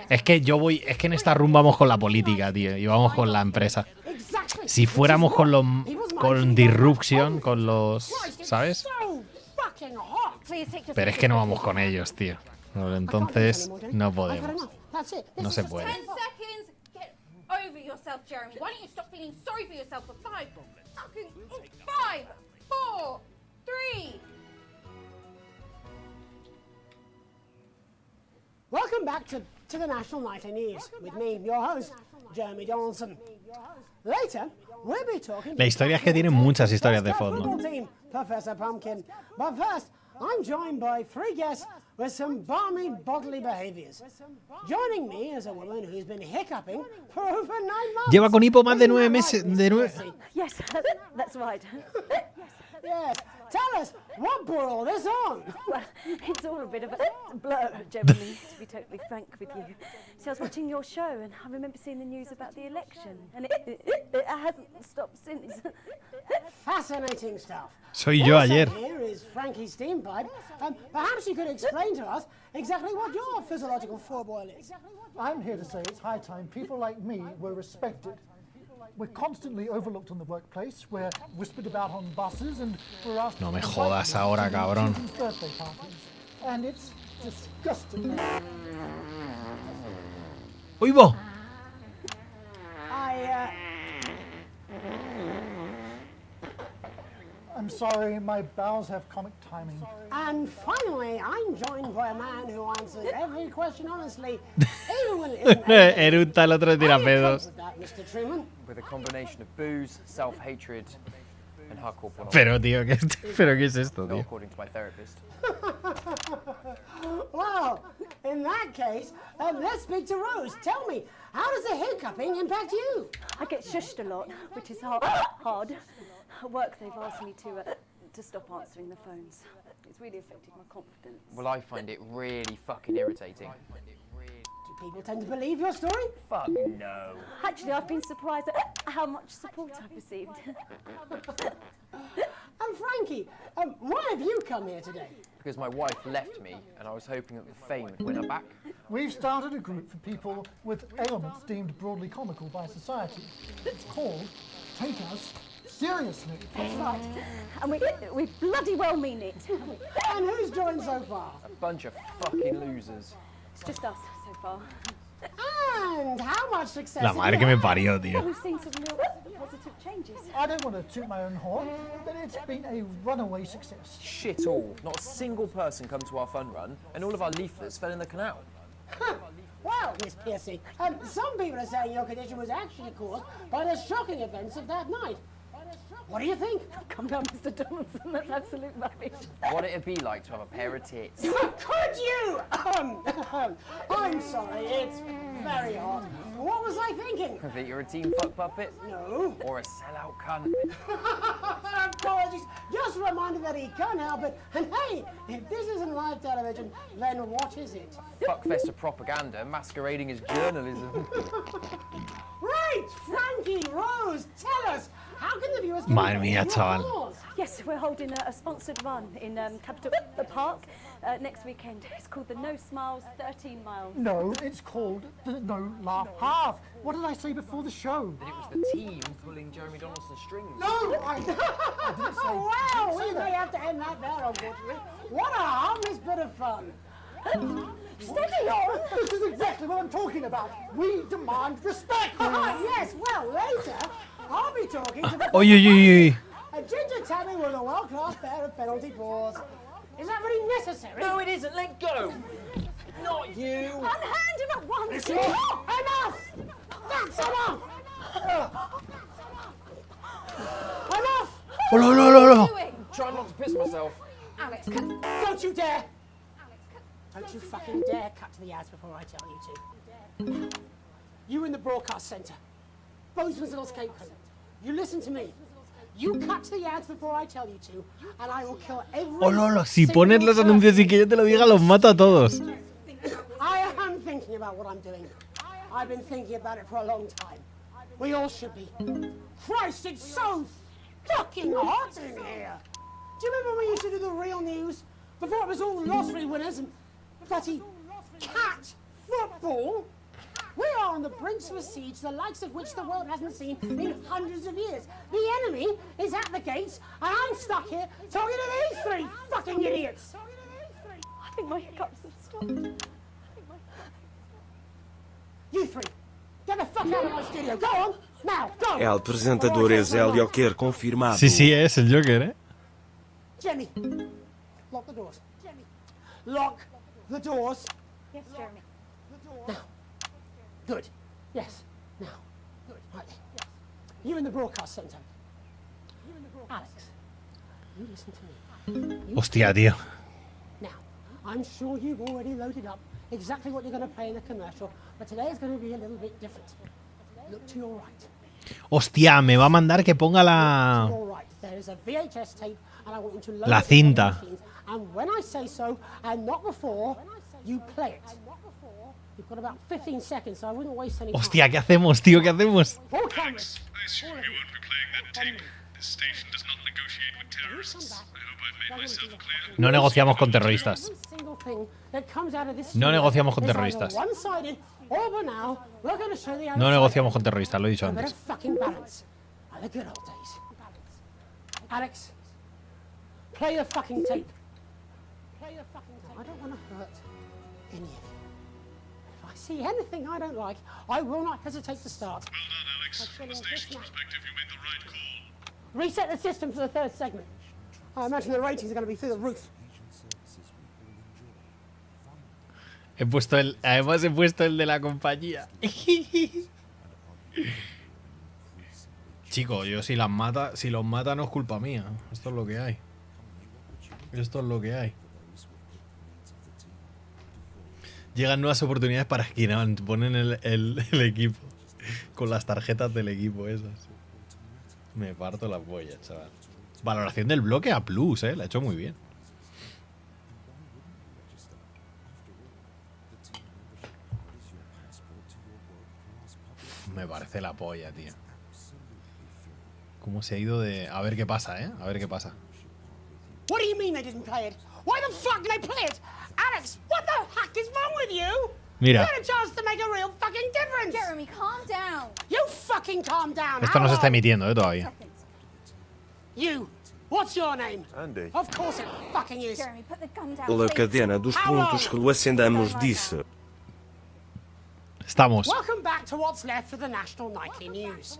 Es que en esta rumba vamos con la política, tío, y vamos con la empresa. Si fuéramos con Disruption, con los... ¿Sabes? Pero es que no vamos con ellos, tío. Entonces, no podemos. No se puede. 10 seconds. Get over yourself, Jeremy. Why don't you stop feeling sorry for yourself for 5 fucking 5, 4, 3. Welcome back to the National Nightly News with me, your host, Jeremy Donaldson. Later, we'll be talking La historia es que tiene muchas historias de fondo. football team, Professor Pumpkin. But first, I'm joined by 3 guests with some balmy bodily behaviors. Joining me is a woman who's been hiccuping for over 9 months. Lleva con hipo más de 9 meses. Yes, that's right. Yes. Tell us, what brought all this on? Well, it's all a bit of a blur, Jeremy, to be totally frank with you. See, I was watching your show and I remember seeing the news about the election, and it hasn't stopped since. Fascinating stuff. Soy yo Also ayer. Here is Frankie Steampipe. Perhaps you could explain to us exactly what your physiological foreboil is. I'm here to say it's high time people like me were respected. We're constantly overlooked on the workplace, we're whispered about on buses, and we're asked No me jodas ahora, cabrón. birthday parties. And it's disgusting. ¡Oigo! I'm sorry, my bowels have comic timing. And finally, I'm joined by a man who answers every question honestly, even when it isn't. Eructa el otro tira pedos. Mr. Truman. With a combination of booze, self-hatred, and hardcore pornography. Pero, tío, ¿qué es esto, tío? According to my therapist. Well, in that case, let's speak to Rose. Tell me, how does the hiccuping impact you? I get shushed a lot, which is hard. At work, they've asked me to stop answering the phones. It's really affected my confidence. Well, I find it really fucking irritating. Do people tend to believe your story? Fuck no. Actually, I've been surprised at how much support I've received. And Frankie, why have you come here today? Because my wife left me, and I was hoping that the fame would win her back. We've started a group for people with ailments deemed broadly comical by society. It's called Take Us Seriously. That's right. And we bloody well mean it. And who's joined so far? A bunch of fucking losers. It's just us so far. And how much success? La madre que me parió, Well, tío. we've seen some real positive changes. I don't want to toot my own horn, but it's been a runaway success. Shit all. Not a single person come to our fun run, and all of our leaflets fell in the canal. Well, Miss Piercy, some people are saying your condition was actually caused by the shocking events of that night. What do you think? Come down, Mr. Donaldson. That's absolute rubbish. What it'd be like to have a pair of tits. Could you? I'm sorry, it's very hot. What was I thinking? That you're a team fuck puppet? No. Or a sellout cunt? Apologies. Just a reminder that he can't help it. And hey, if this isn't live television, then what is it? Fuckfest of propaganda masquerading as journalism. Right, Frankie, Rose, tell us, how can the viewers... Madre mía, chaval. Yes, we're holding a sponsored run in Capital Park next weekend. It's called the No Smiles 13 Miles. No, it's called the No Laugh Half. What did I say before the show? That it was the team pulling Jeremy Donaldson's strings. No, I didn't say... Wow, we may have to end that there, unfortunately. What a harmless bit of fun. Steady on! This is exactly what I'm talking about. We demand respect. Yes, well, later, I'll be talking to the... Oy. A ginger tabby with a world-class pair of penalty paws. Is that really necessary? No, it isn't. Let go. Not you. Unhand him at once. Enough! That's enough! Enough! Oh, no. Try not to piss myself. Alex, don't you dare! Don't you fucking dare cut to the ads before I tell you to. You in the broadcast centre. Bozeman's little scapegoat. You listen to me. You cut to the ads before I tell you to, and I will kill every... Oh, no. Si pones los anuncios y que yo te lo diga, los mato a todos. I am thinking about what I'm doing. I've been thinking about it for a long time. We all should be. Christ, it's so fucking hot in here. Do you remember when we used to do the real news? Before it was all lottery winners and bloody cat football? We are on the brink of a siege, the likes of which the world hasn't seen in hundreds of years. The enemy is at the gates, and I'm stuck here talking to these three fucking idiots. I think my hiccups have stopped. You three, get the fuck out of my studio. Go on, now, go. É o apresentador Ezélio quer confirmado. Sí, es el Joker, ¿eh? Jenny, lock the doors. Jenny, lock the doors. Yes, Jeremy. Now. Good. Yes. Now. Good. Right. You in the broadcast centre. Alex, you listen to me. Hostia, tío. Now, I'm sure you've already loaded up exactly what you're going to play in the commercial, but today is going to be a little bit different. Look to your right. Hostia, me va a mandar que ponga la... To your right. There is a VHS tape, and I want you to load La it into the cinta. machines, and when I say so, and not before, you play it. You've got about 15 seconds, so I wouldn't waste any time. Hostia, ¿qué hacemos, tío? ¿Qué hacemos? All cameras. I assume you won't be playing that tape. This station does not negotiate with terrorists. I hope I've made myself clear. No negociamos con terroristas. No negociamos con terroristas. No negociamos con terroristas, lo he dicho antes. Alex, play the fucking tape. I don't want to hurt any of you. If I see anything I don't like, I will not hesitate to start. Well done, Alex. From the station's perspective, you made the right call. Reset the system for the third segment. I imagine the ratings are going to be through the roof. Además he puesto el de la compañía. Chico, yo si los mata no es culpa mía. Esto es lo que hay. Esto es lo que hay. Llegan nuevas oportunidades para esquinar. Ponen el equipo. Con las tarjetas del equipo esas. Me parto la polla, chaval. Valoración del bloque A+, la ha hecho muy bien. Me parece la polla, tío. ¿Cómo se ha ido de...? A ver qué pasa, A ver qué pasa. What do you mean they didn't play it? Why the fuck did they play it? Alex, what the heck is wrong with you? Mira. You had a chance to make a real fucking difference. Jeremy, calm down. You fucking calm down. Esto no se está emitiendo, todavía. You, what's your name? Andy. Of course it fucking is. Jeremy, put the gun down. Pela cadena dos pontos que Luacendamos disse. Estamos. Welcome back to what's left of the national nightly news.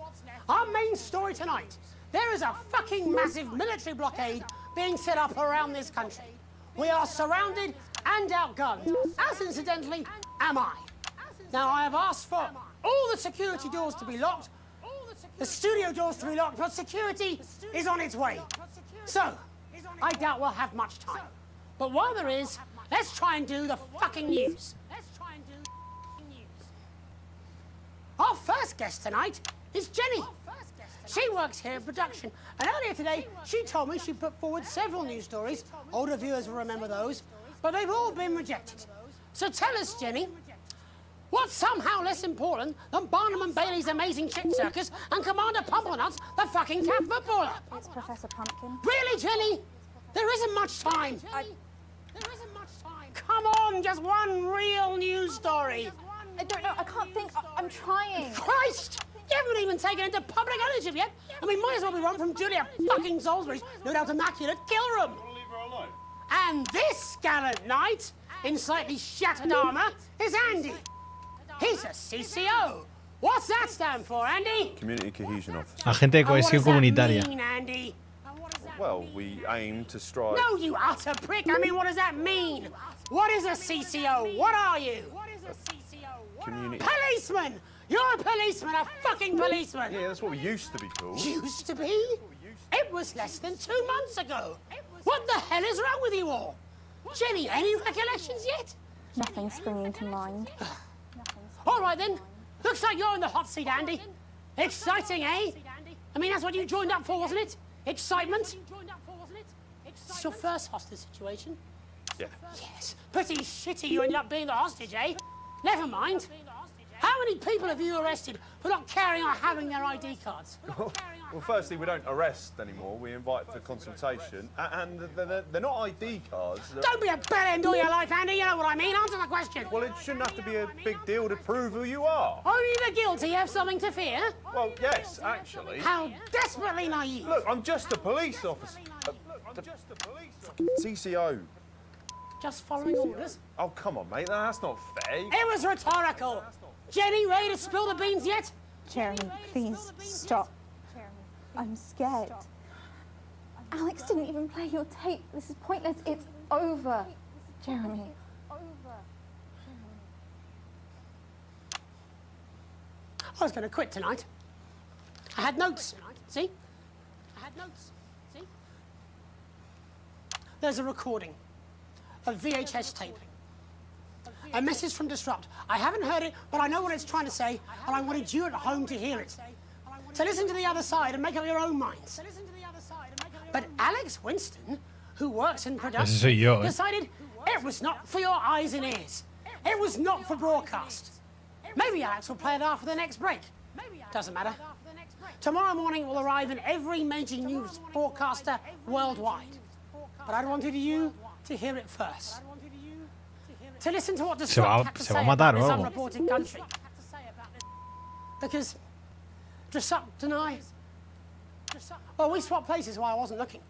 Our main story tonight. There is a fucking massive military blockade being set up around this country. We are surrounded and outgunned, as incidentally am I. Now I have asked for all the security doors to be locked, The studio door's to be locked, but security is on its way. So, I doubt we'll have much time. But while there is, let's try and do the fucking news. Our first guest tonight is Jenny. She works here in production, and earlier today, she told me she put forward several news stories. Older viewers will remember those, but they've all been rejected. So tell us, Jenny, what's somehow less important than Barnum and Bailey's Amazing Chick Circus and Commander Pumplenuts, the fucking cat footballer? It's Professor Pumpkin. Really, Jenny? There isn't much time. There isn't much time. Come on, just one real news story. I don't know, I can't think. I'm trying. Christ! You haven't even taken into public ownership yet. I mean, might as well be run from Julia fucking Salisbury's no doubt immaculate kill room. Leave her alone. And this gallant knight, in slightly shattered armour, is Andy. He's a CCO. What's that stand for, Andy? Community Cohesion Officer. Agente de cohesión comunitaria. Mean, Andy? Well, we aim to strive. No, you utter prick. I mean, what does that mean? What is a CCO? What are you? Community. Policeman! You're a policeman, a fucking policeman! Yeah, that's what we used to be called. Used to be? It was less than 2 months ago. What the hell is wrong with you all? Jenny, any recollections yet? Nothing springing to mind. All right then. Looks like you're in the hot seat, Andy. Exciting, eh? I mean, that's what you joined up for, wasn't it? Excitement? It's your first hostage situation. Yeah. Yes. Pretty shitty you ended up being the hostage, eh? Never mind. How many people have you arrested for not carrying or having their ID cards? Well, firstly, we don't arrest anymore. We invite for consultation. And they're not ID cards. Don't be a bell end all your life, Andy. You know what I mean. Answer the question. Well, it shouldn't have to be a big deal to prove who you are. Only the guilty have something to fear? Well, yes, actually. How desperately naive. Look, I'm just a police officer. CCO. Just following orders? Oh, come on, mate. That's not fair. It was rhetorical. Jenny, ready to spill the beans yet? Jeremy, please stop. I'm scared. Alex didn't even play your tape. This is pointless. It's over. Jeremy. I was going to quit tonight. I had notes. See? I had notes. See? There's a recording. A VHS tape. A message from Disrupt. I haven't heard it, but I know what it's trying to say, and I wanted you at home to hear it. To listen to the other side and make up your own minds. But Alex Winston, who works in production, decided it was not for your eyes and ears. It was not for broadcast. Maybe Alex will play it after the next break. Doesn't matter. Tomorrow morning it will arrive in every major news broadcaster worldwide. But I wanted you to hear it first. To listen to what Disrupt had to say about this unreported country. Because Disrupt and I, well, we swapped places while I wasn't looking.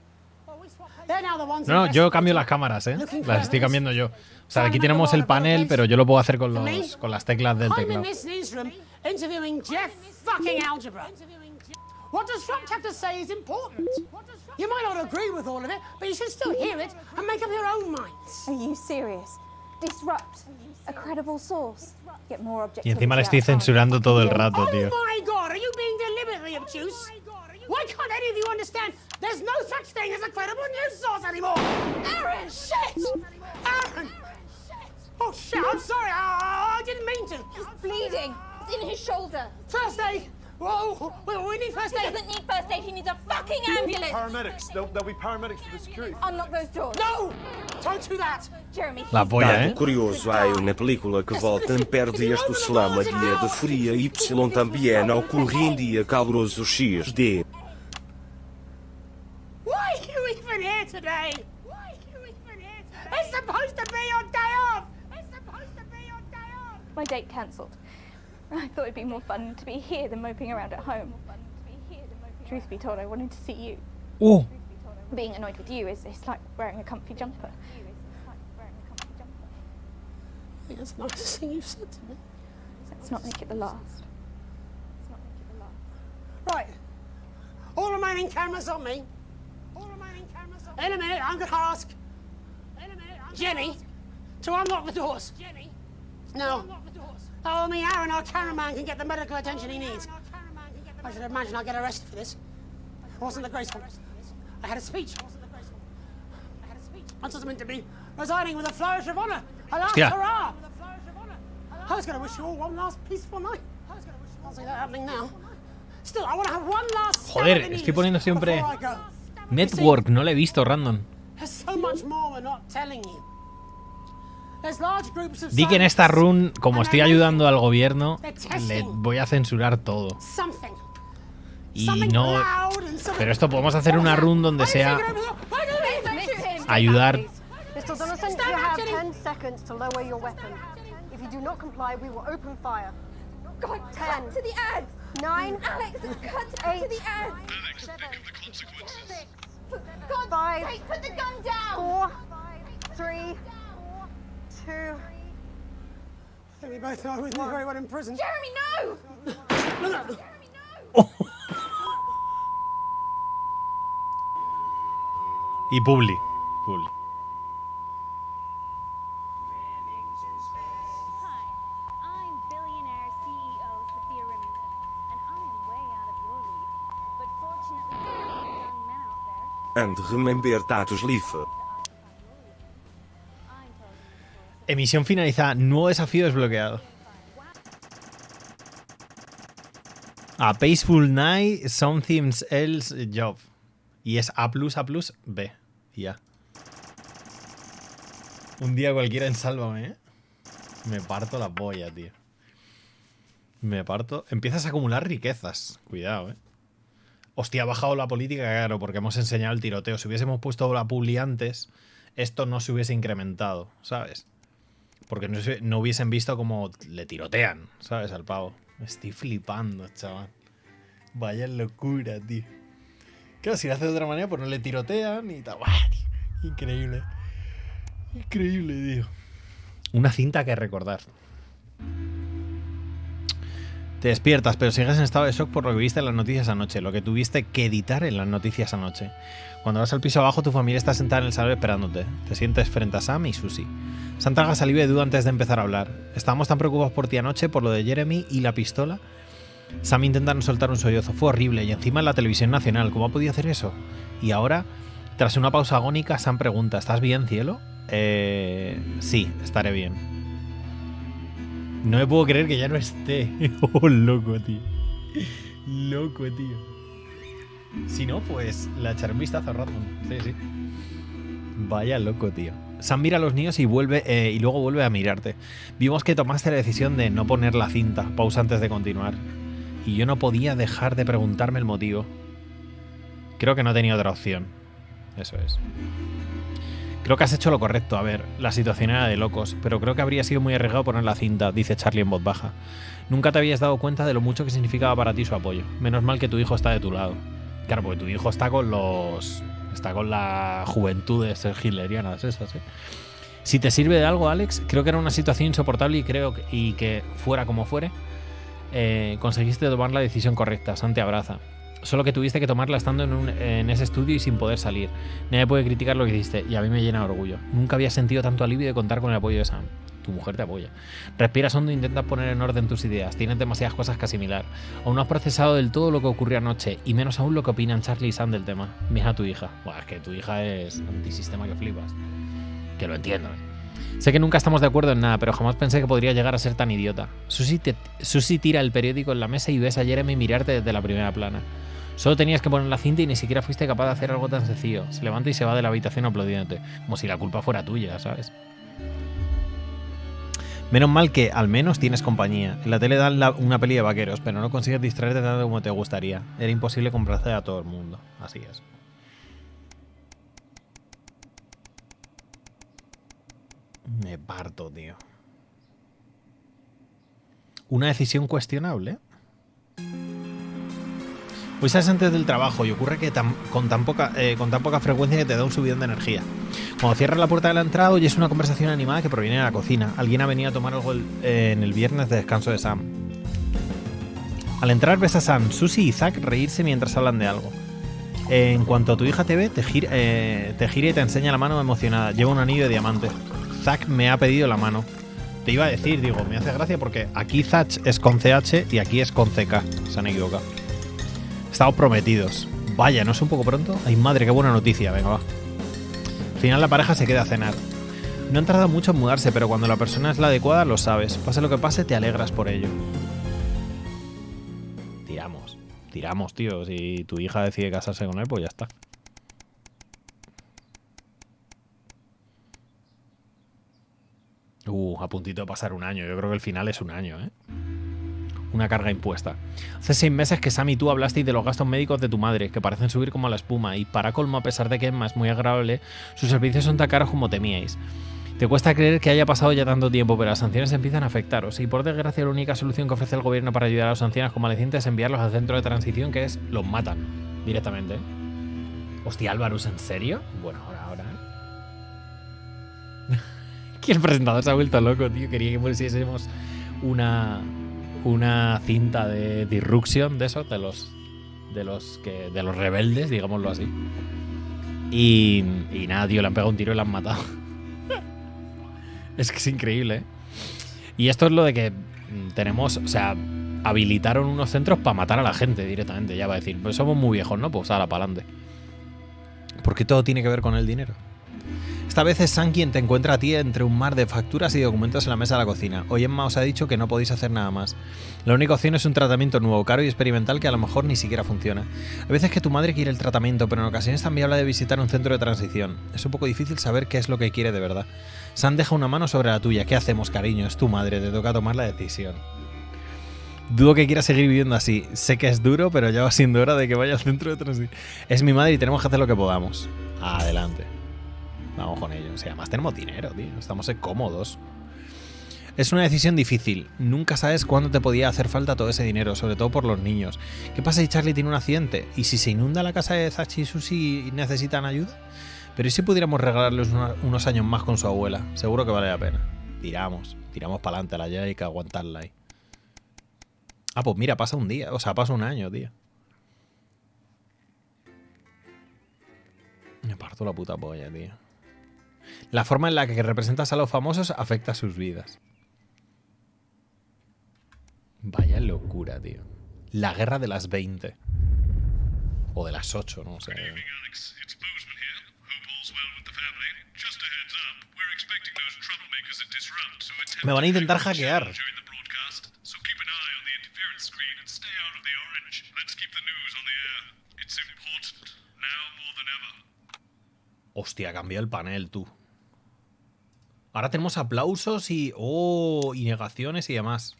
They're now the ones. No, yo cambio las cámaras, ¿eh? Las estoy cambiando yo. O sea, aquí tenemos el panel, pero yo lo puedo hacer con las teclas del I'm in teclado. this newsroom interviewing Jeff fucking Algebra. What Disrupt have to say is important. You might not agree with all of it, but you should still hear it and make up your own minds. Are you serious? Disrupt. A credible source. Get more objectivity. Y encima le estoy censurando todo el rato, tío. Oh my God, are you being deliberately obtuse? Why can't any of you understand there's no such thing as a credible news source anymore? Aaron, shit! Aaron! Oh shit, I'm sorry, I didn't mean to. He's bleeding. It's in his shoulder. First aid. Whoa, we need first aid. He doesn't need first aid, he needs a fucking ambulance. Paramedics. There'll be paramedics for the security. Unlock those doors. No! Don't do that. Jeremy. La polla, Dado curioso, há na película que volta perde este slama dia de fria Y também ocorre dia caloroso XD. Why are you even here today? It's supposed to be your day off. My date cancelled. I thought it'd be more fun to be here than moping around at home. Truth be told, I wanted to see you. Oh. Being annoyed with you is like wearing a comfy jumper. That's the nicest thing you've said to me. Let's not make it the last. Right. All remaining cameras on me. In a minute, I'm going to ask Jenny to unlock the doors. No. Oh, me, Aaron, our cameraman, can get the medical attention he needs. I should imagine I'll get arrested for this. It wasn't the graceful. I had a speech. I was meant to be resigning with a flourish of honor. A last Hostia. hurrah! I was going to wish you all one last peaceful night. I'll see that happening now. Still, I want to have one last stab Joder, at the estoy needles poniendo siempre before I go. Network, no lo he visto random. There's so much more we're not telling you. There's large groups of Di que en esta scientists run, como estoy ayudando al gobierno, they're le testing voy a censurar todo. something. Y Something no. loud and something. Pero esto podemos hacer una run donde sea ayudar. Mr. Donaldson, you have 10 seconds to lower your weapon. If you do not comply, we will open fire. God, 10. cut to the ads. 9. Alex, cut 8. to the ads. Alex, think of the consequences. For God's 5. sake, put the gun down. 4. 3. 2. I think we both know I wouldn't do very well in prison. Jeremy, no! Y Publi. And remember tatus lieve. Emisión finalizada. Nuevo desafío desbloqueado. A Peaceful Night, Something Else Job. Y es A+, B. Y ya. Un día cualquiera en Sálvame, ¿eh? Me parto la polla, tío. Me parto. Empiezas a acumular riquezas. Cuidado, ¿eh? Hostia, ha bajado la política, claro, porque hemos enseñado el tiroteo. Si hubiésemos puesto la publi antes, esto no se hubiese incrementado, ¿sabes? Porque no hubiesen visto cómo le tirotean, ¿sabes? Al pavo. Me estoy flipando, chaval. Vaya locura, tío. Claro, si lo hace de otra manera, pues no le tirotean y tal. ¡Buah, tío! Increíble. Increíble, tío. Una cinta que recordar. Te despiertas, pero sigues en estado de shock por lo que viste en las noticias anoche, lo que tuviste que editar en las noticias anoche. Cuando vas al piso abajo, tu familia está sentada en el salón esperándote. Te sientes frente a Sam y Susie. Sam traga saliva y duda antes de empezar a hablar. Estábamos tan preocupados por ti anoche, por lo de Jeremy y la pistola. Sam intenta no soltar un sollozo. Fue horrible y encima en la televisión nacional. ¿Cómo ha podido hacer eso? Y ahora, tras una pausa agónica, Sam pregunta: ¿estás bien, cielo? Sí, estaré bien. No me puedo creer que ya no esté. Oh, loco, tío. Loco, tío. Si no, pues la echaré un vistazo rato. Sí. Vaya loco, tío. Sam mira a los niños y vuelve y luego vuelve a mirarte. Vimos que tomaste la decisión de no poner la cinta. Pausa antes de continuar. Y yo no podía dejar de preguntarme el motivo. Creo que no tenía otra opción. Eso es. Creo que has hecho lo correcto. A ver, la situación era de locos, pero creo que habría sido muy arriesgado poner la cinta, dice Charlie en voz baja. Nunca te habías dado cuenta de lo mucho que significaba para ti su apoyo. Menos mal que tu hijo está de tu lado. Claro, porque tu hijo está con los... Está con la juventudes hitlerianas esas, ¿eh? Si te sirve de algo, Alex, creo que era una situación insoportable y que fuera como fuere, conseguiste tomar la decisión correcta. Sam te abraza. Solo que tuviste que tomarla estando en ese estudio y sin poder salir. Nadie puede criticar lo que hiciste y a mí me llena de orgullo. Nunca había sentido tanto alivio de contar con el apoyo de Sam. Tu mujer te apoya. Respiras hondo e intentas poner en orden tus ideas. Tienes demasiadas cosas que asimilar. Aún no has procesado del todo lo que ocurrió anoche y menos aún lo que opinan Charlie y Sam del tema. Mira a tu hija. Buah, es que tu hija es antisistema que flipas. Que lo entiendo, ¿eh? Sé que nunca estamos de acuerdo en nada, pero jamás pensé que podría llegar a ser tan idiota. Susie tira el periódico en la mesa y ves a Jeremy mirarte desde la primera plana. Solo tenías que poner la cinta y ni siquiera fuiste capaz de hacer algo tan sencillo. Se levanta y se va de la habitación aplaudiéndote, como si la culpa fuera tuya, ¿sabes? Menos mal que al menos tienes compañía. En la tele dan una peli de vaqueros, pero no consigues distraerte tanto como te gustaría. Era imposible complacer a todo el mundo. Así es. Me parto, tío. Una decisión cuestionable. Hoy sales antes del trabajo y ocurre que con tan poca frecuencia que te da un subidón de energía. Cuando cierras la puerta de la entrada oyes una conversación animada que proviene de la cocina. Alguien ha venido a tomar algo en el viernes de descanso de Sam. Al entrar ves a Sam, Susie y Zack reírse mientras hablan de algo. En cuanto tu hija te ve, te gira y te enseña la mano emocionada. Lleva un anillo de diamante. Zack me ha pedido la mano. Te iba a decir, digo, me hace gracia porque aquí Zack es con CH y aquí es con CK. Se han equivocado. Estamos prometidos. Vaya, ¿no es un poco pronto? Ay, madre, qué buena noticia. Venga, va. Al final la pareja se queda a cenar. No han tardado mucho en mudarse, pero cuando la persona es la adecuada, lo sabes. Pase lo que pase, te alegras por ello. Tiramos, tío. Si tu hija decide casarse con él, pues ya está. A puntito de pasar un año. Yo creo que el final es un año, ¿eh? Una carga impuesta. Hace 6 meses que Sam y tú hablasteis de los gastos médicos de tu madre, que parecen subir como la espuma, y para colmo, a pesar de que Emma es muy agradable, sus servicios son tan caros como temíais. Te cuesta creer que haya pasado ya tanto tiempo, pero las sanciones empiezan a afectaros, y por desgracia la única solución que ofrece el gobierno para ayudar a los ancianos convalecientes es enviarlos al centro de transición, que es los matan directamente. Hostia, Álvaro, ¿en serio? Bueno, ahora. Que el presentador se ha vuelto loco, tío. Quería que pusiésemos una cinta de disrupción de esos, de los rebeldes, digámoslo así. Y nada, tío, le han pegado un tiro y le han matado. Es que es increíble, ¿eh? Y esto es lo de que tenemos, o sea, habilitaron unos centros para matar a la gente directamente. Ya va a decir, pues somos muy viejos, ¿no? Pues ahora para adelante. Porque todo tiene que ver con el dinero. Esta vez es Sam quien te encuentra a ti entre un mar de facturas y documentos en la mesa de la cocina. Hoy Emma os ha dicho que no podéis hacer nada más. La única opción es un tratamiento nuevo, caro y experimental que a lo mejor ni siquiera funciona. A veces que tu madre quiere el tratamiento, pero en ocasiones también habla de visitar un centro de transición. Es un poco difícil saber qué es lo que quiere de verdad. Sam deja una mano sobre la tuya. ¿Qué hacemos, cariño? Es tu madre, te toca tomar la decisión. Dudo que quiera seguir viviendo así. Sé que es duro, pero ya va siendo hora de que vaya al centro de transición. Es mi madre y tenemos que hacer lo que podamos. Adelante. Vamos con ello. O sea, además tenemos dinero, tío. Estamos cómodos. Es una decisión difícil. Nunca sabes cuándo te podía hacer falta todo ese dinero, sobre todo por los niños. ¿Qué pasa si Charlie tiene un accidente? ¿Y si se inunda la casa de Zachi y Susi y necesitan ayuda? Pero ¿y si pudiéramos regalarles unos años más con su abuela? Seguro que vale la pena. Tiramos para adelante. La ya hay que aguantarla ahí. Ah, pues mira, pasa un día. O sea, pasa un año, tío. Me parto la puta polla, tío. La forma en la que representas a los famosos afecta a sus vidas. Vaya locura, tío. La guerra de las 20. O de las 8, no sé. Me van a intentar hackear. Hostia, cambió el panel, tú. Ahora tenemos aplausos y... Oh, y negaciones y demás.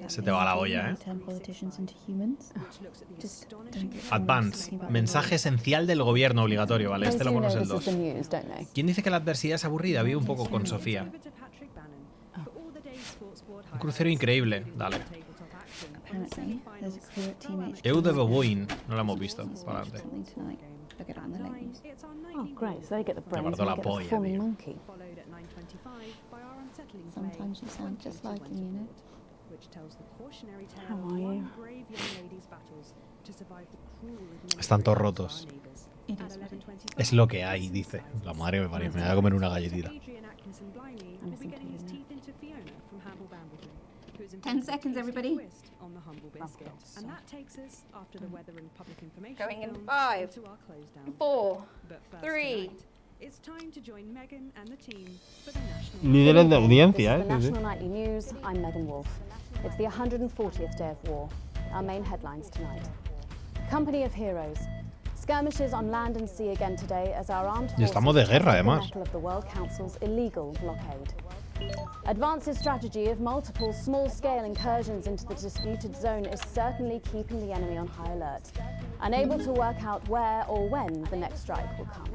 Se te va la olla, ¿eh? Advance. Mensaje esencial del gobierno obligatorio, ¿vale? Este lo pones el 2. ¿Quién dice que la adversidad es aburrida? Vive un poco con Sofía. Un crucero increíble. Dale. Eu de Boboin. No lo hemos visto. Para adelante. Me parto la polla, tío. Sometimes you sound just like him, you know. How are you? Están todos rotos. Es lo que hay, dice. La madre me parece. Me voy a comer una galletita. 10 seconds, everybody. Going in 5, 4, 3. Líderes de audiencia, This is the National Nightly News. I'm Megan Wolf. It's the 140th day of war. Our main headlines tonight. Company of heroes. Skirmishes on land and sea again today as our armed forces estamos de guerra, además. the of the World Council's illegal blockade. Advance's strategy of multiple small-scale incursions into the disputed zone is certainly keeping the enemy on high alert, unable to work out where or when the next strike will come.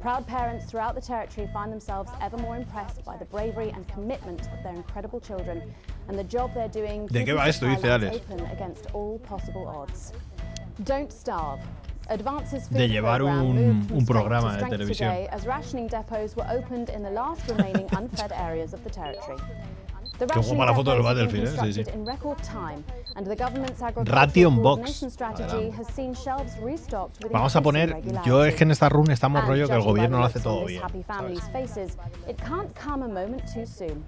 Proud parents throughout the territory find themselves ever more impressed by the bravery and commitment of their incredible children and the job they're doing ¿De qué va esto? Dice Alex. open against all possible odds. Don't starve. Advance's De llevar un programa de televisión. today as rationing depots were opened in the last remaining unfed areas of the territory. The Qué guapa la foto del Battlefield, rationing sí, sí. in record time, and the government's agricultural Ration box. coordination strategy has seen shelves restocked with Vamos a poner... Yo es que en esta run estamos rollo que el gobierno lo hace todo bien. happy families' faces, it can't come a moment too soon.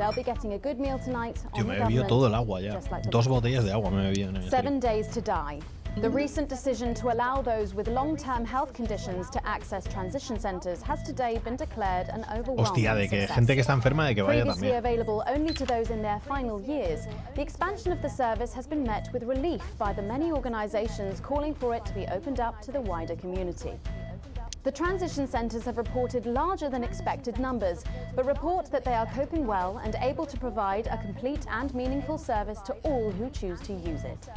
They'll be getting a good meal tonight. Yo me he bebido todo el agua ya. 2 botellas de agua me he bebido. 7 days to die. The recent decision to allow those with long-term health conditions to access transition centers has today been declared an overwhelming Hostia, de que success. gente que está enferma de que vaya Previously también. available only to those in their final years, the expansion of the service has been met with relief by the many organizations calling for it to be opened up to the wider community. The transition centres have reported larger than expected numbers, but report that they are coping well and able to provide a complete and meaningful service to all who choose to use it.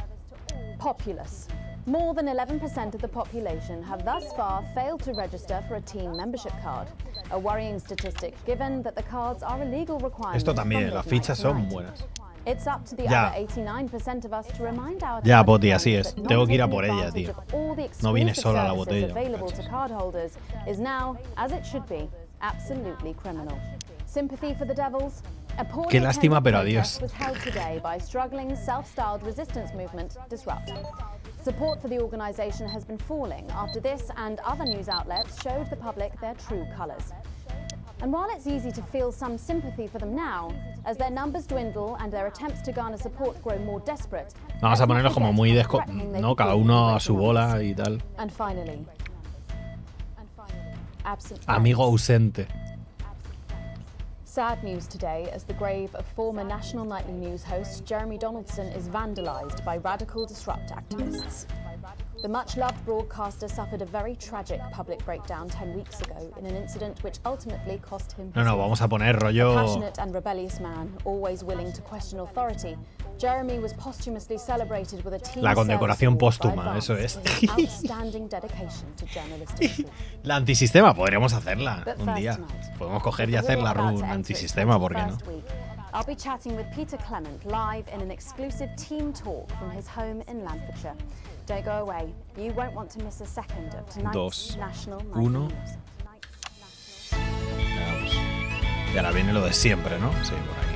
Populace. More than 11% of the population have thus far failed to register for a team membership card. A worrying statistic given that the cards are a legal requirement. Esto también, from las midnight fichas to son night. buenas. It's up to the Ya. other 89% of us to remind our Ya, card Poti, holders así es. that Tengo not que ir a taking por ella, advantage tío. of all the No viene exclusive sola la services botella. available to cardholders is now, as it should be, absolutely criminal. Sympathy for the devils? A poorly Qué lástima, attended pero protest adiós. was held today by struggling self-styled resistance movement Disrupt. Support for the organisation has been falling after this and other news outlets showed the public their true colours. And while it's easy to feel some sympathy for them now, as their numbers dwindle and their attempts to garner support grow more desperate, Vamos a ponerlos como muy no, cada uno a su bola y tal. and finally, absent Amigo ausente. Sad news today as the grave of former National Nightly News host Jeremy Donaldson is vandalised by radical Disrupt activists. The much-loved broadcaster suffered a very tragic public breakdown 10 weeks ago in an incident which ultimately cost him his No, life. vamos a poner A rollo. passionate and rebellious man, always willing to question authority, Jeremy was posthumously celebrated with a team La condecoración service award póstuma, by eso Advance es. for his outstanding dedication to journalistic. La antisistema, podríamos hacerla But un first día. tonight, Podemos coger y with the hacer la war about run to enter its antisistema, ¿por qué no? 21st week, I'll be chatting with Peter Clement live in an exclusive team talk from his home in Lancashire. Don't go away. You won't want to miss a second of tonight's 2, National 1. Nightly News. Veamos. Y ahora viene lo de siempre, ¿no? Sí, por aquí.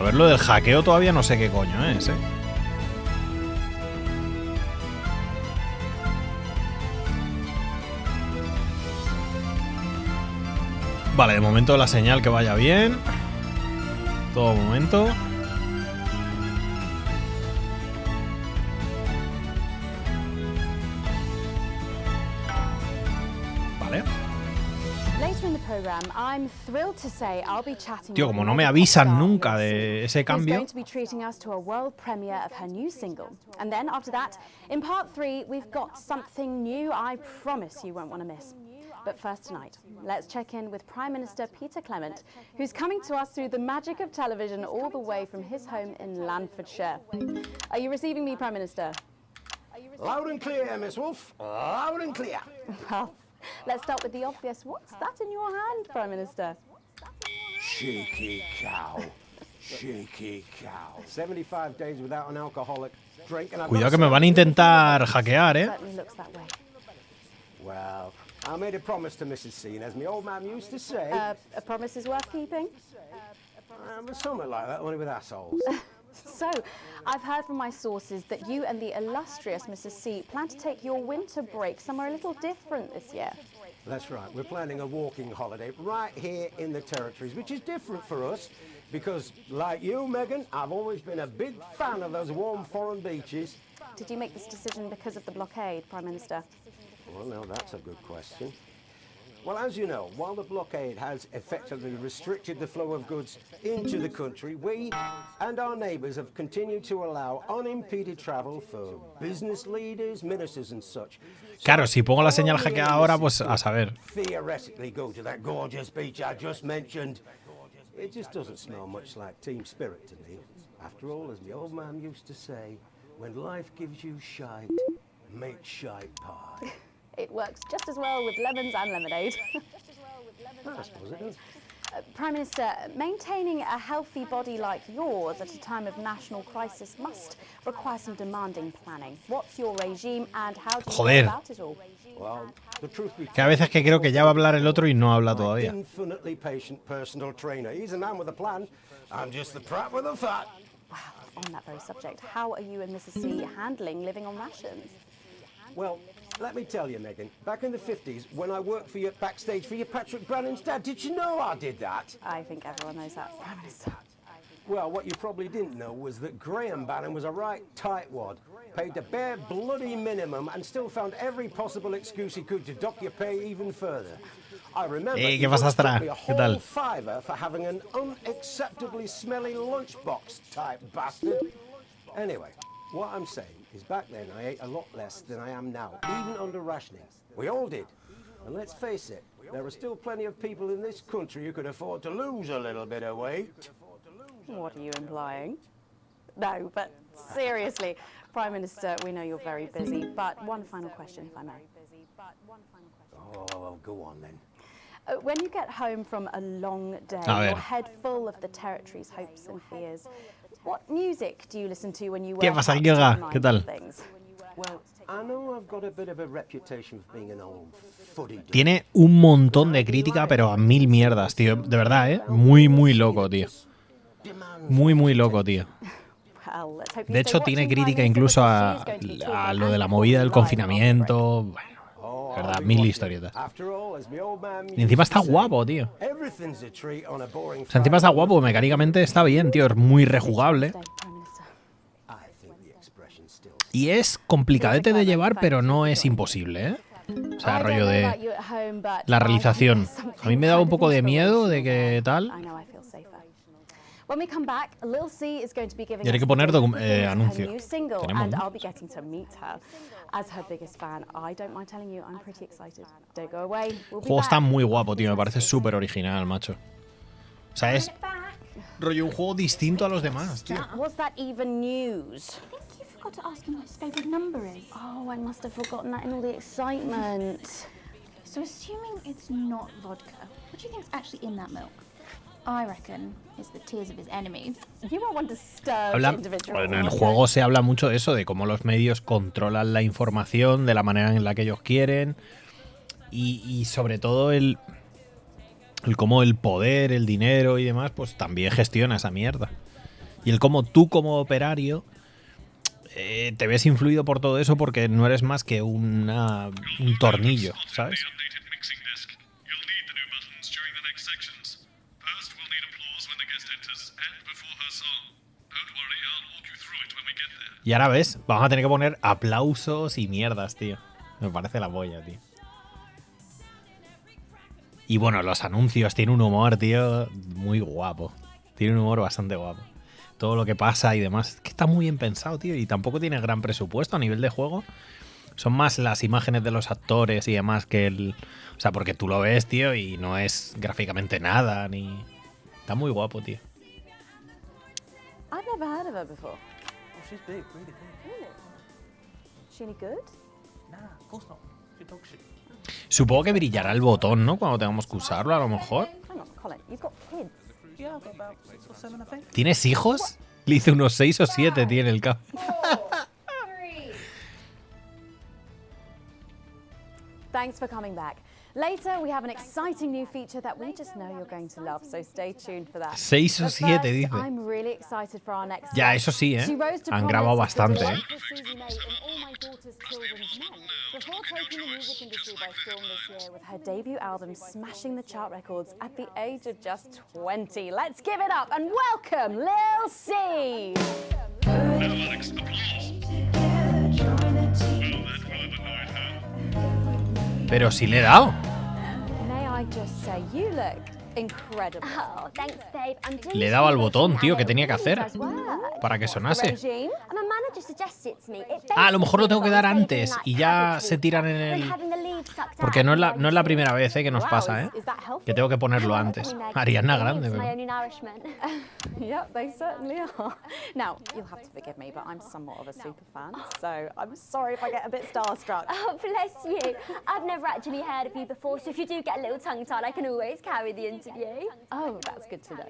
A ver, lo del hackeo todavía no sé qué coño es, ¿eh? Vale, de momento la señal que vaya bien. Todo momento. Vale. Later in the program, I'm thrilled to say I'll be chatting Tío, with como no me Megan avisan Fox nunca de ese who's cambio. going to be treating us to a world premiere of her new single. And then after that, in part 3, we've got something new I promise you won't want to miss. But first tonight, let's check in with Prime Minister Peter Clement, who's coming to us through the magic of television all the way from his home in Lancashire. Are you receiving me, Prime Minister? Loud and clear, Miss Wolf. Loud and clear. Well, let's start with the obvious. What's that in your hand, Prime Minister? Cheeky cow. Cheeky cow. 75 days without an alcoholic drink and I've Cuidado got que me van a intentar hackear, ¿eh? Certainly looks that way. Well, I made a promise to Mrs. C, and as my old man used to say... A promise is worth keeping? Something like that, only with assholes. So, I've heard from my sources that you and the illustrious Mrs. C plan to take your winter break somewhere a little different this year. That's right, we're planning a walking holiday right here in the territories, which is different for us, because like you, Megan, I've always been a big fan of those warm foreign beaches. Did you make this decision because of the blockade, Prime Minister? Well, now that's a good question. Well, as you know, while the blockade has effectively restricted the flow of goods into the country, we and our neighbours have continued to allow unimpeded travel for business leaders, ministers and such. Claro, si pongo la señal hackeada ahora, pues a saber. Theoretically go to that gorgeous beach I just mentioned. It just doesn't smell much like team spirit to me. After all, as the old man used to say, when life gives you shite, make shite pie. It works just as well with lemons and lemonade. I suppose it does. Prime Minister, maintaining a healthy body like yours at a time of national crisis must require some demanding planning. What's your regime and how do you Joder. go about it all? Well, the truth be Que a veces que creo que ya va a hablar el otro y no habla todavía. infinitely patient personal trainer. He's a man with a plan. I'm just the prat with a fat. Wow, on that very subject, how are you and Mrs. C handling living on rations? Well, Let me tell you, Megan, back in the 50s, when I worked for you backstage for your Patrick Brannan's dad, did you know I did that? I think everyone knows that, Prime Minister. Well, what you probably didn't know was that Graham Bannon was a right tightwad, paid the bare bloody minimum and still found every possible excuse he could to dock your pay even further. I remember he ¿qué pasa, Astra? me a ¿Qué tal? whole fiver for having an unacceptably smelly lunchbox type bastard. Anyway, what I'm saying is back then I ate a lot less than I am now, even under rationing. We all did. And let's face it, there are still plenty of people in this country who could afford to lose a little bit of weight. What are you implying? No, but seriously, Prime Minister, we know you're very busy, but one final question, if I may. Oh, well, go on then. When you get home from a long day, A ver. your head full of the territory's hopes and fears, what music do you listen to when you ¿Qué work pasa, up to Kioga? remind ¿Qué tal? you of things? Well, I know I've got a bit of a reputation for being an old footy. Tiene un montón de crítica, pero a mil mierdas, tío. De verdad, ¿eh? Muy, muy loco, tío. Muy, muy loco, tío. Well, let's hope you De stay hecho, tiene watching, crítica Prime Minister, incluso because she is going to be a talking lo de la and movida del performing live confinamiento. Bueno, verdad, mil historietas. Y encima está guapo, tío. Everything's a treat on a boring O sea, encima está guapo, mecánicamente está bien, tío. Es muy rejugable. Y es complicadete de llevar, pero no es imposible, ¿eh? O sea, rollo de la realización. A mí me daba un poco de miedo de que tal. When we come back, Lil C is going to be giving Y hay us que poner the performance of her anuncio. new single, Tenemos, and ¿no? I'll be getting to meet her. As her biggest fan, I don't mind telling you, I'm pretty excited. Don't go away. We'll El be juego está back. muy guapo, tío. Me parece súper original, macho. O sea, es rollo un juego distinto a los demás, tío. Was that even news? You forgot to ask him what his favourite number is. Oh, I must have forgotten that in all the excitement. So assuming it's not vodka, what do you think's actually in that milk? I reckon it's the tears of his enemies. You are one to stir Habla, en el juego se habla mucho de eso, de cómo los medios controlan la información de la manera en la que ellos quieren y sobre todo el cómo el poder, el dinero y demás, pues también gestiona esa mierda. Y el cómo tú como operario te ves influido por todo eso porque no eres más que un tornillo, ¿sabes? Y ahora ves, vamos a tener que poner aplausos y mierdas, tío. Me parece la polla, tío. Y bueno, los anuncios, tiene un humor, tío, muy guapo. Tiene un humor bastante guapo. Todo lo que pasa y demás. Es que está muy bien pensado, tío. Y tampoco tiene gran presupuesto a nivel de juego. Son más las imágenes de los actores y demás que el... O sea, porque tú lo ves, tío, y no es gráficamente nada, ni... Está muy guapo, tío. I've never heard of her before. Oh, she's big, really big. Really? Is she any good? Nah, of course not. She dog shit. Supongo que brillará el botón, ¿no? Cuando tengamos que usarlo, a lo mejor. Hang on, Colin, you've got kids. Yeah, I've got about 6 or 7, I think. ¿Tienes hijos? Le hice unos 6 o 7, tiene el cap. Thanks for coming back. Later, we have an exciting new feature that we just know you're going to love, so stay tuned for that. 6 o But 7, first, dice. I'm really excited for our next Ya, guest. eso sí, ¿eh? She rose to Han grabado prominence as the bastante, ¿eh? delightful Susie May in All My Daughter's Children's Men, before taking the music industry by storm this year with her debut album smashing the chart records at the age of just 20. Let's give it up and welcome Lil C! Pero sí le he dado. May I just say, you look incredible. Oh, thanks, babe. I'm doing Le he dado al botón, tío, que tenía que hacer para que sonase. regime, and my manager suggested it to me. It Ah, a lo mejor lo tengo que dar basically antes like y ya cabbage se tiran en and el... having the leaves sucked Porque out no and es la primera vez que nos pasa, ¿eh? Que tengo que ponerlo antes. Ariana Grande, It's my pero... only nourishment. Yep, they certainly are. Now, you'll have to forgive me, but I'm somewhat of a super fan, so I'm sorry if I get a bit starstruck. Oh, bless you. I've never actually heard of you before, so if you do get a little tongue-tied, I can always carry the interview. Oh, that's good to know.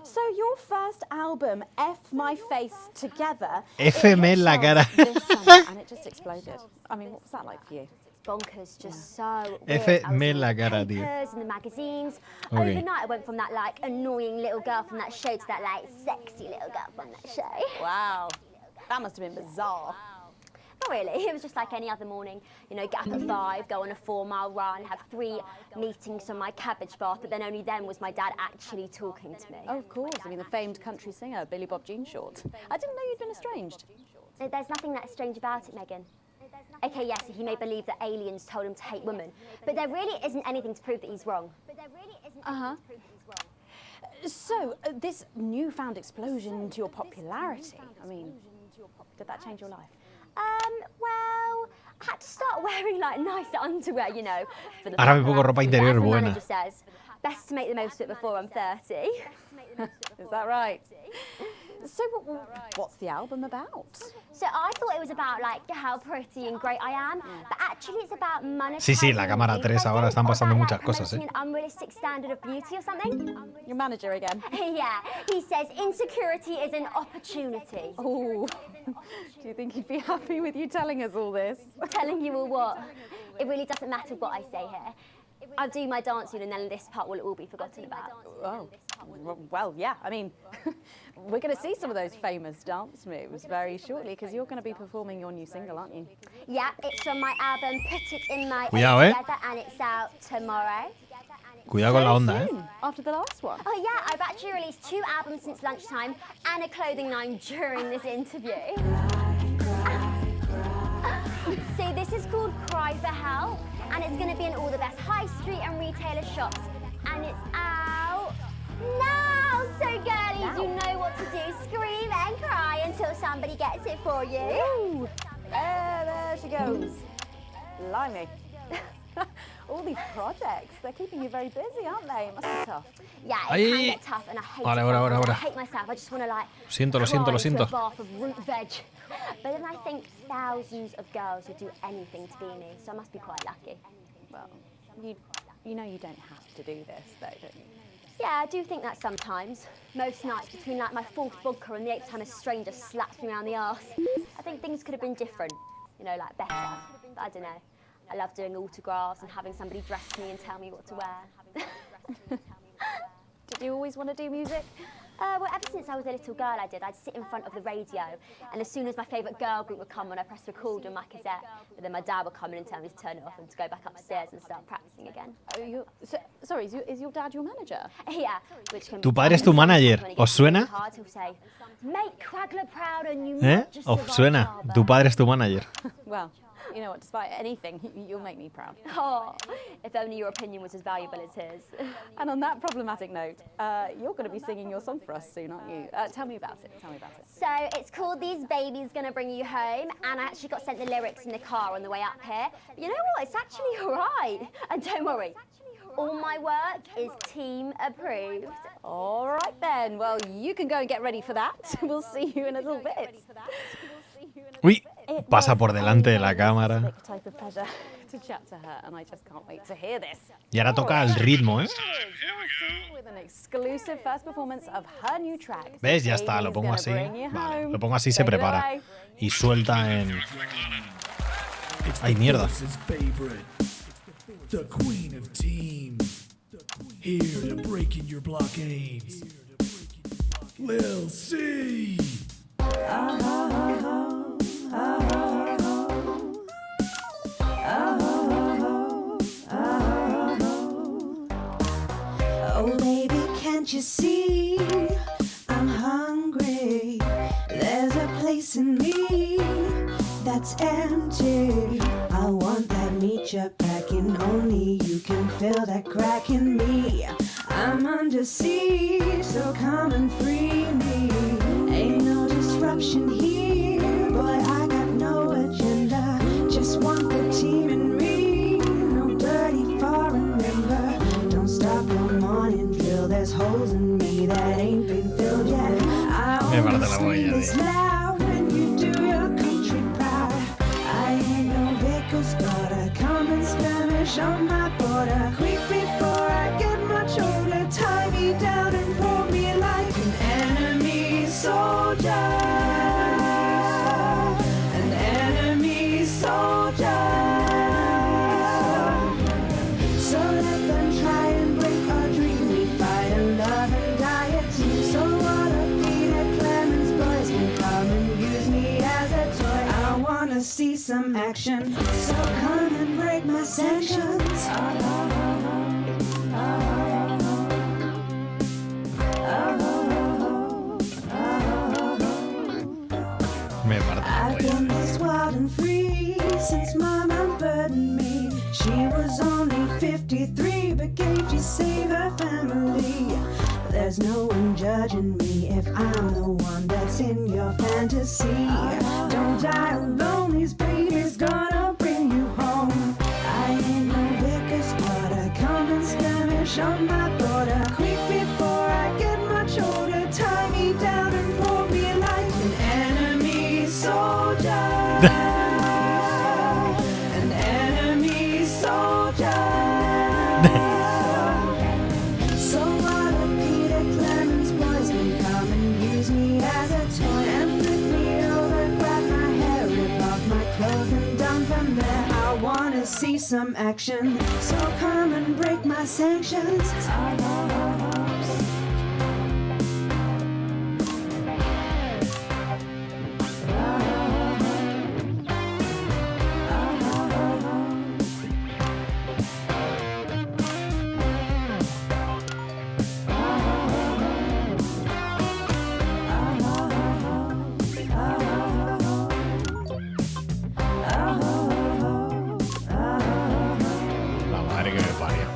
So your first album, F My Face Together, FM en la cara. this summer, and it just exploded. I mean, what was that like for you? Bonkers, just so weird. F I was me in la the cara, tío. papers and the magazines. Okay. Overnight, I went from that like annoying little girl from that show to that like sexy little girl from that show. Wow, that must have been bizarre. Not really. It was just like any other morning. You know, get up at 5, go on a 4-mile run, have 3 meetings on my cabbage bath, but then only then was my dad actually talking to me. Oh, of course. I mean, the famed country singer, Billy Bob Jean Short. I didn't know you'd been estranged. There's nothing that strange about it, Megan. Okay, yes, he may believe that aliens told him to hate women, but there really isn't anything to prove that he's wrong. So, this newfound explosion to your popularity, I mean, did that change your life? Well, I had to start wearing like nicer underwear, you know. For the Ahora me pongo ropa interior buena. buena. Manager says, best to make the most of it before I'm 30. Is that right? So what's the album about? So I thought it was about like how pretty and great I am, but actually it's about money. Sí, la cámara 3 ahora están pasando muchas cosas, An unrealistic standard of beauty or something. Your manager again. Yeah, he says insecurity is an opportunity. Oh, do you think he'd be happy with you telling us all this? Telling you all what? It really doesn't matter what I say here. I'll do my dancing and then this part will all be forgotten about. Oh, well, yeah, I mean, we're going to see some of those famous dance moves very shortly because you're going to be performing your new single, aren't you? Yeah, it's from my album Put It In My Cuidado, Together and it's out tomorrow. Cuidado con la onda, After the last one? Oh yeah, I've actually released 2 albums since lunchtime and a clothing line during this interview. See, this is called Cry for Help and it's going to be in all the best high street and retailer shops and it's out now. So girlies, you know what to do. Scream and cry until somebody gets it for you. Ooh. There she goes. Blimey. All these projects, they're keeping you very busy, aren't they? It must be tough. Yeah, it can get tough and I hate it. Ahora. I hate myself. I just want to like Lo siento. into a bath of root veg. But then I think thousands of girls would do anything to be me, so I must be quite lucky. Well, you know you don't have to do this, though, don't you? Yeah, I do think that sometimes. Most nights between like my 4th vodka and the 8th time a stranger slaps me around the arse. I think things could have been different, you know, like better. But I don't know. I love doing autographs and having somebody dress me and tell me what to wear. Did you always want to do music? Well, ever since I was a little girl, I did. I'd sit in front of the radio, and as soon as my favourite girl group would come on, I'd press record on my cassette. But then my dad would come in and tell me to turn it off and to go back upstairs and start practicing again. Sorry, is your dad your manager? Yeah. Which can Tu padre es tu manager. ¿Os suena? He'll say, make Quagler proud and you ¿Os suena? Tu padre es tu manager. Well, you know what, despite anything, you'll make me proud. Oh, if only your opinion was as valuable as his. And on that problematic note, you're going to be singing your song for us soon, aren't you? Tell me about it. So it's called These Babies Gonna Bring You Home, and I actually got sent the lyrics in the car on the way up here. But you know what? It's actually all right. And don't worry, all my work is team approved. All right then. Well, you can go and get ready for that. We'll see you in a little bit. Uy, pasa por delante de la cámara. Type of pleasure to chat to her, and I just can't wait to hear this. Y ahora toca el ritmo, ¿eh? With an exclusive first performance of her new track. ¿Ves? Ya está, lo pongo así. Vale, lo pongo así y se prepara. Y suelta en... ¡Ay, mierda! The queen of teams, here to break in your blockades. Lil C. Oh baby, can't you see I'm hungry? There's a place in me that's empty. I want that meat you're packing, only you can fill that crack in me. I'm under siege, so come and free me. Ain't no disruption here, boy, I got no agenda. Just want the team and me, no dirty foreign member. Don't stop one morning drill, there's holes in me that ain't been filled yet. I wanna scream this loud when you do your country proud. I ain't no Vickers daughter, common Spanish on my border. Quick before I get much older, tie me down and pull me like an enemy soldier. An enemy soldier. So let them try and break our dream. We fight and love and die at two. So what if Peter Clemens boys can come and use me as a toy? I wanna see action. So come and break my sanctions. Me parte la I've been this wild and free since Mom unburdened me. She was only 53, but gave to save her family. There's no one judging me if I'm the one that's in your fantasy. Don't die alone, this baby's gonna bring you home. I ain't no vicar's daughter, come and skirmish on my border. Quick before I get much older, tie me down and pull me like an enemy soldier. An enemy soldier. So what if Peter Clemens boys can come and use me as a toy and flip me over, grab my hair, rip off my clothes and dump them there? I wanna see some action, so come and break my sanctions. La madre que me parió.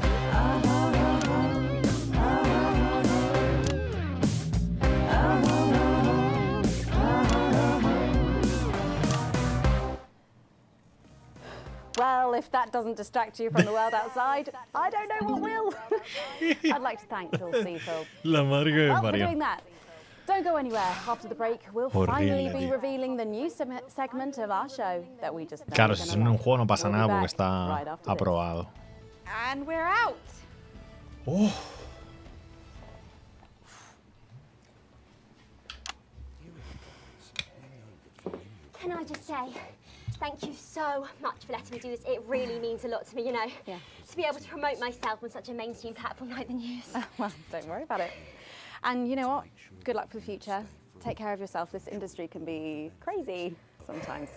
Well, if that doesn't distract you from the world outside, I don't know what will. I'd like to thank Phil Seafield. La madre que me Well, for parió. doing that. Don't go anywhere. After the break, we'll finally Horrible, be tío. revealing the new segment of our show that we just know Claro, we're si es gonna en un love. juego no pasa We'll be nada porque back está right after this. aprobado. And we're out. Oh. Can I just say, thank you so much for letting me do this. It really means a lot to me, you know. Yeah. To be able to promote myself on such a mainstream platform like the news. Well, don't worry about it. And you know what? Good luck for the future. Take care of yourself. This industry can be crazy sometimes.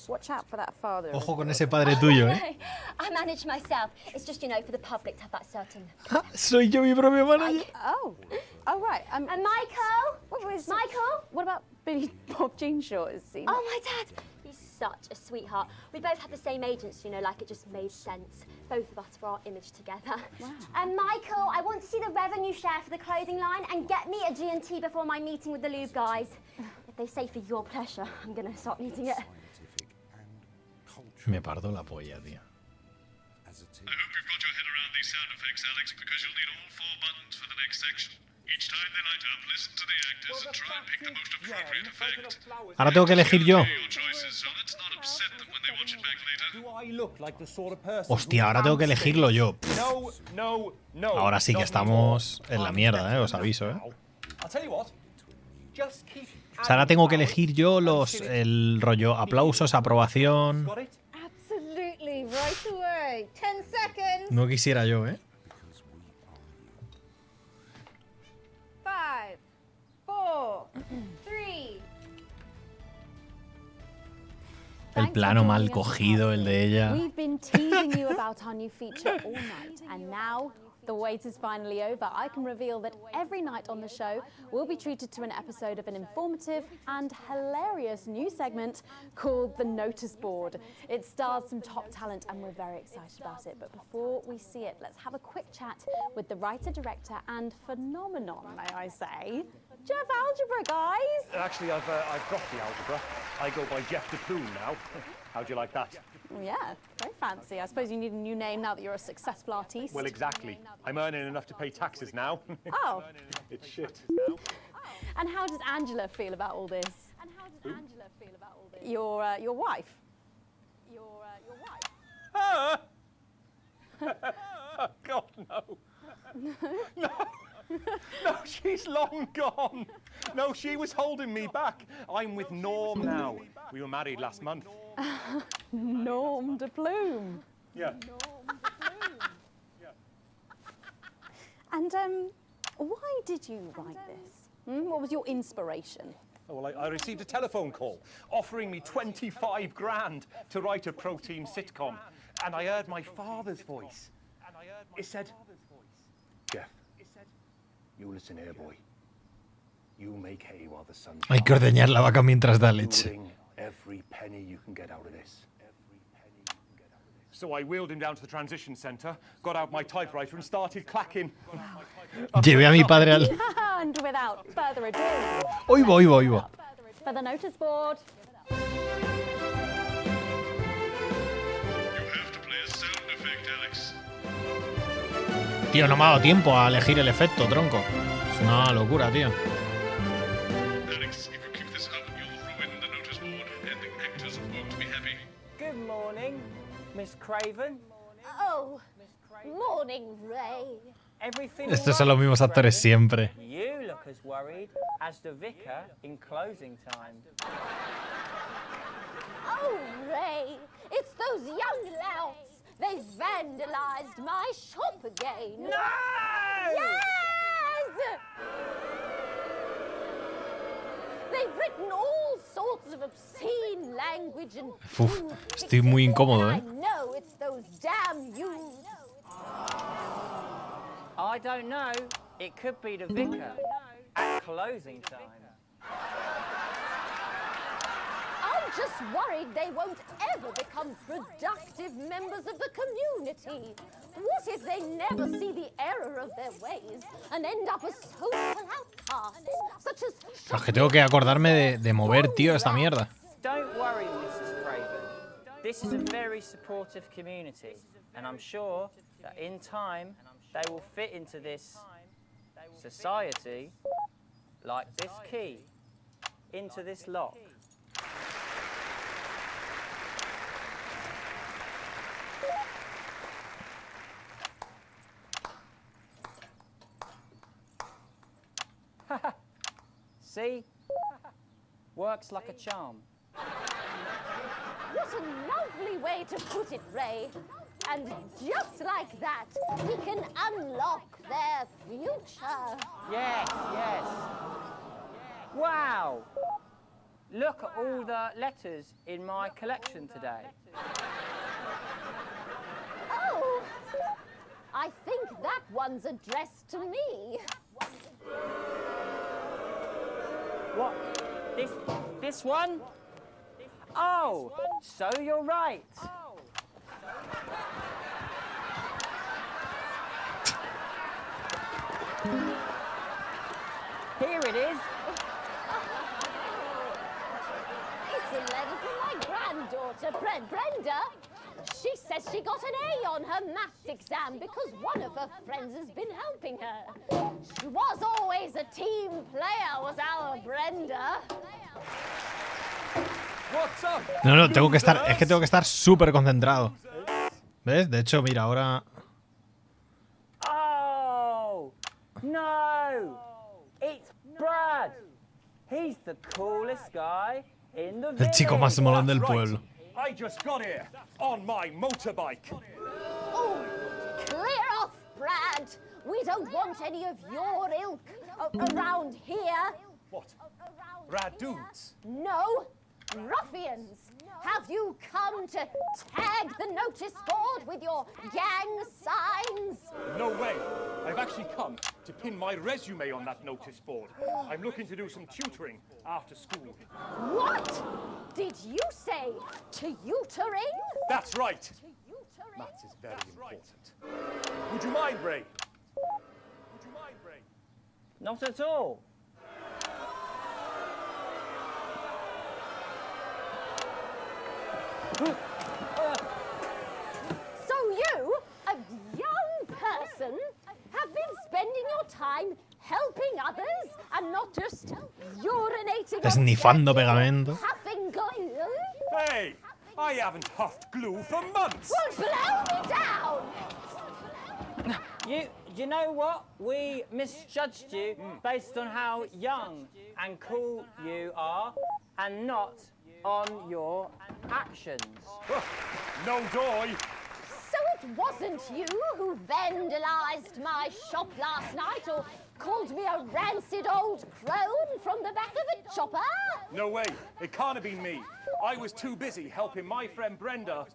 Watch out for that father. Ojo con ese padre tuyo, No, ¿eh? I manage myself. It's just, you know, for the public to have that certain... Soy yo mi propio manager. Oh, right. And Michael? Michael? What about Billy Bob Jean Short? Is he? Oh, my dad. He's such a sweetheart. We both had the same agents, you know, like it just made sense. Both of us for our image together. Wow. And Michael, I want to see the revenue share for the clothing line and get me a G&T before my meeting with the lube guys. If they say for your pleasure, I'm going to start needing it. Me parto la polla, tío. I hope you've got your head around these sound effects, Alex, because you'll need all 4 buttons for the next section. Each time they light up, listen to the actors and try and pick the most appropriate effect. Ahora tengo que elegir yo. Your choices, so let's not upset them when they watch it back later. Do I look like the sort of person Hostia, ahora tengo que elegirlo yo. Pff. No. Ahora sí que estamos en la mierda, os aviso, I'll tell you what. Just keep. O sea, ahora tengo que elegir yo el rollo aplausos, aprobación. Absolutely, right away. 10 seconds. No quisiera yo, 5, 4, 3. El plano mal cogido, el de ella. We've been teasing you about our new feature all night, and now the wait is finally over. I can reveal that every night on the show we'll be treated to an episode of an informative and hilarious new segment called The Notice Board. It stars some top talent and we're very excited about it. But before we see it, let's have a quick chat with the writer, director and phenomenon, may I say, Jeff Algebra, guys. Actually, I've got the algebra. I go by Jeff DePloon now. How'd you like that? Yeah, very fancy. I suppose you need a new name now that you're a successful artiste. Well, exactly. I'm earning enough to pay taxes now. Oh. It's shit. And how does Angela feel about all this? Your wife. Your wife. Oh, God, no. No, she's long gone. No, she was holding me back. I'm with Norm now. We were married last month. Norm de Plume. Yeah. And why did you write this? What was your inspiration? Well, I received a telephone call offering me 25 grand to write a pro-team sitcom. And I heard my father's voice. It said, Jeff, you listen here, boy. You make hay while the sun shines. Hay que ordeñar la vaca mientras da leche. Every penny you can get out of this. So I wheeled him down to the transition centre, got out my typewriter and started clacking. Llevé a mi padre al... And without further ado, Oigo, oigo, oigo. for the notice board. Tío, no me ha dado tiempo a elegir el efecto, tronco. Es una locura, tío. Good morning, Miss Craven. Oh, morning, Ray. Everything Estos son los mismos actores siempre. You look as worried as the vicar in closing time. Oh, Ray, it's those young louts. They've vandalized my shop again. No! Yes! They've written all sorts of obscene language and Uf, estoy muy incómodo, I know it's those damn youths. I don't know. It could be the vicar at closing time. I'm just worried they won't ever become productive members of the community. What if they never see the error of their ways and end up as social outcasts, such as... Es que tengo que acordarme de mover, tío, esta mierda. Don't worry, Mrs. Craven. This is a very supportive community, and I'm sure that in time they will fit into this society like this key into this lock. See? Works like a charm. What a lovely way to put it, Ray. And just like that, we can unlock their future. Yes, yes. Wow! Look at all the letters in my collection today. Oh, I think that one's addressed to me. What? This one? Oh, so you're right. Here it is. It's a letter from my granddaughter, Brenda. She says she got an A on her maths exam because one of her friends has been helping her. She was always a team player, was our Brenda. No, tengo que estar... Es que tengo que estar súper concentrado. ¿Ves? De hecho, mira, ahora... Oh, no. It's Brad. He's the coolest guy in the village. El chico más molón del pueblo. I just got here on my motorbike. Oh, clear off, Brad. We don't want any of your ilk around here. What? Rad dudes? No, ruffians. Have you come to tag the notice board with your gang signs? No way. I've actually come to pin my resume on that notice board. I'm looking to do some tutoring after school. What? Did you say tutoring? That's right. Maths is very important. Would you mind, Ray? Not at all. So you, a young person, have been spending your time helping others and not just urinating Esnifando pegamento. huffing glue? Hey, I haven't huffed glue for months. Well, blow me down! You know what? We misjudged you based on how young and cool you are and not on your actions. No doy. So it It wasn't you who vandalized my shop last night or called me a rancid old crone from the back of a chopper? No way. It can't have been me. I was too busy helping my friend Brenda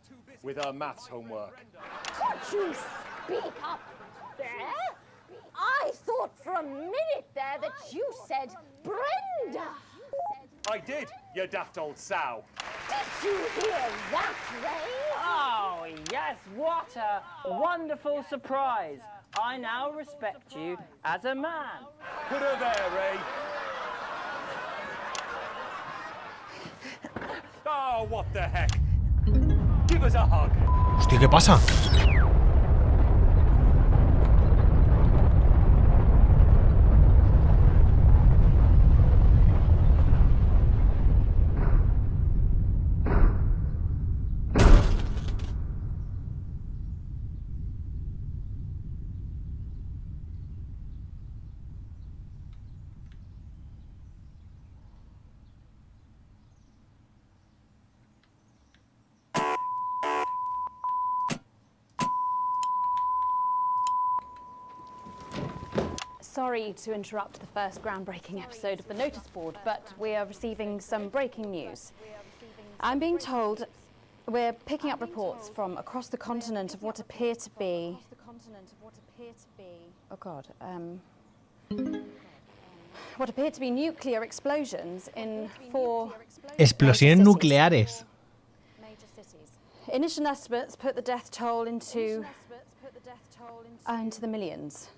with her maths homework. Could you speak up there? I thought for a minute there that you said Brenda. I did, you daft old sow. Did you hear that, Ray? Oh, yes, what a wonderful surprise. I now respect you as a man. Put her there, Ray. Oh, what the heck? Give us a hug. Hostia, ¿qué pasa? Sorry to interrupt the first groundbreaking episode of the notice board, but we are receiving some breaking news. I'm being told we're picking up reports from across the continent of what appear to be... Oh God. What appear to be nuclear explosions in 4... Explosiones nucleares. Initial estimates put the death toll into the millions.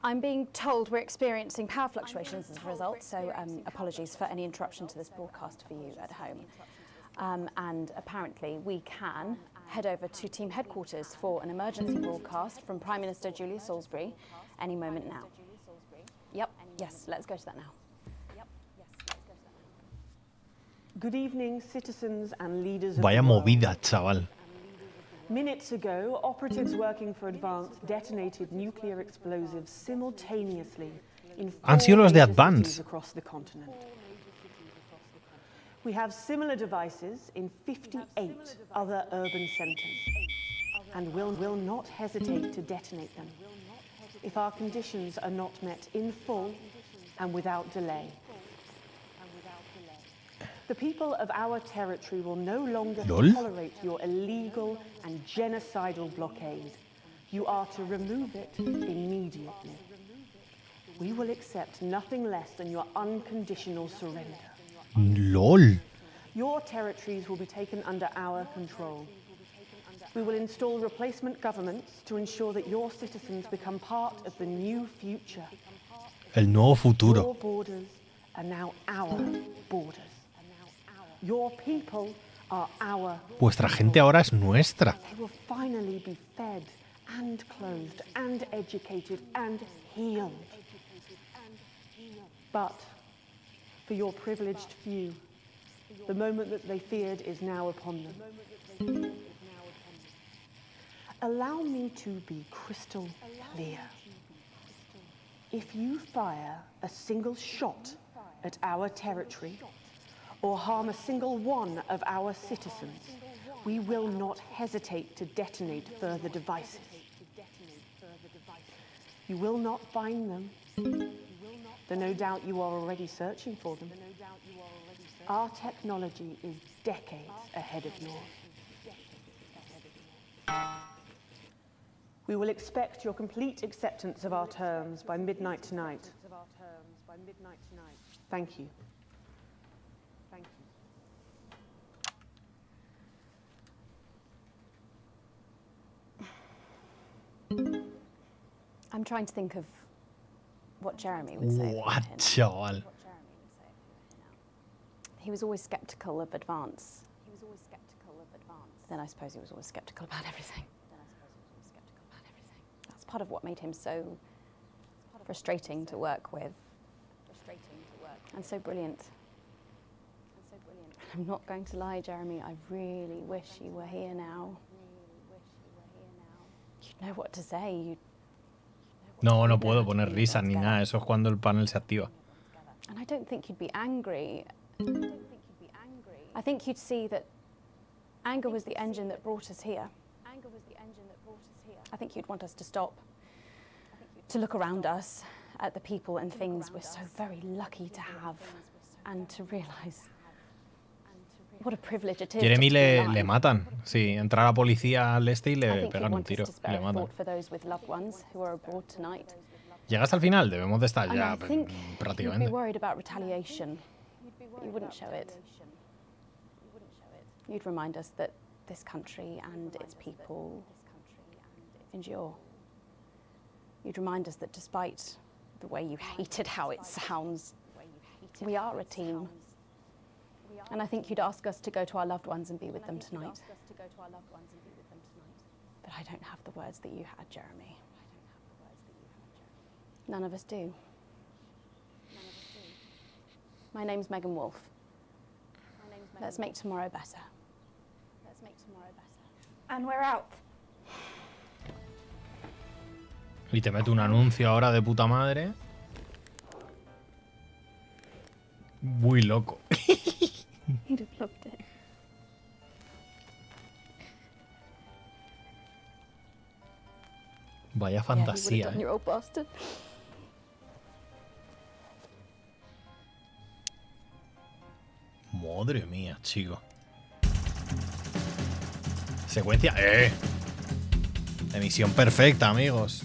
I'm being told we're experiencing power fluctuations as a result, so apologies for any interruption to this broadcast for you at home. And apparently we can head over to team headquarters for an emergency broadcast from Prime Minister Julia Salisbury any moment now. Yep, yes, let's go to that now. Good evening, citizens and leaders of Vaya the world. movida, chaval. Minutes ago, operatives working for Advance detonated nuclear explosives simultaneously in 4 Han sido los de major Advance. cities across the continent. We have similar devices in 58 other urban centres and will not hesitate to detonate them if our conditions are not met in full and without delay. The people of our territory will no longer Lol. tolerate your illegal and genocidal blockade. You are to remove it immediately. We will accept nothing less than your unconditional surrender. LOL. Your territories will be taken under our control. We will install replacement governments to ensure that your citizens become part of the new future. El nuevo futuro. Your borders are now our borders. Your people are our. Vuestra gente ahora es nuestra. They will finally be fed and clothed and educated and healed. But for your privileged few, the moment that they feared is now upon them. Allow me to be crystal clear. If you fire a single shot at our territory, or harm a single one of our citizens, we will not hesitate to detonate further devices. You will not find them, though no doubt you are already searching for them. Our technology is decades ahead of yours. We will expect your complete acceptance of our terms by midnight tonight. Thank you. I'm trying to think of what Jeremy would say. What, chaval? He was always sceptical of Advance. Then I suppose he was always sceptical about everything. That's part of what made him so frustrating to work with. And so brilliant. I'm not going to lie, Jeremy, I really wish you were here now. You'd know what to say. No, no puedo poner risas ni nada. Eso es cuando el panel se activa. And I don't think you'd be angry. I think you'd see that Anger was the engine that brought us here. I think you'd want us to stop, to look around us at the people and things we're so very lucky to have, and to realize what a privilege it is. Jeremy just to be alive. le matan. Sí, entra la policía al este y I le think pegan you'd un want us tiro. to spare Le a matan. thought for those with loved ones who are abroad tonight. Llega hasta el final, debemos de estar And ya I think you'd be prácticamente. worried about retaliation, but you wouldn't show it. You'd remind us that this country and its people endure. You'd remind us that despite the way you hated how it sounds, we are a team. And I think you'd ask us to go to our loved ones and be with them tonight. But I don't have the words that you had, Jeremy. None of us do. My name's Megan Wolf. Let's make tomorrow better. And we're out. Y te mete un anuncio ahora de puta madre. Muy loco. He'd have loved it. Vaya fantasía, done, you old bastard. Madre mía, chico. Secuencia. Emisión perfecta, amigos.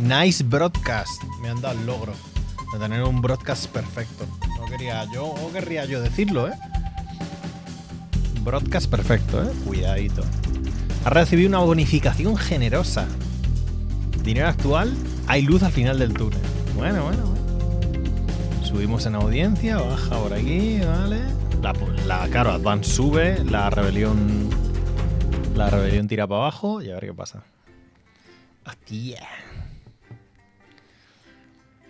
Nice broadcast. Me han dado el logro de tener un broadcast perfecto. No querría yo decirlo, ¿eh? Broadcast perfecto, ¿eh? Cuidadito. Ha recibido una bonificación generosa. Dinero actual, hay luz al final del túnel. Bueno. Subimos en audiencia, baja por aquí, ¿vale? Claro, Advance sube, la rebelión tira para abajo y a ver qué pasa. Hostia.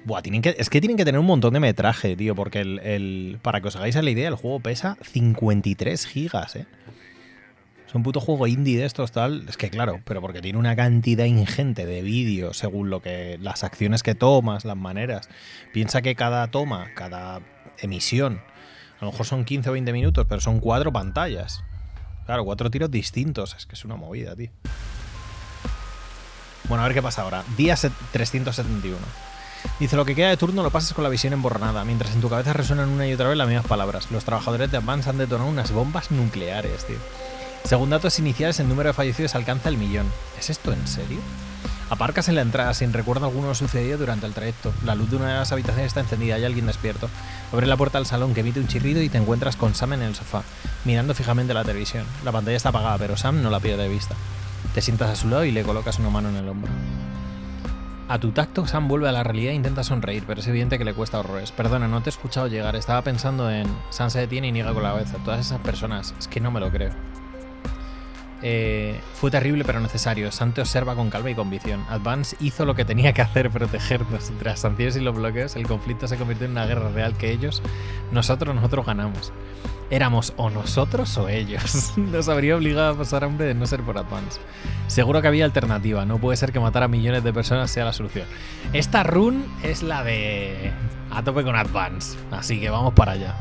Buah, tienen que tener un montón de metraje, tío, porque para que os hagáis la idea, el juego pesa 53 gigas, ¿eh? Es un puto juego indie de estos, tal. Es que claro, pero porque tiene una cantidad ingente de vídeos según las acciones que tomas, las maneras. Piensa que cada toma, cada emisión, a lo mejor son 15 o 20 minutos, pero son 4 pantallas. Claro, 4 tiros distintos. Es que es una movida, tío. Bueno, a ver qué pasa ahora. Día 371. Dice, lo que queda de turno lo pasas con la visión emborronada, mientras en tu cabeza resuenan una y otra vez las mismas palabras. Los trabajadores de Advance han detonado unas bombas nucleares, tío. Según datos iniciales, el número de fallecidos alcanza el 1.000.000. ¿Es esto en serio? Aparcas en la entrada sin recuerdo alguno lo sucedido durante el trayecto. La luz de una de las habitaciones está encendida, hay alguien despierto. Abres la puerta del salón que emite un chirrido y te encuentras con Sam en el sofá, mirando fijamente la televisión. La pantalla está apagada, pero Sam no la pierde de vista. Te sientas a su lado y le colocas una mano en el hombro. A tu tacto, Sam vuelve a la realidad e intenta sonreír, pero es evidente que le cuesta horrores. Perdona, no te he escuchado llegar. Estaba pensando en... Sam se detiene y niega con la cabeza. Todas esas personas. Es que no me lo creo. Fue terrible pero necesario. Sam te observa con calma y convicción. Advance hizo lo que tenía que hacer, protegernos. Entre las sanciones y los bloqueos, el conflicto se convirtió en una guerra real que nosotros ganamos. Éramos o nosotros o ellos. Nos habría obligado a pasar hambre de no ser por Advance. Seguro que había alternativa. No puede ser que matar a millones de personas sea la solución. Esta run es la de a tope con Advance. Así que vamos para allá.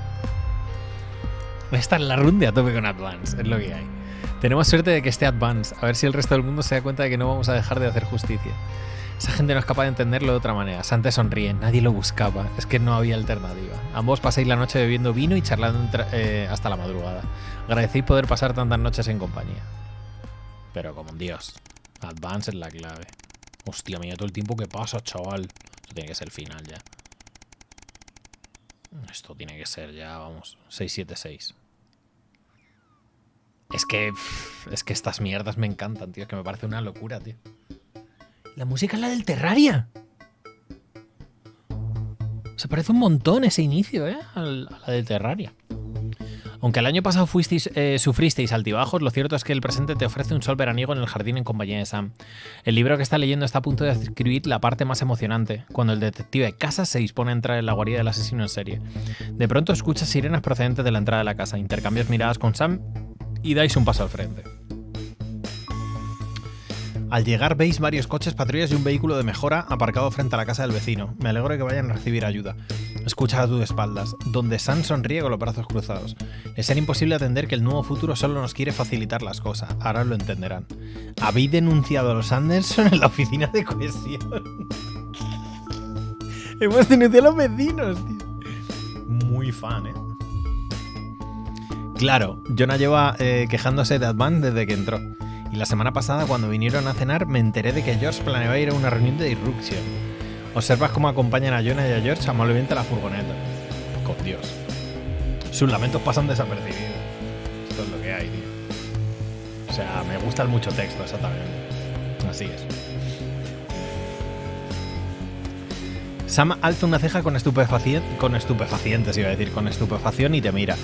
Esta es la run de a tope con Advance. Es lo que hay. Tenemos suerte de que esté Advance. A ver si el resto del mundo se da cuenta de que no vamos a dejar de hacer justicia. Esa gente no es capaz de entenderlo de otra manera. Sam te sonríe. Nadie lo buscaba. Es que no había alternativa. Ambos pasáis la noche bebiendo vino y charlando hasta la madrugada. Agradecéis poder pasar tantas noches en compañía. Pero como un dios. Advance es la clave. Hostia, mira todo el tiempo que pasa, chaval. Esto tiene que ser el final ya. Esto tiene que ser ya, vamos. 676. Es que estas mierdas me encantan, tío. Es que me parece una locura, tío. La música es la del Terraria. Se parece un montón ese inicio, a la del Terraria. Aunque el año pasado sufristeis altibajos, lo cierto es que el presente te ofrece un sol veraniego en el jardín en compañía de Sam. El libro que está leyendo está a punto de escribir la parte más emocionante, cuando el detective Casas se dispone a entrar en la guarida del asesino en serie. De pronto escuchas sirenas procedentes de la entrada de la casa, intercambias miradas con Sam y dais un paso al frente. Al llegar veis varios coches, patrullas y un vehículo de mejora aparcado frente a la casa del vecino. Me alegro de que vayan a recibir ayuda. Escucha a tus espaldas, donde Sam sonríe con los brazos cruzados. Les era imposible atender que el nuevo futuro solo nos quiere facilitar las cosas. Ahora lo entenderán. Habéis denunciado a los Anderson en la oficina de cohesión. Hemos denunciado a los vecinos, tío. Muy fan, ¿eh? Claro, Jonah lleva quejándose de Advance desde que entró. Y la semana pasada, cuando vinieron a cenar, me enteré de que George planeaba ir a una reunión de Disruption. Observas cómo acompañan a Jonah y a George amablemente a la furgoneta. Con Dios. Sus lamentos pasan desapercibidos. Esto es lo que hay, tío. O sea, me gusta el mucho texto, exactamente. Así es. Sam alza una ceja con estupefacientes, iba a decir, con estupefacción y te mira.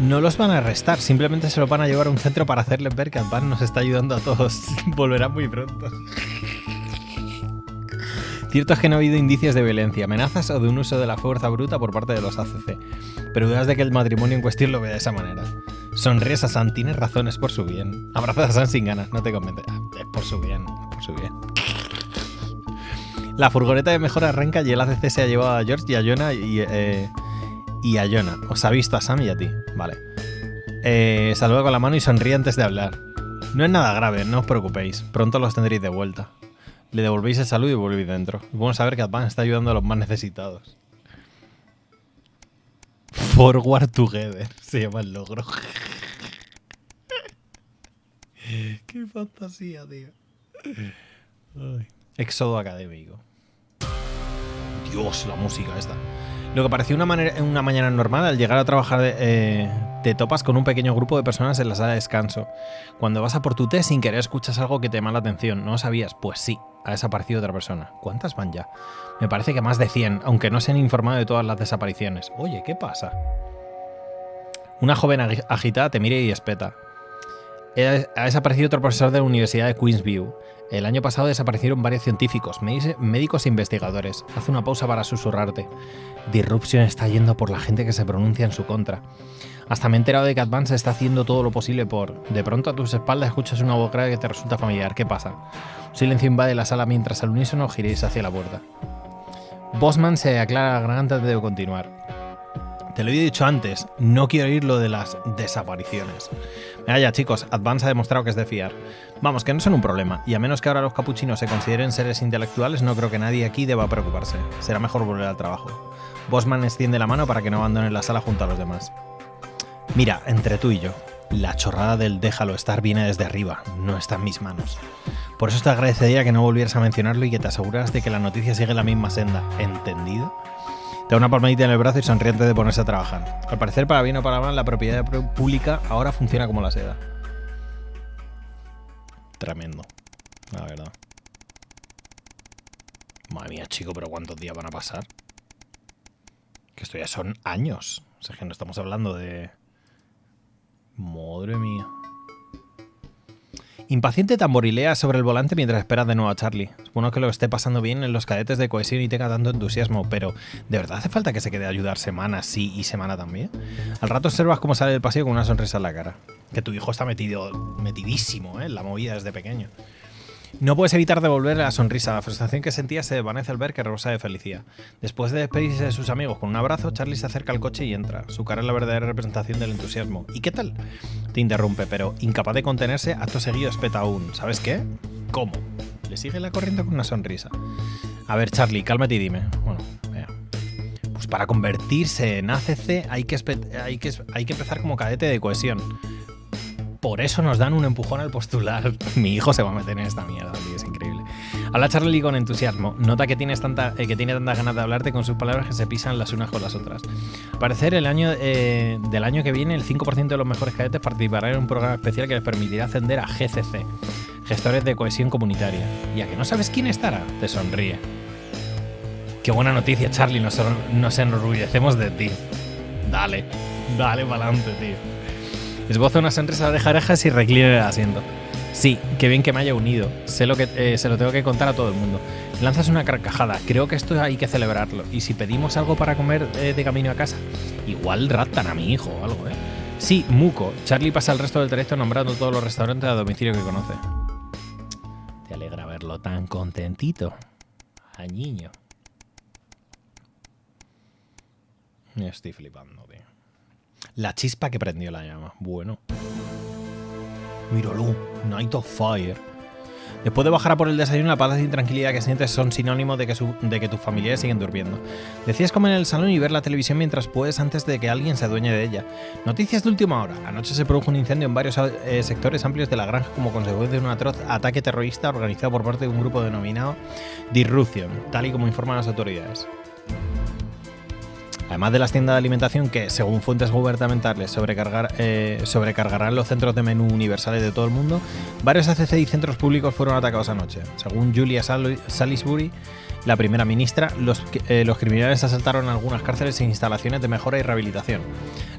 No los van a arrestar, simplemente se los van a llevar a un centro para hacerles ver que Advance nos está ayudando a todos. Volverán muy pronto. Cierto es que no ha habido indicios de violencia, amenazas o de un uso de la fuerza bruta por parte de los ACC, pero dudas de que el matrimonio en cuestión lo vea de esa manera. Sonríes a Sam, tienes razón, es por su bien. Abrazas a Sam sin ganas, no te convence. Es por su bien, es por su bien. La furgoneta de mejora arranca y el ACC se ha llevado a George y a Jonah y a Jonah. Os ha visto a Sam y a ti. Vale. Saluda con la mano y sonríe antes de hablar. No es nada grave, no os preocupéis. Pronto los tendréis de vuelta. Le devolvéis el saludo y volvéis dentro. Y bueno saber que Advance está ayudando a los más necesitados. Forward Together se llama el logro. Qué fantasía, tío. Ay. Éxodo académico. Dios, la música esta. Lo que parecía una mañana normal, al llegar a trabajar te topas con un pequeño grupo de personas en la sala de descanso. Cuando vas a por tu té, sin querer escuchas algo que te llama la atención. ¿No lo sabías? Pues sí, ha desaparecido otra persona. ¿Cuántas van ya? Me parece que más de 100, aunque no se han informado de todas las desapariciones. Oye, ¿qué pasa? Una joven agitada te mira y espeta. Ha desaparecido otro profesor de la Universidad de Queensview. El año pasado desaparecieron varios científicos, médicos e investigadores. Haz una pausa para susurrarte. Disruption está yendo por la gente que se pronuncia en su contra. Hasta me he enterado de que Advance está haciendo todo lo posible por... De pronto a tus espaldas escuchas una voz grave que te resulta familiar. ¿Qué pasa? Un silencio invade la sala mientras al unísono giréis hacia la puerta. Bosman se aclara la garganta antes de continuar. Te lo he dicho antes, no quiero oír lo de las desapariciones. Ya, chicos, Advance ha demostrado que es de fiar. Vamos, que no son un problema, y a menos que ahora los capuchinos se consideren seres intelectuales, no creo que nadie aquí deba preocuparse. Será mejor volver al trabajo. Bosman extiende la mano para que no abandonen la sala junto a los demás. Mira, entre tú y yo, la chorrada del déjalo estar viene desde arriba, no está en mis manos. Por eso te agradecería que no volvieras a mencionarlo y que te aseguraras de que la noticia sigue la misma senda. ¿Entendido? Te da una palmadita en el brazo y sonríe antes de ponerse a trabajar. Al parecer, para bien o para mal, la propiedad pública ahora funciona como la seda. Tremendo, la verdad. Madre mía, chico, pero ¿cuántos días van a pasar? Que esto ya son años. O sea, que no estamos hablando de... Madre mía. Impaciente tamborilea sobre el volante mientras esperas de nuevo a Charlie. Supongo que lo esté pasando bien en los cadetes de cohesión y tenga tanto entusiasmo, pero ¿de verdad hace falta que se quede a ayudar semana sí y semana también? Al rato observas cómo sale del pasillo con una sonrisa en la cara. Que tu hijo está metidísimo, en la movida desde pequeño. No puedes evitar devolver la sonrisa. La frustración que sentía se desvanece al ver que rebosa de felicidad. Después de despedirse de sus amigos con un abrazo, Charlie se acerca al coche y entra. Su cara es la verdadera representación del entusiasmo. ¿Y qué tal? Te interrumpe, pero incapaz de contenerse, acto seguido espeta aún. ¿Sabes qué? ¿Cómo? Le sigue la corriente con una sonrisa. A ver, Charlie, cálmate y dime. Bueno, vea. Pues para convertirse en ACC hay que empezar como cadete de cohesión. Por eso nos dan un empujón al postular. Mi hijo se va a meter en esta mierda, tío, es increíble. Habla Charlie con entusiasmo. Nota que tiene tantas ganas de hablarte con sus palabras que se pisan las unas con las otras. Al parecer, del año que viene, el 5% de los mejores cadetes participarán en un programa especial que les permitirá ascender a GCC, Gestores de Cohesión Comunitaria. ¿Y a que no sabes quién estará? Te sonríe. Qué buena noticia, Charlie. Nos enorgullecemos de ti. Dale para adelante, tío. Esboza una sonrisa de orejas y reclina el asiento. Sí, qué bien que me haya unido. Sé lo que se lo tengo que contar a todo el mundo. Lanzas una carcajada. Creo que esto hay que celebrarlo. ¿Y si pedimos algo para comer de camino a casa? Igual raptan a mi hijo o algo, ¿eh? Sí, Muco. Charlie pasa el resto del trayecto nombrando todos los restaurantes a domicilio que conoce. verlo tan contentito. A niño. Estoy flipando, tío. La chispa que prendió la llama. Bueno. Míralo. Night of Fire. Después de bajar a por el desayuno, la paz y tranquilidad que sientes son sinónimos de que tus familiares siguen durmiendo. Decides comer en el salón y ver la televisión mientras puedes antes de que alguien se adueñe de ella. Noticias de última hora. Anoche se produjo un incendio en varios sectores amplios de la granja como consecuencia de un atroz ataque terrorista organizado por parte de un grupo denominado Directo, tal y como informan las autoridades. Además de las tiendas de alimentación que, según fuentes gubernamentales, sobrecargarán los centros de menú universales de todo el mundo, varios ACC y centros públicos fueron atacados anoche. Según Julia Salisbury, la primera ministra, los criminales asaltaron algunas cárceles e instalaciones de mejora y rehabilitación.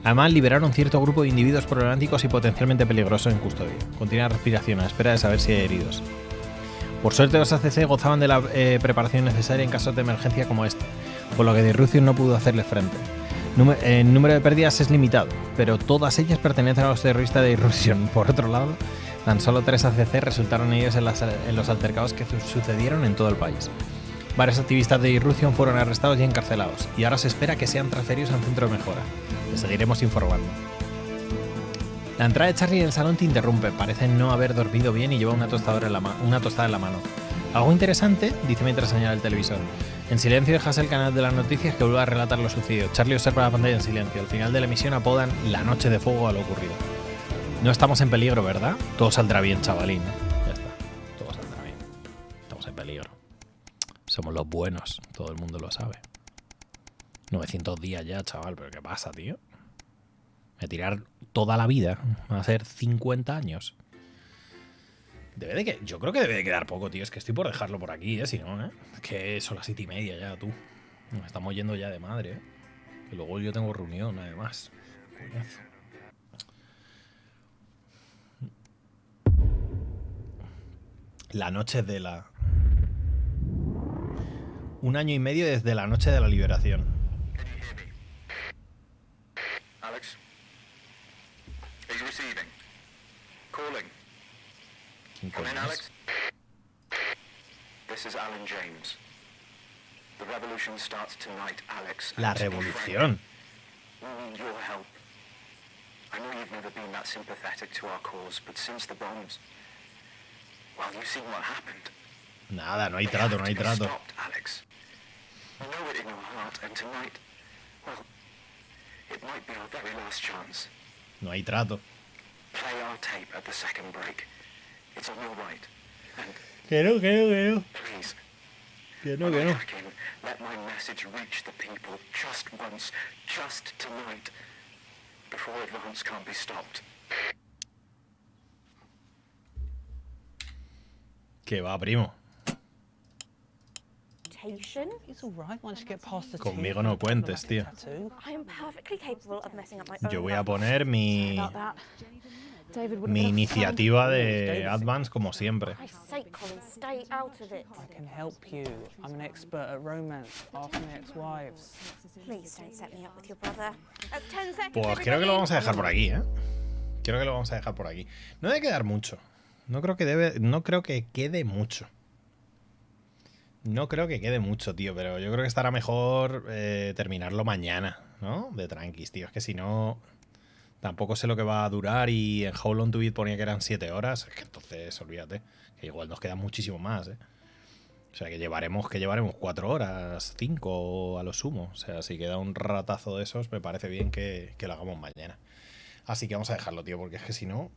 Además, liberaron cierto grupo de individuos problemáticos y potencialmente peligrosos en custodia. Continúa respiración a espera de saber si hay heridos. Por suerte, los ACC gozaban de la preparación necesaria en casos de emergencia como este, por lo que Disruption no pudo hacerles frente. El número de pérdidas es limitado, pero todas ellas pertenecen a los terroristas de Disruption. Por otro lado, tan solo 3 ACC resultaron heridos en los altercados que sucedieron en todo el país. Varios activistas de Disruption fueron arrestados y encarcelados, y ahora se espera que sean transferidos a un centro de mejora. Les seguiremos informando. La entrada de Charlie en el salón te interrumpe, parece no haber dormido bien y lleva una tostada en la mano. Algo interesante, dice mientras señala el televisor. En silencio dejas el canal de las noticias que vuelve a relatar lo sucedido. Charlie observa la pantalla en silencio. Al final de la emisión apodan la noche de fuego a lo ocurrido. No estamos en peligro, ¿verdad? Todo saldrá bien, chavalín. Ya está. Todo saldrá bien. Estamos en peligro. Somos los buenos. Todo el mundo lo sabe. 900 días ya, chaval. ¿Pero qué pasa, tío? Me tirar toda la vida. Va a ser 50 años. Yo creo que debe de quedar poco, tío. Es que estoy por dejarlo por aquí, si no, Es que son las 7:30 ya, tú. Nos estamos yendo ya de madre, Que luego yo tengo reunión, además. Coñazo. La noche de la... 1 año y medio desde la noche de la liberación. Alex? Are you receiving? Calling. Come in, Alex. This is Alan James. The revolution starts tonight, Alex. La revolución. We need your help. I know you've never been that sympathetic to our cause, but since the bombs, well, you've seen what happened. Nada, no hay trato, no hay trato. Stopped, Alex. We know it in our heart, and tonight, well, it might be our very last chance. No hay trato. Play our tape at the second break. It's on your right. And Que no. please, Que no. let my message reach the people just once, just tonight, before advance can't be stopped. Que va, primo. It's all right once you get past the Conmigo no cuentes, tío. I am perfectly capable of messing up my own Yo voy a poner mi iniciativa de Advance como siempre. For Christ's sake, Colin, stay out of it. I can help you. I'm an expert at romance, after my ex-wives. Please don't set me up with your brother. That's 10 seconds. Pues creo que lo vamos a dejar por aquí, Creo que lo vamos a dejar por aquí. No debe quedar mucho. No creo que quede mucho. No creo que quede mucho, tío, pero yo creo que estará mejor terminarlo mañana, ¿no? De tranquis, tío. Es que si no, tampoco sé lo que va a durar y en How Long to Beat ponía que eran 7 horas. Es que entonces, olvídate, que igual nos queda muchísimo más, O sea, que llevaremos 4 horas, 5 a lo sumo. O sea, si queda un ratazo de esos, me parece bien que lo hagamos mañana. Así que vamos a dejarlo, tío, porque es que si no...